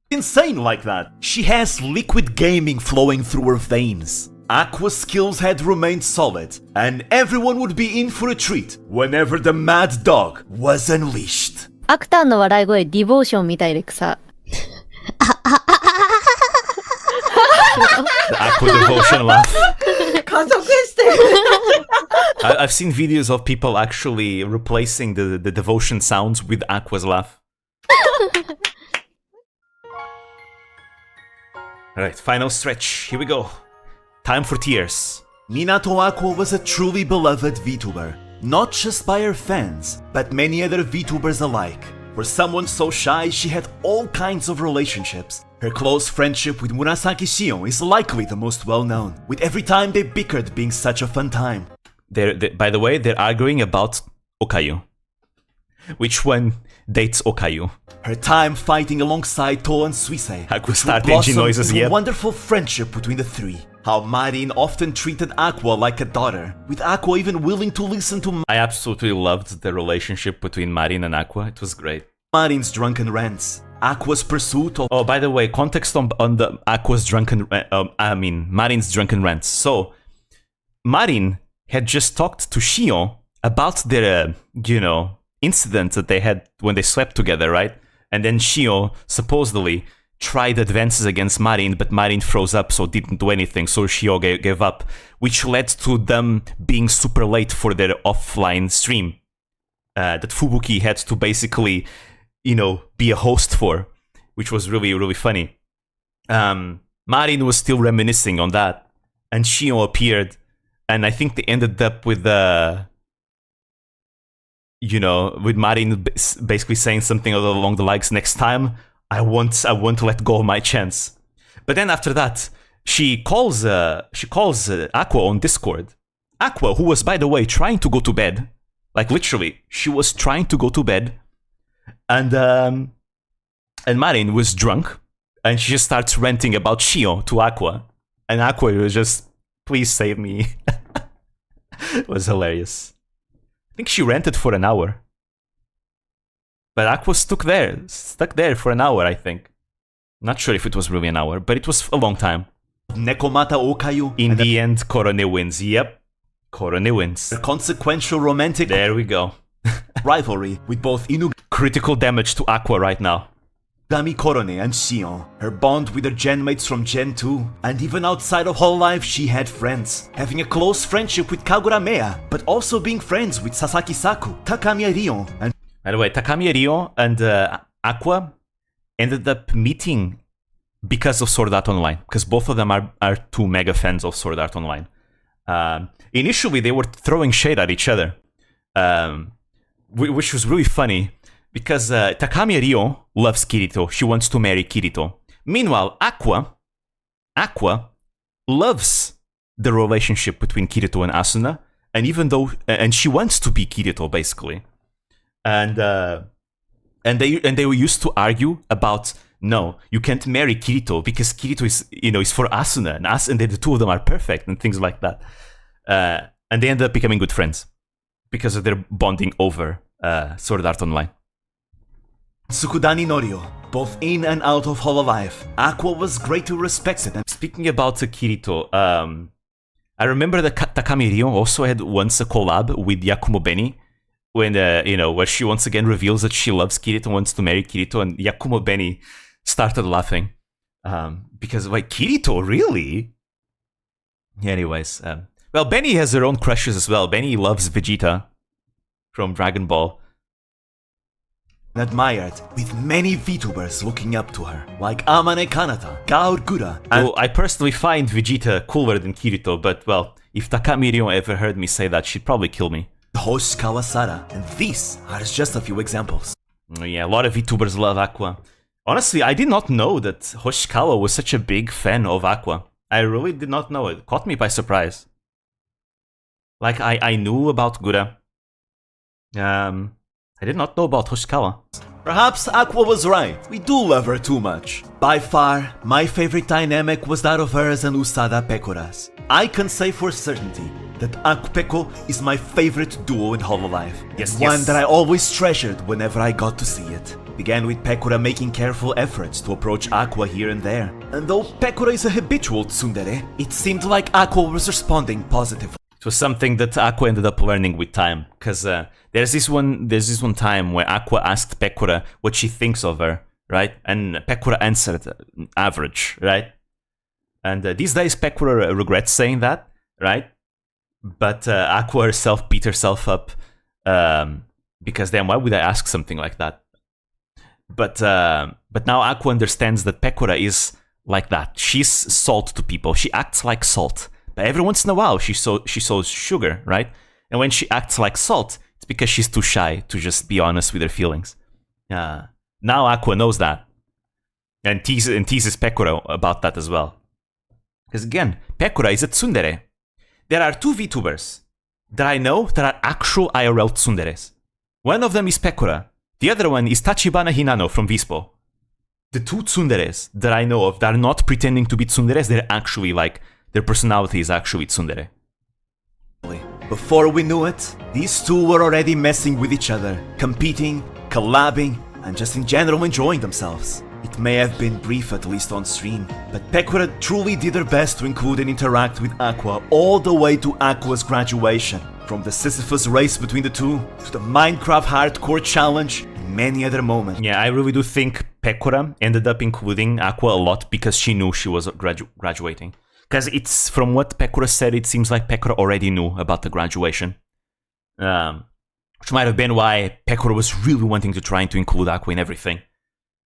insane like that. She has liquid gaming flowing through her veins. Aqua's skills had remained solid, and everyone would be in for a treat whenever the mad dog was unleashed. アクターの笑い声ディボーションみたいで草。The Aqua devotion laugh. 加速してる。I've seen videos of people actually replacing the devotion sounds with Aqua's laugh. Alright, final stretch. Here we go. Time for tears. Minato Aqua was a truly beloved VTuber, not just by her fans, but many other VTubers alike. For someone so shy, she had all kinds of relationships. Her close friendship with Murasaki Shion is likely the most well-known, with every time they bickered being such a fun time. By the way, they're arguing about Okayu. Which one dates Okayu? Her time fighting alongside To and Suisei, Aqua start engine noises, into yeah. a wonderful friendship between the three. How Marin often treated Aqua like a daughter, with Aqua even willing to listen to I absolutely loved the relationship between Marin and Aqua. It was great. Marin's drunken rants, Aqua's pursuit of— Oh, by the way, context on the Aqua's drunken, Marin's drunken rants. So, Marin had just talked to Shion about their, incident that they had when they slept together, right? And then Shion supposedly tried advances against Marin, but Marin froze up, so didn't do anything, so Shion gave up, which led to them being super late for their offline stream that Fubuki had to basically, be a host for, which was really, really funny. Marin was still reminiscing on that, and Shion appeared, and I think they ended up with with Marin basically saying something along the lines, next time, I won't let go of my chance. But then after that, she calls Aqua on Discord. Aqua, who was, by the way, trying to go to bed. Like, literally, she was trying to go to bed. And Marin was drunk. And she just starts ranting about Shion to Aqua. And Aqua was just, please save me. It was hilarious. I think she ranted for an hour. But Aqua stuck there for an hour, I think. Not sure if it was really an hour, but it was a long time. Nekomata Okayu. In the end, Korone wins. Yep. Korone wins. A consequential romantic There we go. rivalry with both Critical damage to Aqua right now. Inugami Korone and Shion. Her bond with her gen mates from Gen 2. And even outside of Hololive, she had friends. Having a close friendship with Kagura Mea, but also being friends with Sasaki Saku, Takamiya Rion, and... By the way, Takamiya Rion and Aqua ended up meeting because of Sword Art Online. Because both of them are two mega fans of Sword Art Online. Initially, they were throwing shade at each other, which was really funny because Takamiya Rion loves Kirito. She wants to marry Kirito. Meanwhile, Aqua loves the relationship between Kirito and Asuna, and she wants to be Kirito basically, and they were used to argue about, no, you can't marry Kirito because Kirito is for Asuna, and the two of them are perfect and things like that. And they ended up becoming good friends because of their bonding over Sword Art Online. Tsukudani Norio, both in and out of Hololive. Aqua was greatly respected. And speaking about Kirito, I remember that Takami Rion also had once a collab with Yakumo Beni, when where she once again reveals that she loves Kirito and wants to marry Kirito, and Yakumo Beni started laughing because, like, Kirito, really? Anyways, well, Benny has her own crushes as well. Benny loves Vegeta from Dragon Ball. Admired, with many VTubers looking up to her, like Amane Kanata, Gaur Gura, and... So I personally find Vegeta cooler than Kirito, but, well, if Takami Rion ever heard me say that, she'd probably kill me. Hoshikawa Sara, and these are just a few examples. Yeah, a lot of VTubers love Aqua. Honestly, I did not know that Hoshikawa was such a big fan of Aqua. I really did not know. It caught me by surprise. Like, I knew about Gura. I did not know about Hoshikawa. Perhaps Aqua was right. We do love her too much. By far, my favorite dynamic was that of hers and Usada Pekora's. I can say for certainty that Akupeko is my favorite duo in Hololive. Yes, one that I always treasured whenever I got to see it. Began with Pekora making careful efforts to approach Aqua here and there. And though Pekora is a habitual tsundere, it seemed like Aqua was responding positively. It was something that Aqua ended up learning with time, because there's this one time where Aqua asked Pekora what she thinks of her, right? And Pekora answered average, right? And these days Pekora regrets saying that, right? But Aqua herself beat herself up because then why would I ask something like that? But now Aqua understands that Pekora is like that. She's salt to people. She acts like salt. But every once in a while, she shows sugar, right? And when she acts like salt, it's because she's too shy to just be honest with her feelings. Now Aqua knows that. And teases Pekora about that as well. Because again, Pekora is a tsundere. There are two VTubers that I know that are actual IRL tsunderes. One of them is Pekora. The other one is Tachibana Hinano from Vispo. The two tsunderes that I know of that are not pretending to be tsunderes, they're actually like... Their personality is actually tsundere. Before we knew it, these two were already messing with each other, competing, collabing, and just in general enjoying themselves. It may have been brief, at least on stream, but Pekora truly did her best to include and interact with Aqua all the way to Aqua's graduation. From the Sisyphus race between the two, to the Minecraft hardcore challenge, and many other moments. Yeah, I really do think Pekora ended up including Aqua a lot because she knew she was graduating. Because it's, from what Pekora said, it seems like Pekora already knew about the graduation. Which might have been why Pekora was really wanting to try to include Aqua in everything.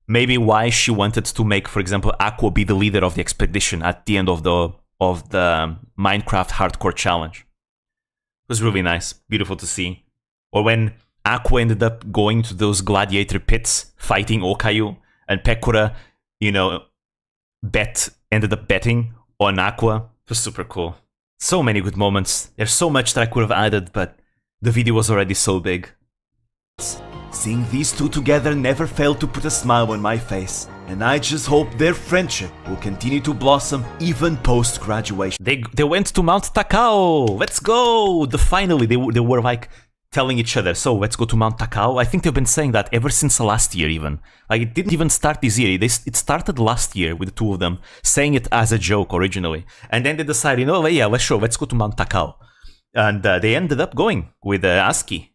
maybe why she wanted to make, for example, Aqua be the leader of the expedition at the end of the Minecraft hardcore challenge. It was really nice, beautiful to see. Or when Aqua ended up going to those gladiator pits, fighting Okayu, and Pekora, you know, ended up betting on Aqua. It was super cool. So many good moments. There's so much that I could have added, but the video was already so big. Seeing these two together never failed to put a smile on my face, and I just hope their friendship will continue to blossom even post-graduation. They went to Mount Takao! Let's go! Finally, they were like telling each other, so let's go to Mount Takao. I think they've been saying that ever since last year even. Like, it didn't even start this year, it started last year with the two of them saying it as a joke originally. And then they decided, you know, yeah, let's go to Mount Takao. And they ended up going with Asuki.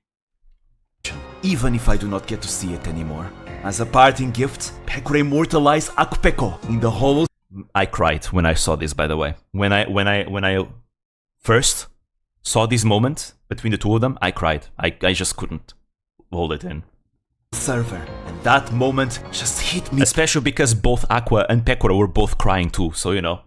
Even if I do not get to see it anymore. As a parting gift, Pekora immortalized Akupeko in the Holo. I cried when I saw this, by the way. When I first saw this moment between the two of them, I cried. I just couldn't hold it in. Server, and that moment just hit me. Especially because both Aqua and Pekora were both crying too, so you know,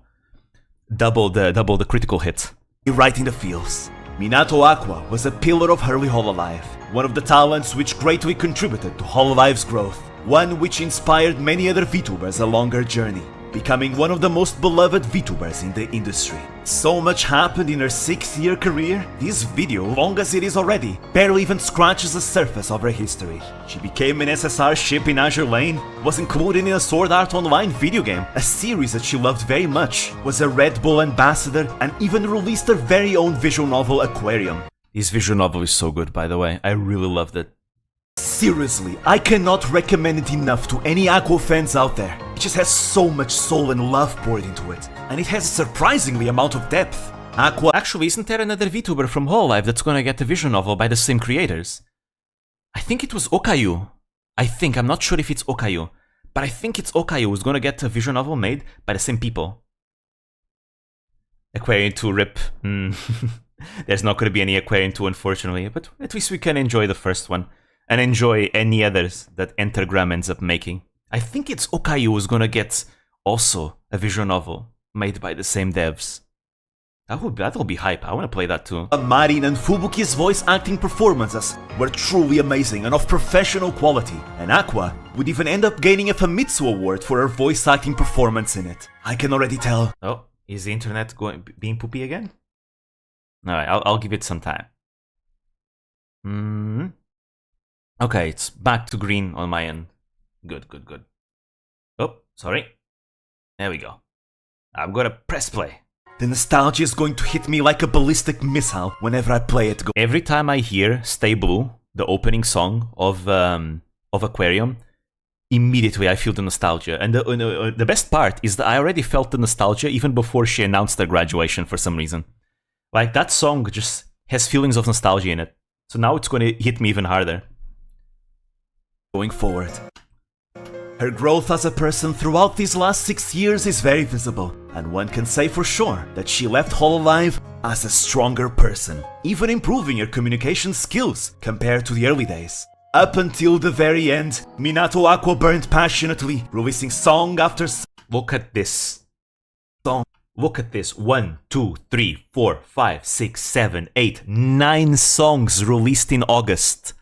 double the critical hit. Right in the feels. Minato Aqua was a pillar of early Hololive, one of the talents which greatly contributed to Hololive's growth, one which inspired many other VTubers along her journey, becoming one of the most beloved VTubers in the industry. So much happened in her 6-year career, this video, long as it is already, barely even scratches the surface of her history. She became an SSR ship in Azure Lane, was included in a Sword Art Online video game, a series that she loved very much, was a Red Bull ambassador, and even released her very own visual novel Aquarium. This visual novel is so good, by the way, I really loved it. Seriously, I cannot recommend it enough to any Aqua fans out there. It just has so much soul and love poured into it, and it has a surprisingly amount of depth. Aqua... Actually, isn't there another VTuber from Hololive that's gonna get a visual novel by the same creators? I think it was Okayu. I'm not sure if it's Okayu, but I think it's Okayu who's gonna get a visual novel made by the same people. Aquarium 2 rip. There's not gonna be any Aquarium 2 unfortunately, but at least we can enjoy the first one. And enjoy any others that Entergram ends up making. I think it's Okayu who's gonna get also a visual novel made by the same devs. That'll be hype, I wanna play that too. Marin and Fubuki's voice acting performances were truly amazing and of professional quality, and Aqua would even end up gaining a Famitsu award for her voice acting performance in it. I can already tell. Oh, is the internet being poopy again? Alright, I'll give it some time. Okay, it's back to green on my end. Good. Oh, sorry. There we go. I'm gonna press play. The nostalgia is going to hit me like a ballistic missile whenever I play it. Every time I hear Stay Blue, the opening song of Aquarium, immediately I feel the nostalgia. And the best part is that I already felt the nostalgia even before she announced her graduation for some reason. Like, that song just has feelings of nostalgia in it. So now it's gonna hit me even harder. Going forward. Her growth as a person throughout these last 6 years is very visible, and one can say for sure that she left Hololive as a stronger person, even improving her communication skills compared to the early days. Up until the very end, Minato Aqua burned passionately, releasing song after song. Look at this. Look at this. 1, 2, 3, 4, 5, 6, 7, 8, 9 songs released in August.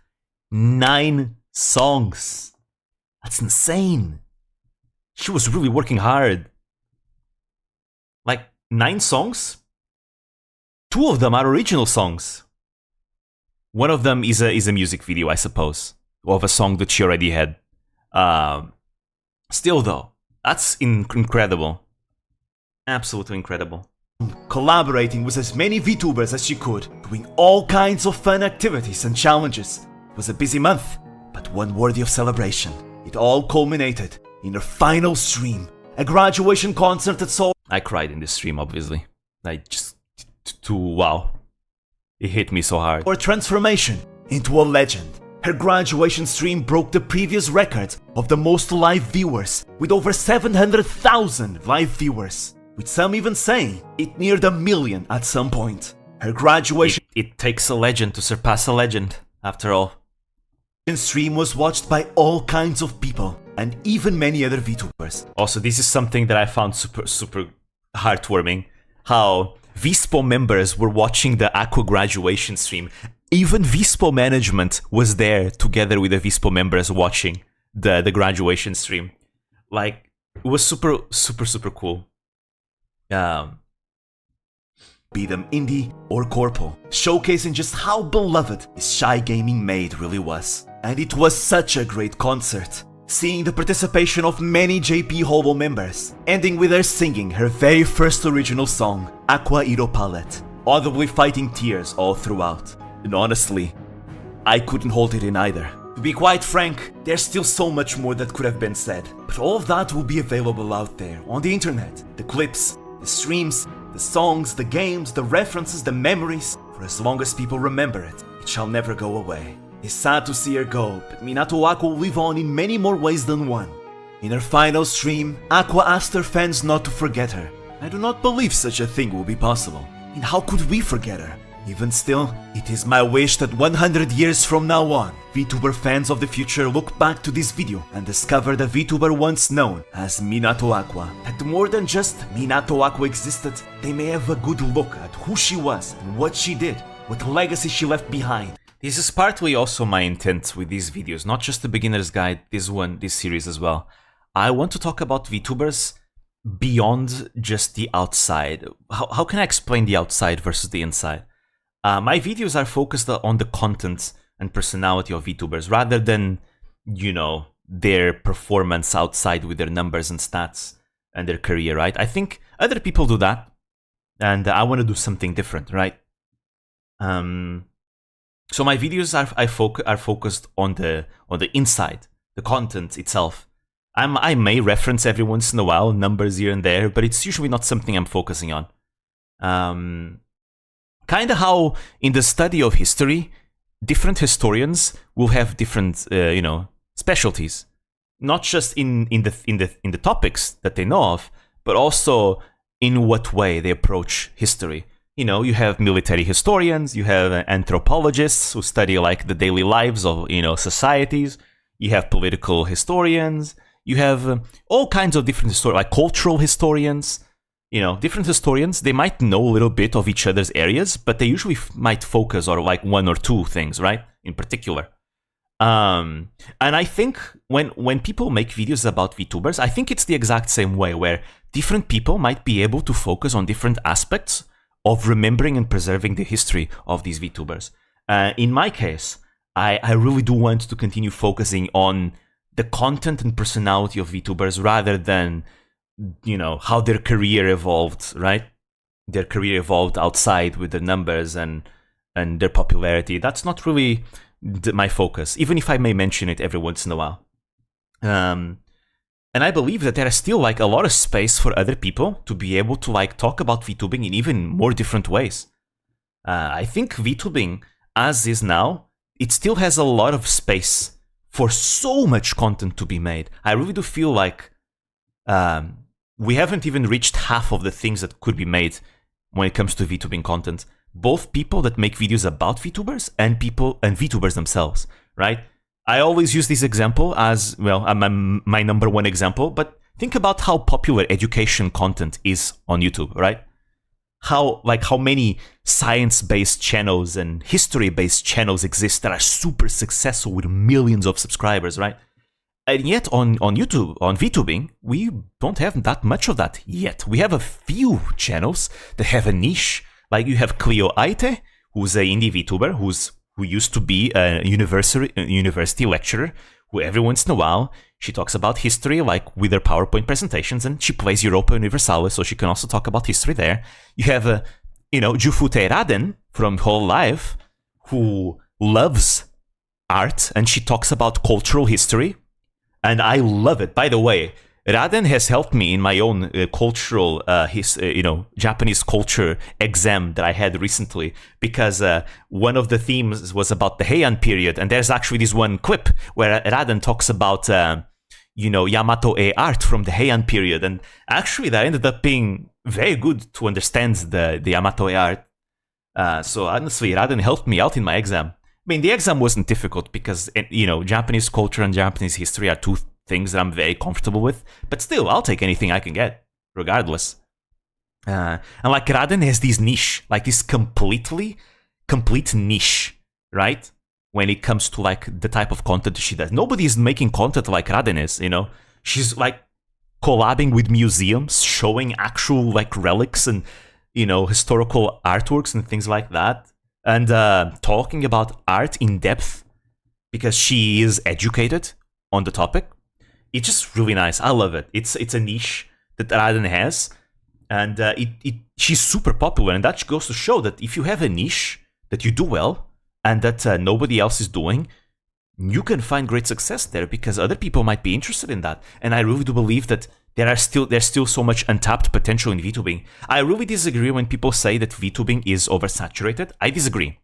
9 songs. That's insane. She was really working hard. Like, 9 songs? 2 of them are original songs. One of them is a music video, I suppose, of a song that she already had. Still though, that's incredible. Absolutely incredible. Collaborating with as many VTubers as she could, doing all kinds of fun activities and challenges. It was a busy month, but one worthy of celebration. It all culminated in her final stream, a graduation concert that saw... I cried in this stream, obviously. Wow. It hit me so hard. Her transformation into a legend. Her graduation stream broke the previous record of the most live viewers, with over 700,000 live viewers, with some even saying it neared 1 million at some point. Her graduation... It takes a legend to surpass a legend, after all. stream was watched by all kinds of people, and even many other VTubers. Also, this is something that I found super heartwarming. How Vispo members were watching the Aqua graduation stream. Even Vispo management was there together with the Vispo members watching the graduation stream. Like, it was super cool. Be them indie or corpo, showcasing just how beloved his Shy Gaming maid really was. And it was such a great concert, seeing the participation of many JP Holo members, ending with her singing her very first original song, Aqua Iro Palette, audibly fighting tears all throughout. And honestly, I couldn't hold it in either. To be quite frank, there's still so much more that could have been said, but all of that will be available out there on the internet. The clips, the streams, the songs, the games, the references, the memories, for as long as people remember it, it shall never go away. It's sad to see her go, but Minato Aqua will live on in many more ways than one. In her final stream, Aqua asked her fans not to forget her. I do not believe such a thing will be possible. And how could we forget her? Even still, it is my wish that 100 years from now on, VTuber fans of the future look back to this video and discover the VTuber once known as Minato Aqua. That more than just Minato Aqua existed, they may have a good look at who she was and what she did, what legacy she left behind. This is partly also my intent with these videos, not just the beginner's guide, this series as well. I want to talk about VTubers beyond just the outside. How can I explain the outside versus the inside? My videos are focused on the content and personality of VTubers rather than, you know, their performance outside with their numbers and stats and their career, right? I think other people do that, and I want to do something different, right? So my videos are focused on the inside, the content itself. I may reference every once in a while numbers here and there, but it's usually not something I'm focusing on. Kind of how in the study of history, different historians will have different, you know, specialties, not just in the topics that they know of, but also in what way they approach history. You know, you have military historians, you have anthropologists who study like the daily lives of, you know, societies. You have political historians. You have all kinds of different historians, like cultural historians. You know, different historians, they might know a little bit of each other's areas, but they usually might focus on like one or two things, right? In particular. And I think when people make videos about VTubers, I think it's the exact same way, where different people might be able to focus on different aspects of remembering and preserving the history of these VTubers. In my case, I really do want to continue focusing on the content and personality of VTubers rather than, you know, how their career evolved, right? Their career evolved outside with their numbers and their popularity. That's not really my focus, even if I may mention it every once in a while. And I believe that there is still like a lot of space for other people to be able to like talk about VTubing in even more different ways. I think VTubing, as is now, it still has a lot of space for so much content to be made. I really do feel like we haven't even reached half of the things that could be made when it comes to VTubing content. Both people that make videos about VTubers and people and VTubers themselves, right? I always use this example as, well, my number one example, but think about how popular education content is on YouTube, right? How many science-based channels and history-based channels exist that are super successful with millions of subscribers, right? And yet on YouTube, on VTubing, we don't have that much of that yet. We have a few channels that have a niche. Like you have Cleo Aite, who's an indie VTuber, who used to be a university lecturer, who every once in a while, she talks about history, like with her PowerPoint presentations, and she plays Europa Universalis, so she can also talk about history there. You have, Jufute Raden from Whole Life, who loves art, and she talks about cultural history, and I love it. By the way, Raden has helped me in my own cultural, Japanese culture exam that I had recently, because one of the themes was about the Heian period, and there's actually this one clip where Raden talks about, Yamato-e art from the Heian period, and actually that ended up being very good to understand the Yamato-e art. So honestly, Raden helped me out in my exam. mean, the exam wasn't difficult because, you know, Japanese culture and Japanese history are two things that I'm very comfortable with. But still, I'll take anything I can get, regardless. And like Raden has this niche, like this complete niche, right? When it comes to like the type of content she does. Nobody is making content like Raden is, you know? She's like collabing with museums, showing actual like relics and, you know, historical artworks and things like that. And talking about art in depth because she is educated on the topic. It's just really nice. I love it. It's a niche that Raden has. And she's super popular, and that goes to show that if you have a niche that you do well and that nobody else is doing, you can find great success there because other people might be interested in that. And I really do believe that there's still so much untapped potential in VTubing. I really disagree when people say that VTubing is oversaturated. I disagree.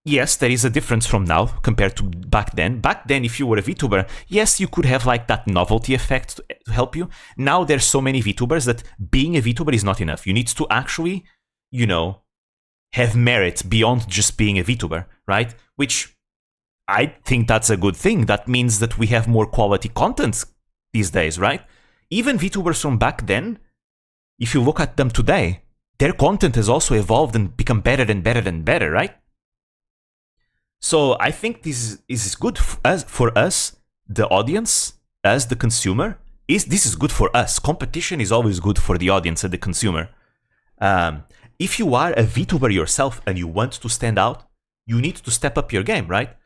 Yes, there is a difference from now compared to back then. Back then, if you were a VTuber, yes, you could have like that novelty effect to help you. Now there's so many VTubers that being a VTuber is not enough. You need to actually, you know, have merit beyond just being a VTuber, right? Which I think that's a good thing. That means that we have more quality content these days, right? Even VTubers from back then, if you look at them today, their content has also evolved and become better and better and better, right? So I think this is good for us, the audience, as the consumer. This is good for us. Competition is always good for the audience and the consumer. If you are a VTuber yourself and you want to stand out, you need to step up your game, right?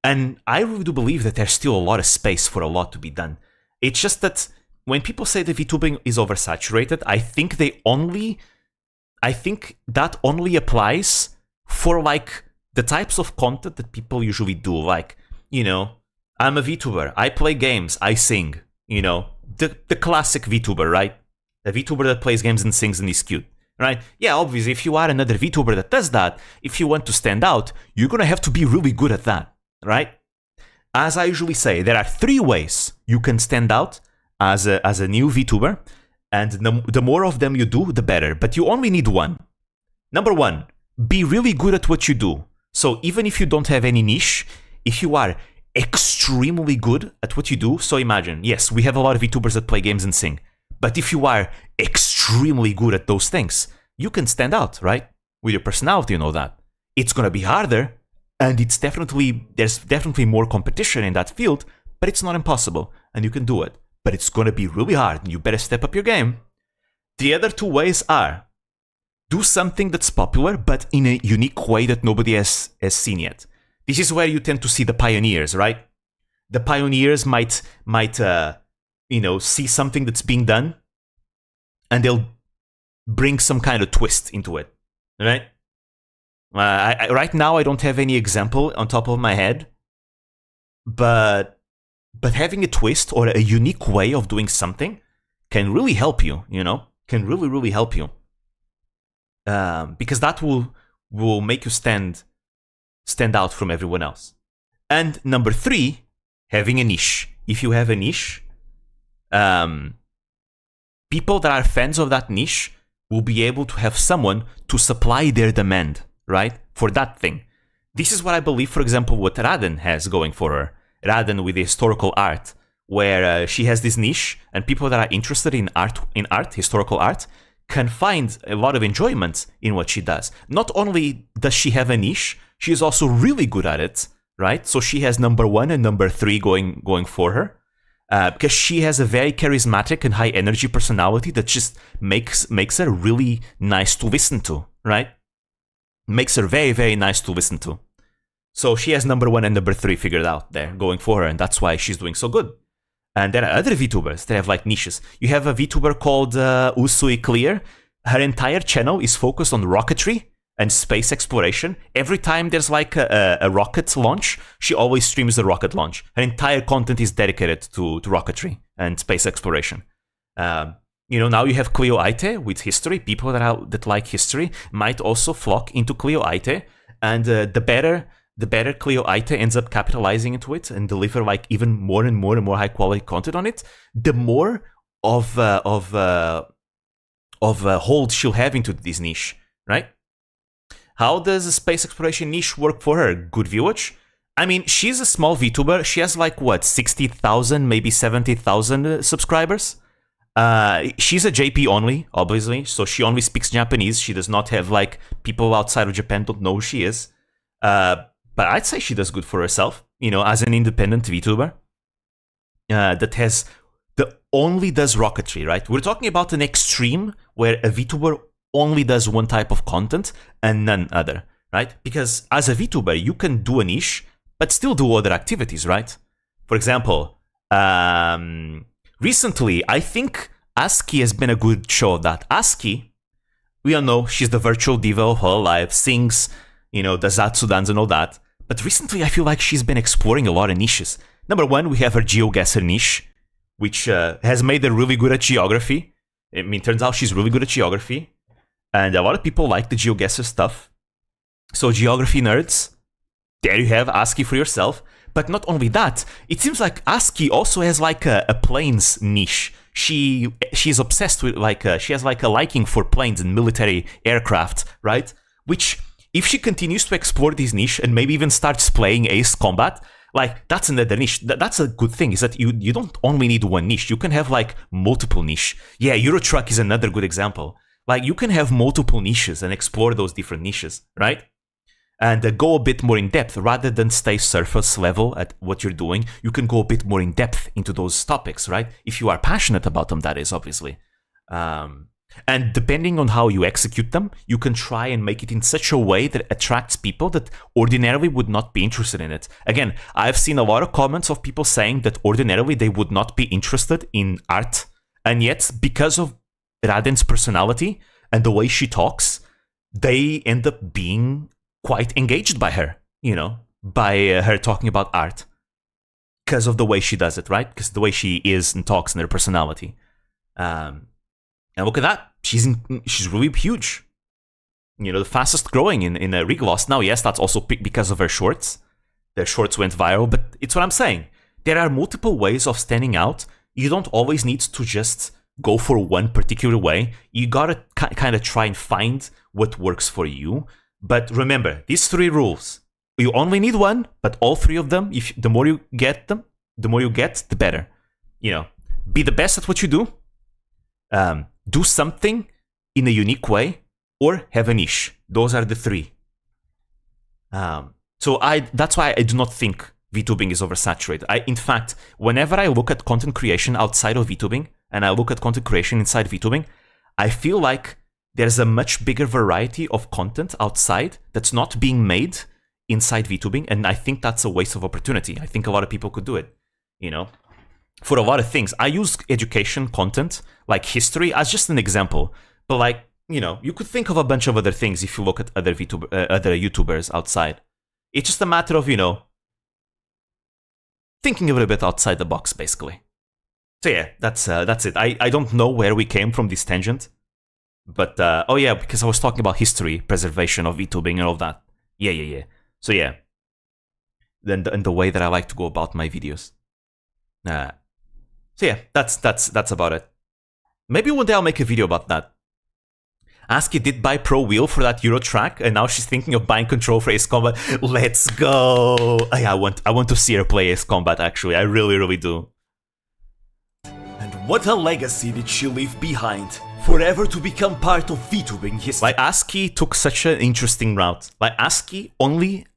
And I really do believe that there's still a lot of space for a lot to be done. It's just that when people say that VTubing is oversaturated, I think that only applies for like the types of content that people usually do. Like, you know, I'm a VTuber, I play games, I sing, you know, the classic VTuber, right? A VTuber that plays games and sings and is cute, right? Yeah, obviously, if you are another VTuber that does that, if you want to stand out, you're gonna have to be really good at that, right? As I usually say, there are 3 ways you can stand out as a new VTuber, and the more of them you do, the better. But you only need one. Number 1, be really good at what you do. So even if you don't have any niche, if you are extremely good at what you do, so imagine, yes, we have a lot of VTubers that play games and sing, but if you are extremely good at those things, you can stand out, right? With your personality and all that. It's gonna be harder, and there's definitely more competition in that field, but it's not impossible, and you can do it. But it's gonna be really hard, and you better step up your game. The other 2 ways are, do something that's popular, but in a unique way that nobody has seen yet. This is where you tend to see the pioneers, right? The pioneers might you know, see something that's being done, and they'll bring some kind of twist into it, right? Right now, I don't have any example on top of my head, but having a twist or a unique way of doing something can really help you, you know? Can really, really help you. Because that will make you stand out from everyone else. And number 3, having a niche. If you have a niche, people that are fans of that niche will be able to have someone to supply their demand, right? For that thing. This is what I believe, for example, what Raden has going for her. Raden with the historical art, where she has this niche, and people that are interested in art, historical art, can find a lot of enjoyment in what she does. Not only does she have a niche, she is also really good at it, right? So she has number 1 and number 3 going for her, because she has a very charismatic and high energy personality that just makes her really nice to listen to, right? Makes her very, very nice to listen to. So she has number 1 and number 3 figured out there going for her, and that's why she's doing so good. And there are other VTubers that have like niches. You have a VTuber called Usui Clear. Her entire channel is focused on rocketry and space exploration. Every time there's like a rocket launch, she always streams the rocket launch. Her entire content is dedicated to rocketry and space exploration. You know, now you have Cleo Aite with history. People that like history might also flock into Cleo Aite, and the better Cleo Aite ends up capitalizing into it and deliver like even more and more and more high quality content on it, the more of hold she'll have into this niche, right? How does the space exploration niche work for her? Good viewage? I mean, she's a small VTuber. She has like, what, 60,000, maybe 70,000 subscribers? She's a JP only, obviously, so she only speaks Japanese. She does not have, like, people outside of Japan don't know who she is. But I'd say she does good for herself, you know, as an independent VTuber that only does rocketry, right? We're talking about an extreme where a VTuber only does one type of content and none other, right? Because as a VTuber, you can do a niche, but still do other activities, right? For example, recently, I think ASCII has been a good show of that. ASCII, we all know she's the virtual diva of Hololive, sings, you know, the Zatsudans and all that. But recently, I feel like she's been exploring a lot of niches. Number one, we have her GeoGuessr niche, which has made her really good at geography. I mean, turns out she's really good at geography. And a lot of people like the GeoGuessr stuff. So geography nerds, there you have ASCII for yourself. But not only that, it seems like ASCII also has like a planes niche. She's obsessed with she has like a liking for planes and military aircraft, right? Which, if she continues to explore this niche and maybe even starts playing Ace Combat, like that's another niche. That's a good thing, is that you don't only need one niche. You can have like multiple niche. Yeah, Eurotruck is another good example. Like you can have multiple niches and explore those different niches, right? And go a bit more in depth rather than stay surface level at what you're doing. You can go a bit more in depth into those topics, right? If you are passionate about them, that is, obviously. And depending on how you execute them, you can try and make it in such a way that attracts people that ordinarily would not be interested in it. Again, I've seen a lot of comments of people saying that ordinarily they would not be interested in art, and yet because of Raden's personality and the way she talks, they end up being quite engaged by her, you know, by her talking about art. Because of the way she does it, right? Because the way she is and talks and her personality. And look at that. She's really huge. You know, the fastest growing in Riglost. Now, yes, that's also because of her shorts. Their shorts went viral, but it's what I'm saying. There are multiple ways of standing out. You don't always need to just go for one particular way. You gotta kind of try and find what works for you. But remember, these 3 rules. You only need one, but all 3 of them, the more you get them, the better. You know, be the best at what you do. Do something in a unique way, or have a niche. Those are the 3. So that's why I do not think VTubing is oversaturated. In fact, whenever I look at content creation outside of VTubing, and I look at content creation inside VTubing, I feel like there's a much bigger variety of content outside that's not being made inside VTubing, and I think that's a waste of opportunity. I think a lot of people could do it, you know? For a lot of things. I use education content, like history, as just an example. But like, you know, you could think of a bunch of other things if you look at other YouTubers outside. It's just a matter of, you know, thinking a little bit outside the box, basically. So yeah, that's it. I don't know where we came from this tangent. But, oh yeah, because I was talking about history, preservation of VTubing and all that. Yeah. So yeah. Then the way that I like to go about my videos. So yeah, that's about it. Maybe one day I'll make a video about that. ASCII did buy Pro Wheel for that Euro track, and now she's thinking of buying control for Ace Combat. Let's go! Yeah, I want to see her play Ace Combat, actually. I really, really do. And what a legacy did she leave behind, forever to become part of VTubing history. Like, ASCII took such an interesting route. Like, ASCII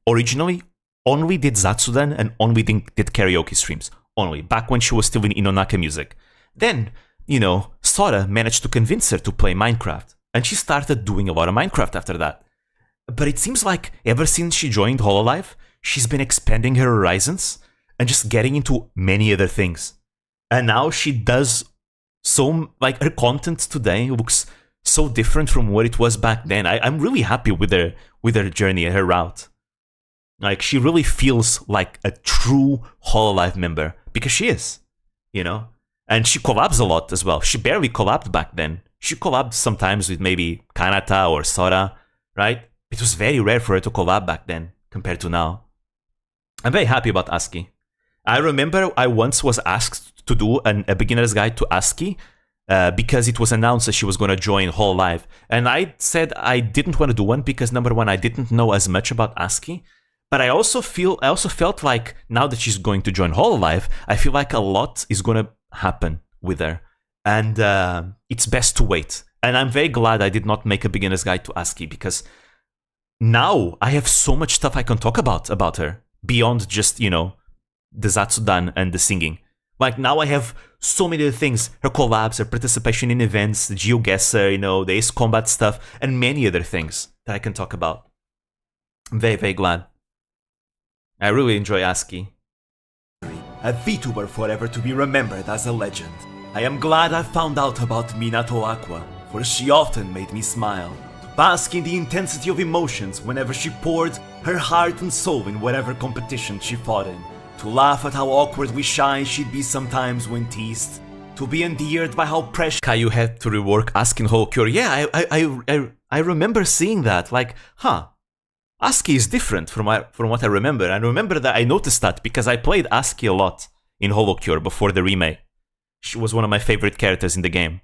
originally only did Zatsudan and only did karaoke streams. Only, back when she was still in Inonaka Music. Then, you know, Sora managed to convince her to play Minecraft, and she started doing a lot of Minecraft after that. But it seems like ever since she joined Hololive, she's been expanding her horizons and just getting into many other things. And now she does so, like, her content today looks so different from what it was back then. I'm really happy with her journey and her route. Like, she really feels like a true Hololive member, because she is, you know? And she collabs a lot as well. She barely collabed back then. She collabed sometimes with maybe Kanata or Sora, right? It was very rare for her to collab back then, compared to now. I'm very happy about ASCII. I remember I once was asked to do a beginner's guide to ASCII, because it was announced that she was going to join Holo Live. And I said I didn't want to do one because, number one, I didn't know as much about ASCII. But I also felt like now that she's going to join Holo Live, I feel like a lot is going to happen with her. And it's best to wait. And I'm very glad I did not make a beginner's guide to ASCII, because now I have so much stuff I can talk about her beyond just, you know, the Zatsudan and the singing. Like, now I have so many other things. Her collabs, her participation in events, the GeoGuessr, you know, the Ace Combat stuff, and many other things that I can talk about. I'm very, very glad. I really enjoy ASCII. A VTuber forever to be remembered as a legend. I am glad I found out about Minato Aqua, for she often made me smile. To bask in the intensity of emotions whenever she poured her heart and soul in whatever competition she fought in. To laugh at how awkwardly shy she'd be sometimes when teased. To be endeared by how precious Caillou had to rework ASCII in Holo Cure. Yeah, I remember seeing that. Like, ASCII is different from what I remember. I remember that I noticed that because I played ASCII a lot in Holo Cure before the remake. She was one of my favorite characters in the game.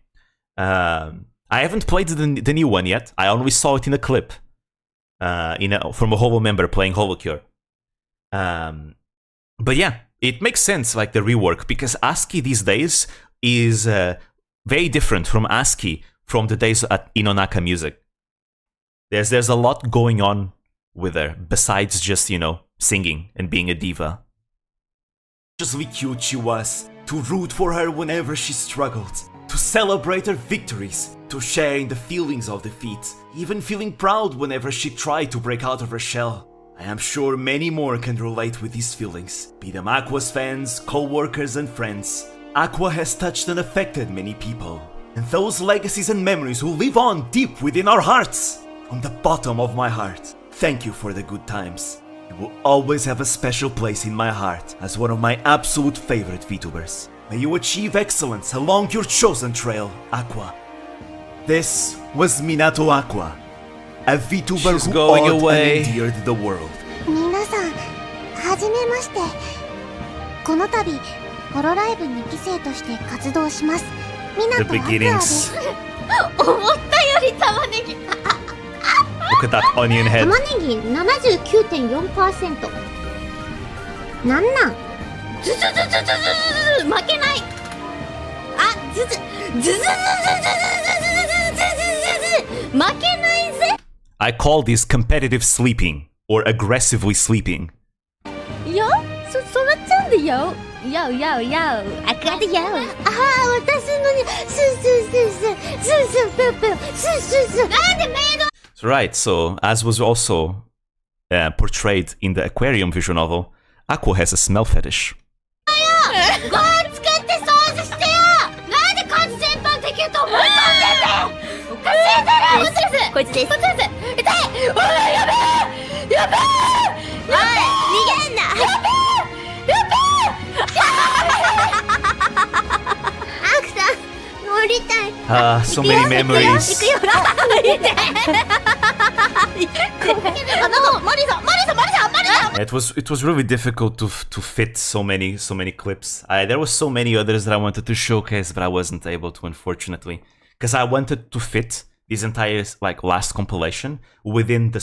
I haven't played the new one yet. I only saw it in a clip from a Holo member playing Holo Cure. But yeah, it makes sense, like the rework, because ASCII these days is very different from ASCII from the days at Inonaka Music. There's a lot going on with her besides just, you know, singing and being a diva. Deliciously cute she was, to root for her whenever she struggled, to celebrate her victories, to share in the feelings of defeat, even feeling proud whenever she tried to break out of her shell. I am sure many more can relate with these feelings, be them Aqua's fans, co-workers and friends. Aqua has touched and affected many people, and those legacies and memories will live on deep within our hearts. From the bottom of my heart, thank you for the good times. You will always have a special place in my heart as one of my absolute favorite VTubers. May you achieve excellence along your chosen trail, Aqua. This was Minato Aqua, a VTuber She's who going awed away. and endeared the world. 皆さん、はじめまして。この度、ホロライブ2期生として活動します。The 湊アクアで beginnings. す。思ったより玉ねぎ Look at that onion head. 玉ねぎ 79.4%。なんなんズズズズズズズズ負けないあズズズズズズズズズズズズズ負けないぜ I call this competitive sleeping or aggressively sleeping. よそらちゃんでよよよよあかでよああ私のにスースースースースースープープースースースーなんでメイド Right, so as was also portrayed in the aquarium visual novel, Aqua has a smell fetish. ご飯作って掃除してよなんで家事全般できると思い込んでんだよおかしいだろこいつですこいつですこいつです痛いおいやべえやべえおい逃げんなやべえやべアクさん、乗りたい。 So many memories. 行くよ痛いマリさん It was really difficult to fit so many clips. There were so many others that I wanted to showcase, but I wasn't able to, unfortunately, because I wanted to fit this entire last compilation within the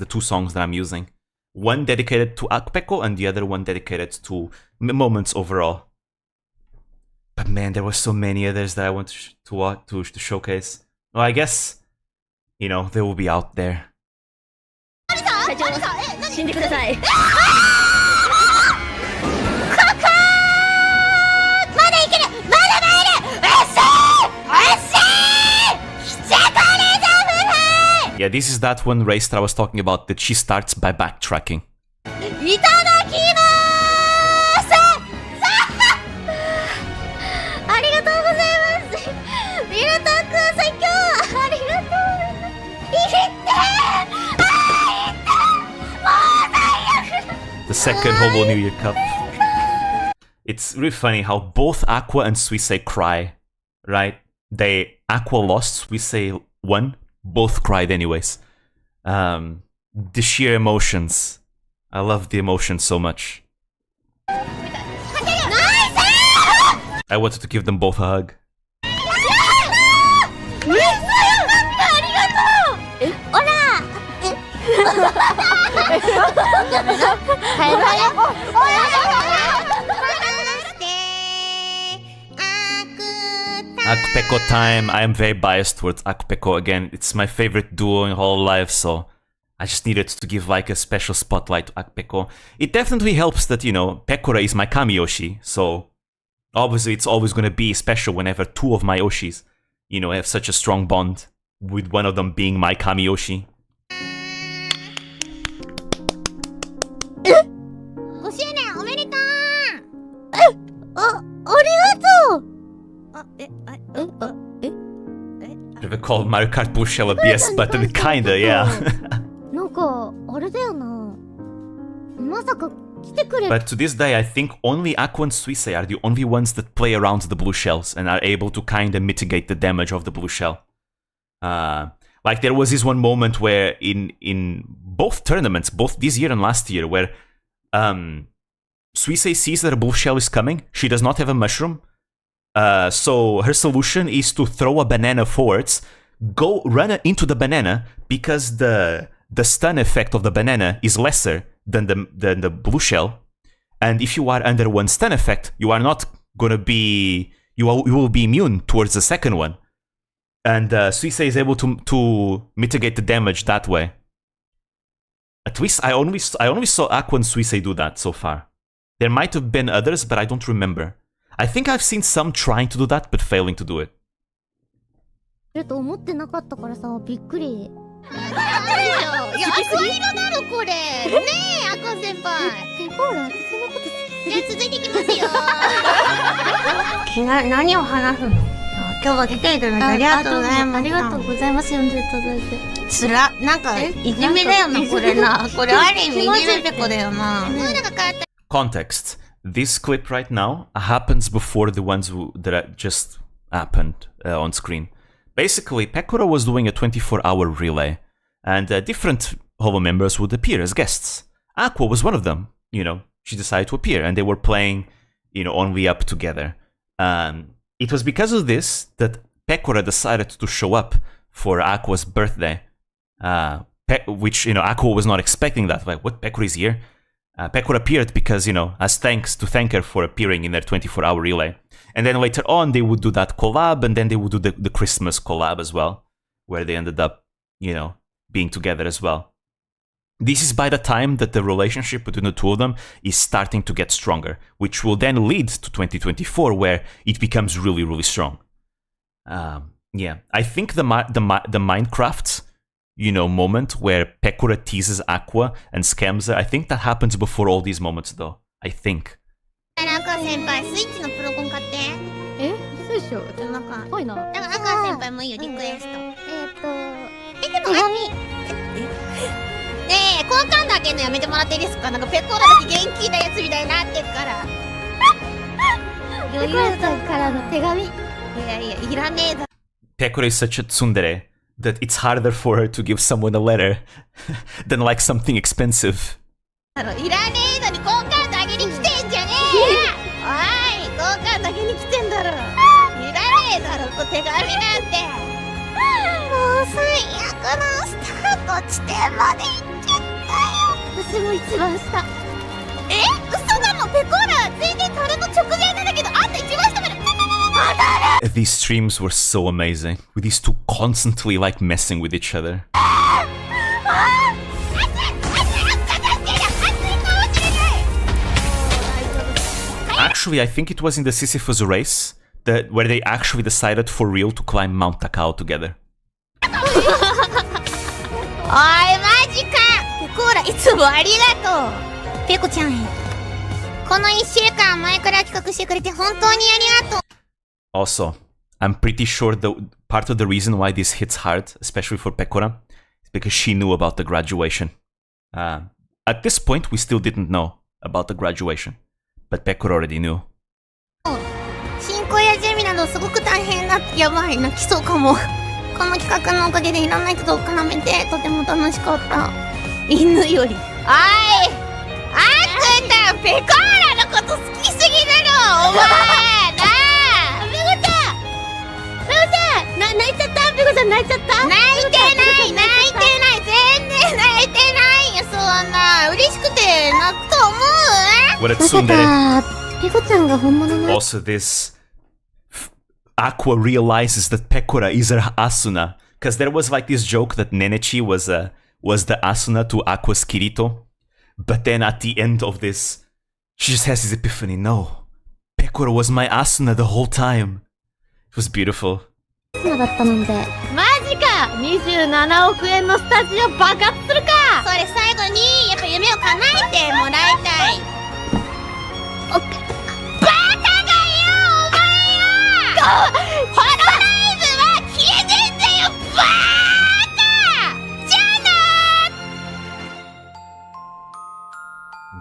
two songs that I'm using. One dedicated to Akpeko and the other one dedicated to moments overall. But man, there were so many others that I wanted to showcase. Well, I guess, you know, they will be out there. 社長死んでくださいYeah, this is that one race that I was talking about that she starts by backtracking. いただきますありがとうございますミラトークは最強ありがとういってThe second Holo New Year Cup. It's really funny how both Aqua and Suisei cry, right? Aqua lost, Suisei won. Both cried anyways. The sheer emotions. I love the emotions so much. I wanted to give them both a hug. Akupeko time. I am very biased towards Akupeko again. It's my favorite duo in whole life, so I just needed to give like a special spotlight to Akupeko. It definitely helps that, you know, Pekora is my Kami-Yoshi, so obviously it's always gonna be special whenever two of my Yoshis, you know, have such a strong bond, with one of them being my Kami-Yoshi. 5周年おめでとう。ありがとう。Ever called Mario Kart Blue Shell a BS button? Kinda, yeah. なんかあれだよな。まさか来てくれ。 But to this day, I think only Aqua and Suisei are the only ones that play around the blue shells and are able to kinda mitigate the damage of the blue shell. Like there was this one moment where in both tournaments, both this year and last year, where Suisei sees that a blue shell is coming. She does not have a mushroom. So her solution is to throw a banana forwards, go run into the banana because the stun effect of the banana is lesser than the blue shell. And if you are under one stun effect, you are not gonna be you will be immune towards the second one. And Suisei is able to mitigate the damage that way. At least I only saw Aqua and Suisei do that so far. There might have been others, but I don't remember. I think I've seen some trying to do that, but failing to do it. と思ってなかったからさ、びっくり。いや、赤色なのこれ。ねえ、赤先輩。ペコーラ、私のこと好き。じゃあ続いていきますよ。何を話すの？今日は来ていただきありがとうございます。ありがとうございます。呼んでいただいて。つら、なんかいじめだよなこれな。これある意味いじめペコだよな。Context. This clip right now happens before the ones that just happened on screen. Basically, Pekora was doing a 24-hour relay, and different Holo members would appear as guests. Aqua was one of them. You know, she decided to appear, and they were playing, you know, only up together. It was because of this that Pekora decided to show up for Aqua's birthday, which, you know, Aqua was not expecting that. Like, what, Pekora is here? Pekora appeared because, you know, as thanks to thank her for appearing in their 24-hour relay. And then later on, they would do that collab, and then they would do the Christmas collab as well, where they ended up, you know, being together as well. This is by the time that the relationship between the two of them is starting to get stronger, which will then lead to 2024, where it becomes really, really strong. Yeah, I think the Minecraft, you know, moment where Pekora teases Aqua and scams her, I think that happens before all these moments, though. I think. 赤先輩、スイッチのプロコン買って。え、そうでしょ。なんか、ぽいな。赤先輩もいいよ、リクエスト。でも、好感度上げるのやめてもらっていいですか？なんかペコラだけ元気なやつみたいになってるから。余裕さんからの手紙。いやいや、いらねえだ。Pekora is such a tsundere that it's harder for her to give someone a letter than like something expensive. いらねえのに好感度上げに来てんじゃねえよ。おい、好感度上げに来てんだろ。いらねえだろ、手紙なんて。もう最悪なスタート地点まで行っちゃったよ。私も一番下。嘘なの？ペコラ全然樽の直前なんだけど、あんた一番下まで。These streams were so amazing, with these two constantly like messing with each other. Actually, I think it was in the Sisyphus race where they actually decided for real to climb Mount Takao together. おい、マジか。ペコーラいつもありがとう。ペコちゃんへ。この1週間前から企画してくれて本当にありがとう。Also, I'm pretty sure that part of the reason why this hits hard, especially for Pekora, is because she knew about the graduation. At this point, we still didn't know about the graduation, but Pekora already knew. 進行や準備などすごく大変だ。やばい、泣きそうかも。この企画のおかげでいろんな人と絡めてとても楽しかった。犬より。おい、あくんだ、ペコーラのこと好きすぎだろ、お前。泣いちゃったペコちゃん泣いちゃった泣いてない全然泣いてないよそんな泣くと思う？ What a まさ tsundere. か、ペコちゃんが本物の。 Also, this Aqua realizes that Pekora is her Asuna, because there was like this joke that Nenechi was the Asuna to Aqua's Kirito, but then at the end of this, she just has this epiphany. No, Pekora was my Asuna the whole time. It was beautiful. だったなんて。マジか27億円のスタジオ爆発するか。それ最後にやっぱ夢を叶えてもらいたい。バカがよお前は。ホロライブは消えてんだよバカ。じゃあ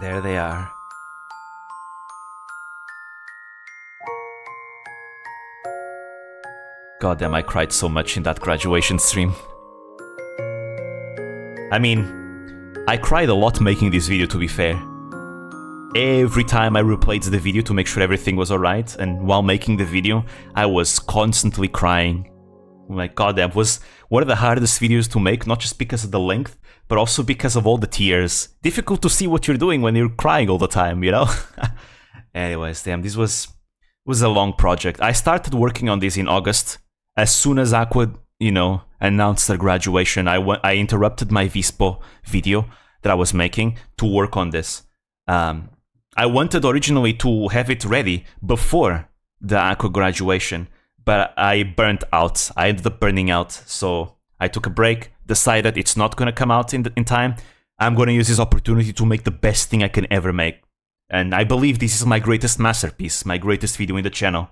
な。 There they are. God damn, I cried so much in that graduation stream. I mean, I cried a lot making this video, to be fair. Every time I replayed the video to make sure everything was alright, and while making the video, I was constantly crying. Like, god damn, was one of the hardest videos to make, not just because of the length, but also because of all the tears. Difficult to see what you're doing when you're crying all the time, you know? Anyways, damn, this was a long project. I started working on this in August. As soon as Aqua, you know, announced her graduation, I interrupted my Vispo video that I was making to work on this. I wanted originally to have it ready before the Aqua graduation, but I burnt out. I ended up burning out, so I took a break, decided it's not going to come out in time. I'm going to use this opportunity to make the best thing I can ever make. And I believe this is my greatest masterpiece, my greatest video in the channel.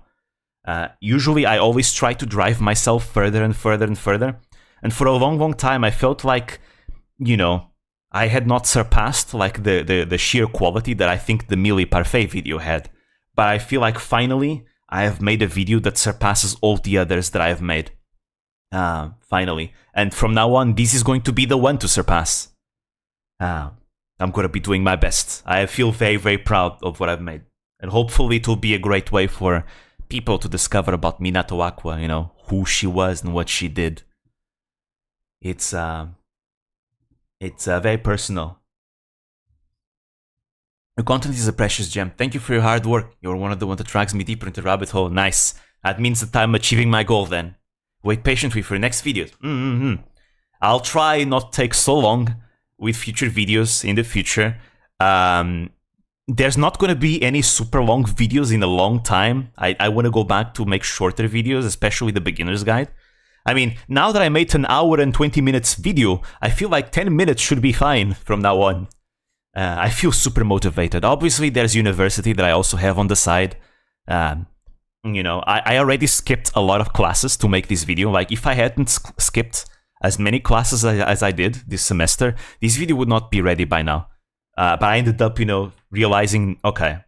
Usually I always try to drive myself further and further and further. And for a long time I felt like, you know, I had not surpassed like the sheer quality that I think the Millie Parfait video had. But I feel like finally I have made a video that surpasses all the others that I have made. Finally. And from now on, this is going to be the one to surpass. I'm going to be doing my best. I feel very, very proud of what I've made. And hopefully it will be a great way for people to discover about Minato Aqua, you know, who she was and what she did. It's very personal. Your content is a precious gem. Thank you for your hard work. You're one of the ones that drags me deeper into the rabbit hole. Nice. That means that I'm achieving my goal then. Wait patiently for your next videos. I'll try not take so long with future videos in the future. There's not going to be any super long videos in a long time. I want to go back to make shorter videos, especially the beginner's guide. I mean, now that I made an hour and 20 minutes video, I feel like 10 minutes should be fine from now on. I feel super motivated. Obviously, there's university that I also have on the side. You know, I already skipped a lot of classes to make this video. Like, if I hadn't skipped as many classes as I did this semester, this video would not be ready by now. But I ended up, you know, realizing, okay,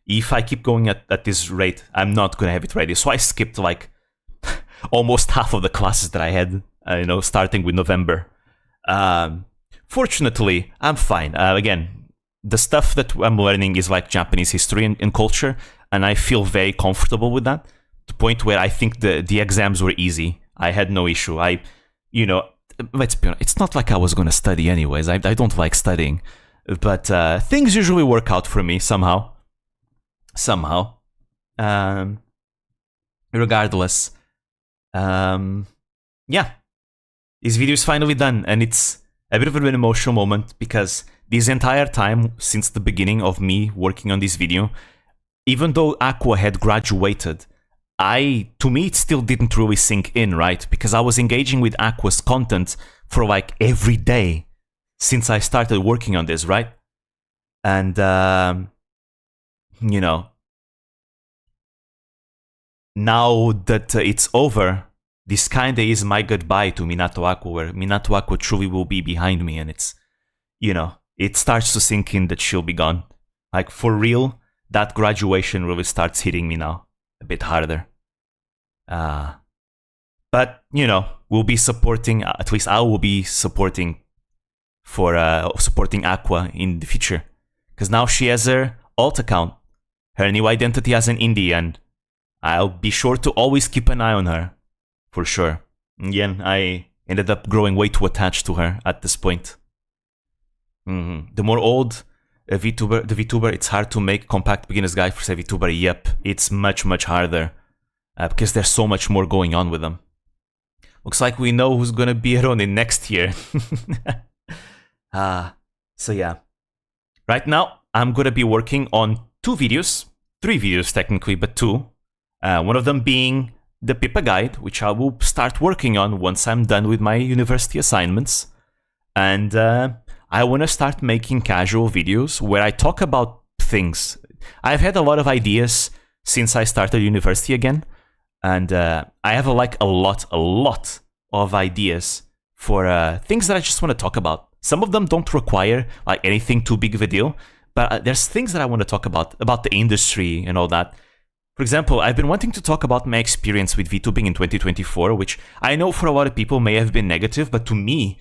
if I keep going at this rate, I'm not going to have it ready. So I skipped, like, almost half of the classes that I had, you know, starting with November. Fortunately, I'm fine. Again, the stuff that I'm learning is, like, Japanese history and culture, and I feel very comfortable with that, to the point where I think the exams were easy. I had no issue. You know, let's be honest, it's not like I was going to study anyways. I don't like studying. But things usually work out for me somehow. Regardless. Yeah. This video is finally done, and it's a bit of an emotional moment because this entire time since the beginning of me working on this video, even though Aqua had graduated, to me it still didn't really sink in, right? Because I was engaging with Aqua's content for like every day since I started working on this, right? And, you know, now that it's over, this kinda is my goodbye to Minato Aqua, where Minato Aqua truly will be behind me, and it's, you know, it starts to sink in that she'll be gone. Like, for real, that graduation really starts hitting me now, a bit harder. But, you know, we'll be supporting, at least I will be supporting supporting Aqua in the future. Because now she has her alt account, her new identity as an indie, and I'll be sure to always keep an eye on her, for sure. Again, I ended up growing way too attached to her at this point. The more old the VTuber, it's hard to make compact beginner's guide for say VTuber. Yep, it's much harder because there's so much more going on with them. Looks like we know who's gonna be around in next year. So yeah. Right now, I'm gonna be working on 3 videos technically, but 2. One of them being the Pippa guide, which I will start working on once I'm done with my university assignments. And I want to start making casual videos where I talk about things. I've had a lot of ideas since I started university again, and I have a lot of ideas for things that I just want to talk about. Some of them don't require like anything too big of a deal, but there's things that I want to talk about the industry and all that. For example, I've been wanting to talk about my experience with VTubing in 2024, which I know for a lot of people may have been negative, but to me,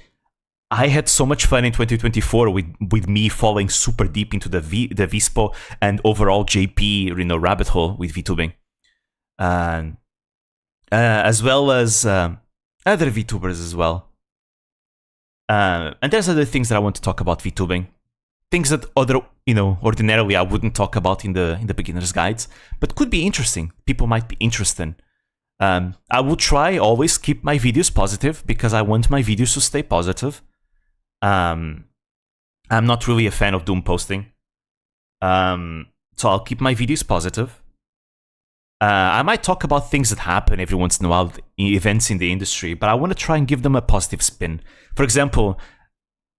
I had so much fun in 2024 with me falling super deep into the Vispo and overall JP rabbit hole with VTubing, as well as other VTubers as well. And there's other things that I want to talk about VTubing, things that ordinarily I wouldn't talk about in the beginner's guides, but could be interesting. People might be interested. I will try always keep my videos positive because I want my videos to stay positive. I'm not really a fan of doom posting, so I'll keep my videos positive. I might talk about things that happen every once in a while, events in the industry, but I want to try and give them a positive spin. For example,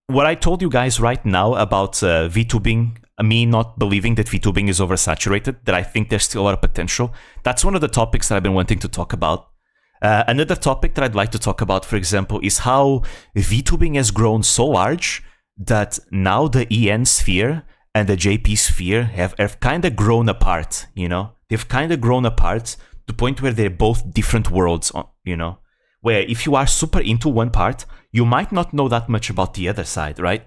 what I told you guys right now about VTubing, me not believing that VTubing is oversaturated, that I think there's still a lot of potential, that's one of the topics that I've been wanting to talk about. Another topic that I'd like to talk about, for example, is how VTubing has grown so large that now the EN sphere and the JP sphere have kind of grown apart, They've kind of grown apart to the point where they're both different worlds, Where if you are super into one part, you might not know that much about the other side, right?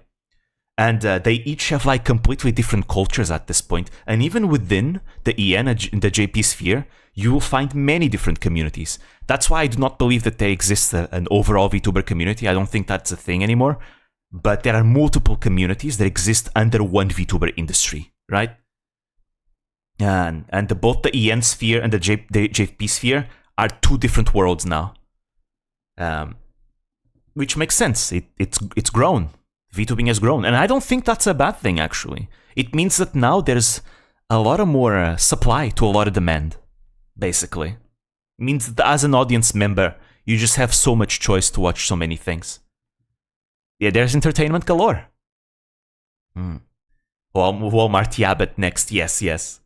And they each have like completely different cultures at this point. And even within the EN and the JP sphere, you will find many different communities. That's why I do not believe that there exists an overall VTuber community. I don't think that's a thing anymore. But there are multiple communities that exist under one VTuber industry, right? And both the EN sphere and the JP sphere are 2 different worlds now. Which makes sense. It's grown. VTubing has grown. And I don't think that's a bad thing, actually. It means that now there's a lot of more supply to a lot of demand, basically. It means that as an audience member, you just have so much choice to watch so many things. Yeah, there's entertainment galore. Walmart Yabbit next, yes.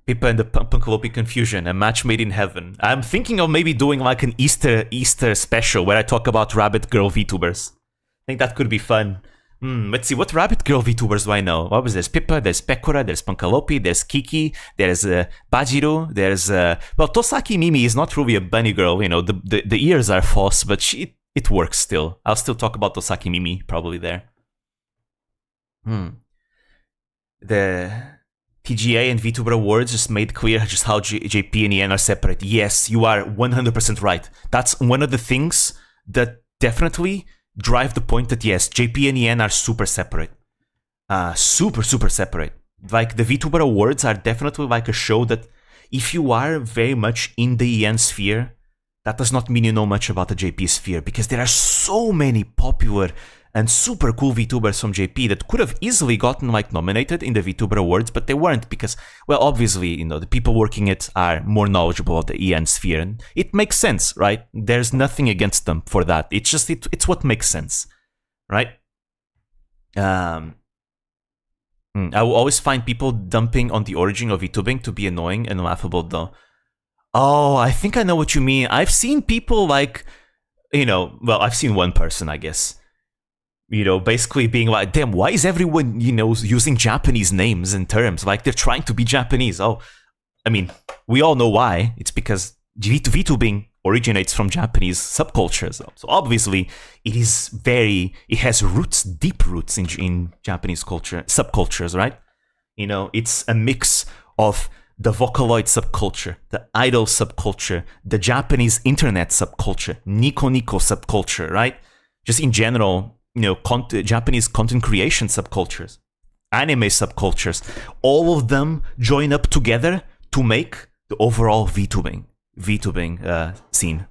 Pippa and the Punkalopi Confusion, a match made in heaven. I'm thinking of maybe doing like an Easter special where I talk about rabbit girl VTubers. I think that could be fun. Let's see, what rabbit girl VTubers do I know? What was there's Pippa, there's Pekora, there's Punkalopi, there's Kiki, there's Bajiro, there's well, Tosaki Mimi is not really a bunny girl, the ears are false, but it works still. I'll still talk about Tosaki Mimi probably there. The TGA and VTuber Awards just made clear just how JP and EN are separate. Yes, you are 100% right. That's one of the things that definitely drive the point that yes, JP and EN are super separate. Super separate. Like the VTuber Awards are definitely like a show that if you are very much in the EN sphere, that does not mean you know much about the JP sphere because there are so many popular and super cool VTubers from JP that could have easily gotten like nominated in the VTuber Awards, but they weren't because, well, obviously, the people working it are more knowledgeable of the EN sphere, and it makes sense, right? There's nothing against them for that. It's just it's what makes sense, right? I will always find people dumping on the origin of VTubing to be annoying and laughable, though. Oh, I think I know what you mean. I've seen people like, well, I've seen one person, I guess. Basically being like, damn, why is everyone, using Japanese names and terms? Like, they're trying to be Japanese. Oh, I mean, we all know why. It's because VTubing originates from Japanese subcultures. So obviously, it has roots, deep roots in Japanese culture, subcultures, right? It's a mix of the Vocaloid subculture, the idol subculture, the Japanese internet subculture, Nico Nico subculture, right? Just in general, Japanese content creation subcultures. anime subcultures, all of them join up together to make the overall VTubing scene.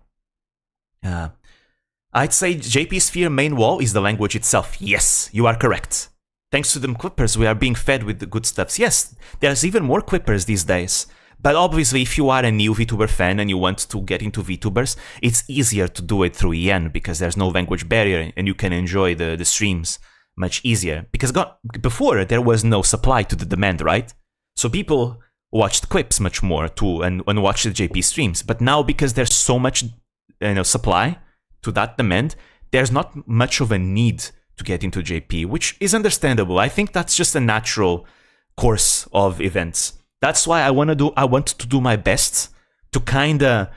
I'd say JP Sphere main wall is the language itself. Yes, you are correct. Thanks to them Quippers, we are being fed with the good stuffs. Yes, there's even more Quippers these days. But obviously, if you are a new VTuber fan and you want to get into VTubers, it's easier to do it through EN because there's no language barrier and you can enjoy the streams much easier. Because before, there was no supply to the demand, right? So people watched clips much more too and watched the JP streams. But now, because there's so much supply to that demand, there's not much of a need to get into JP, which is understandable. I think that's just a natural course of events. That's why I want to do my best to kind of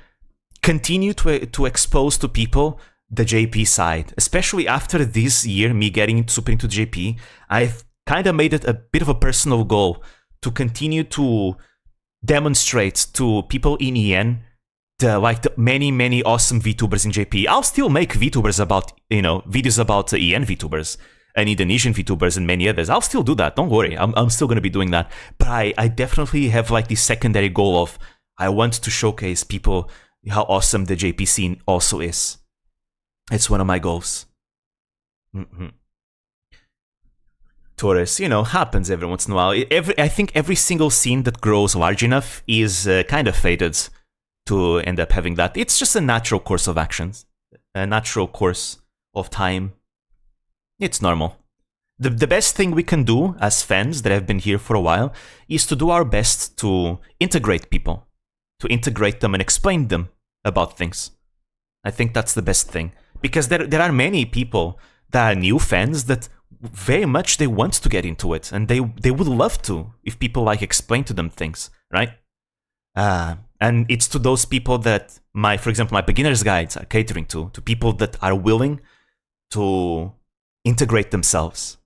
continue to expose to people the JP side, especially after this year, me getting super into JP. I've kind of made it a bit of a personal goal to continue to demonstrate to people in EN the many awesome VTubers in JP. I'll still make VTubers about videos about EN VTubers and Indonesian VTubers and many others. I'll still do that. Don't worry. I'm still going to be doing that. But I definitely have like this secondary goal of I want to showcase people how awesome the JP scene also is. It's one of my goals. Taurus, happens every once in a while. I think every single scene that grows large enough is kind of fated to end up having that. It's just a natural course of actions, a natural course of time. It's normal. The best thing we can do as fans that have been here for a while is to do our best to integrate people, to integrate them and explain them about things. I think that's the best thing. Because there are many people that are new fans that very much they want to get into it and they would love to if people explain to them things, right? And it's to those people that for example, my beginner's guides are catering to people that are willing to integrate themselves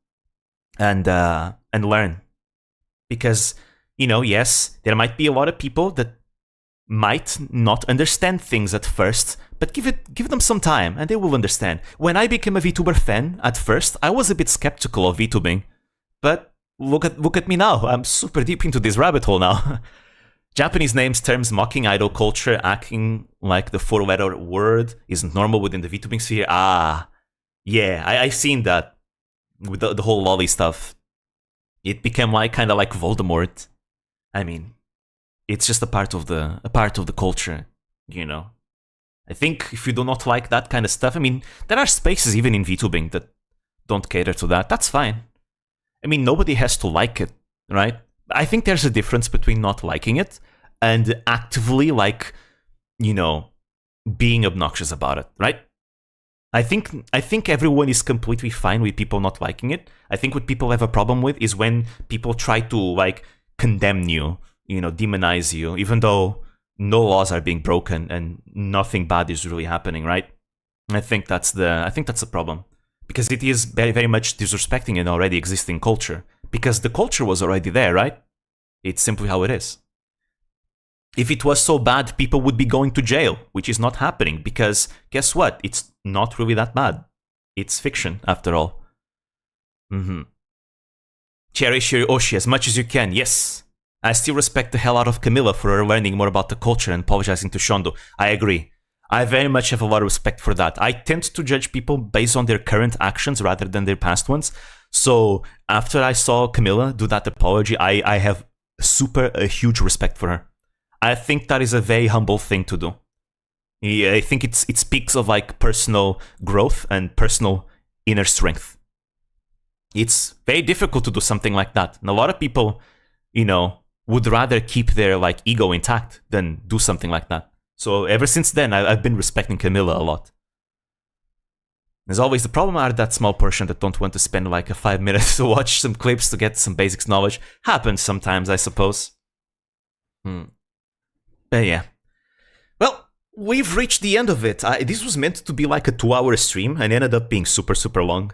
and learn. Because, yes, there might be a lot of people that might not understand things at first, but give them some time and they will understand. When I became a VTuber fan, at first, I was a bit skeptical of VTubing, but look at me now. I'm super deep into this rabbit hole now. Japanese names, terms, mocking idol culture, acting like the four-letter word isn't normal within the VTubing sphere. Yeah, I've seen that with the whole lolly stuff. It became kind of like Voldemort. I mean, it's just a part of the culture, I think if you do not like that kind of stuff, I mean, there are spaces even in VTubing that don't cater to that. That's fine. I mean, nobody has to like it, right? I think there's a difference between not liking it and actively being obnoxious about it, right? I think everyone is completely fine with people not liking it. I think what people have a problem with is when people try to condemn you, demonize you, even though no laws are being broken and nothing bad is really happening, right? I think that's the problem, because it is very, very much disrespecting an already existing culture, because the culture was already there, right? It's simply how it is. If it was so bad, people would be going to jail, which is not happening, because guess what? It's not really that bad. It's fiction, after all. Cherish your Oshi as much as you can, yes. I still respect the hell out of Camilla for her learning more about the culture and apologizing to Shondo. I agree. I very much have a lot of respect for that. I tend to judge people based on their current actions rather than their past ones. So after I saw Camilla do that apology, I have a huge respect for her. I think that is a very humble thing to do. I think it speaks of personal growth and personal inner strength. It's very difficult to do something like that. And a lot of people, would rather keep their ego intact than do something like that. So ever since then, I've been respecting Camilla a lot. There's always the problem are that small portion that don't want to spend 5 minutes to watch some clips to get some basics knowledge. Happens sometimes, I suppose. But yeah. Well, we've reached the end of it. This was meant to be a 2-hour stream and ended up being super, super long.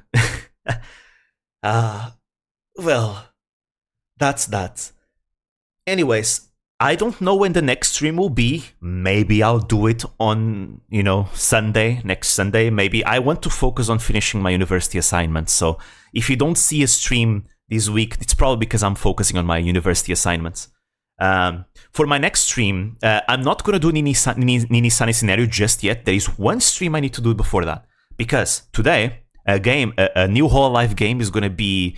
Well, that's that. Anyways, I don't know when the next stream will be. Maybe I'll do it on, Sunday, next Sunday. Maybe I want to focus on finishing my university assignments. So if you don't see a stream this week. It's probably because I'm focusing on my university assignments. For my next stream, I'm not going to do Nini Sunny scenario just yet. There is one stream I need to do before that. Because today, a new Hololive game is going to be,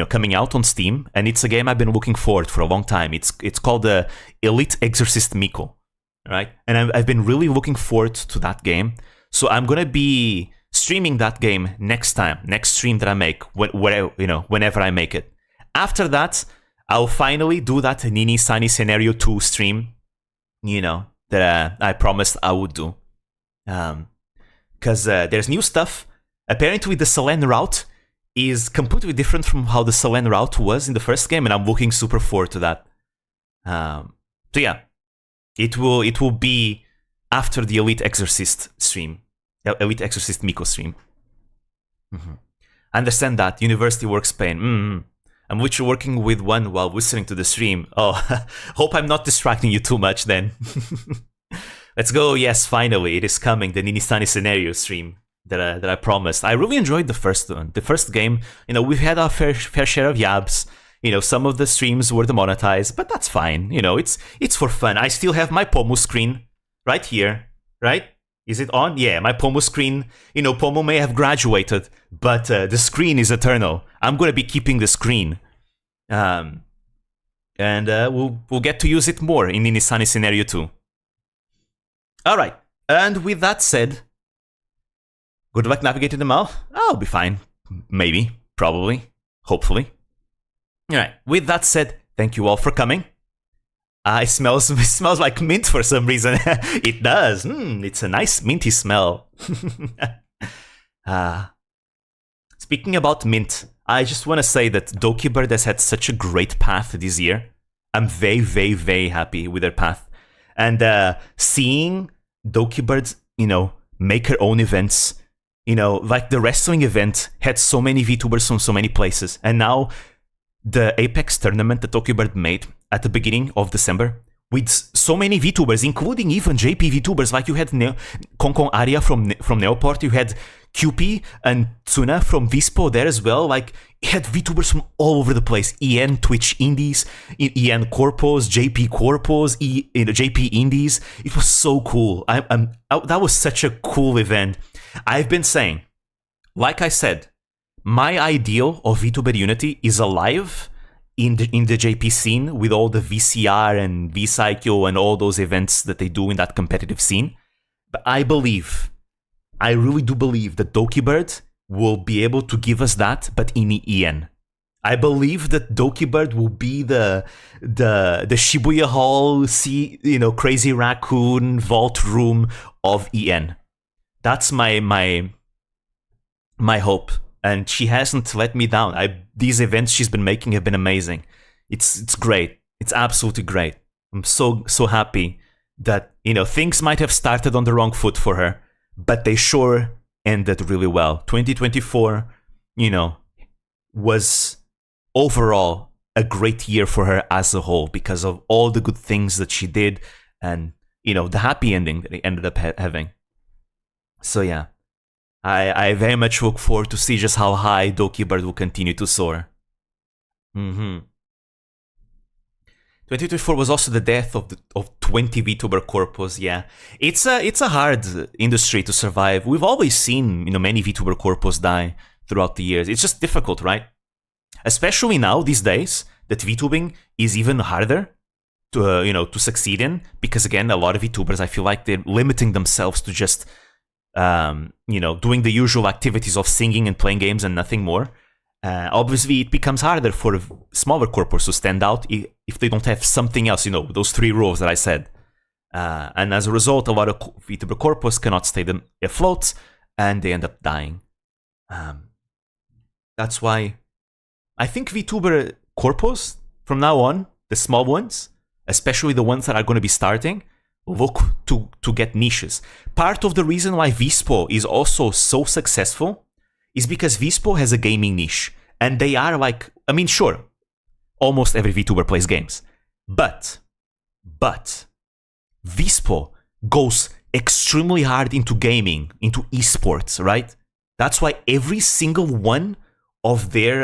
coming out on Steam, and it's a game I've been looking forward for a long time. It's called the Elite Exorcist Miko, right? And I've been really looking forward to that game. So I'm going to be streaming that game next stream that I make, whenever I make it. After that, I'll finally do that Nini Sunny Scenario 2 stream, that I promised I would do. Because there's new stuff. Apparently the Selene route is completely different from how the Selene route was in the first game, and I'm looking super forward to that. So yeah, it will be after the Elite Exorcist stream. Elite Exorcist Miko stream. I understand that. University works pain. I'm literally working with one while listening to the stream. Oh, hope I'm not distracting you too much then. Let's go. Yes, finally, it is coming. The Ninistani scenario stream that I promised. I really enjoyed the first one. The first game, we've had our fair share of yabs. Some of the streams were demonetized, but that's fine. It's for fun. I still have my Pomu screen right here, right? Is it on? Yeah, my Pomu screen. Pomu may have graduated, but the screen is eternal. I'm going to be keeping the screen. And we'll get to use it more in Ninisani Scenario 2. Alright, and with that said, good luck navigating the mall. I'll be fine. Maybe. Probably. Hopefully. Alright, with that said, thank you all for coming. It smells like mint for some reason. It does. It's a nice minty smell. Speaking about mint, I just want to say that Dokibird has had such a great path this year. I'm very, very, very happy with their path. And seeing Dokibird, make her own events, like the wrestling event had so many VTubers from so many places. And now the Apex tournament that Dokibird made at the beginning of December with so many VTubers, including even JP VTubers, like you had Konkon Arya from Neoport, you had QP and Tsuna from Vispo there as well. Like, it had VTubers from all over the place. EN Twitch Indies, EN Corpos, JP Corpos, JP Indies. It was so cool. That was such a cool event. I've been saying, like I said, my ideal of VTuber Unity is alive in the JP scene with all the VCR and VPsycho and all those events that they do in that competitive scene. But I really do believe that Dokibird will be able to give us that, but in EN. I believe that Dokibird will be the Shibuya Hall, Crazy Raccoon vault room of EN. That's my hope. And she hasn't let me down. These events she's been making have been amazing. It's great. It's absolutely great. I'm so happy that, things might have started on the wrong foot for her, but they sure ended really well. 2024, was overall a great year for her as a whole because of all the good things that she did and, the happy ending that they ended up having. So yeah. I very much look forward to see just how high Dokibird will continue to soar. 2024 was also the death of 20 VTuber corpos. Yeah, it's a hard industry to survive. We've always seen many VTuber corpos die throughout the years. It's just difficult, right? Especially now these days that VTubing is even harder to succeed in, because again, a lot of VTubers, I feel like they're limiting themselves to just doing the usual activities of singing and playing games and nothing more. Obviously, it becomes harder for smaller corpos to stand out if they don't have something else, those three roles that I said. And as a result, a lot of VTuber corpos cannot stay afloat, and they end up dying. That's why I think VTuber corpos, from now on, the small ones, especially the ones that are going to be starting, look to get niches. Part of the reason why Vispo is also so successful is because Vispo has a gaming niche. And they are like, sure, almost every VTuber plays games. But Vispo goes extremely hard into gaming, into esports, right? That's why every single one of their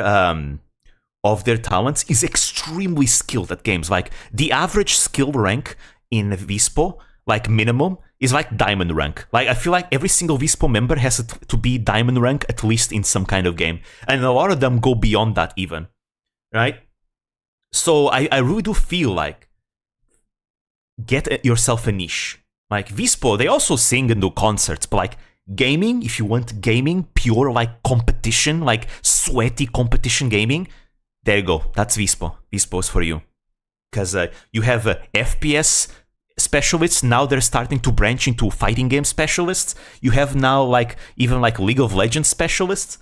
of their talents is extremely skilled at games. Like, the average skill rank in Vispo, like minimum, is like diamond rank. Like, I feel like every single Vispo member has to be diamond rank at least in some kind of game. And a lot of them go beyond that even, right? So I really do feel like, get yourself a niche. Like, Vispo, they also sing and do concerts, but like, gaming, if you want gaming, pure like competition, like sweaty competition gaming, there you go. That's Vispo. Vispo is for you. Because you have FPS specialists, now they're starting to branch into fighting game specialists. You have now like even like League of Legends specialists.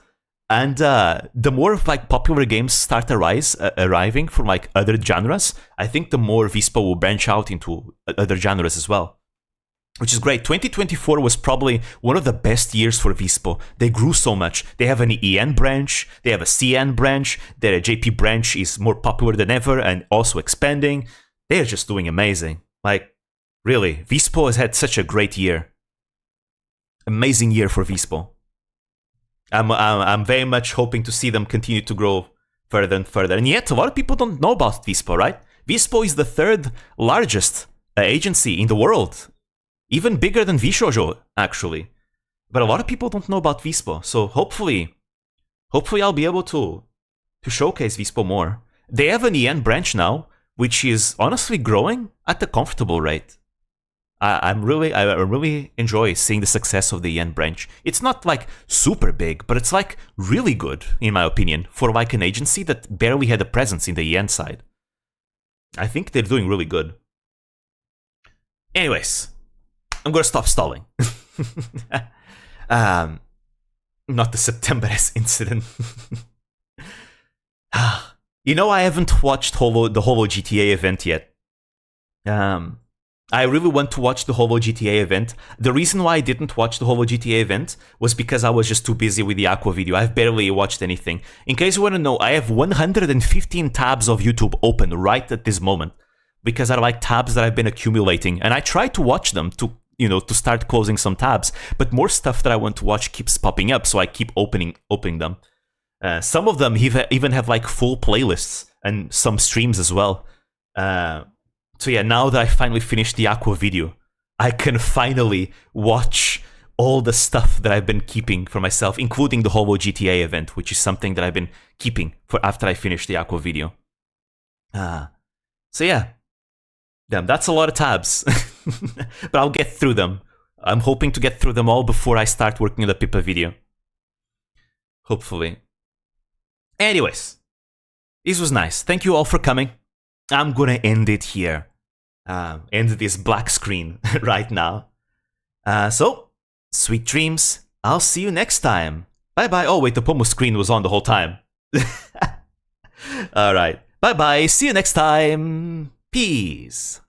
And the more like popular games start arriving from like other genres, I think the more Vispo will branch out into other genres as well. Which is great. 2024 was probably one of the best years for Vispo. They grew so much. They have an EN branch, they have a CN branch, their JP branch is more popular than ever and also expanding. They are just doing amazing. Like, really, Vispo has had such a great year. Amazing year for Vispo. I'm very much hoping to see them continue to grow further and further. And yet, a lot of people don't know about Vispo, right? Vispo is the third largest agency in the world. Even bigger than Vshoujo, actually. But a lot of people don't know about Vispo, so hopefully I'll be able to showcase Vispo more. They have an EN branch now, which is honestly growing at a comfortable rate. I really enjoy seeing the success of the EN branch. It's not like super big, but it's like really good, in my opinion, for like an agency that barely had a presence in the EN side. I think they're doing really good. Anyways, I'm gonna stop stalling. Not the September S incident. You know, I haven't watched the Holo GTA event yet. I really want to watch the Holo GTA event. The reason why I didn't watch the Holo GTA event was because I was just too busy with the Aqua video. I've barely watched anything. In case you want to know, I have 115 tabs of YouTube open right at this moment because I like tabs that I've been accumulating, and I try to watch them to start closing some tabs, but more stuff that I want to watch keeps popping up, so I keep opening them. Some of them even have like full playlists and some streams as well. So yeah, now that I finally finished the Aqua video, I can finally watch all the stuff that I've been keeping for myself, including the Holo GTA event, which is something that I've been keeping for after I finished the Aqua video. So yeah, damn, that's a lot of tabs. But I'll get through them. I'm hoping to get through them all before I start working on the Pippa video. Hopefully. Anyways, this was nice. Thank you all for coming. I'm gonna end it here. End this black screen right now. So, sweet dreams. I'll see you next time. Bye bye. Oh wait, the Pomo screen was on the whole time. Alright. Bye bye. See you next time. Peace.